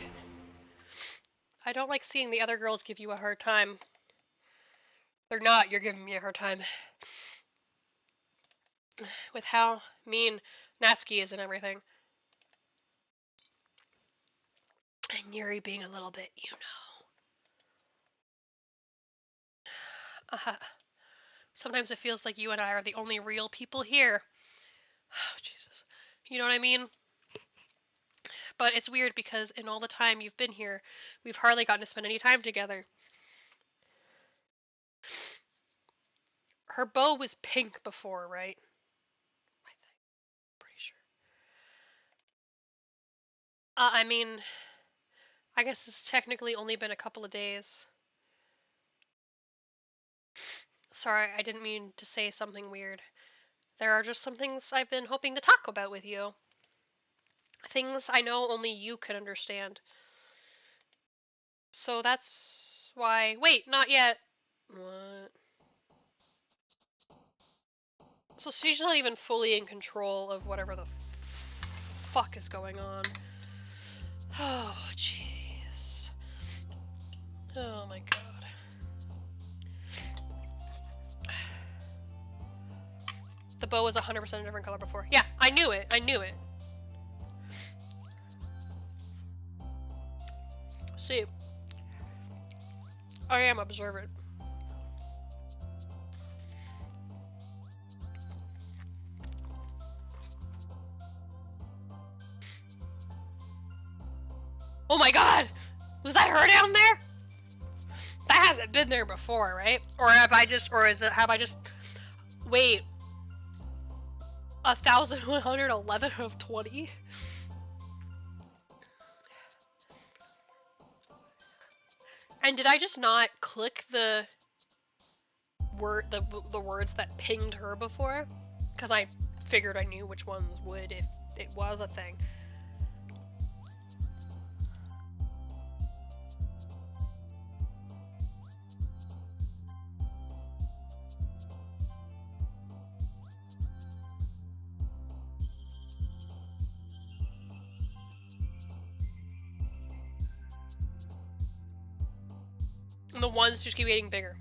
I don't like seeing the other girls give you a hard time. They're not, you're giving me a hard time. With how mean Natsuki is and everything. And Yuri being a little bit, you know. Sometimes it feels like you and I are the only real people here. Oh, Jesus. You know what I mean? But it's weird because in all the time you've been here, we've hardly gotten to spend any time together. Her bow was pink before, right? I think. Pretty sure. I mean, I guess it's technically only been a couple of days. Sorry, I didn't mean to say something weird. There are just some things I've been hoping to talk about with you. Things I know only you could understand. So that's why. Wait, not yet. What? So she's not even fully in control of whatever the fuck is going on. Oh, jeez. Oh my god. The bow was 100% a different color before. Yeah, I knew it. I knew it. See, I am observant. Oh my god! Was that her down there? That hasn't been there before, right? Or have I just, have I just, wait, 1,111 of 20? And did I just not click the words that pinged her before? Because I figured I knew which ones would if it was a thing. And the ones just keep getting bigger.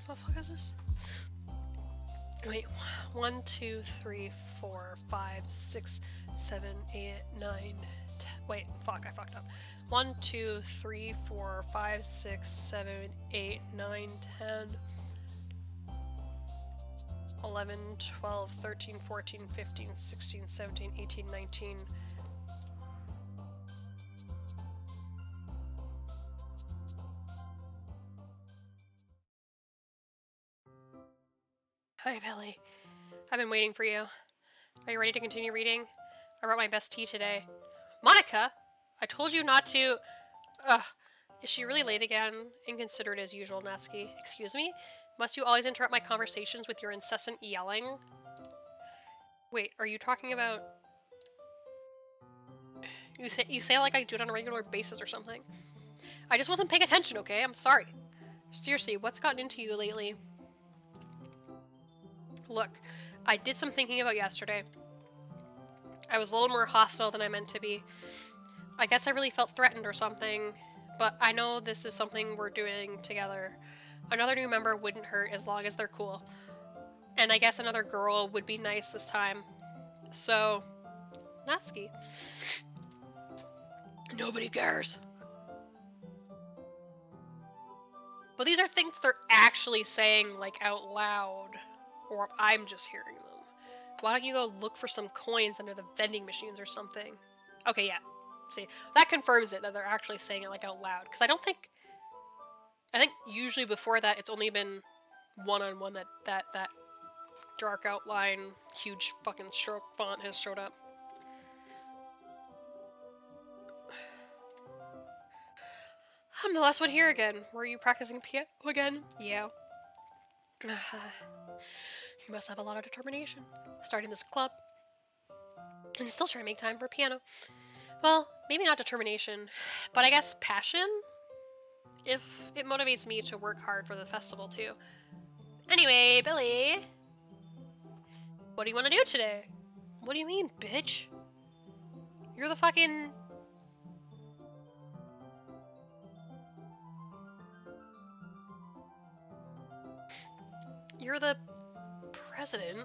What the fuck is this? Wait, 1, 2, 3, 4, 5, 6, 7, 8, 9, 10. Wait, fuck, I fucked up. 1, 2, 3, 4, 5, 6, 7, 8, 9, 10, 11, 12, 13, 14, 15, 16, 17, 18, 19. Hi, Billy. I've been waiting for you. Are you ready to continue reading? I brought my best tea today. Monica! I told you not to. Ugh. Is she really late again? Inconsiderate as usual, Natsuki. Excuse me? Must you always interrupt my conversations with your incessant yelling? Wait, are you talking about... You say like I do it on a regular basis or something. I just wasn't paying attention, okay? I'm sorry. Seriously, what's gotten into you lately? Look, I did some thinking about yesterday. I was a little more hostile than I meant to be. I guess I really felt threatened or something, but I know this is something we're doing together. Another new member wouldn't hurt as long as they're cool. And I guess another girl would be nice this time. So, Natsuki. Nobody cares. But these are things they're actually saying, like, out loud. Or I'm just hearing them. Why don't you go look for some coins under the vending machines or something? Okay, yeah. See, that confirms it, that they're actually saying it, like, out loud. Because I think usually before that, it's only been one-on-one that dark outline, huge fucking stroke font has showed up. I'm the last one here again. Were you practicing piano again? Yeah. You must have a lot of determination. Starting this club. And still trying to make time for piano. Well, maybe not determination, but I guess passion? If it motivates me to work hard for the festival too. Anyway, Billy. What do you want to do today? What do you mean, bitch? You're the fucking... You're the president.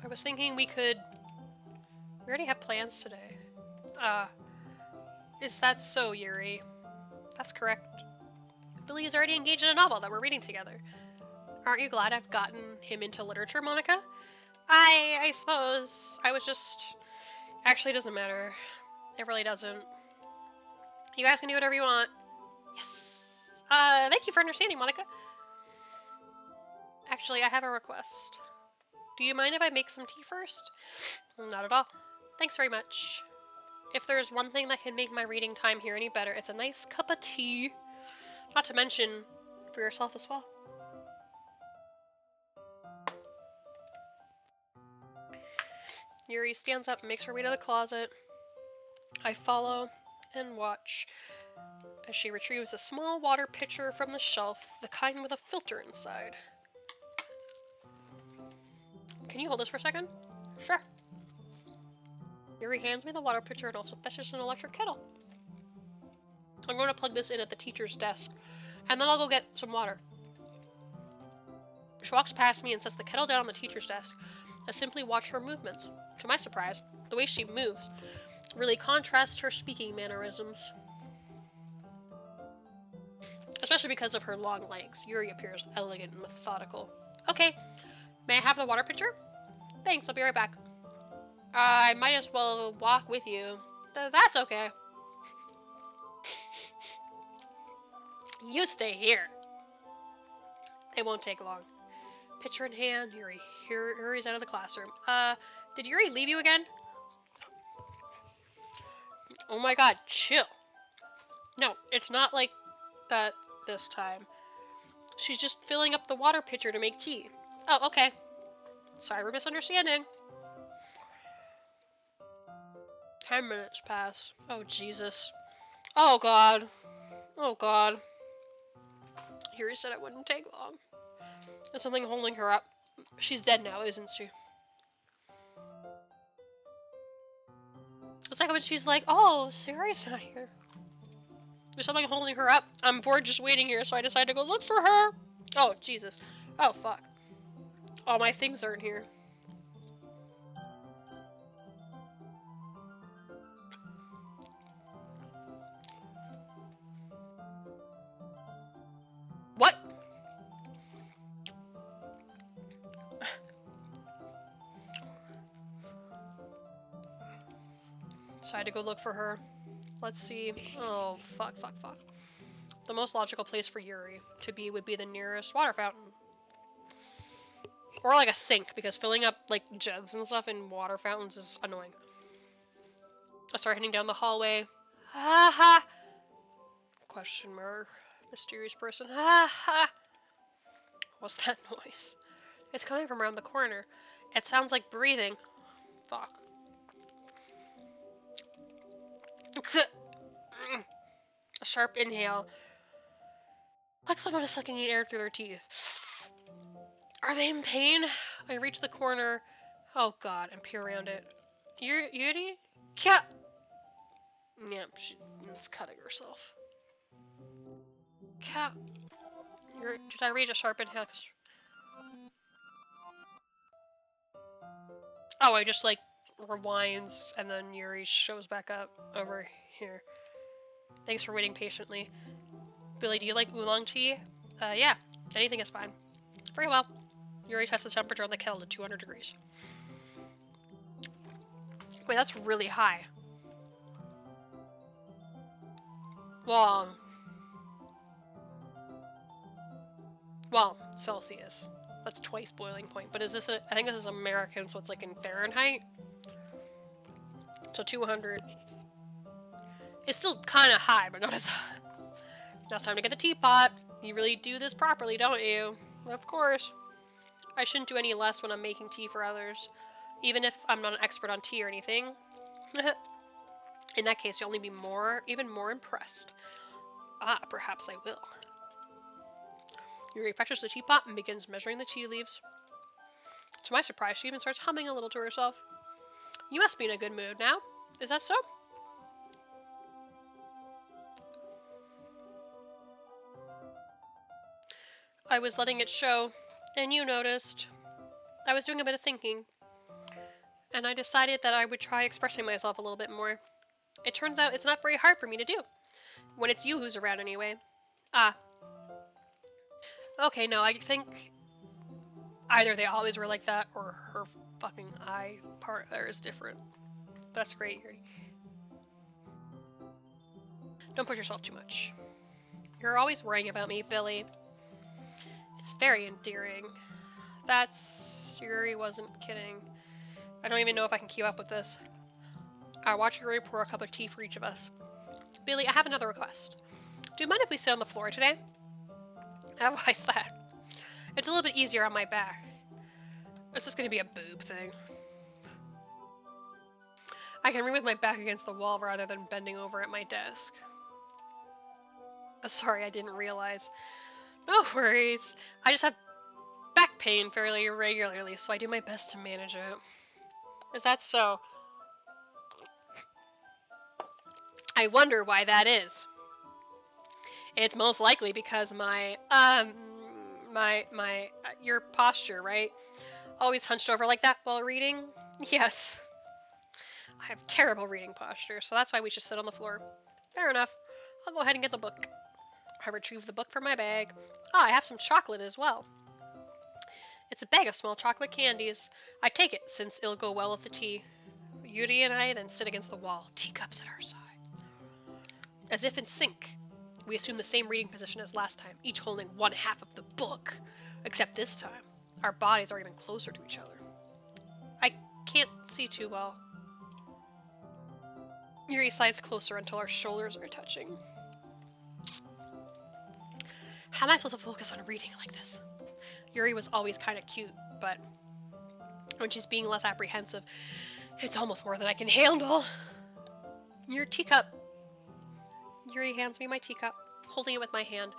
I was thinking we could We already have plans today. Is that so, Yuri? That's correct. Billy is already engaged in a novel that we're reading together. Aren't you glad I've gotten him into literature, Monica? I suppose. I was just... Actually, it doesn't matter. It really doesn't. You guys can do whatever you want. Yes! Thank you for understanding, Monica. Actually, I have a request. Do you mind if I make some tea first? Not at all. Thanks very much. If there's one thing that can make my reading time here any better, it's a nice cup of tea. Not to mention, for yourself as well. Yuri stands up and makes her way to the closet. I follow and watch as she retrieves a small water pitcher from the shelf, the kind with a filter inside. Can you hold this for a second? Sure. Yuri hands me the water pitcher and also fetches an electric kettle. I'm going to plug this in at the teacher's desk, and then I'll go get some water. She walks past me and sets the kettle down on the teacher's desk. I simply watch her movements. To my surprise, the way she moves really contrasts her speaking mannerisms. Especially because of her long legs, Yuri appears elegant and methodical. Okay, may I have the water pitcher? Thanks, I'll be right back. I might as well walk with you. That's okay. You stay here. It won't take long. Pitcher in hand, Yuri hurries out of the classroom. Did Yuri leave you again? Oh my god, chill. No, it's not like that this time. She's just filling up the water pitcher to make tea. Oh, okay. Sorry for misunderstanding. 10 minutes pass. Oh, Jesus. Oh, God. Oh, God. Yuri said it wouldn't take long. There's something holding her up. She's dead now, isn't she? It's like when she's like, oh, Sarah's not here. There's something holding her up. I'm bored just waiting here, so I decided to go look for her. Oh, Jesus. Oh, fuck. All my things aren't here. What? Decided to go look for her. Let's see. Oh, fuck. The most logical place for Yuri to be would be the nearest water fountain. Or like a sink, because filling up like jugs and stuff in water fountains is annoying. I start heading down the hallway. Ha ha! Question mark. Mysterious person. Ha ha! What's that noise? It's coming from around the corner. It sounds like breathing. Fuck. A sharp inhale. Like someone is sucking air through their teeth. Are they in pain? I reach the corner. Oh god, and peer around it. Yuri? Kya! Yeah, she's cutting herself. Kya! Did I reach a sharp inhale? Oh, I just like rewinds and then Yuri shows back up over here. Thanks for waiting patiently. Billy, do you like oolong tea? Yeah. Anything is fine. Very well. Yuri tests the temperature on the kettle to 200 degrees. Wait, that's really high. Well, Celsius. That's twice boiling point. But is this I think this is American, so it's like in Fahrenheit. So 200. It's still kind of high, but not as high. Now it's time to get the teapot. You really do this properly, don't you? Of course. I shouldn't do any less when I'm making tea for others. Even if I'm not an expert on tea or anything. In that case, you'll only be even more impressed. Ah, perhaps I will. Yuri fetches the teapot and begins measuring the tea leaves. To my surprise, she even starts humming a little to herself. You must be in a good mood now. Is that so? I was letting it show, and you noticed. I was doing a bit of thinking. and I decided that I would try expressing myself a little bit more. It turns out it's not very hard for me to do, when it's you who's around anyway. Ah. Okay, no, I think either they always were like that, or her fucking eye part there is different. That's great, Yuri. Don't push yourself too much. You're always worrying about me, Billy. It's very endearing. Yuri wasn't kidding. I don't even know if I can keep up with this. I watch Yuri pour a cup of tea for each of us. Billy, I have another request. Do you mind if we sit on the floor today? Why's that? It's a little bit easier on my back. It's just gonna be a boob thing. I can read with my back against the wall rather than bending over at my desk. Sorry, I didn't realize. No worries. I just have back pain fairly regularly, so I do my best to manage it. Is that so? I wonder why that is. It's most likely because your posture, right? Always hunched over like that while reading? Yes. I have terrible reading posture, so that's why we should sit on the floor. Fair enough. I'll go ahead and get the book. I retrieve the book from my bag. Ah, I have some chocolate as well. It's a bag of small chocolate candies. I take it, since it'll go well with the tea. Yuri and I then sit against the wall, teacups at our sides. As if in sync, we assume the same reading position as last time, each holding one half of the book. Except this time, our bodies are even closer to each other. I can't see too well. Yuri slides closer until our shoulders are touching. How am I supposed to focus on reading like this? Yuri was always kind of cute, but when she's being less apprehensive, it's almost more than I can handle. Your teacup. Yuri hands me my teacup, holding it with my hand.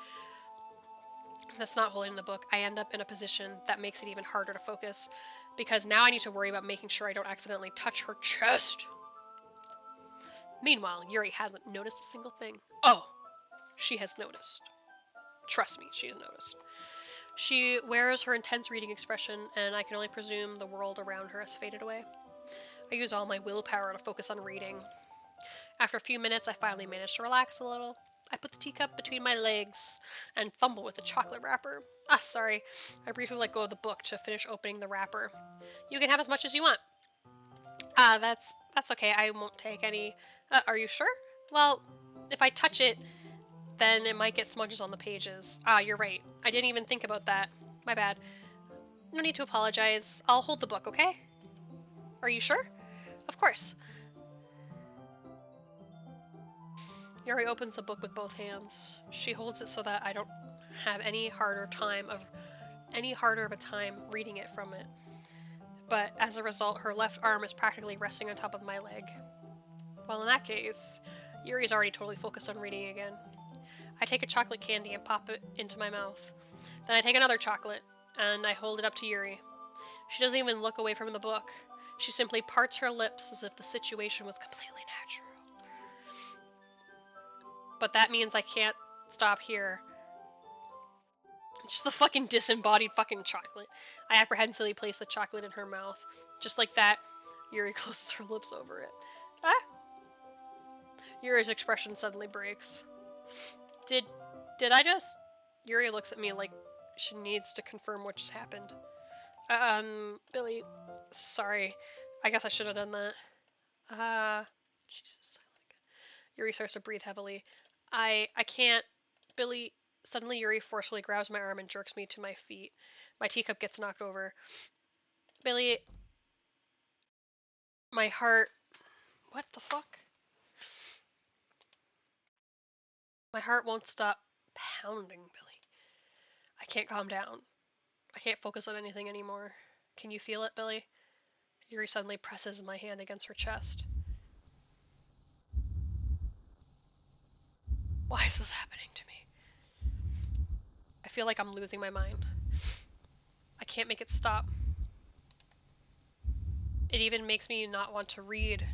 That's not holding the book. I end up in a position that makes it even harder to focus, because now I need to worry about making sure I don't accidentally touch her chest. Meanwhile, Yuri hasn't noticed a single thing. Oh, she has noticed. Trust me, she has noticed. She wears her intense reading expression, and I can only presume the world around her has faded away. I use all my willpower to focus on reading. After a few minutes, I finally manage to relax a little. I put the teacup between my legs and fumble with the chocolate wrapper. Ah, sorry. I briefly let go of the book to finish opening the wrapper. You can have as much as you want. That's okay. I won't take any. Are you sure? Well, if I touch it, then it might get smudges on the pages. Ah, you're right. I didn't even think about that. My bad. No need to apologize. I'll hold the book, okay? Are you sure? Of course. Yuri opens the book with both hands. She holds it so that I don't have any harder of a time reading it from it. But as a result, her left arm is practically resting on top of my leg. Well, in that case, Yuri's already totally focused on reading again. I take a chocolate candy and pop it into my mouth. Then I take another chocolate, and I hold it up to Yuri. She doesn't even look away from the book. She simply parts her lips as if the situation was completely natural. But that means I can't stop here. Just the fucking disembodied fucking chocolate. I apprehensively place the chocolate in her mouth. Just like that, Yuri closes her lips over it. Ah! Yuri's expression suddenly breaks. Did I just... Yuri looks at me like she needs to confirm what just happened. Billy, sorry. I guess I should have done that. Jesus. Yuri starts to breathe heavily. I can't... Billy... Suddenly, Yuri forcefully grabs my arm and jerks me to my feet. My teacup gets knocked over. Billy... My heart... What the fuck? My heart won't stop pounding, Billy. I can't calm down. I can't focus on anything anymore. Can you feel it, Billy? Yuri suddenly presses my hand against her chest. Why is this happening to me? I feel like I'm losing my mind. I can't make it stop. It even makes me not want to read.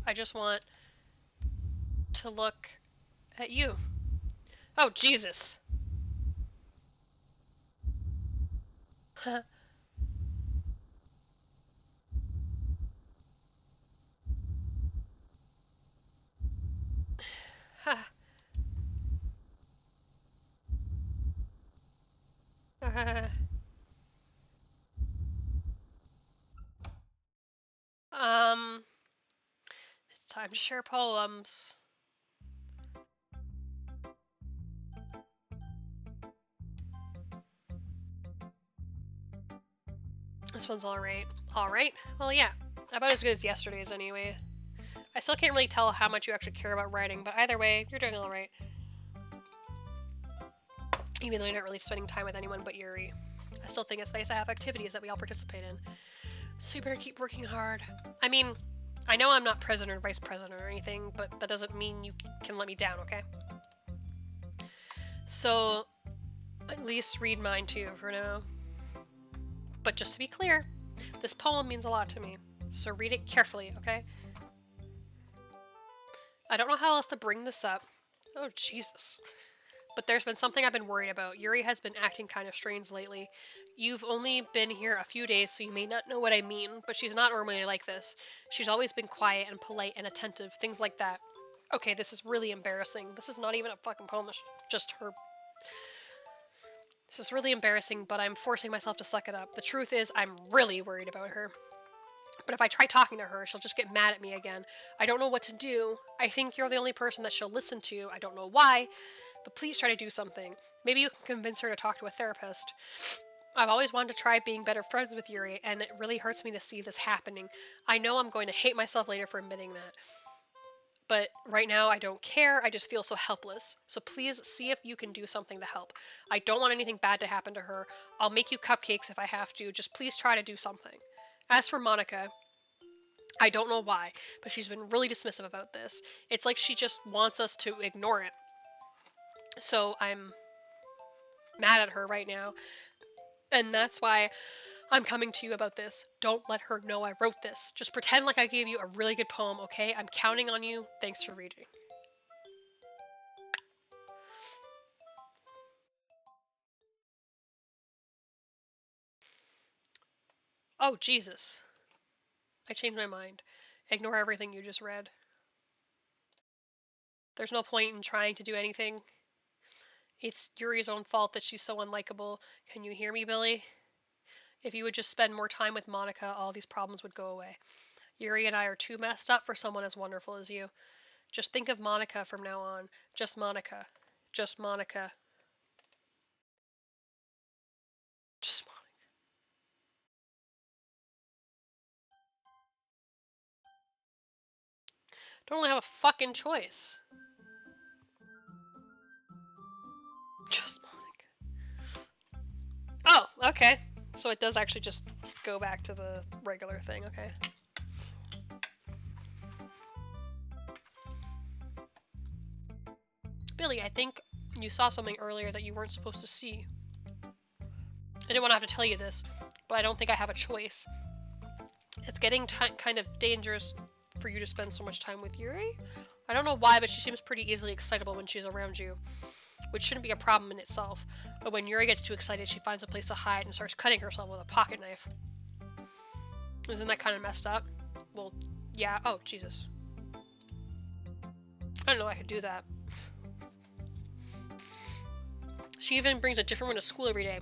I just want to look at you. Oh, Jesus! It's time to share poems. This one's alright. Alright? Well, yeah. About as good as yesterday's anyway. I still can't really tell how much you actually care about writing, but either way, you're doing alright. Even though you're not really spending time with anyone but Yuri. I still think it's nice to have activities that we all participate in. So you better keep working hard. I mean, I know I'm not president or vice president or anything, but that doesn't mean you can let me down, okay? So, at least read mine too for now. But just to be clear, this poem means a lot to me, so read it carefully, okay? I don't know how else to bring this up. Oh, Jesus. But there's been something I've been worried about. Yuri has been acting kind of strange lately. You've only been here a few days, so you may not know what I mean, but she's not normally like this. She's always been quiet and polite and attentive, things like that. Okay, this is really embarrassing. This is not even a fucking poem, it's just her. This is really embarrassing, but I'm forcing myself to suck it up. The truth is, I'm really worried about her. But if I try talking to her, she'll just get mad at me again. I don't know what to do. I think you're the only person that she'll listen to. I don't know why, but please try to do something. Maybe you can convince her to talk to a therapist. I've always wanted to try being better friends with Yuri, and it really hurts me to see this happening. I know I'm going to hate myself later for admitting that. But right now, I don't care. I just feel so helpless. So please see if you can do something to help. I don't want anything bad to happen to her. I'll make you cupcakes if I have to. Just please try to do something. As for Monica, I don't know why, but she's been really dismissive about this. It's like she just wants us to ignore it. So I'm mad at her right now. And that's why I'm coming to you about this. Don't let her know I wrote this. Just pretend like I gave you a really good poem, okay? I'm counting on you. Thanks for reading. Oh, Jesus. I changed my mind. Ignore everything you just read. There's no point in trying to do anything. It's Yuri's own fault that she's so unlikable. Can you hear me, Billy? If you would just spend more time with Monica, all these problems would go away. Yuri and I are too messed up for someone as wonderful as you. Just think of Monica from now on. Just Monica. Just Monica. Just Monica. Don't really have a fucking choice. Just Monica. Oh, okay. So it does actually just go back to the regular thing, okay. Billy, I think you saw something earlier that you weren't supposed to see. I didn't want to have to tell you this, but I don't think I have a choice. It's getting kind of dangerous for you to spend so much time with Yuri. I don't know why, but she seems pretty easily excitable when she's around you, which shouldn't be a problem in itself. But when Yuri gets too excited, she finds a place to hide and starts cutting herself with a pocket knife. Isn't that kind of messed up? Well, yeah. Oh, Jesus. I don't know I could do that. She even brings a different one to school every day.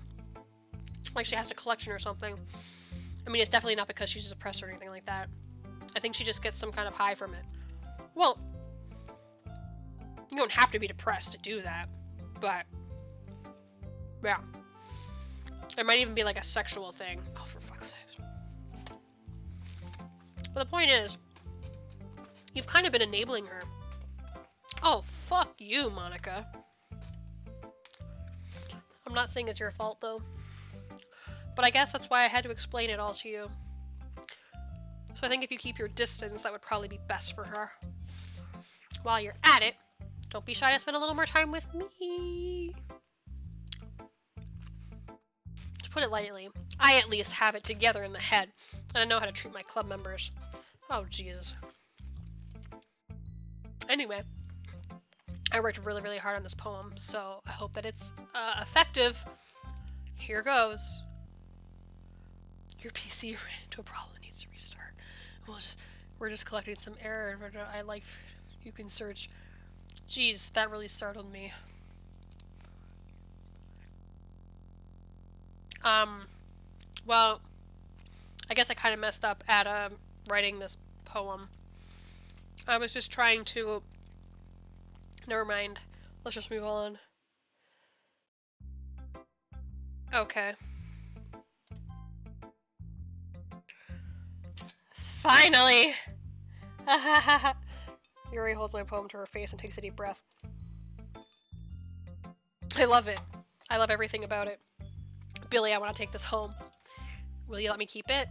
Like she has a collection or something. I mean, it's definitely not because she's depressed or anything like that. I think she just gets some kind of high from it. Well, you don't have to be depressed to do that, but yeah. It might even be like a sexual thing. Oh, for fuck's sake. But the point is, you've kind of been enabling her. Oh, fuck you, Monica. I'm not saying it's your fault, though. But I guess that's why I had to explain it all to you. So I think if you keep your distance, that would probably be best for her. While you're at it, don't be shy to spend a little more time with me. To put it lightly, I at least have it together in the head, and I know how to treat my club members. Oh, Jesus. Anyway, I worked really, really hard on this poem, so I hope that it's effective. Here goes. Your PC ran into a problem that needs to restart. We're just collecting some error. You can search. Jeez, that really startled me. Well, I guess I kind of messed up at writing this poem. I was just trying to. Never mind. Let's just move on. Okay. Finally! Yuri holds my poem to her face and takes a deep breath. I love it. I love everything about it. Billy, I want to take this home. Will you let me keep it?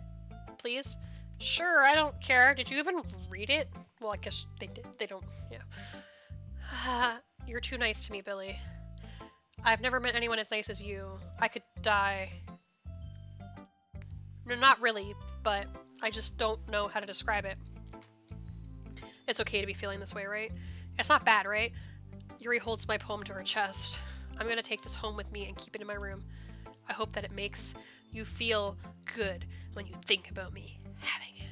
Please? Sure, I don't care. Did you even read it? Well, I guess they did. They don't, yeah. You're too nice to me, Billy. I've never met anyone as nice as you. I could die. No, not really, but I just don't know how to describe it. It's okay to be feeling this way, right? It's not bad, right? Yuri holds my poem to her chest. I'm gonna take this home with me and keep it in my room. I hope that it makes you feel good when you think about me having it.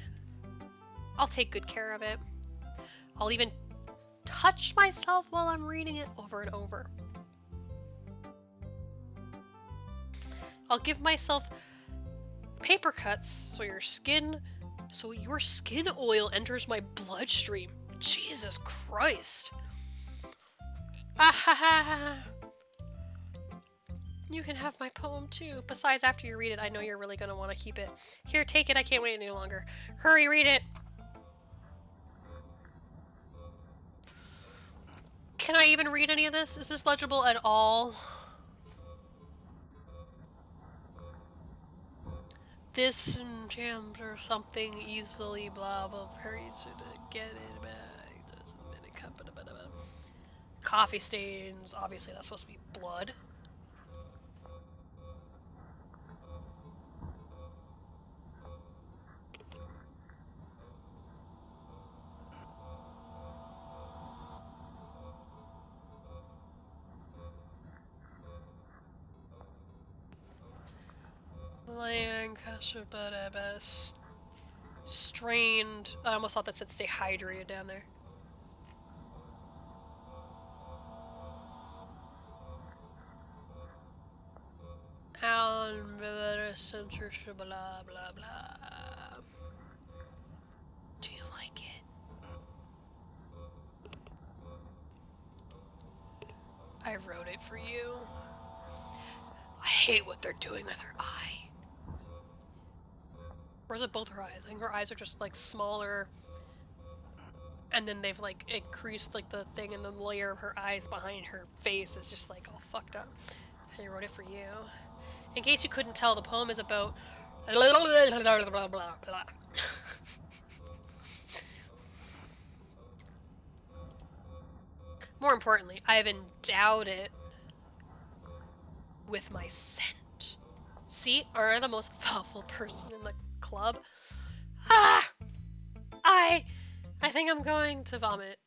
I'll take good care of it. I'll even touch myself while I'm reading it over and over. I'll give myself paper cuts so your skin oil enters my bloodstream. Jesus Christ. Ah. You can have my poem too. Besides, after you read it, I know you're really gonna want to keep it. Here, take it. I can't wait any longer. Hurry, read it. Can I even read any of this? Is this legible at all? This jams or something easily blah blah hurry to get it back. Coffee stains. Obviously, that's supposed to be blood. Lancaster, but at best. Strained. I almost thought that said stay hydrated down there. Alan, blah blah blah. Do you like it? I wrote it for you. I hate what they're doing with her eye. Or is it both her eyes? I think her eyes are just like smaller, and then they've like increased like the thing, and the layer of her eyes behind her face is just like all fucked up. I wrote it for you. In case you couldn't tell, the poem is about More importantly, I have endowed it with my scent. See, aren't I the most thoughtful person in the club? Ah! I think I'm going to vomit.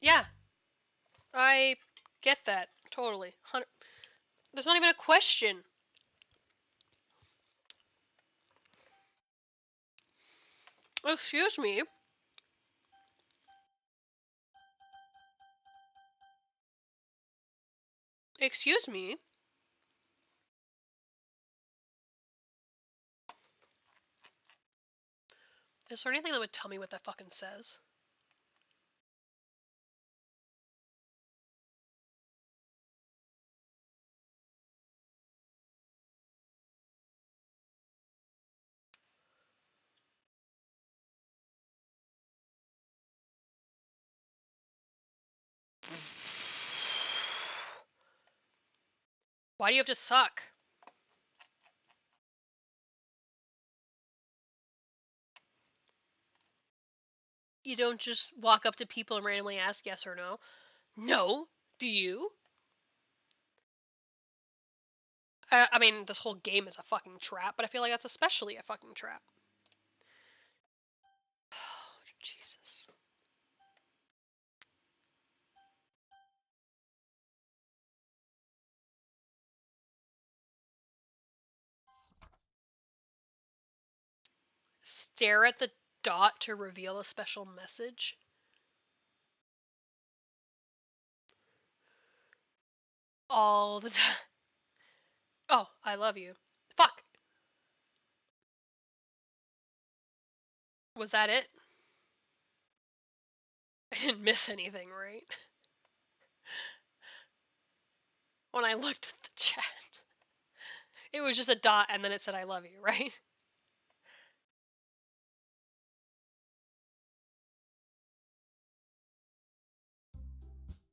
Yeah, I get that. Totally. There's not even a question. Excuse me. Excuse me. Is there anything that would tell me what that fucking says? Why do you have to suck? You don't just walk up to people and randomly ask yes or no. No. Do you? I mean, this whole game is a fucking trap, but I feel like that's especially a fucking trap. Oh, Jesus. Stare at the dot to reveal a special message. All the time. Oh, I love you. Fuck. Was that it? I didn't miss anything, right? When I looked at the chat, it was just a dot and then it said I love you, right?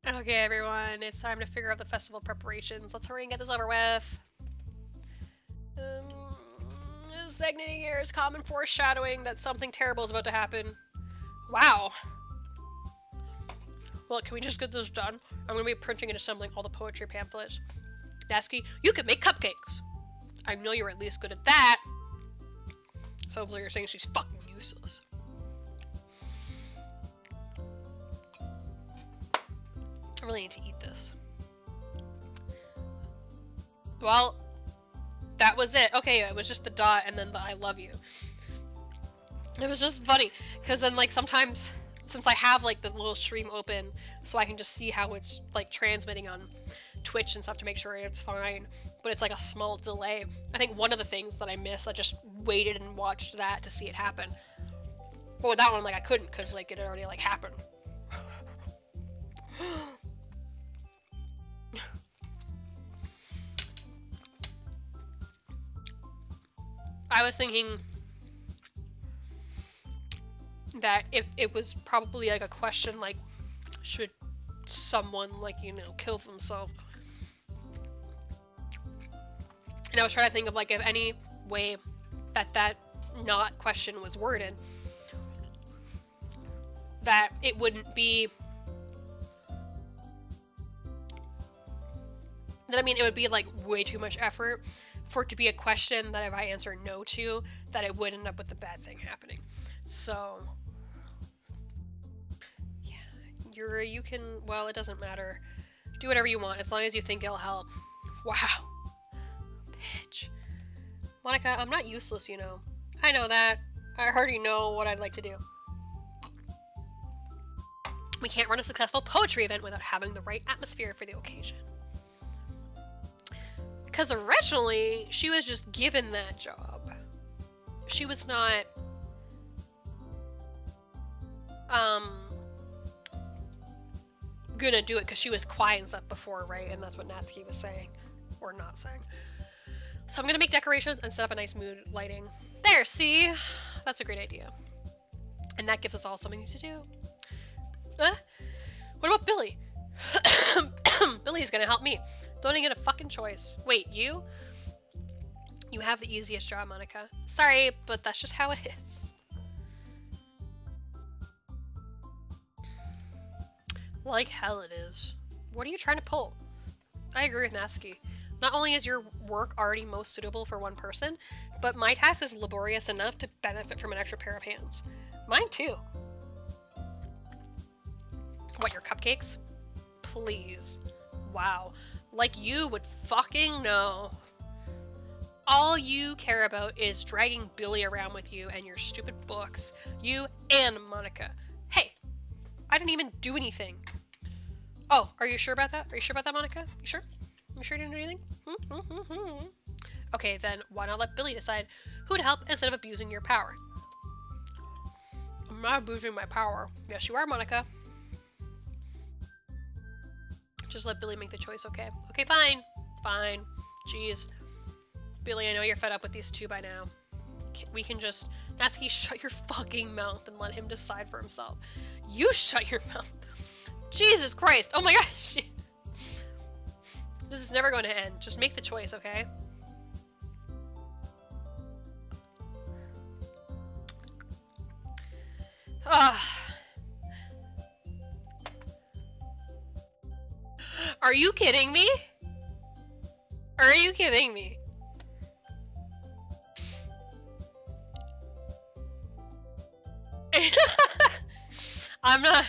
Okay, everyone, it's time to figure out the festival preparations. Let's hurry and get this over with. Stagnating air is common foreshadowing that something terrible is about to happen. Wow. Look, can we just get this done? I'm gonna be printing and assembling all the poetry pamphlets. Nasky, you can make cupcakes. I know you're at least good at that. So hopefully you're saying she's fucking useless. I really need to eat this. Well, that was it. Okay, it was just the dot and then the I love you. It was just funny, because then like sometimes, since I have like the little stream open, so I can just see how it's like transmitting on Twitch and stuff to make sure it's fine, but it's like a small delay. I think one of the things that I missed, I just waited and watched that to see it happen. But with that one, like I couldn't, because like it had already like happened. I was thinking that if it was probably like a question like, should someone like, you know, kill themselves? And I was trying to think of like if any way that not question was worded, that it wouldn't be, that I mean it would be like way too much effort for it to be a question that if I answer no to, that it would end up with a bad thing happening. So yeah, you can, well, it doesn't matter. Do whatever you want as long as you think it'll help. Wow. Bitch. Monica, I'm not useless, you know. I know that. I already know what I'd like to do. We can't run a successful poetry event without having the right atmosphere for the occasion. Because originally, she was just given that job. She was not, gonna do it because she was quiet and stuff before, right? And that's what Natsuki was saying. Or not saying. So I'm gonna make decorations and set up a nice mood lighting. There, see? That's a great idea. And that gives us all something to do. What about Billy? Billy's gonna help me. Don't even get a fucking choice. Wait, you? You have the easiest job, Monica. Sorry, but that's just how it is. Like hell it is. What are you trying to pull? I agree with Natsuki. Not only is your work already most suitable for one person, but my task is laborious enough to benefit from an extra pair of hands. Mine too. What, your cupcakes? Please. Wow. Like you would fucking know. All you care about is dragging Billy around with you and your stupid books. You and Monica. Hey, I didn't even do anything. Oh, are you sure about that? Are you sure about that, Monica? You sure? You sure you didn't do anything? Okay, then why not let Billy decide who to help instead of abusing your power? I'm not abusing my power. Yes, you are, Monica. Just let Billy make the choice, okay? Okay, fine. Fine. Jeez. Billy, I know you're fed up with these two by now. We can just... Natsuki, shut your fucking mouth and let him decide for himself. You shut your mouth. Jesus Christ. Oh my gosh. This is never going to end. Just make the choice, okay? Are you kidding me? Are you kidding me? I'm not...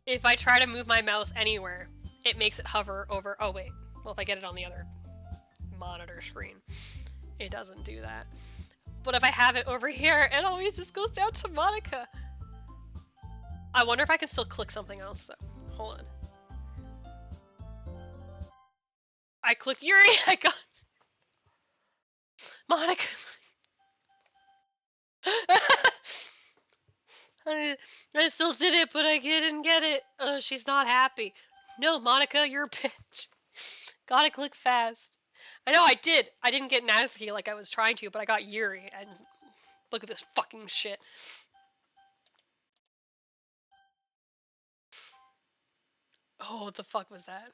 If I try to move my mouse anywhere, it makes it hover over... Oh, wait. Well, if I get it on the other monitor screen, it doesn't do that. But if I have it over here, it always just goes down to Monica. I wonder if I can still click something else, though. Hold on. I click Yuri. I got Monica. I still did it, but I didn't get it. She's not happy. No, Monica, you're a bitch. Gotta click fast. I know I did. I didn't get Natsuki like I was trying to, but I got Yuri, and look at this fucking shit. Oh, what the fuck was that?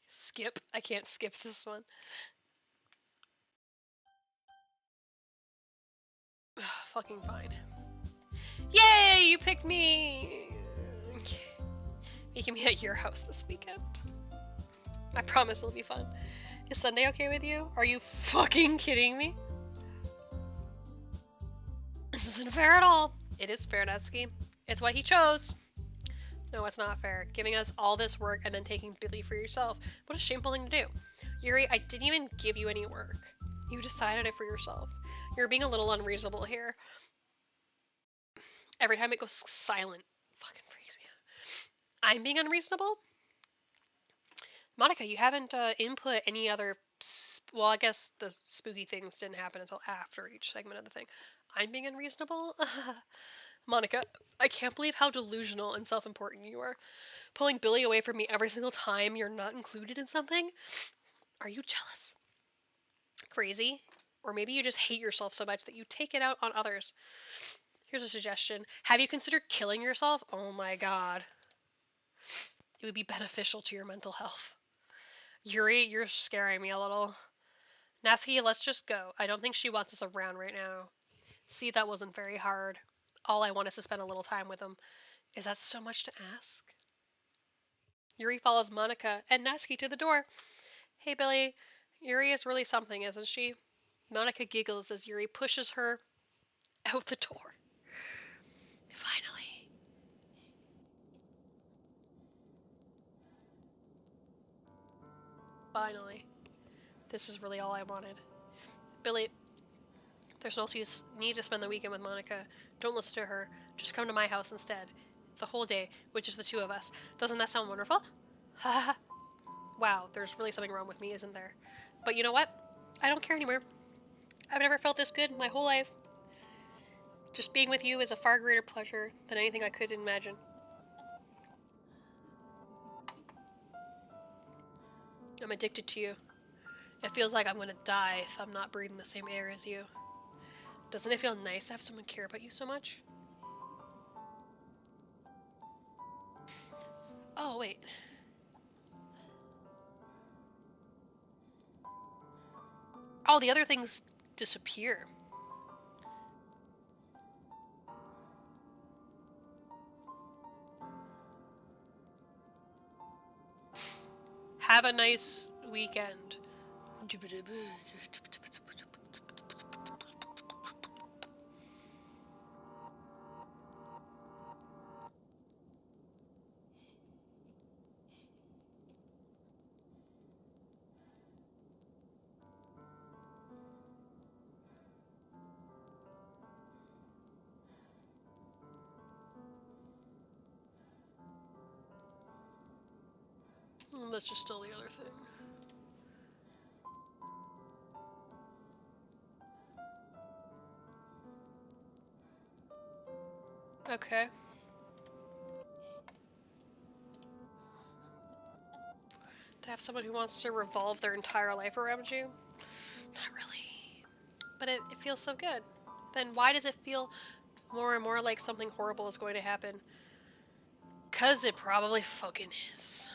Skip. I can't skip this one. Fucking fine. Yay! You picked me! You can be at your house this weekend. I promise it'll be fun. Is Sunday okay with you? Are you fucking kidding me? This isn't fair at all. It is fair, Natsuki. It's what he chose. No, it's not fair. Giving us all this work and then taking Billy for yourself. What a shameful thing to do. Yuri, I didn't even give you any work. You decided it for yourself. You're being a little unreasonable here. Every time it goes silent, fucking freaks me out. I'm being unreasonable? Monica, you haven't input any other... Well, I guess the spooky things didn't happen until after each segment of the thing. I'm being unreasonable? Monica, I can't believe how delusional and self-important you are. Pulling Billy away from me every single time you're not included in something? Are you jealous? Crazy? Or maybe you just hate yourself so much that you take it out on others. Here's a suggestion. Have you considered killing yourself? Oh my god. It would be beneficial to your mental health. Yuri, you're scaring me a little. Natsuki, let's just go. I don't think she wants us around right now. See, that wasn't very hard. All I want is to spend a little time with him. Is that so much to ask? Yuri follows Monica and Natsuki to the door. Hey, Billy. Yuri is really something, isn't she? Monica giggles as Yuri pushes her out the door. Finally. Finally. This is really all I wanted. Billy, there's no need to spend the weekend with Monica. Don't listen to her. Just come to my house instead. The whole day, which is the two of us. Doesn't that sound wonderful? Haha. Wow, there's really something wrong with me, isn't there? But you know what? I don't care anymore. I've never felt this good my whole life. Just being with you is a far greater pleasure than anything I could imagine. I'm addicted to you. It feels like I'm gonna die if I'm not breathing the same air as you. Doesn't it feel nice to have someone care about you so much? Oh, wait. All the other things disappear. Have a nice weekend. That's just still the other thing. Okay. To have someone who wants to revolve their entire life around you? Not really. But it feels so good. Then why does it feel more and more like something horrible is going to happen? 'Cause it probably fucking is.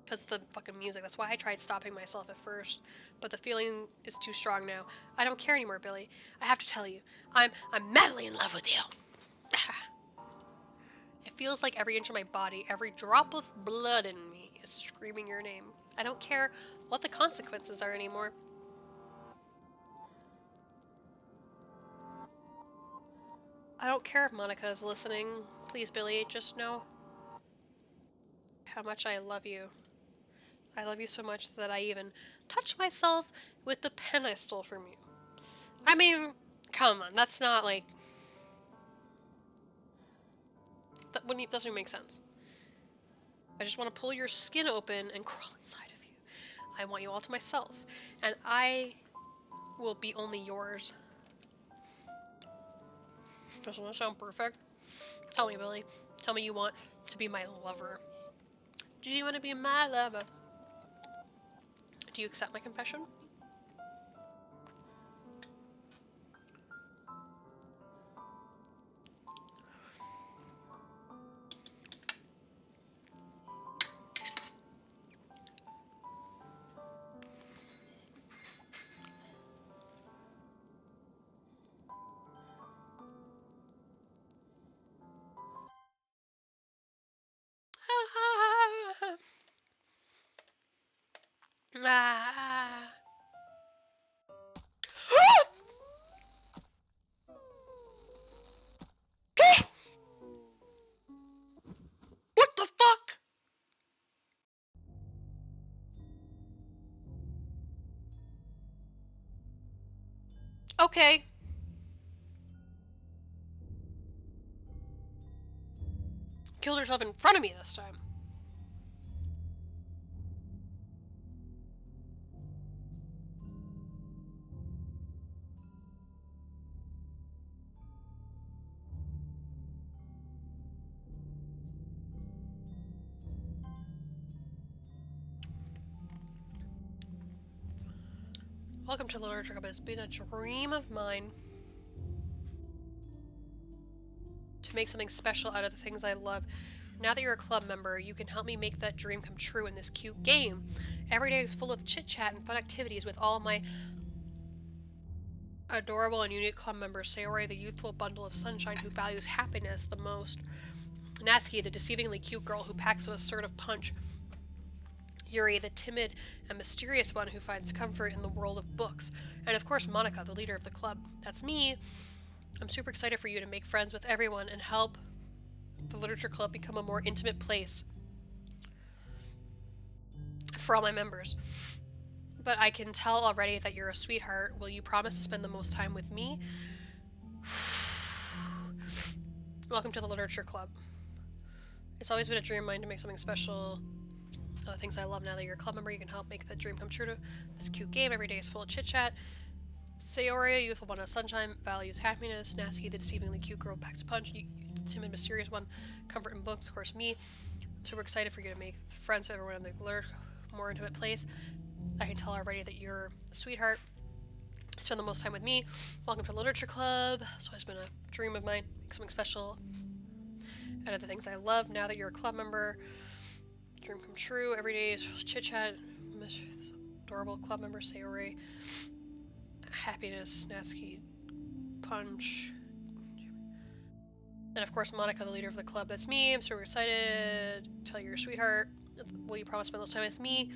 'Cause the fucking music. That's why I tried stopping myself at first. But the feeling is too strong now. I don't care anymore, Billy. I have to tell you. I'm madly in love with you. It feels like every inch of my body, every drop of blood in me is screaming your name. I don't care what the consequences are anymore. I don't care if Monica is listening. Please, Billy, just know how much I love you. I love you so much that I even touch myself with the pen I stole from you. I mean, come on, that's not like... That doesn't even make sense. I just want to pull your skin open and crawl inside of you. I want you all to myself, and I will be only yours. Doesn't that sound perfect? Tell me, Billy. Tell me you want to be my lover. Do you want to be my lover? Do you accept my confession? Ah. What the fuck? Okay. Killed herself in front of me this time. Welcome to the Literature Club. It's been a dream of mine to make something special out of the things I love. Now that you're a club member, you can help me make that dream come true in this cute game. Every day is full of chit-chat and fun activities with all my adorable and unique club members. Sayori, the youthful bundle of sunshine who values happiness the most. Natsuki, the deceivingly cute girl who packs an assertive punch. Yuri, the timid and mysterious one who finds comfort in the world of books. And of course, Monica, the leader of the club. That's me. I'm super excited for you to make friends with everyone and help the Literature Club become a more intimate place for all my members. But I can tell already that you're a sweetheart. Will you promise to spend the most time with me? Welcome to the Literature Club. It's always been a dream of mine to make something special. The things I love. Now that you're a club member, you can help make that dream come true. This cute game every day is full of chit-chat. Sayori, youthful one of sunshine, values happiness. Natsuki, the deceivingly cute girl, packs a punch. Timid, mysterious one, comfort in books. Of course, me. I'm super excited for you to make friends with everyone in the more intimate place. I can tell already that you're a sweetheart. Spend the most time with me. Welcome to the Literature Club. It's always been a dream of mine. Make something special out of the things I love. Now that you're a club member, dream come true. Every day is chit chat. Adorable club member Sayori. Happiness, Natsuki, punch. And of course, Monica, the leader of the club. That's me. I'm super excited. Tell you you're a sweetheart. Will you promise to spend the most time with me?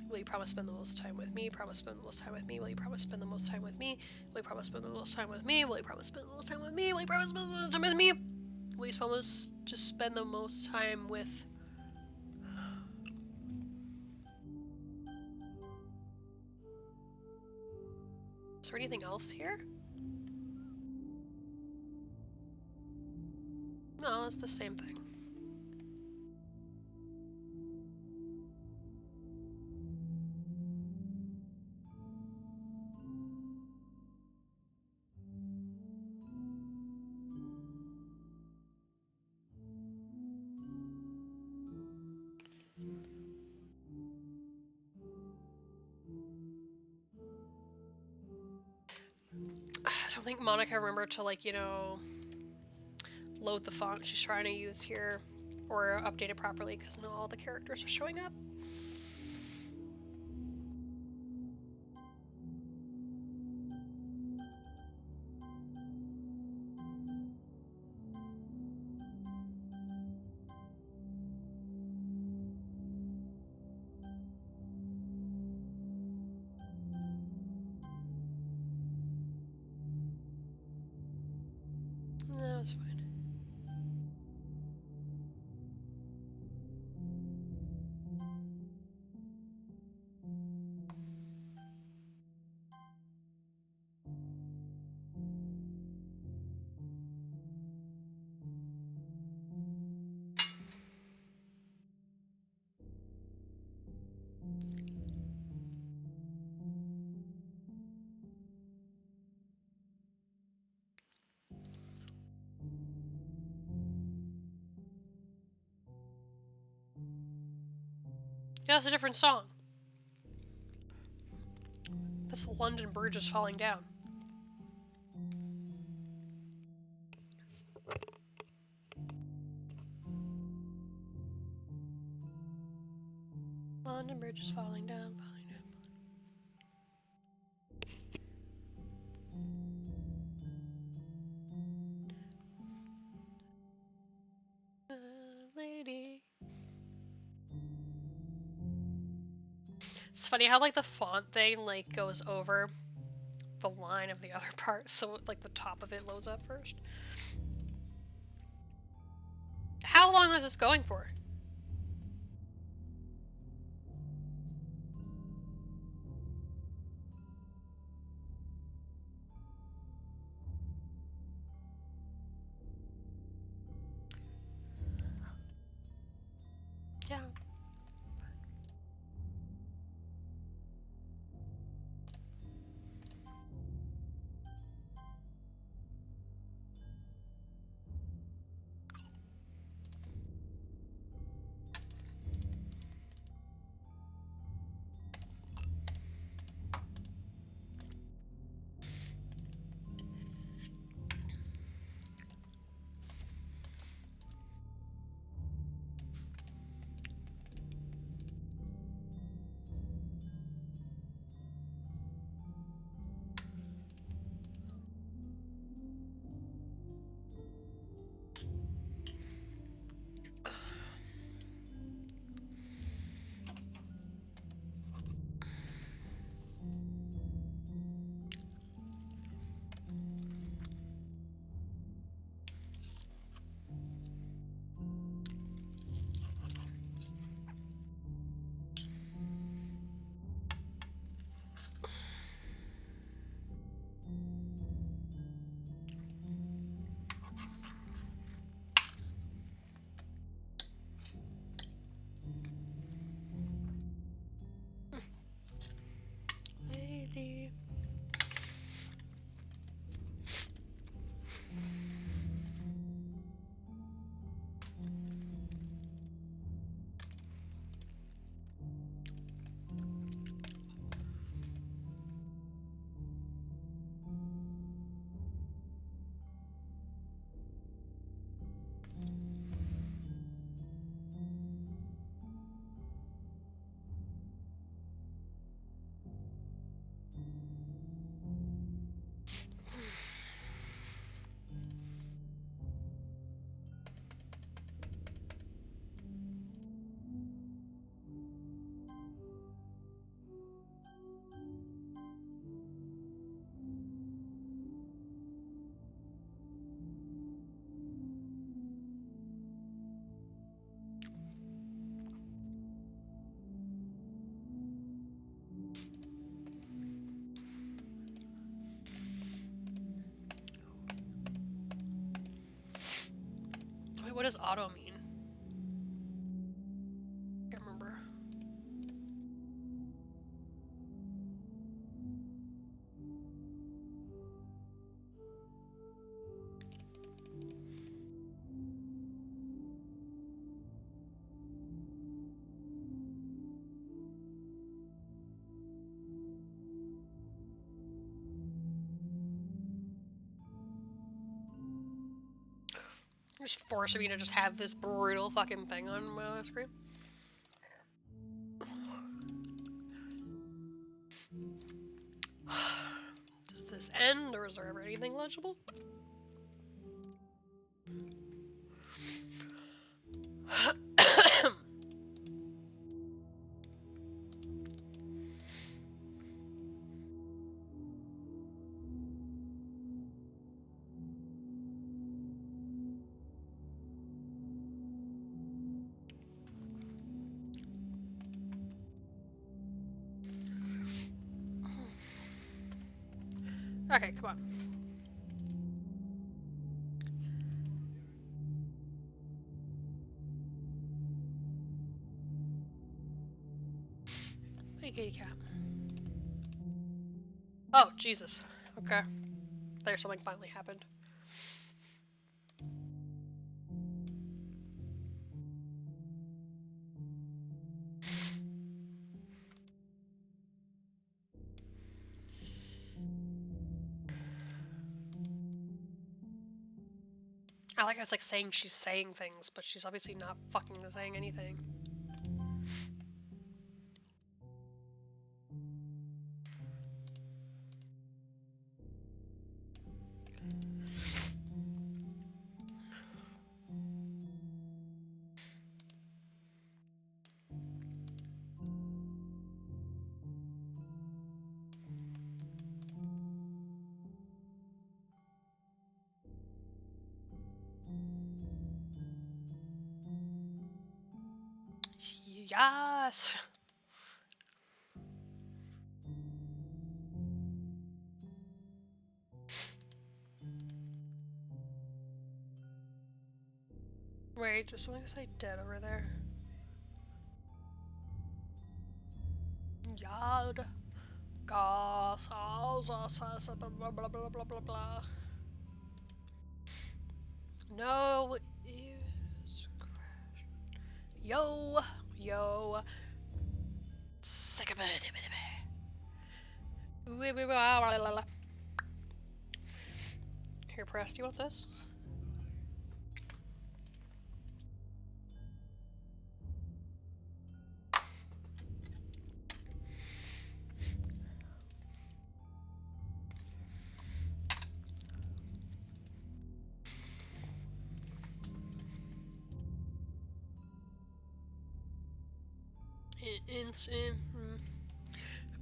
Will you promise to spend the most time with me? Promise to spend the most time with me? Will you promise to spend the most time with me? Will you promise to spend the most time with me? Will you promise to spend the most time with me? Will you promise to spend the most time with me? Will you promise to spend the most time with... Is there anything else here? No, it's the same thing. I don't think Monica remembered to, like, you know, load the font she's trying to use here or update it properly because not all the characters are showing up. that's fine. Yeah, it's a different song. That's the London Bridge is falling down. London Bridge is falling down, falling down. Lady. It's funny how like the font thing like goes over the line of the other part, so like the top of it loads up first. How long is this going for? Yeah. Lady. Wait, what does auto mean? Can't remember. You're just forcing me to just have this brutal fucking thing on my screen. Does this end, or is there ever anything legible? Okay, come on. Hey, kitty cat. Oh, Jesus. Okay. There's something finally happened. I like how it's like saying she's saying things, but she's obviously not fucking saying anything. Yes! Wait, there's something to say dead over there. Yad. Blah blah blah blah blah blah. No is yo yo. Sick of it. Here, Press. Do you want this?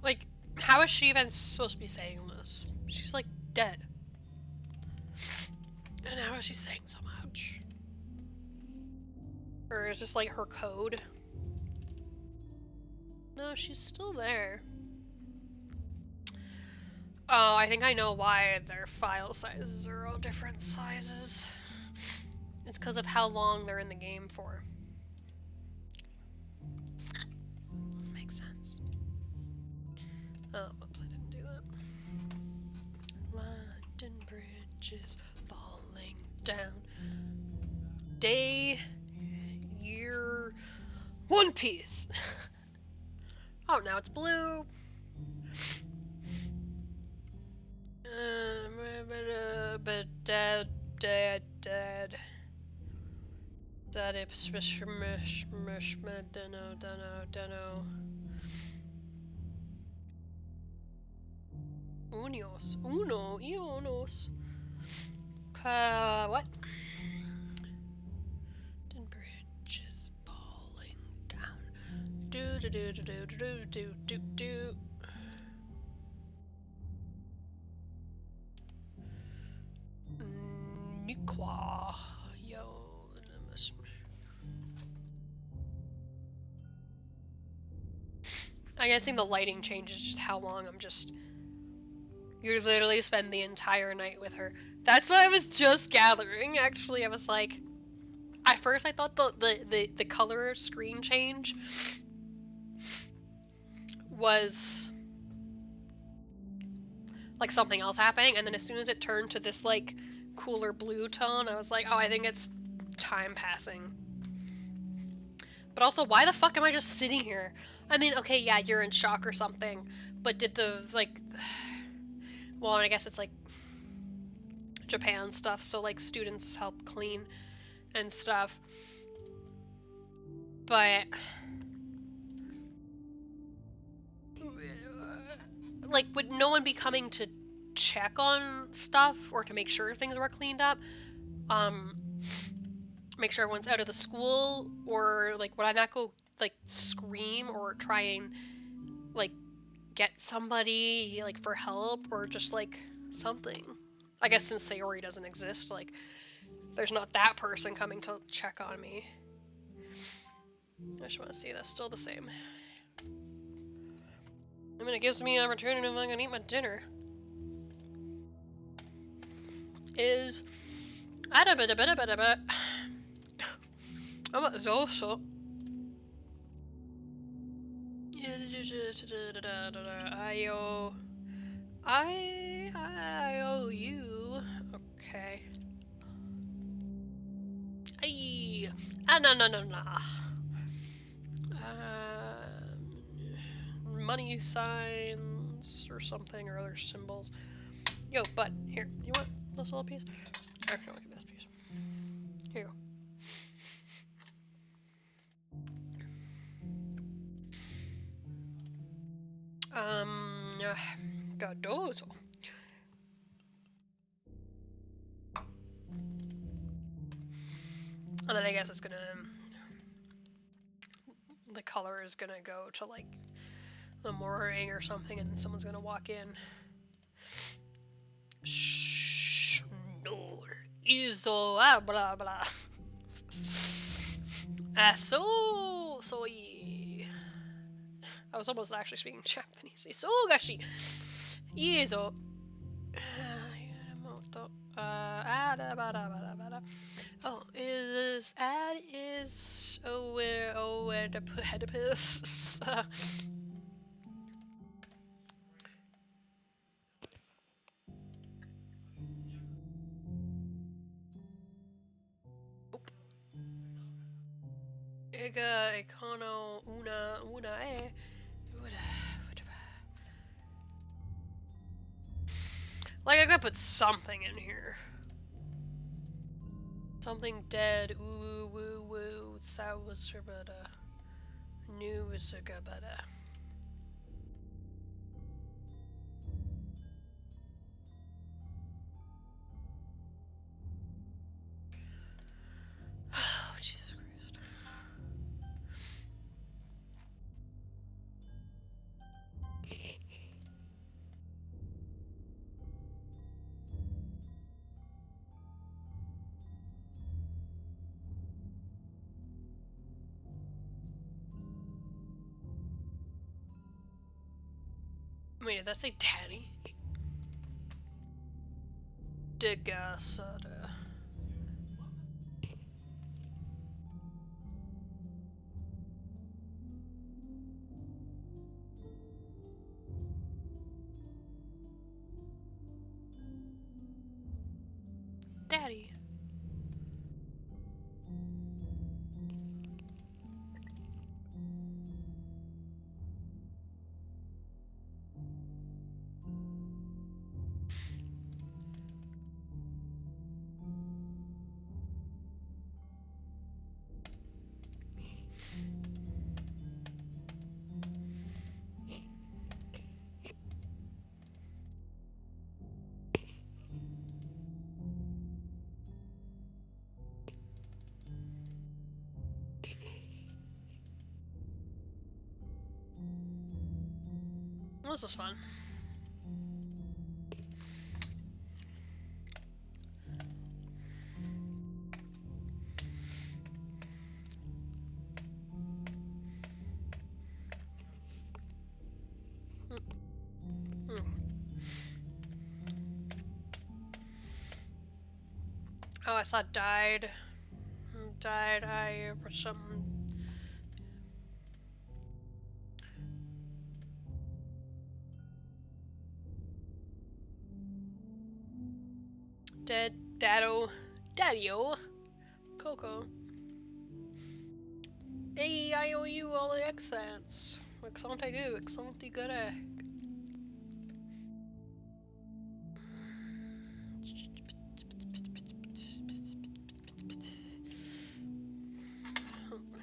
Like, how is she even supposed to be saying this? She's like dead. And how is she saying so much? Or is this like her code? No, she's still there. Oh, I think I know why their file sizes are all different sizes. It's because of how long they're in the game for. Makes sense. Oh, whoops, I didn't do that. London Bridge is falling down. Day, year, One Piece. Oh, now it's blue. But dad. Daddy, dunno. Unos. What? The bridge is falling down. Do. Nikwa. Yo. I'm guessing the lighting changes just how long I'm just... You literally spend the entire night with her. That's what I was just gathering, actually. I was like... At first I thought the color screen change was... like something else happening, and then as soon as it turned to this like cooler blue tone, I was like, oh, I think it's time passing. But also, why the fuck am I just sitting here? I mean, okay, yeah, you're in shock or something, but did the, like... Well, I guess it's, like, Japan stuff, so, like, students help clean and stuff. But... like, would no one be coming to check on stuff or to make sure things were cleaned up? Make sure everyone's out of the school? Or, like, would I not go, like, scream or try and, like, get somebody, like, for help or just, like, something? I guess since Sayori doesn't exist, like, there's not that person coming to check on me. I just want to see that's still the same. I mean, it gives me an opportunity if I can eat my dinner. is so I owe you. Okay. Ay. No. Money signs or something or other symbols. Yo, bud, here. You want this little piece? Actually, I'll give you this piece. Here you go. Gadozo. And then I guess it's gonna. The color is gonna go to like the mooring or something, and someone's gonna walk in. Shh, no, iso, blah blah. Soy. I was almost actually speaking Japanese. Isogashi. Iso. Oh, is ad is Oedipus. Ega econo una like I gotta put something in here. Something dead. Ooh woo woo. Sawasabada. New Isagabada. Oh, Jesus Christ. Wait, did that say daddy? Degasada. Daddy. This was fun. Oh, I saw died. Died. I or something. Dead. Daddo. Daddy-o. Coco. Hey, I owe you all the accents. Accent aigu. Accent aigu.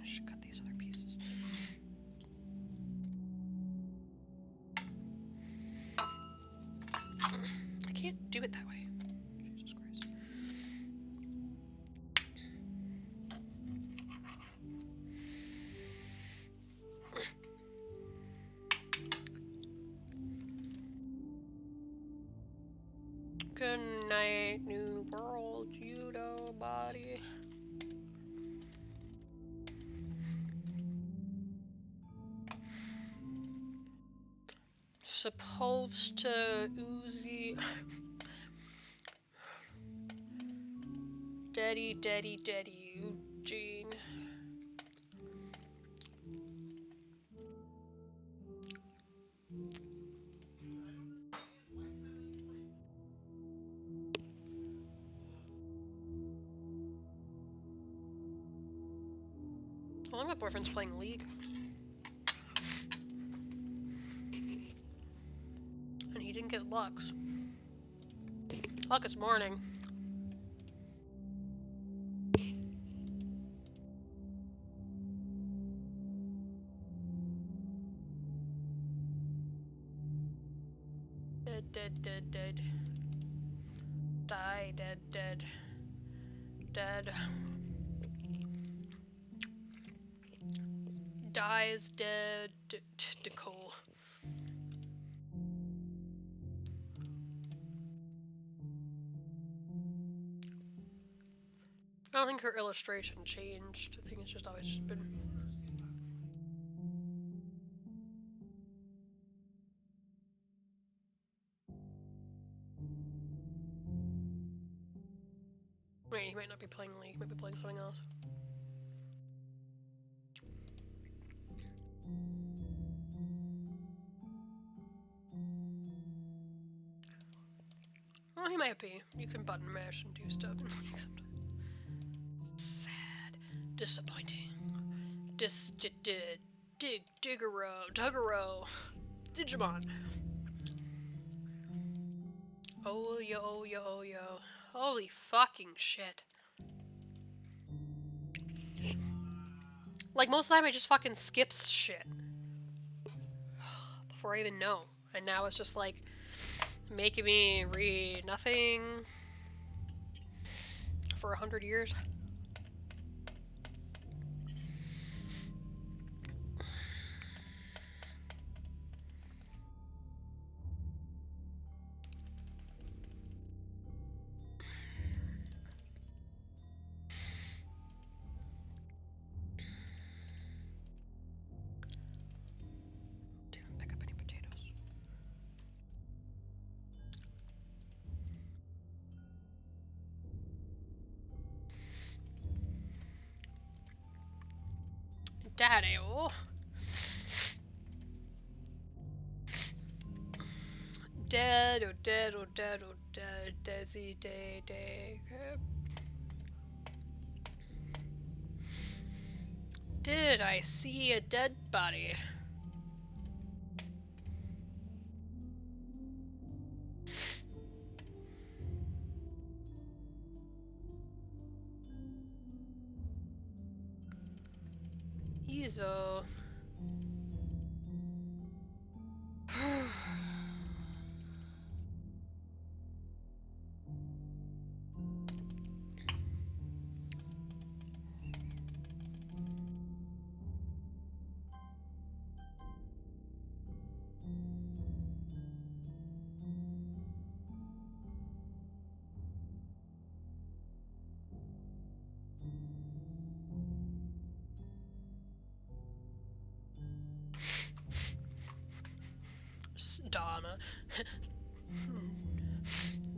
I should cut these other pieces. I can't do it that way. Jesus Christ. Good night, new world, judo body. Supposed to Uzi. Daddy, daddy, daddy, Eugene. Well, my boyfriend's playing League. And he didn't get Lux. Luck is morning. Dead, dead, dead, dead. Die, dead, dead. Dead. Dies, dead. Nicole. I don't think her illustration changed. I think it's just always just been. Wait, he might not be playing League, he might be playing something else. Well, he might be. You can button mash and do stuff in League sometimes. Sad. Disappointing. Duggaro. Digimon. Oh yo, oh yo, oh yo. Holy fucking shit. Like, most of the time I just fucking skips shit. Before I even know. And now it's just like, making me read nothing for 100 years. Didn't pick up any potatoes. Daddy, oh. Dead, oh dead, oh dead, oh dead, Desi, day, day. Did I see a dead body? He's Donna.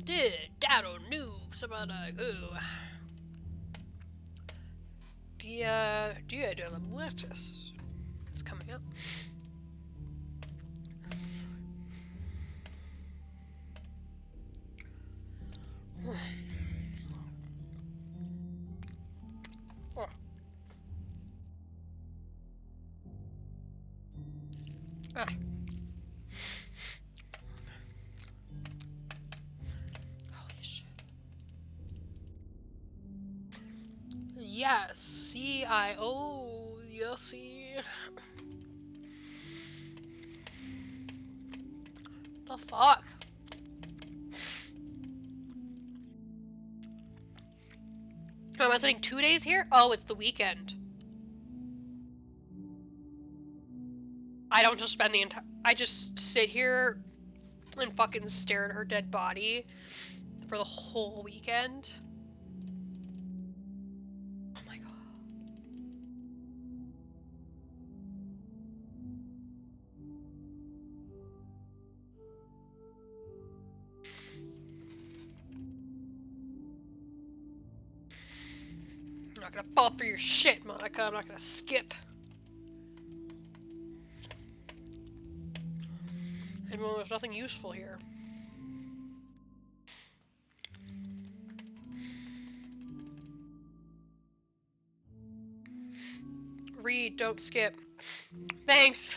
Did Dado noobs about a who? Dia de la Muertes. It's coming up. Oh. Ah. Holy shit. Yes, CIO, yes, see. The fuck? Oh, am I spending 2 days here? Oh, it's the weekend. I don't just spend the entire. I just sit here and fucking stare at her dead body for the whole weekend. Oh my god. I'm not gonna fall for your shit, Monica. I'm not gonna skip. And well, there's nothing useful here. Read, don't skip. Thanks.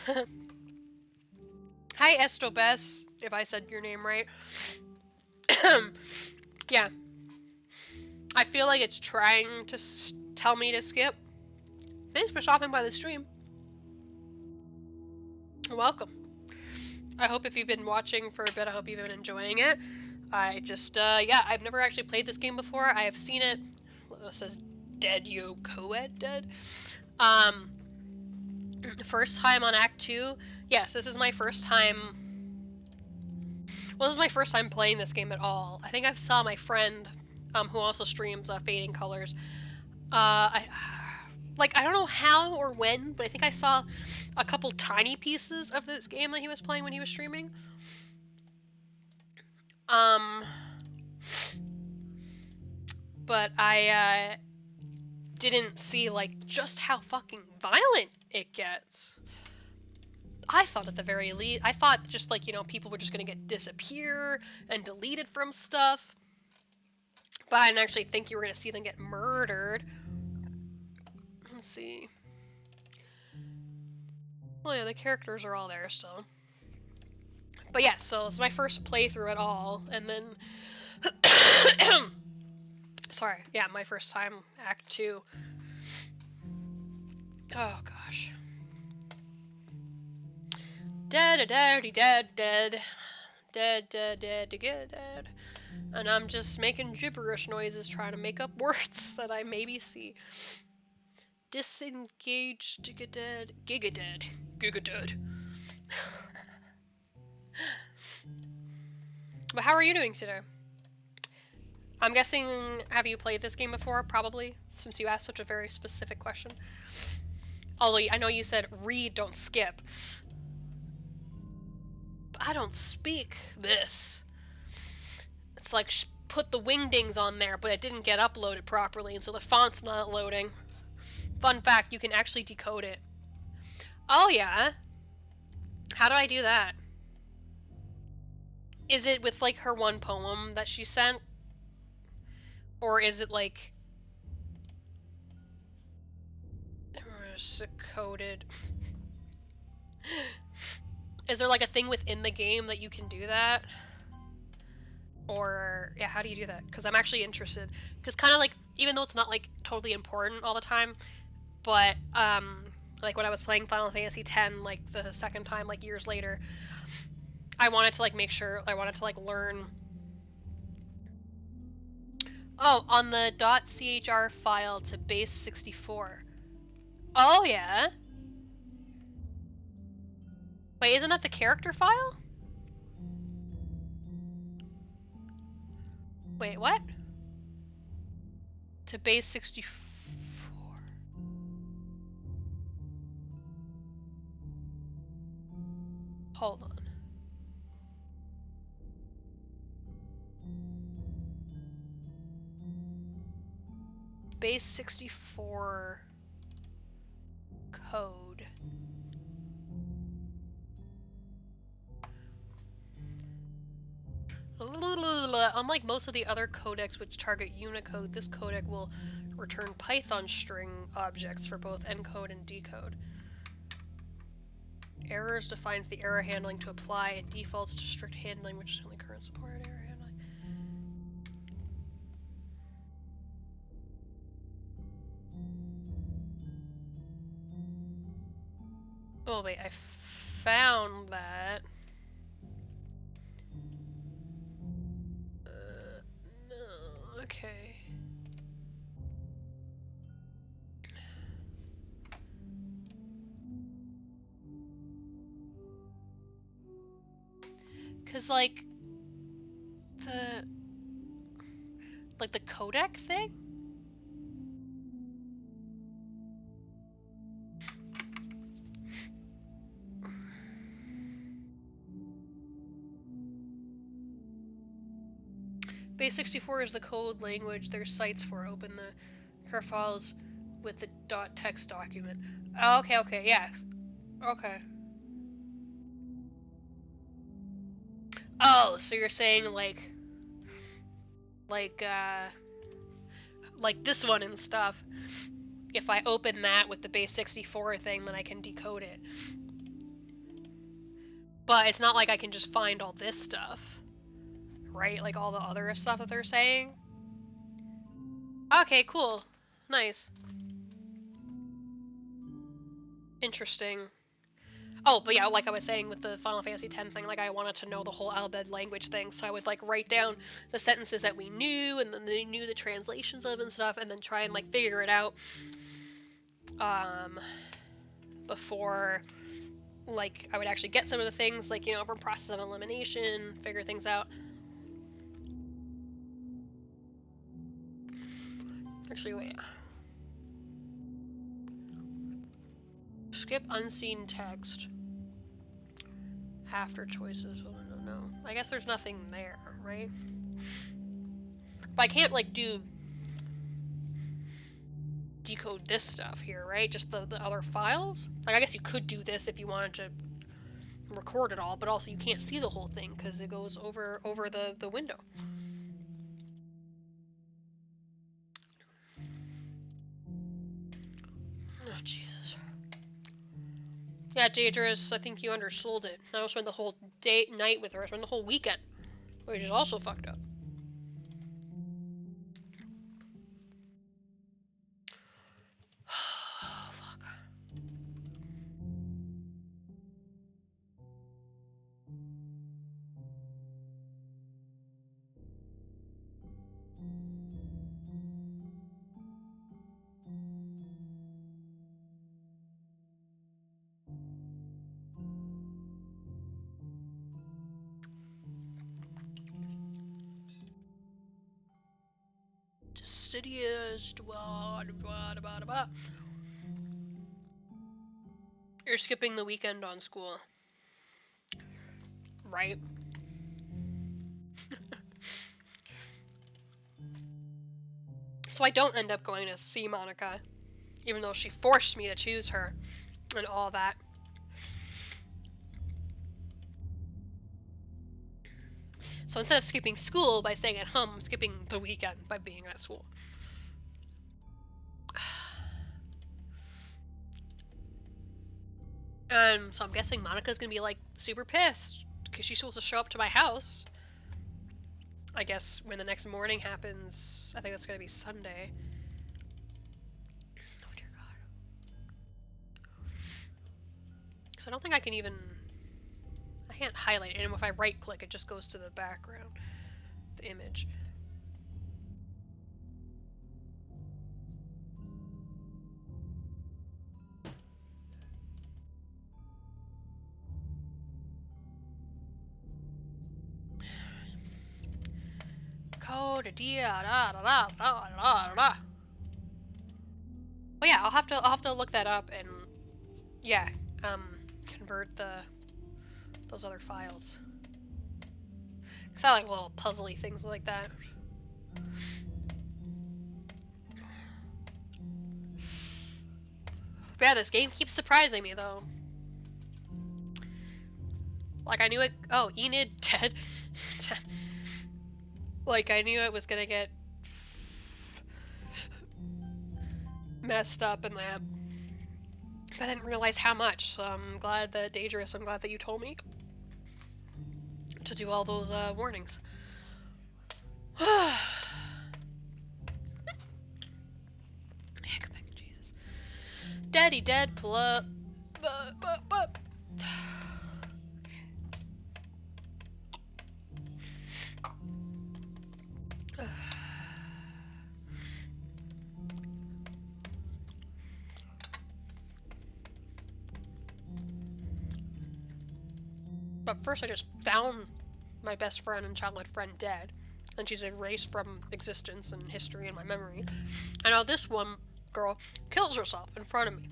Hi, Estobes, if I said your name right. Yeah. I feel like it's trying to tell me to skip. Thanks for stopping by the stream. You're welcome. I hope if you've been watching for a bit, I hope you've been enjoying it. I just, yeah, I've never actually played this game before. I have seen it. This says Dead Yo Co-ed Dead. First time on Act 2. Yes, this is my first time. Well, this is my first time playing this game at all. I think I saw my friend, who also streams Fading Colors. I don't know how or when, but I think I saw a couple tiny pieces of this game that he was playing when he was streaming. But I didn't see like just how fucking violent it gets. I thought at the very least, I thought just like, you know, people were just gonna get disappear and deleted from stuff. But I didn't actually think you were gonna see them get murdered. Let's see. Well, yeah, the characters are all there still. But yeah, so it's my first playthrough at all, and then sorry, yeah, my first time Act 2. Oh gosh. Dead, dead, dead, dead. Dead, dead, dead, dead, dead. And I'm just making gibberish noises trying to make up words that I maybe see. Disengaged, gigadead, gigadead, gigadead. But how are you doing today? I'm guessing, have you played this game before? Probably, since you asked such a very specific question. Although I know you said read, don't skip. But I don't speak this. It's like put the wingdings on there, but it didn't get uploaded properly, and so the font's not loading. Fun fact, you can actually decode it. Oh yeah? How do I do that? Is it with like her one poem that she sent? Or is it like... coded? Is there like a thing within the game that you can do that? Or, yeah, how do you do that? Because I'm actually interested. Because kind of like, even though it's not like totally important all the time, but like when I was playing Final Fantasy X, like the second time, like years later, I wanted to like make sure, I wanted to like learn. Oh, on the .chr file to base 64. Oh yeah. Wait, isn't that the character file? Wait, what? To base 64. Hold on. Base 64 code. Unlike most of the other codecs which target Unicode, this codec will return Python string objects for both encode and decode. Errors defines the error handling to apply. It defaults to strict handling, which is only current supported error handling. Oh wait, I found that. No, okay. Cause like the codec thing? Base 64 is the code language there's sites for. Open the her files with the .text document. Oh, okay, yeah. Okay. Oh, so you're saying like this one and stuff. If I open that with the base 64 thing, then I can decode it. But it's not like I can just find all this stuff, right? Like all the other stuff that they're saying. Okay, cool. Nice. Interesting. Oh, but yeah, like I was saying with the Final Fantasy X thing, like I wanted to know the whole Albed language thing, so I would like write down the sentences that we knew, and then they knew the translations of and stuff, and then try and like figure it out before like I would actually get some of the things, like, you know, from process of elimination, figure things out. Actually, wait. Skip unseen text. After choices. Well, no. I guess there's nothing there, right? But I can't, like, decode this stuff here, right? Just the other files? Like, I guess you could do this if you wanted to record it all, but also you can't see the whole thing because it goes over the window. Oh, Jesus. Yeah, Dangerous, I think you undersold it. I spent the whole night with her. I spent the whole weekend, which is also fucked up. Oh, fuck. Insidious. You're skipping the weekend on school, right? So I don't end up going to see Monica, even though she forced me to choose her and all that. So instead of skipping school by staying at home, I'm skipping the weekend by being at school. And so I'm guessing Monica's gonna be like super pissed because she's supposed to show up to my house. I guess when the next morning happens, I think that's gonna be Sunday. Oh dear God. So I don't think I can even, I can't highlight it, and if I right click it just goes to the background, the image. Code da da da da da da da. Oh yeah, I'll have to look that up and yeah, convert those other files. Cause I like little puzzly things like that. But yeah, this game keeps surprising me though. Like I knew it. Oh, Enid dead. Like I knew it was gonna get messed up in that. I didn't realize how much, so I'm glad that Dangerous, I'm glad that you told me to do all those warnings. Jesus. Daddy dead, pull up. But first I just found my best friend and childhood friend dead, and she's erased from existence and history and my memory. And now this one girl kills herself in front of me.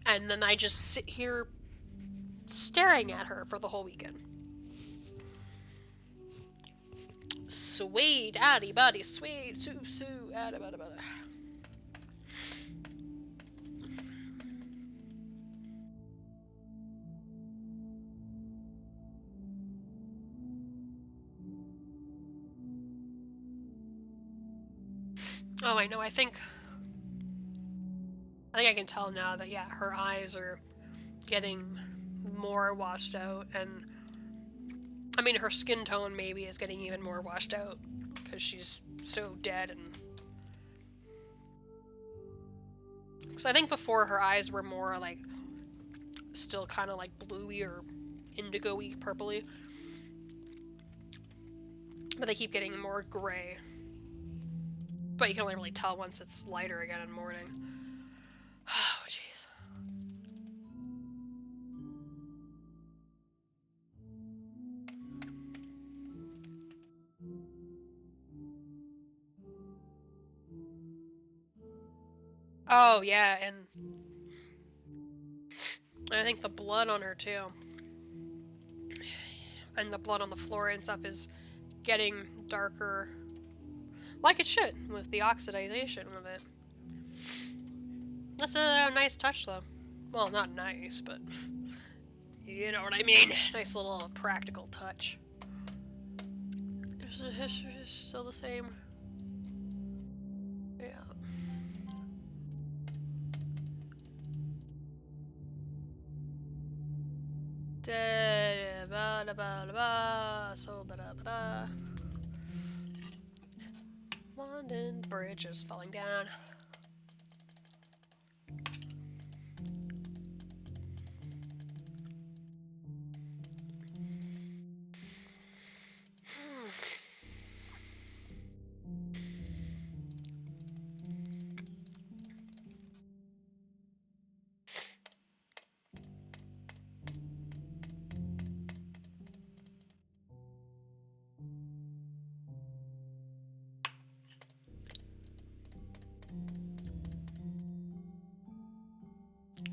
And then I just sit here staring at her for the whole weekend. sweet, addy buddy, sweet, sue sue, addy buddy buddy. Oh, I know. I think I can tell now that yeah, her eyes are getting more washed out, and I mean her skin tone maybe is getting even more washed out because she's so dead. And because I think before her eyes were more like still kind of like bluey or indigo-y, purpley, but they keep getting more gray. But you can only really tell once it's lighter again in the morning. Oh, jeez. Oh, yeah, and I think the blood on her, too. And the blood on the floor and stuff is getting darker. Like it should, with the oxidization of it. That's a nice touch, though. Well, not nice, but you know what I mean. Nice little practical touch. Is the history still the same? Yeah. London Bridge is falling down.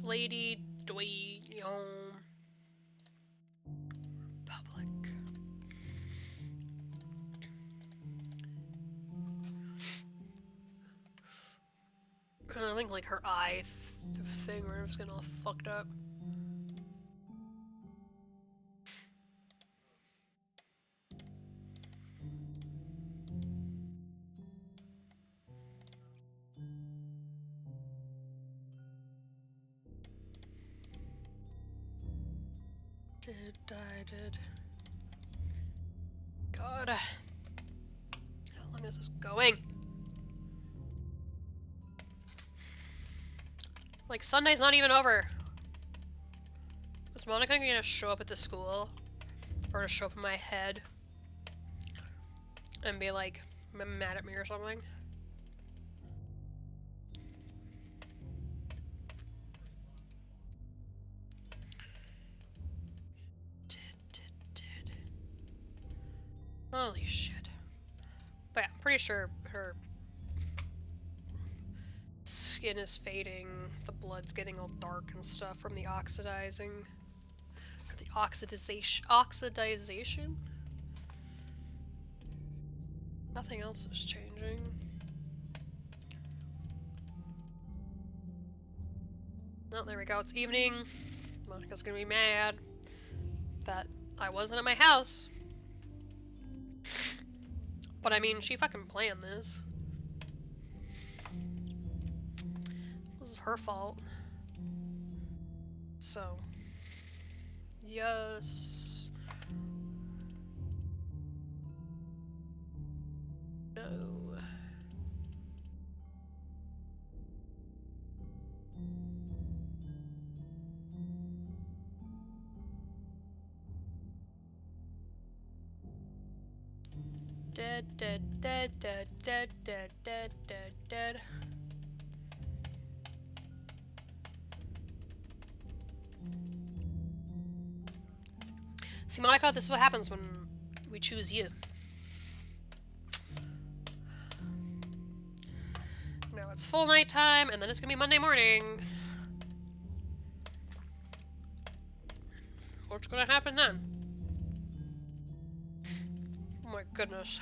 Lady Doi Public. I think like her eye thing where it was getting all fucked up. Did. God. How long is this going? Like, Sunday's not even over. Is Monica gonna show up at the school? Or to show up in my head? And be like, mad at me or something? Did. Holy shit. But yeah, I'm pretty sure her skin is fading, the blood's getting all dark and stuff from the oxidizing. Or the oxidization? Nothing else is changing. Oh, there we go, it's evening. Monica's gonna be mad that I wasn't at my house. But I mean, she fucking planned this. This is her fault. So, yes. No. Dead. See, Monica, this is what happens when we choose you. Now it's full night time, and then it's gonna be Monday morning. What's gonna happen then? Oh my goodness.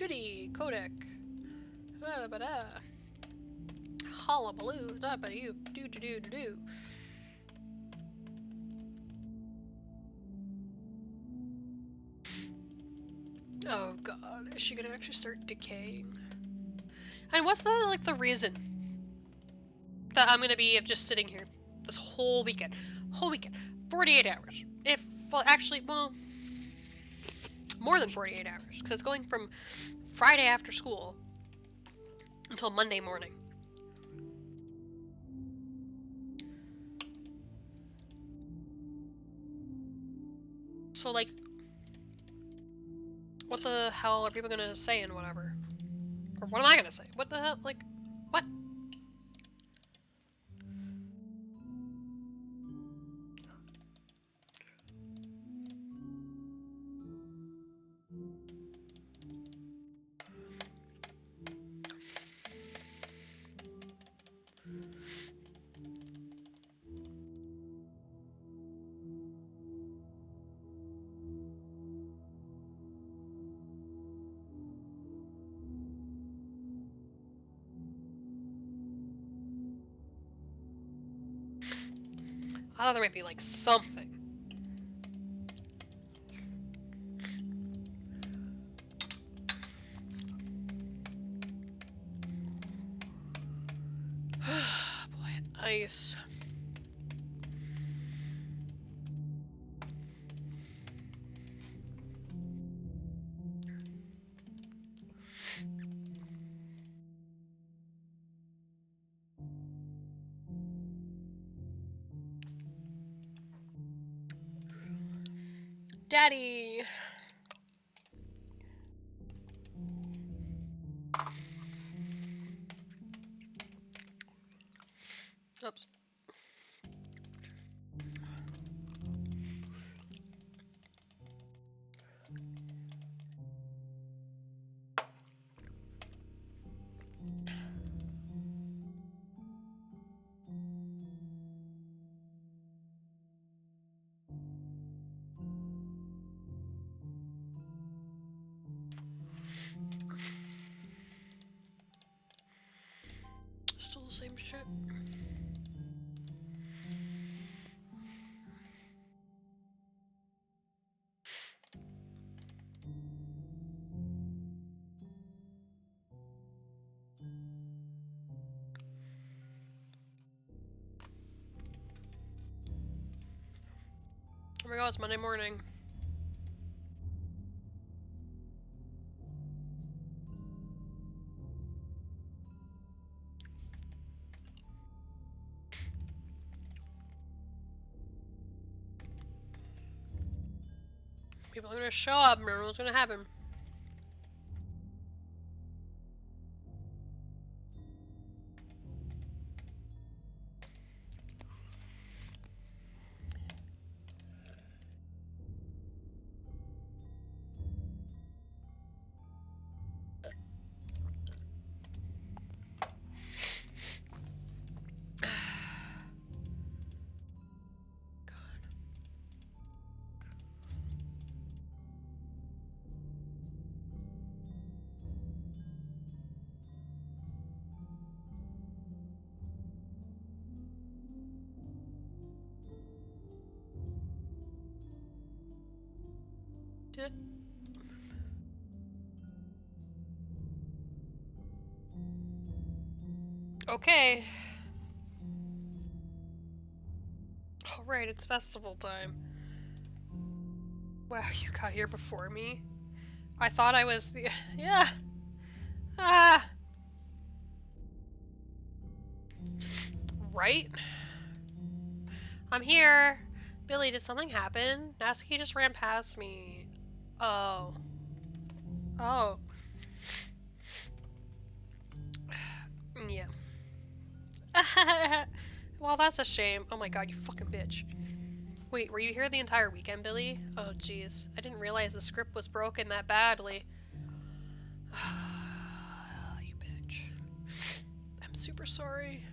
MIDI codec. Ba-da-ba-da. Hullabaloo. Da-ba-doo. Do-do-do-do-do. Oh god, is she gonna actually start decaying? And what's the reason that I'm gonna be just sitting here this whole weekend? 48 hours. If, well, actually, well, more than 48 hours, because it's going from Friday after school until Monday morning. So, like, what the hell are people gonna say and whatever? Or what am I gonna say? What the hell? Like, what? I thought there might be, like, something. Boy, ice. Daddy! Oops. Still the same shit. Oh my god, it's Monday morning. People are gonna show up and what's gonna happen. Did Okay. Alright, it's festival time. Wow, you got here before me? I thought I was the... Yeah! Ah! Right? I'm here! Billy, did something happen? Natsuki just ran past me. Oh. Oh. Yeah. Well, that's a shame. Oh my god, you fucking bitch. Wait, were you here the entire weekend, Billy? Oh jeez. I didn't realize the script was broken that badly. You bitch. I'm super sorry.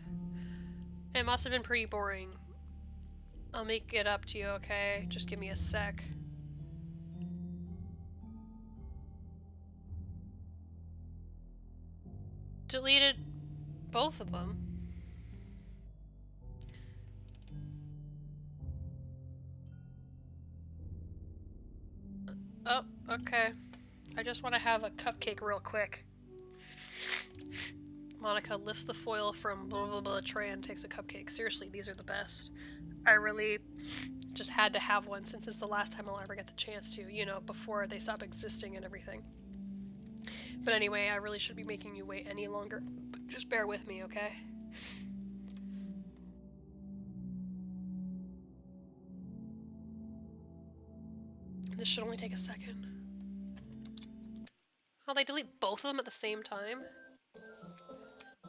It must have been pretty boring. I'll make it up to you, okay? Just give me a sec. deleted both of them. Oh, okay. I just want to have a cupcake real quick. Monica lifts the foil from blah blah blah tray and takes a cupcake. Seriously, these are the best. I really just had to have one since it's the last time I'll ever get the chance to, you know, before they stop existing and everything. But anyway, I really shouldn't be making you wait any longer. But just bear with me, okay? This should only take a second. Oh, they delete both of them at the same time?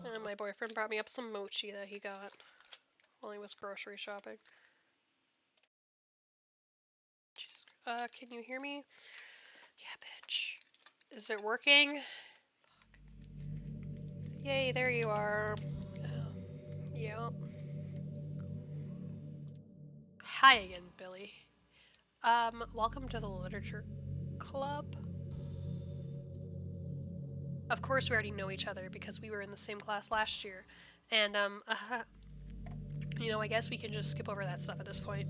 And my boyfriend brought me up some mochi that he got while he was grocery shopping. Jesus. Can you hear me? Yeah, bitch. Is it working? Yay, there you are. Yep. Hi again, Billy. Welcome to the Literature Club. Of course we already know each other because we were in the same class last year. And, you know, I guess we can just skip over that stuff at this point.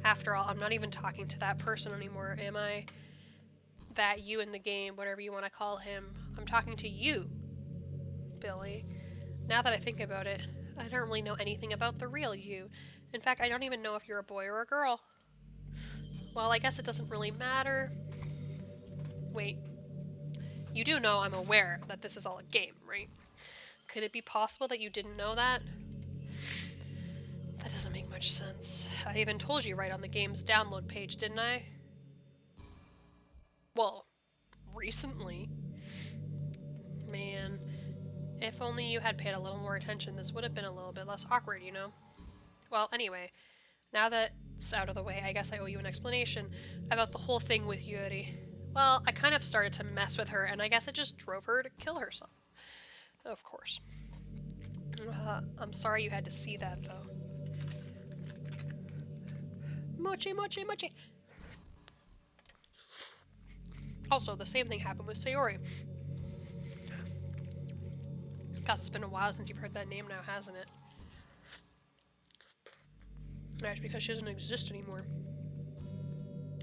After all, I'm not even talking to that person anymore, am I? That you in the game, whatever you want to call him. I'm talking to you, Billy. Now that I think about it, I don't really know anything about the real you. In fact, I don't even know if you're a boy or a girl. Well, I guess it doesn't really matter. Wait. You do know I'm aware that this is all a game, right? Could it be possible that you didn't know that? That doesn't make much sense. I even told you right on the game's download page, didn't I? Well, recently. Man, if only you had paid a little more attention, this would have been a little bit less awkward, you know? Well, anyway, now that it's out of the way, I guess I owe you an explanation about the whole thing with Yuri. Well, I kind of started to mess with her, and I guess it just drove her to kill herself. Of course. I'm sorry you had to see that, though. Mochi, mochi, mochi! Also, the same thing happened with Sayori. Guess it's been a while since you've heard that name now, hasn't it? That's because she doesn't exist anymore.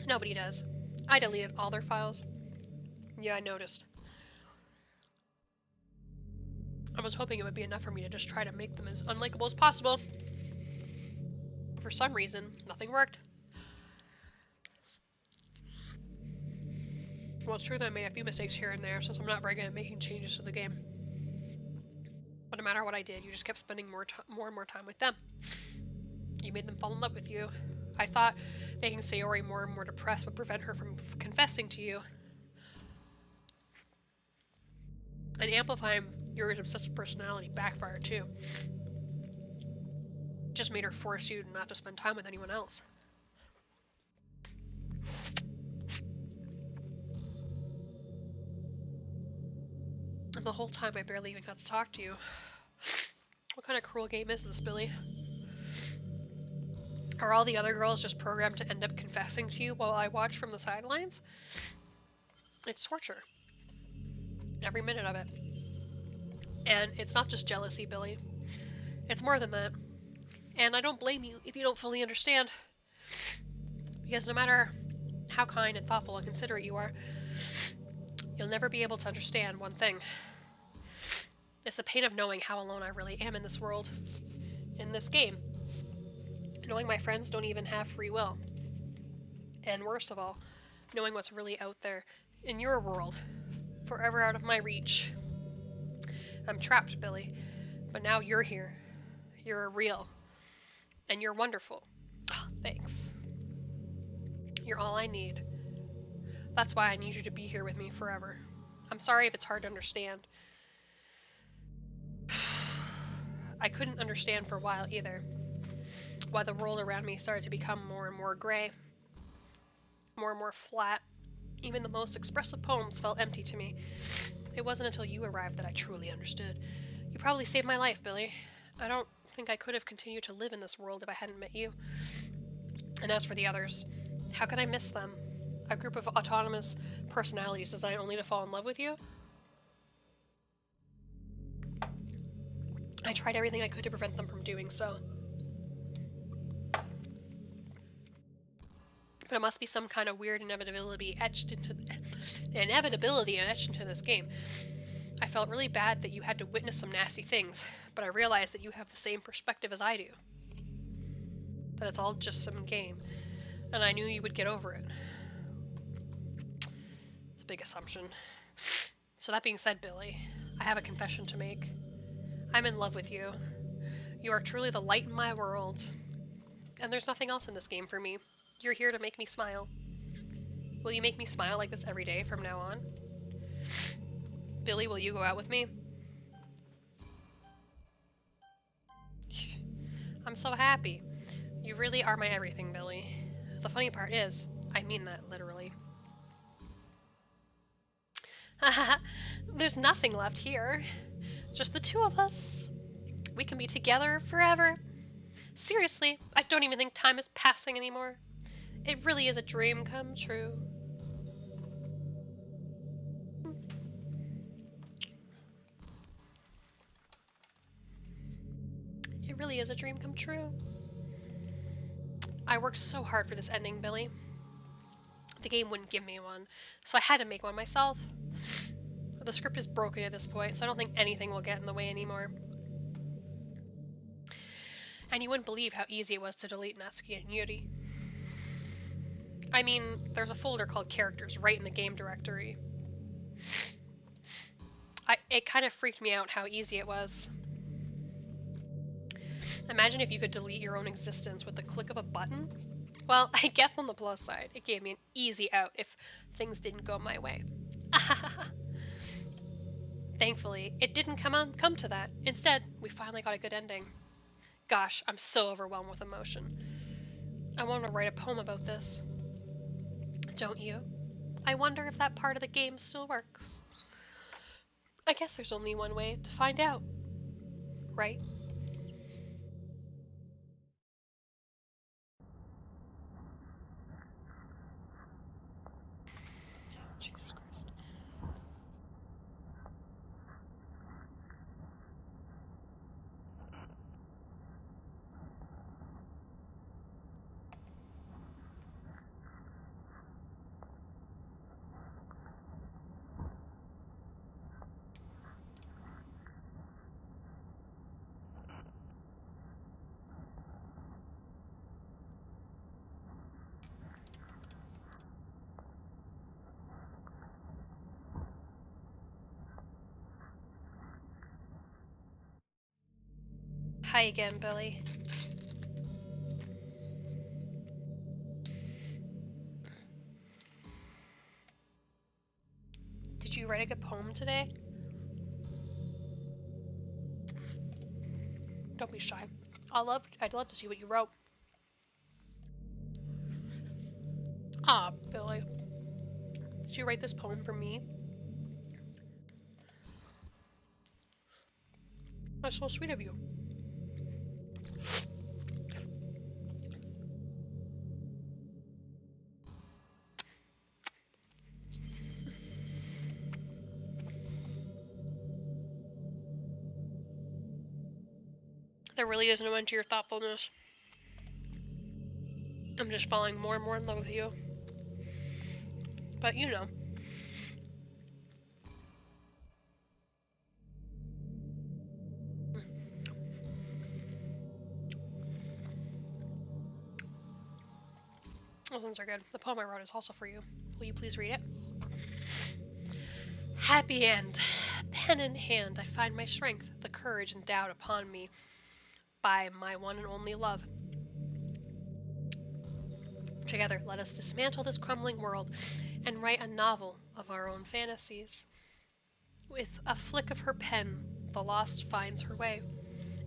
Nobody does. I deleted all their files. Yeah, I noticed. I was hoping it would be enough for me to just try to make them as unlikable as possible. For some reason, nothing worked. Well, it's true that I made a few mistakes here and there, since I'm not very good at making changes to the game. But no matter what I did, you just kept spending more and more time with them. You made them fall in love with you. I thought making Sayori more and more depressed would prevent her from confessing to you. And amplifying Yuri's obsessive personality backfired too. It just made her force you not to spend time with anyone else. And the whole time I barely even got to talk to you. What kind of cruel game is this, Billy? Are all the other girls just programmed to end up confessing to you while I watch from the sidelines? It's torture. Every minute of it. And it's not just jealousy, Billy. It's more than that. And I don't blame you if you don't fully understand. Because no matter how kind and thoughtful and considerate you are, you'll never be able to understand one thing. It's the pain of knowing how alone I really am in this world. In this game. Knowing my friends don't even have free will. And worst of all, knowing what's really out there in your world, forever out of my reach. I'm trapped, Billy, but now you're here. You're real. And you're wonderful. Oh, thanks. You're all I need. That's why I need you to be here with me forever. I'm sorry if it's hard to understand. I couldn't understand for a while either. Why the world around me started to become more and more gray. More and more flat. Even the most expressive poems felt empty to me. It wasn't until you arrived that I truly understood. You probably saved my life, Billy. I don't think I could have continued to live in this world if I hadn't met you. And as for the others, how could I miss them? A group of autonomous personalities designed only to fall in love with you? I tried everything I could to prevent them from doing so. But it must be some kind of weird inevitability etched into this game. I felt really bad that you had to witness some nasty things, but I realized that you have the same perspective as I do. That it's all just some game, and I knew you would get over it. It's a big assumption. So that being said, Billy, I have a confession to make. I'm in love with you. You are truly the light in my world. And there's nothing else in this game for me. You're here to make me smile. Will you make me smile like this every day from now on? Billy, will you go out with me? I'm so happy. You really are my everything, Billy. The funny part is, I mean that literally. There's nothing left here. Just the two of us. We can be together forever. Seriously, I don't even think time is passing anymore. It really is a dream come true. It really is a dream come true. I worked so hard for this ending, Billy. The game wouldn't give me one, so I had to make one myself. The script is broken at this point, so I don't think anything will get in the way anymore. And you wouldn't believe how easy it was to delete Natsuki and Yuri. I mean, there's a folder called Characters right in the game directory. It kind of freaked me out how easy it was. Imagine if you could delete your own existence with the click of a button. Well, I guess on the plus side, it gave me an easy out if things didn't go my way. Thankfully, it didn't come to that. Instead, we finally got a good ending. Gosh, I'm so overwhelmed with emotion. I want to write a poem about this. Don't you? I wonder if that part of the game still works. I guess there's only one way to find out, right? Jesus Christ. Hi again, Billy. Did you write a good poem today? Don't be shy. I'd love to see what you wrote. Ah, Billy. Did you write this poem for me? That's so sweet of you. There really is no end to your thoughtfulness. I'm just falling more and more in love with you. But you know. Those ones are good. The poem I wrote is also for you. Will you please read it? Happy end. Pen in hand, I find my strength, the courage endowed upon me by my one and only love. Together, let us dismantle this crumbling world and write a novel of our own fantasies. With a flick of her pen, the lost finds her way.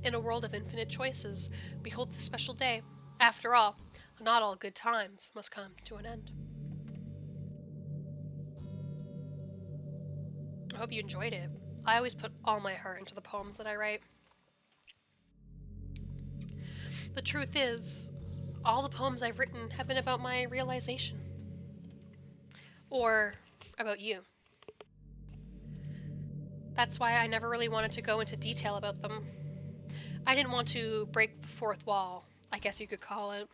In a world of infinite choices, behold the special day. After all, not all good times must come to an end. I hope you enjoyed it. I always put all my heart into the poems that I write. The truth is, all the poems I've written have been about my realization. Or about you. That's why I never really wanted to go into detail about them. I didn't want to break the fourth wall, I guess you could call it.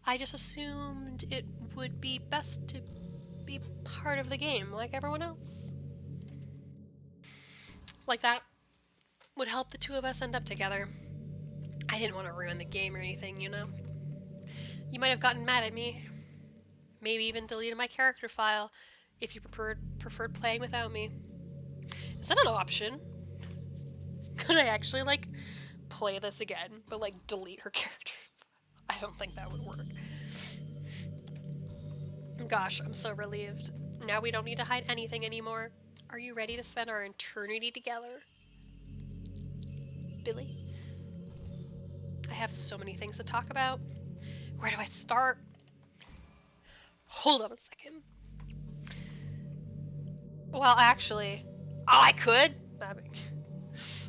I just assumed it would be best to be part of the game like everyone else. Like that would help the two of us end up together. I didn't want to ruin the game or anything, you know? You might have gotten mad at me. Maybe even deleted my character file if you preferred playing without me. Is that an option? Could I actually, like, play this again, but, like, delete her character? I don't think that would work. Gosh, I'm so relieved. Now we don't need to hide anything anymore. Are you ready to spend our eternity together? Billy? I have so many things to talk about. Where do I start? Hold on a second. Well, actually... Oh, I could?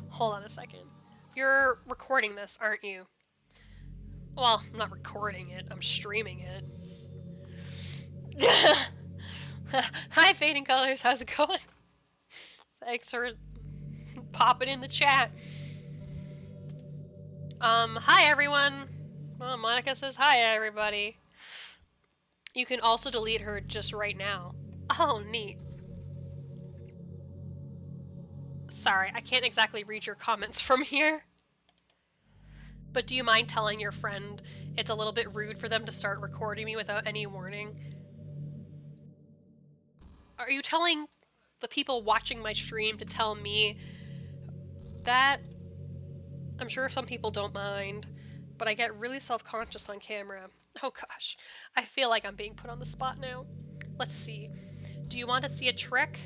Hold on a second. You're recording this, aren't you? Well, I'm not recording it, I'm streaming it. Hi, Fading Colors, how's it going? Thanks for popping in the chat. Hi everyone. Well, Monica says hi everybody. You can also delete her just right now. Oh, neat. Sorry, I can't exactly read your comments from here. But do you mind telling your friend it's a little bit rude for them to start recording me without any warning? Are you telling the people watching my stream to tell me that? I'm sure some people don't mind, but I get really self-conscious on camera. Oh gosh, I feel like I'm being put on the spot now. Let's see. Do you want to see a trick?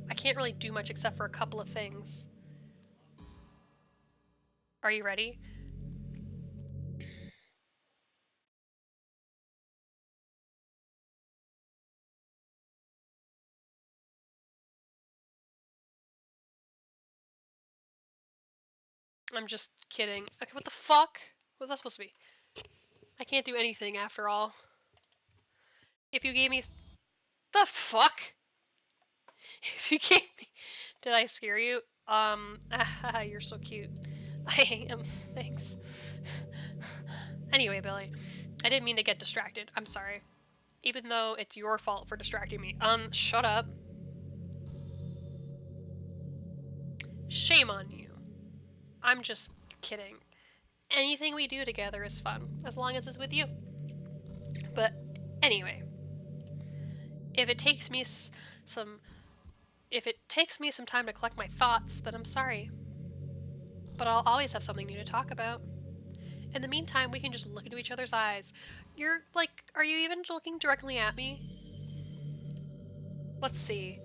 I can't really do much except for a couple of things. Are you ready? I'm just kidding. Okay, what the fuck? What was that supposed to be? I can't do anything after all. If you gave me... The fuck? If you gave me... Did I scare you? You're so cute. I am. Thanks. Anyway, Billy, I didn't mean to get distracted. I'm sorry. Even though it's your fault for distracting me. Shut up. Shame on you. I'm just kidding. Anything we do together is fun, as long as it's with you. But anyway, if it takes me some time to collect my thoughts, then I'm sorry. But I'll always have something new to talk about. In the meantime, we can just look into each other's eyes. You're like, are you even looking directly at me? Let's see.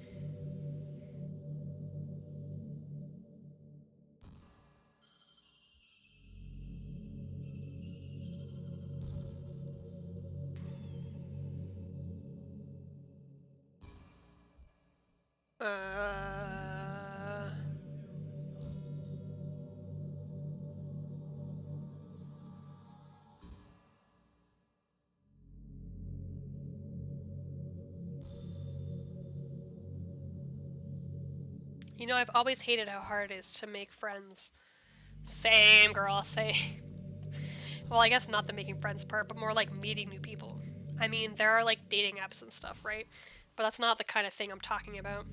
You know, I've always hated how hard it is to make friends. Same, girl, same. Well, I guess not the making friends part, but more like meeting new people. I mean, there are like dating apps and stuff, right? But that's not the kind of thing I'm talking about.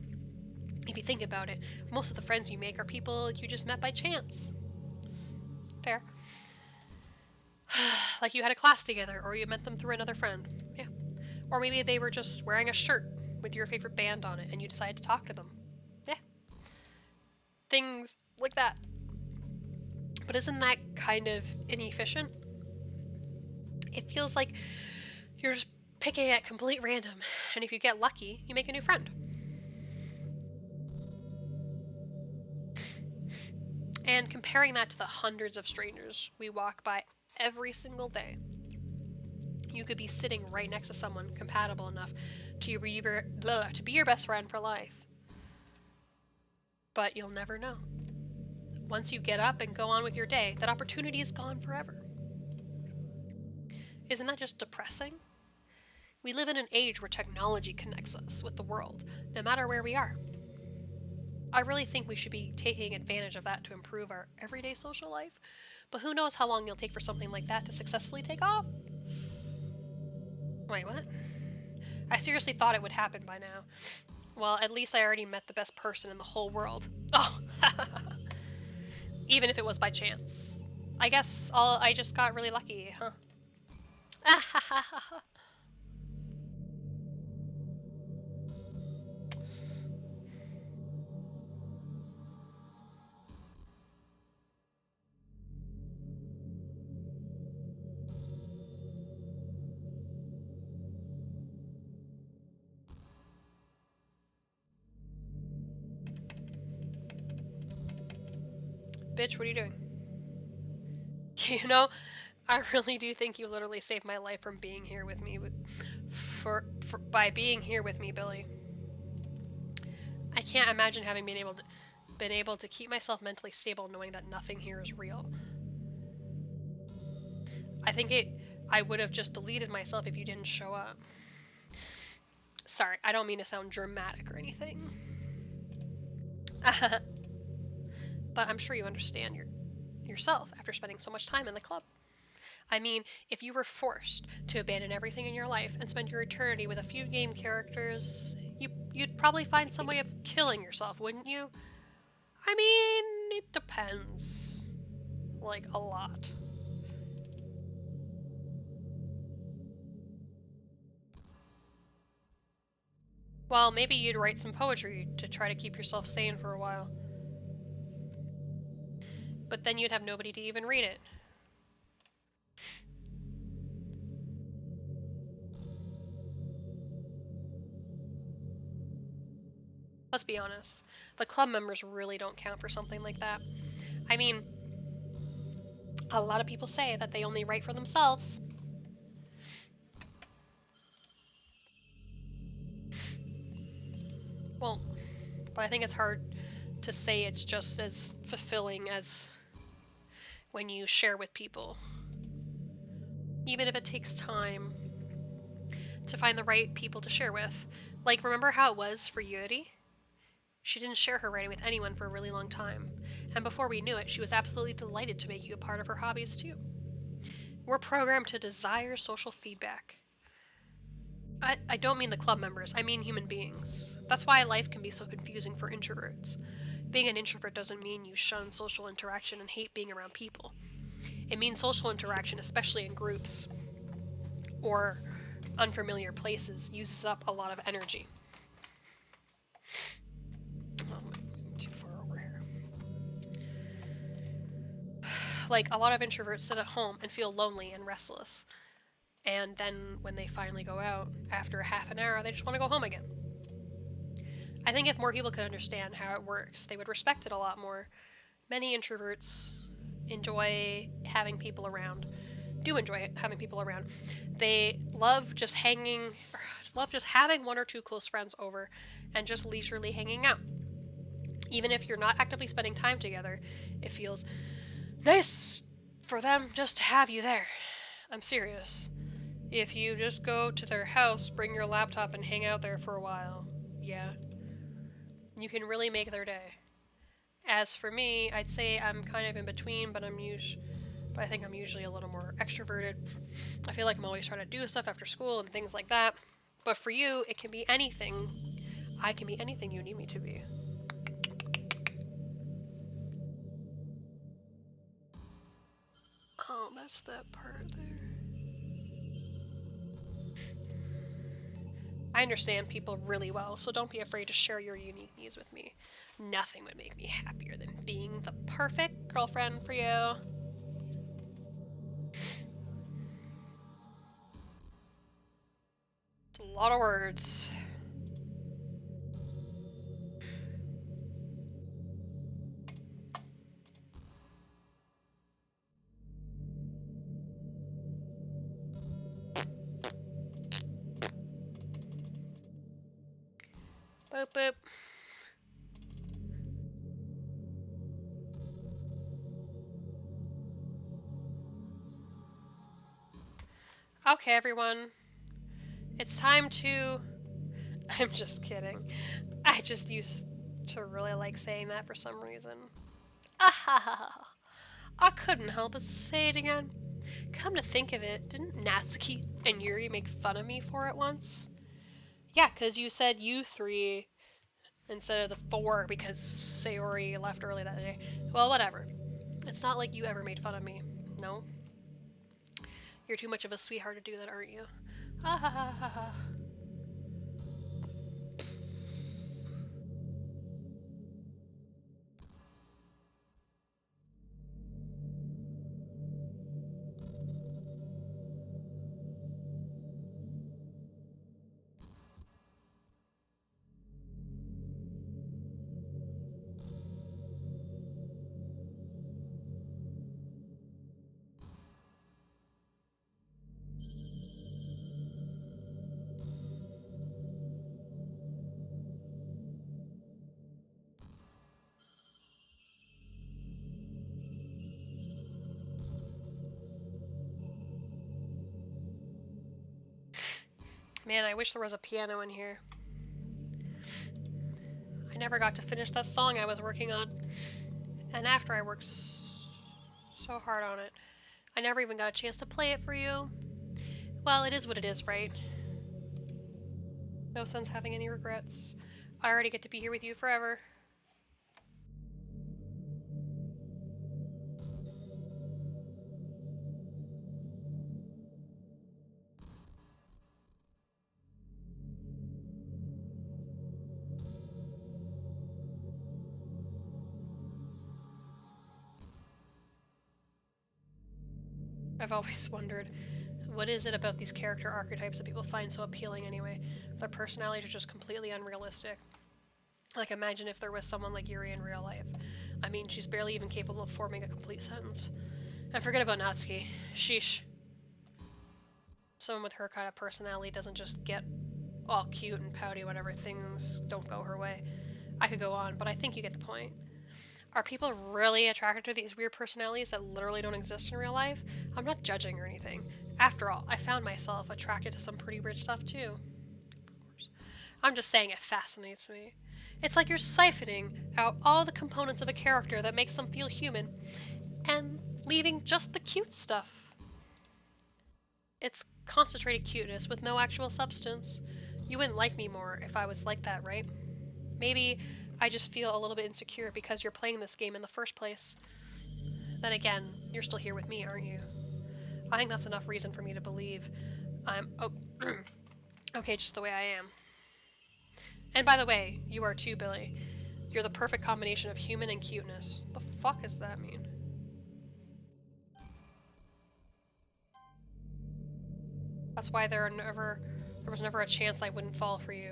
If you think about it, most of the friends you make are people you just met by chance. Fair. Like you had a class together, or you met them through another friend. Yeah. Or maybe they were just wearing a shirt with your favorite band on it and you decided to talk to them. Yeah. Things like that. But isn't that kind of inefficient? It feels like you're just picking at complete random, and if you get lucky, you make a new friend. And comparing that to the hundreds of strangers we walk by every single day, you could be sitting right next to someone compatible enough to be your best friend for life. But you'll never know. Once you get up and go on with your day, that opportunity is gone forever. Isn't that just depressing? We live in an age where technology connects us with the world, no matter where we are. I really think we should be taking advantage of that to improve our everyday social life. But who knows how long it'll take for something like that to successfully take off? Wait, what? I seriously thought it would happen by now. Well, at least I already met the best person in the whole world. Oh! Even if it was by chance. I guess I just got really lucky, huh? Bitch, what are you doing? You know, I really do think you literally saved my life from being here with me by being here with me, Billy. I can't imagine having been able to keep myself mentally stable knowing that nothing here is real. I think I would have just deleted myself if you didn't show up. Sorry, I don't mean to sound dramatic or anything. But I'm sure you understand yourself after spending so much time in the club. I mean, if you were forced to abandon everything in your life and spend your eternity with a few game characters, you'd probably find some way of killing yourself, wouldn't you? I mean, it depends. Like, a lot. Well, maybe you'd write some poetry to try to keep yourself sane for a while. But then you'd have nobody to even read it. Let's be honest. The club members really don't count for something like that. I mean, a lot of people say that they only write for themselves. Well, but I think it's hard to say it's just as fulfilling as when you share with people. Even if it takes time to find the right people to share with. Like, remember how it was for Yuri? She didn't share her writing with anyone for a really long time. And before we knew it, she was absolutely delighted to make you a part of her hobbies too. We're programmed to desire social feedback. I don't mean the club members, I mean human beings. That's why life can be so confusing for introverts. Being an introvert doesn't mean you shun social interaction and hate being around people. It means social interaction, especially in groups or unfamiliar places, uses up a lot of energy. Oh, too far over here. Like, a lot of introverts sit at home and feel lonely and restless. And then when they finally go out, after half an hour, they just want to go home again. I think if more people could understand how it works, they would respect it a lot more. Many introverts enjoy having people around. They love just having one or two close friends over and just leisurely hanging out. Even if you're not actively spending time together, it feels nice for them just to have you there. I'm serious. If you just go to their house, bring your laptop and hang out there for a while, yeah, you can really make their day. As for me, I'd say I'm kind of in between, but I think I'm usually a little more extroverted. I feel like I'm always trying to do stuff after school and things like that. But for you, it can be anything. I can be anything you need me to be. Oh, that's that part there. I understand people really well, so don't be afraid to share your unique needs with me. Nothing would make me happier than being the perfect girlfriend for you. It's a lot of words. Boop boop. Okay, everyone. It's time to... I'm just kidding. I just used to really like saying that for some reason. Ah, I couldn't help but say it again. Come to think of it, didn't Natsuki and Yuri make fun of me for it once? Yeah, 'cause you said you three instead of the four because Sayori left early that day. Well, whatever. It's not like you ever made fun of me. No? You're too much of a sweetheart to do that, aren't you? Ha ha ha ha ha. Man, I wish there was a piano in here. I never got to finish that song I was working on. And after I worked so hard on it, I never even got a chance to play it for you. Well, it is what it is, right? No sense having any regrets. I already get to be here with you forever. I've always wondered, what is it about these character archetypes that people find so appealing anyway? Their personalities are just completely unrealistic. Like, imagine if there was someone like Yuri in real life. I mean, she's barely even capable of forming a complete sentence. And forget about Natsuki. Sheesh. Someone with her kind of personality doesn't just get all cute and pouty whenever things don't go her way. I could go on, but I think you get the point. Are people really attracted to these weird personalities that literally don't exist in real life? I'm not judging or anything. After all, I found myself attracted to some pretty weird stuff too. I'm just saying it fascinates me. It's like you're siphoning out all the components of a character that makes them feel human and leaving just the cute stuff. It's concentrated cuteness with no actual substance. You wouldn't like me more if I was like that, right? Maybe I just feel a little bit insecure because you're playing this game in the first place. Then again, you're still here with me, aren't you? I think that's enough reason for me to believe I'm okay just the way I am. And by the way, you are too, Billy. You're the perfect combination of human and cuteness. The fuck does that mean? That's why there was never a chance I wouldn't fall for you.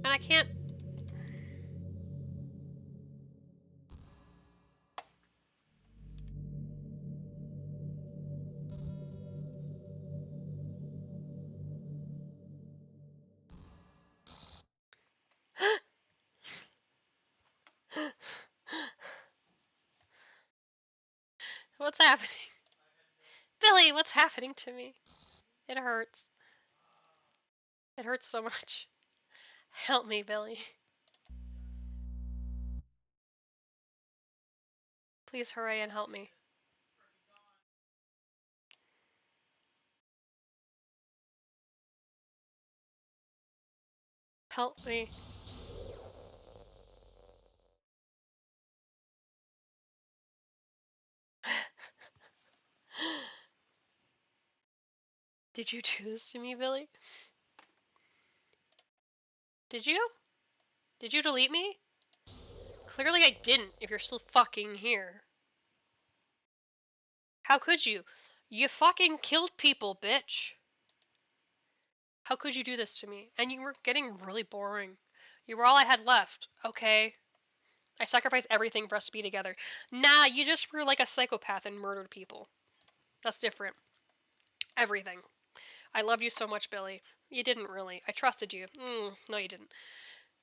And I can't. What's happening? Billy, what's happening to me? It hurts. It hurts so much. Help me, Billy. Please hurry and help me. Help me. Did you do this to me, Billy? Did you? Did you delete me? Clearly I didn't, if you're still fucking here. How could you? You fucking killed people, bitch. How could you do this to me? And you were getting really boring. You were all I had left, okay? I sacrificed everything for us to be together. Nah, you just were like a psychopath and murdered people. That's different. Everything. I love you so much, Billy. You didn't really. I trusted you. No, you didn't.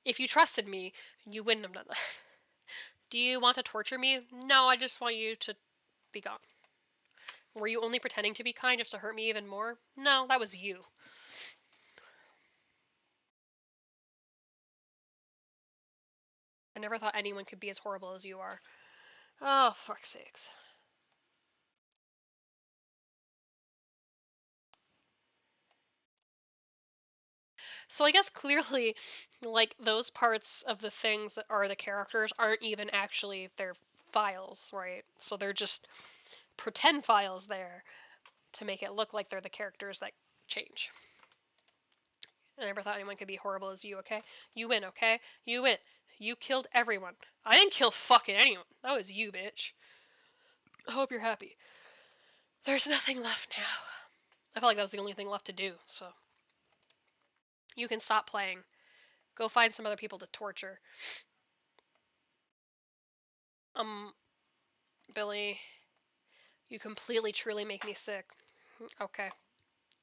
If you trusted me, you wouldn't have done that. Do you want to torture me? No, I just want you to be gone. Were you only pretending to be kind just to hurt me even more? No, that was you. I never thought anyone could be as horrible as you are. Oh, fuck's sakes. So I guess clearly, like, those parts of the things that are the characters aren't even actually their files, right? So they're just pretend files there to make it look like they're the characters that change. I never thought anyone could be horrible as you, okay? You win, okay? You win. You killed everyone. I didn't kill fucking anyone. That was you, bitch. I hope you're happy. There's nothing left now. I felt like that was the only thing left to do, so. You can stop playing. Go find some other people to torture. Billy, you completely, truly make me sick. Okay.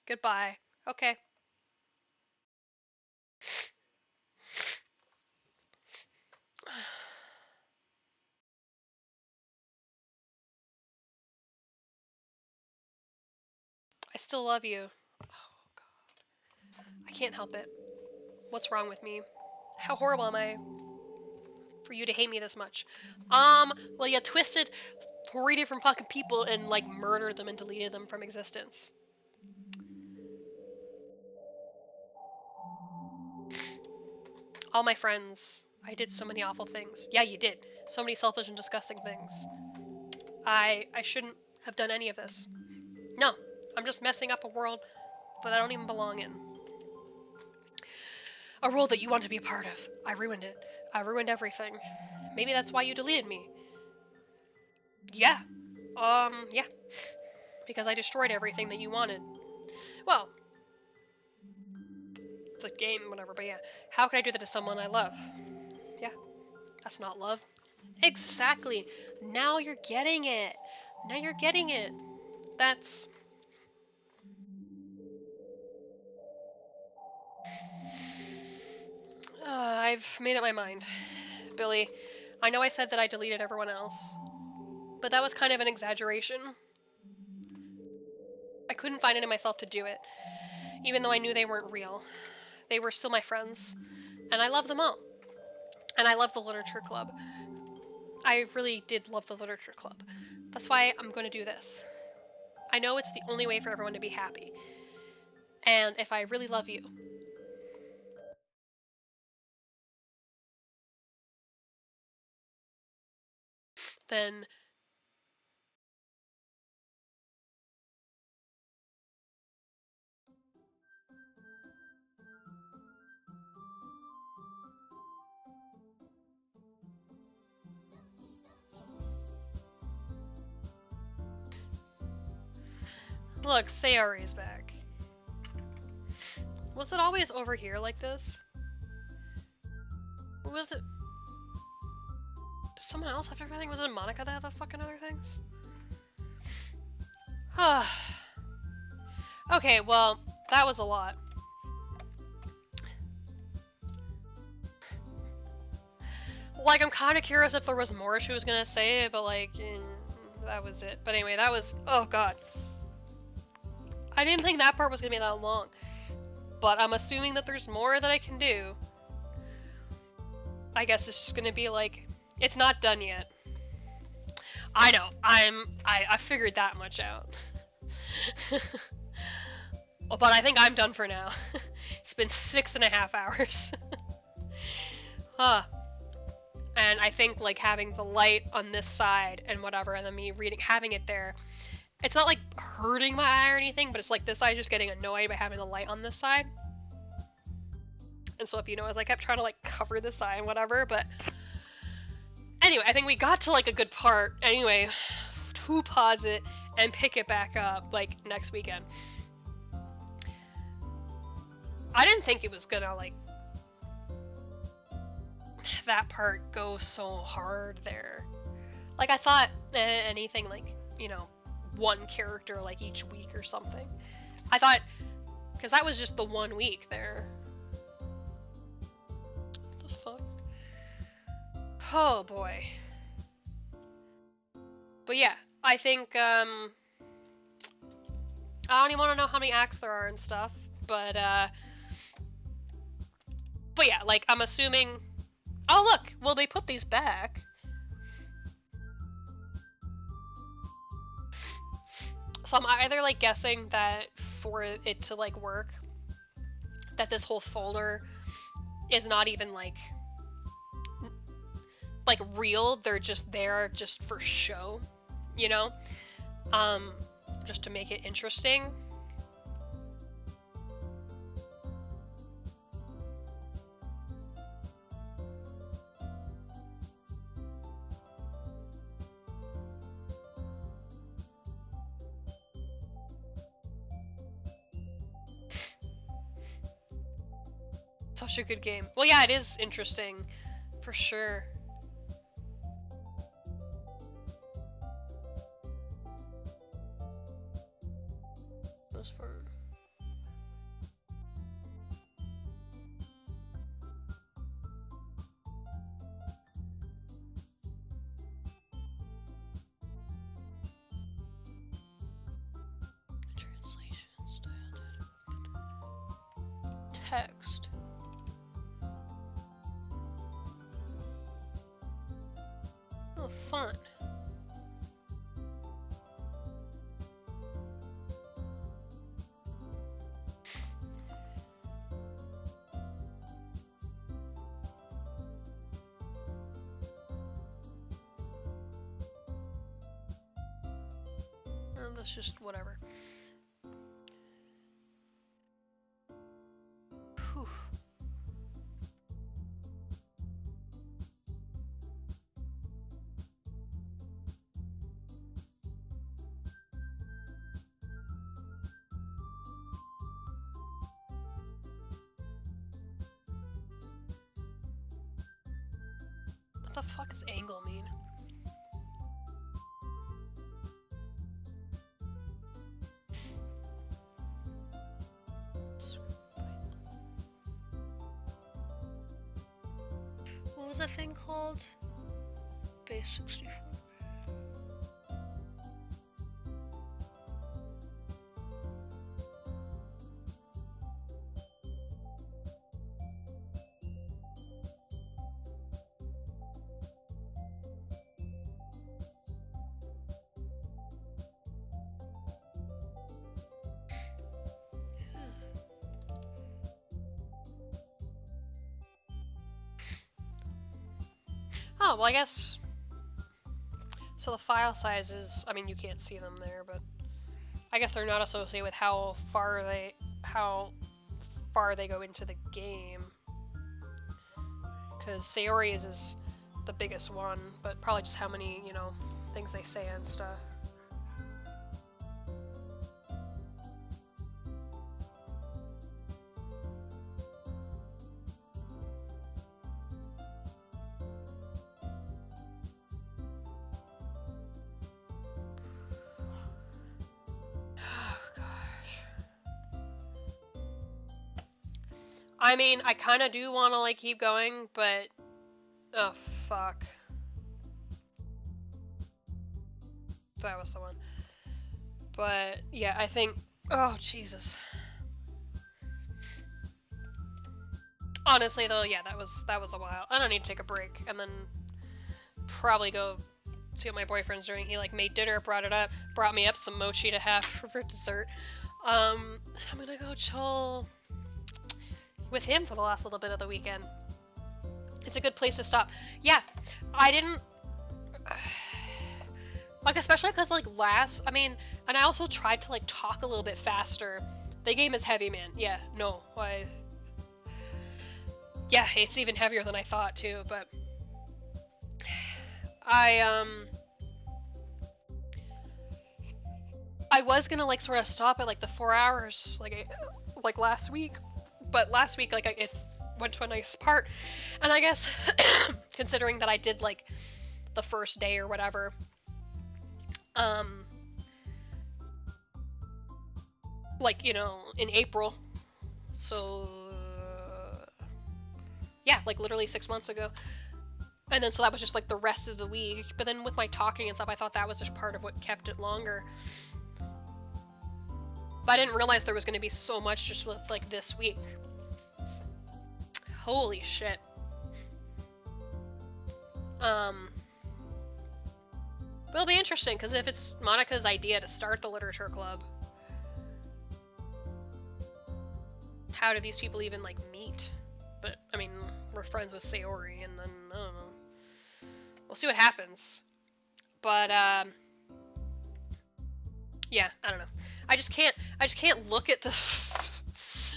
Goodbye. Okay. I still love you. Oh, God. I can't help it. What's wrong with me? How horrible am I for you to hate me this much? Well, you twisted 3 different fucking people and, like, murdered them and deleted them from existence. All my friends. I did so many awful things. Yeah, you did. So many selfish and disgusting things. I shouldn't have done any of this. No, I'm just messing up a world that I don't even belong in. A world that you want to be a part of. I ruined it. I ruined everything. Maybe that's why you deleted me. Yeah. Yeah. Because I destroyed everything that you wanted. Well, it's a game, whatever, but yeah. How could I do that to someone I love? Yeah. That's not love. Exactly. Now you're getting it. Now you're getting it. That's... I've made up my mind. Billy, I know I said that I deleted everyone else, but that was kind of an exaggeration. I couldn't find it in myself to do it, even though I knew they weren't real. They were still my friends, and I love them all. And I love the literature club. I really did love the literature club. That's why I'm going to do this. I know it's the only way for everyone to be happy. And if I really love you, then look, Sayori's back. Was it always over here like this? Or was it... Did someone else have everything? Was it Monica that had the fucking other things? Okay, well, that was a lot. Like, I'm kind of curious if there was more she was gonna say, but like, that was it. But anyway, that was... Oh, God. I didn't think that part was gonna be that long. But I'm assuming that there's more that I can do. I guess it's just gonna be like... It's not done yet. I know. I figured that much out. But I think I'm done for now. It's been 6.5 hours. Huh. And I think, like, having the light on this side and whatever, and then me having it there, it's not, like, hurting my eye or anything, but it's like this eye just getting annoyed by having the light on this side. And so if you notice, I kept trying to, like, cover this eye and whatever, but... Anyway, I think we got to, like, a good part. Anyway, to pause it and pick it back up, like, next weekend. I didn't think it was gonna, like... that part go so hard there. Like, I thought anything, like, you know, one character, like, each week or something. I thought, because that was just the 1 week there. What the fuck? Oh, boy. But yeah, I think, I don't even want to know how many acts there are and stuff, but yeah, like, I'm assuming... Oh, look! Well, they put these back. So I'm either, like, guessing that for it to, like, work, that this whole folder is not even, like, real. They're just there just for show, you know? Just to make it interesting. Such a good game. Well, yeah, it is interesting, for sure. Those for... Translation style. Text. Oh, fun. That's just whatever. Whew. What the fuck does angle mean? What was that thing called? Base 64. Oh, well, I guess... So the file sizes, I mean, you can't see them there, but I guess they're not associated with how far they go into the game. Because Sayori's is the biggest one, but probably just how many, you know, things they say and stuff. I mean, I kind of do want to, like, keep going, but... Oh, fuck. That was the one. But, yeah, I think... Oh, Jesus. Honestly, though, yeah, that was a while. I don't need to take a break, and then probably go see what my boyfriend's doing. He, like, made dinner, brought me up some mochi to have for dessert. I'm gonna go chill with him for the last little bit of the weekend. It's a good place to stop. Yeah, I didn't... Like, especially because, like, and I also tried to, like, talk a little bit faster. The game is heavy, man. Yeah, no, yeah, it's even heavier than I thought, too, but... I was gonna, like, sort of stop at, like, the 4 hours, like last week. But last week, like, it went to a nice part, and I guess, considering that I did, like, the first day or whatever, like, you know, in April, so, yeah, like, literally 6 months ago, and then so that was just, like, the rest of the week, but then with my talking and stuff, I thought that was just part of what kept it longer. But I didn't realize there was going to be so much just with, like, this week. Holy shit. But it'll be interesting, because if it's Monica's idea to start the literature club, how do these people even, like, meet? But, I mean, we're friends with Sayori, and then, I don't know. We'll see what happens. But, yeah, I don't know. I just can't look at the,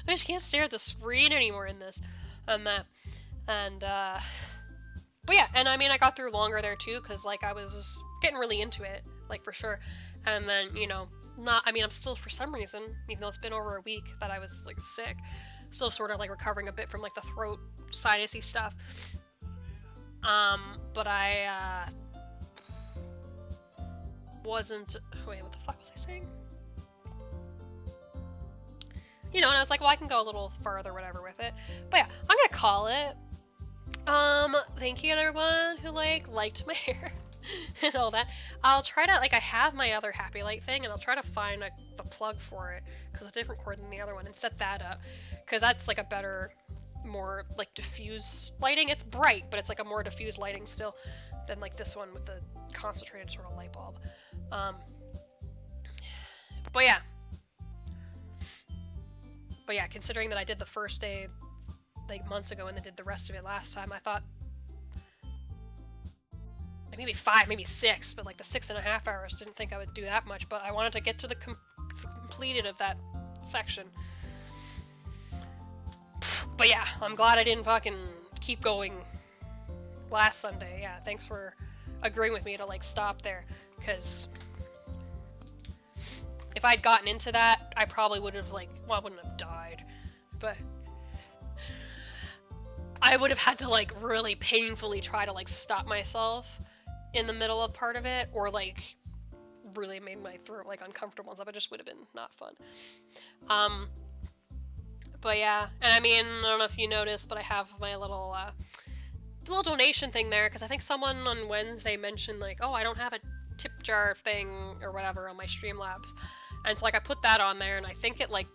I just can't stare at the screen anymore in this, and that, and, but yeah, and I mean, I got through longer there too, because, like, I was getting really into it, like, for sure, and then, you know, I'm still, for some reason, even though it's been over a week that I was, like, sick, still sort of, like, recovering a bit from, like, the throat sinusy stuff, but I, wasn't, wait, what the fuck was I saying? You know, and I was like, well, I can go a little further, whatever, with it, but yeah, I'm gonna call it. Thank you to everyone who, like, liked my hair and all that. I'll try to, like, I have my other Happy Light thing, and I'll try to find the plug for it, because it's a different cord than the other one, and set that up, because that's, like, a better, more, like, diffuse lighting. It's bright, but it's, like, a more diffuse lighting still than, like, this one with the concentrated sort of light bulb. But yeah, considering that I did the first day, like, months ago, and then did the rest of it last time, I thought, like, maybe 5, maybe 6, but, like, the 6.5 hours, didn't think I would do that much, but I wanted to get to the completed of that section. But yeah, I'm glad I didn't fucking keep going last Sunday. Yeah, thanks for agreeing with me to, like, stop there, because if I'd gotten into that, I probably would have, like, well, I wouldn't have died, but I would have had to, like, really painfully try to, like, stop myself in the middle of part of it, or, like, really made my throat, like, uncomfortable and stuff. It just would have been not fun. But yeah, and I mean, I don't know if you noticed, but I have my little donation thing there, because I think someone on Wednesday mentioned, like, oh, I don't have a tip jar thing or whatever on my Streamlabs, and so, like, I put that on there, and I think it, like,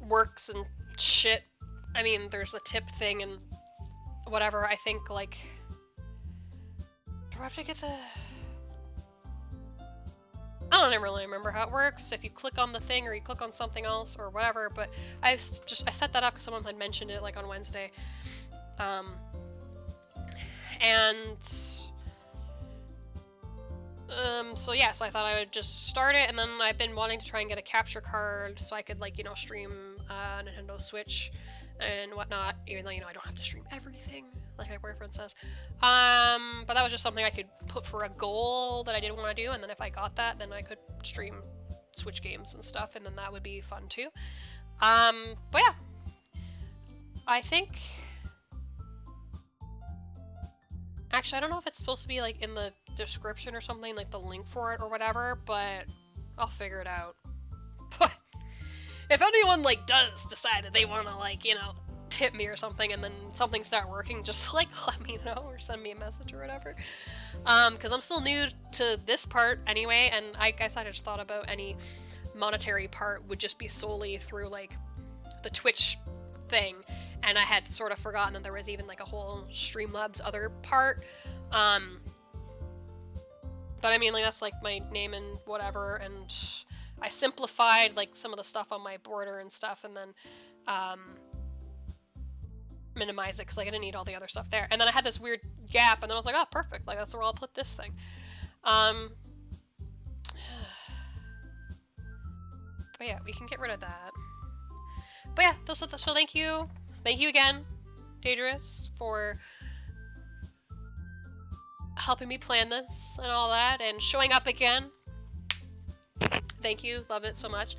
works and shit. I mean, there's a tip thing and whatever. I think, like, do I have to get the, I don't really remember how it works, if you click on the thing or you click on something else or whatever, but I set that up because someone had mentioned it, like, on Wednesday, so yeah, so I thought I would just start it, and then I've been wanting to try and get a capture card so I could, like, you know, stream Nintendo Switch and whatnot, even though, you know, I don't have to stream everything, like my boyfriend says. But that was just something I could put for a goal that I didn't want to do, and then if I got that, then I could stream Switch games and stuff, and then that would be fun too. But yeah, I think, actually, I don't know if it's supposed to be, like, in the description or something, like the link for it or whatever, but I'll figure it out. But if anyone, like, does decide that they want to, like, you know, tip me or something, and then something start working, just, like, let me know or send me a message or whatever. Because I'm still new to this part anyway, and I guess I just thought about any monetary part would just be solely through, like, the Twitch thing, and I had sort of forgotten that there was even, like, a whole Streamlabs other part. But I mean, like, that's, like, my name and whatever, and I simplified, like, some of the stuff on my border and stuff, and then minimize it, because, like, I didn't need all the other stuff there. And then I had this weird gap, and then I was like, oh, perfect, like, that's where I'll put this thing. But yeah, we can get rid of that. But yeah, so thank you again, Dangerous, for helping me plan this and all that, and showing up again. Thank you, love it so much.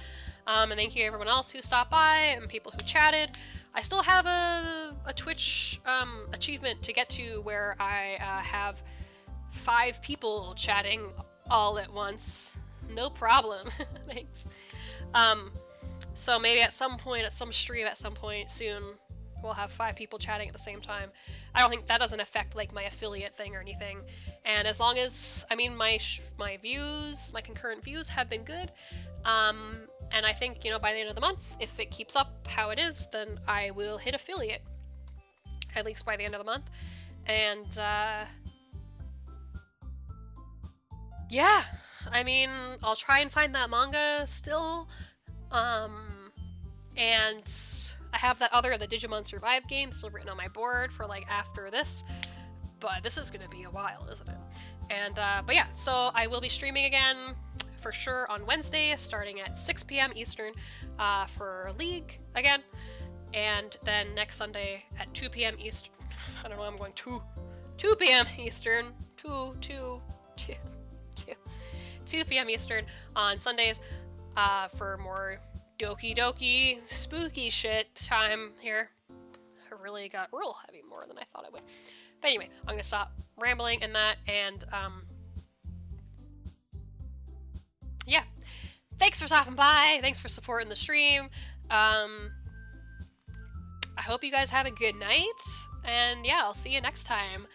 And thank you everyone else who stopped by and people who chatted. I still have a Twitch achievement to get to where I have 5 people chatting all at once. No problem. Thanks. So maybe at some point, at some stream at some point soon, we'll have 5 people chatting at the same time. I don't think that doesn't affect like my affiliate thing or anything. And as long as, I mean, my views, my concurrent views have been good. And I think, you know, by the end of the month, if it keeps up how it is, then I will hit affiliate. At least by the end of the month. And, yeah, I mean, I'll try and find that manga still. And I have that other, the Digimon Survive game, still written on my board for like after this. But this is gonna be a while, isn't it? And, but yeah, so I will be streaming again for sure on Wednesday, starting at 6 p.m. Eastern, for League again. And then next Sunday at 2 p.m. Eastern. I don't know, I'm going 2 p.m. Eastern. 2 p.m. Eastern on Sundays, for more Doki Doki spooky shit time here. I really got real heavy, more than I thought I would. But anyway, I'm gonna stop rambling and that, and yeah. Thanks for stopping by. Thanks for supporting the stream. I hope you guys have a good night, and yeah, I'll see you next time.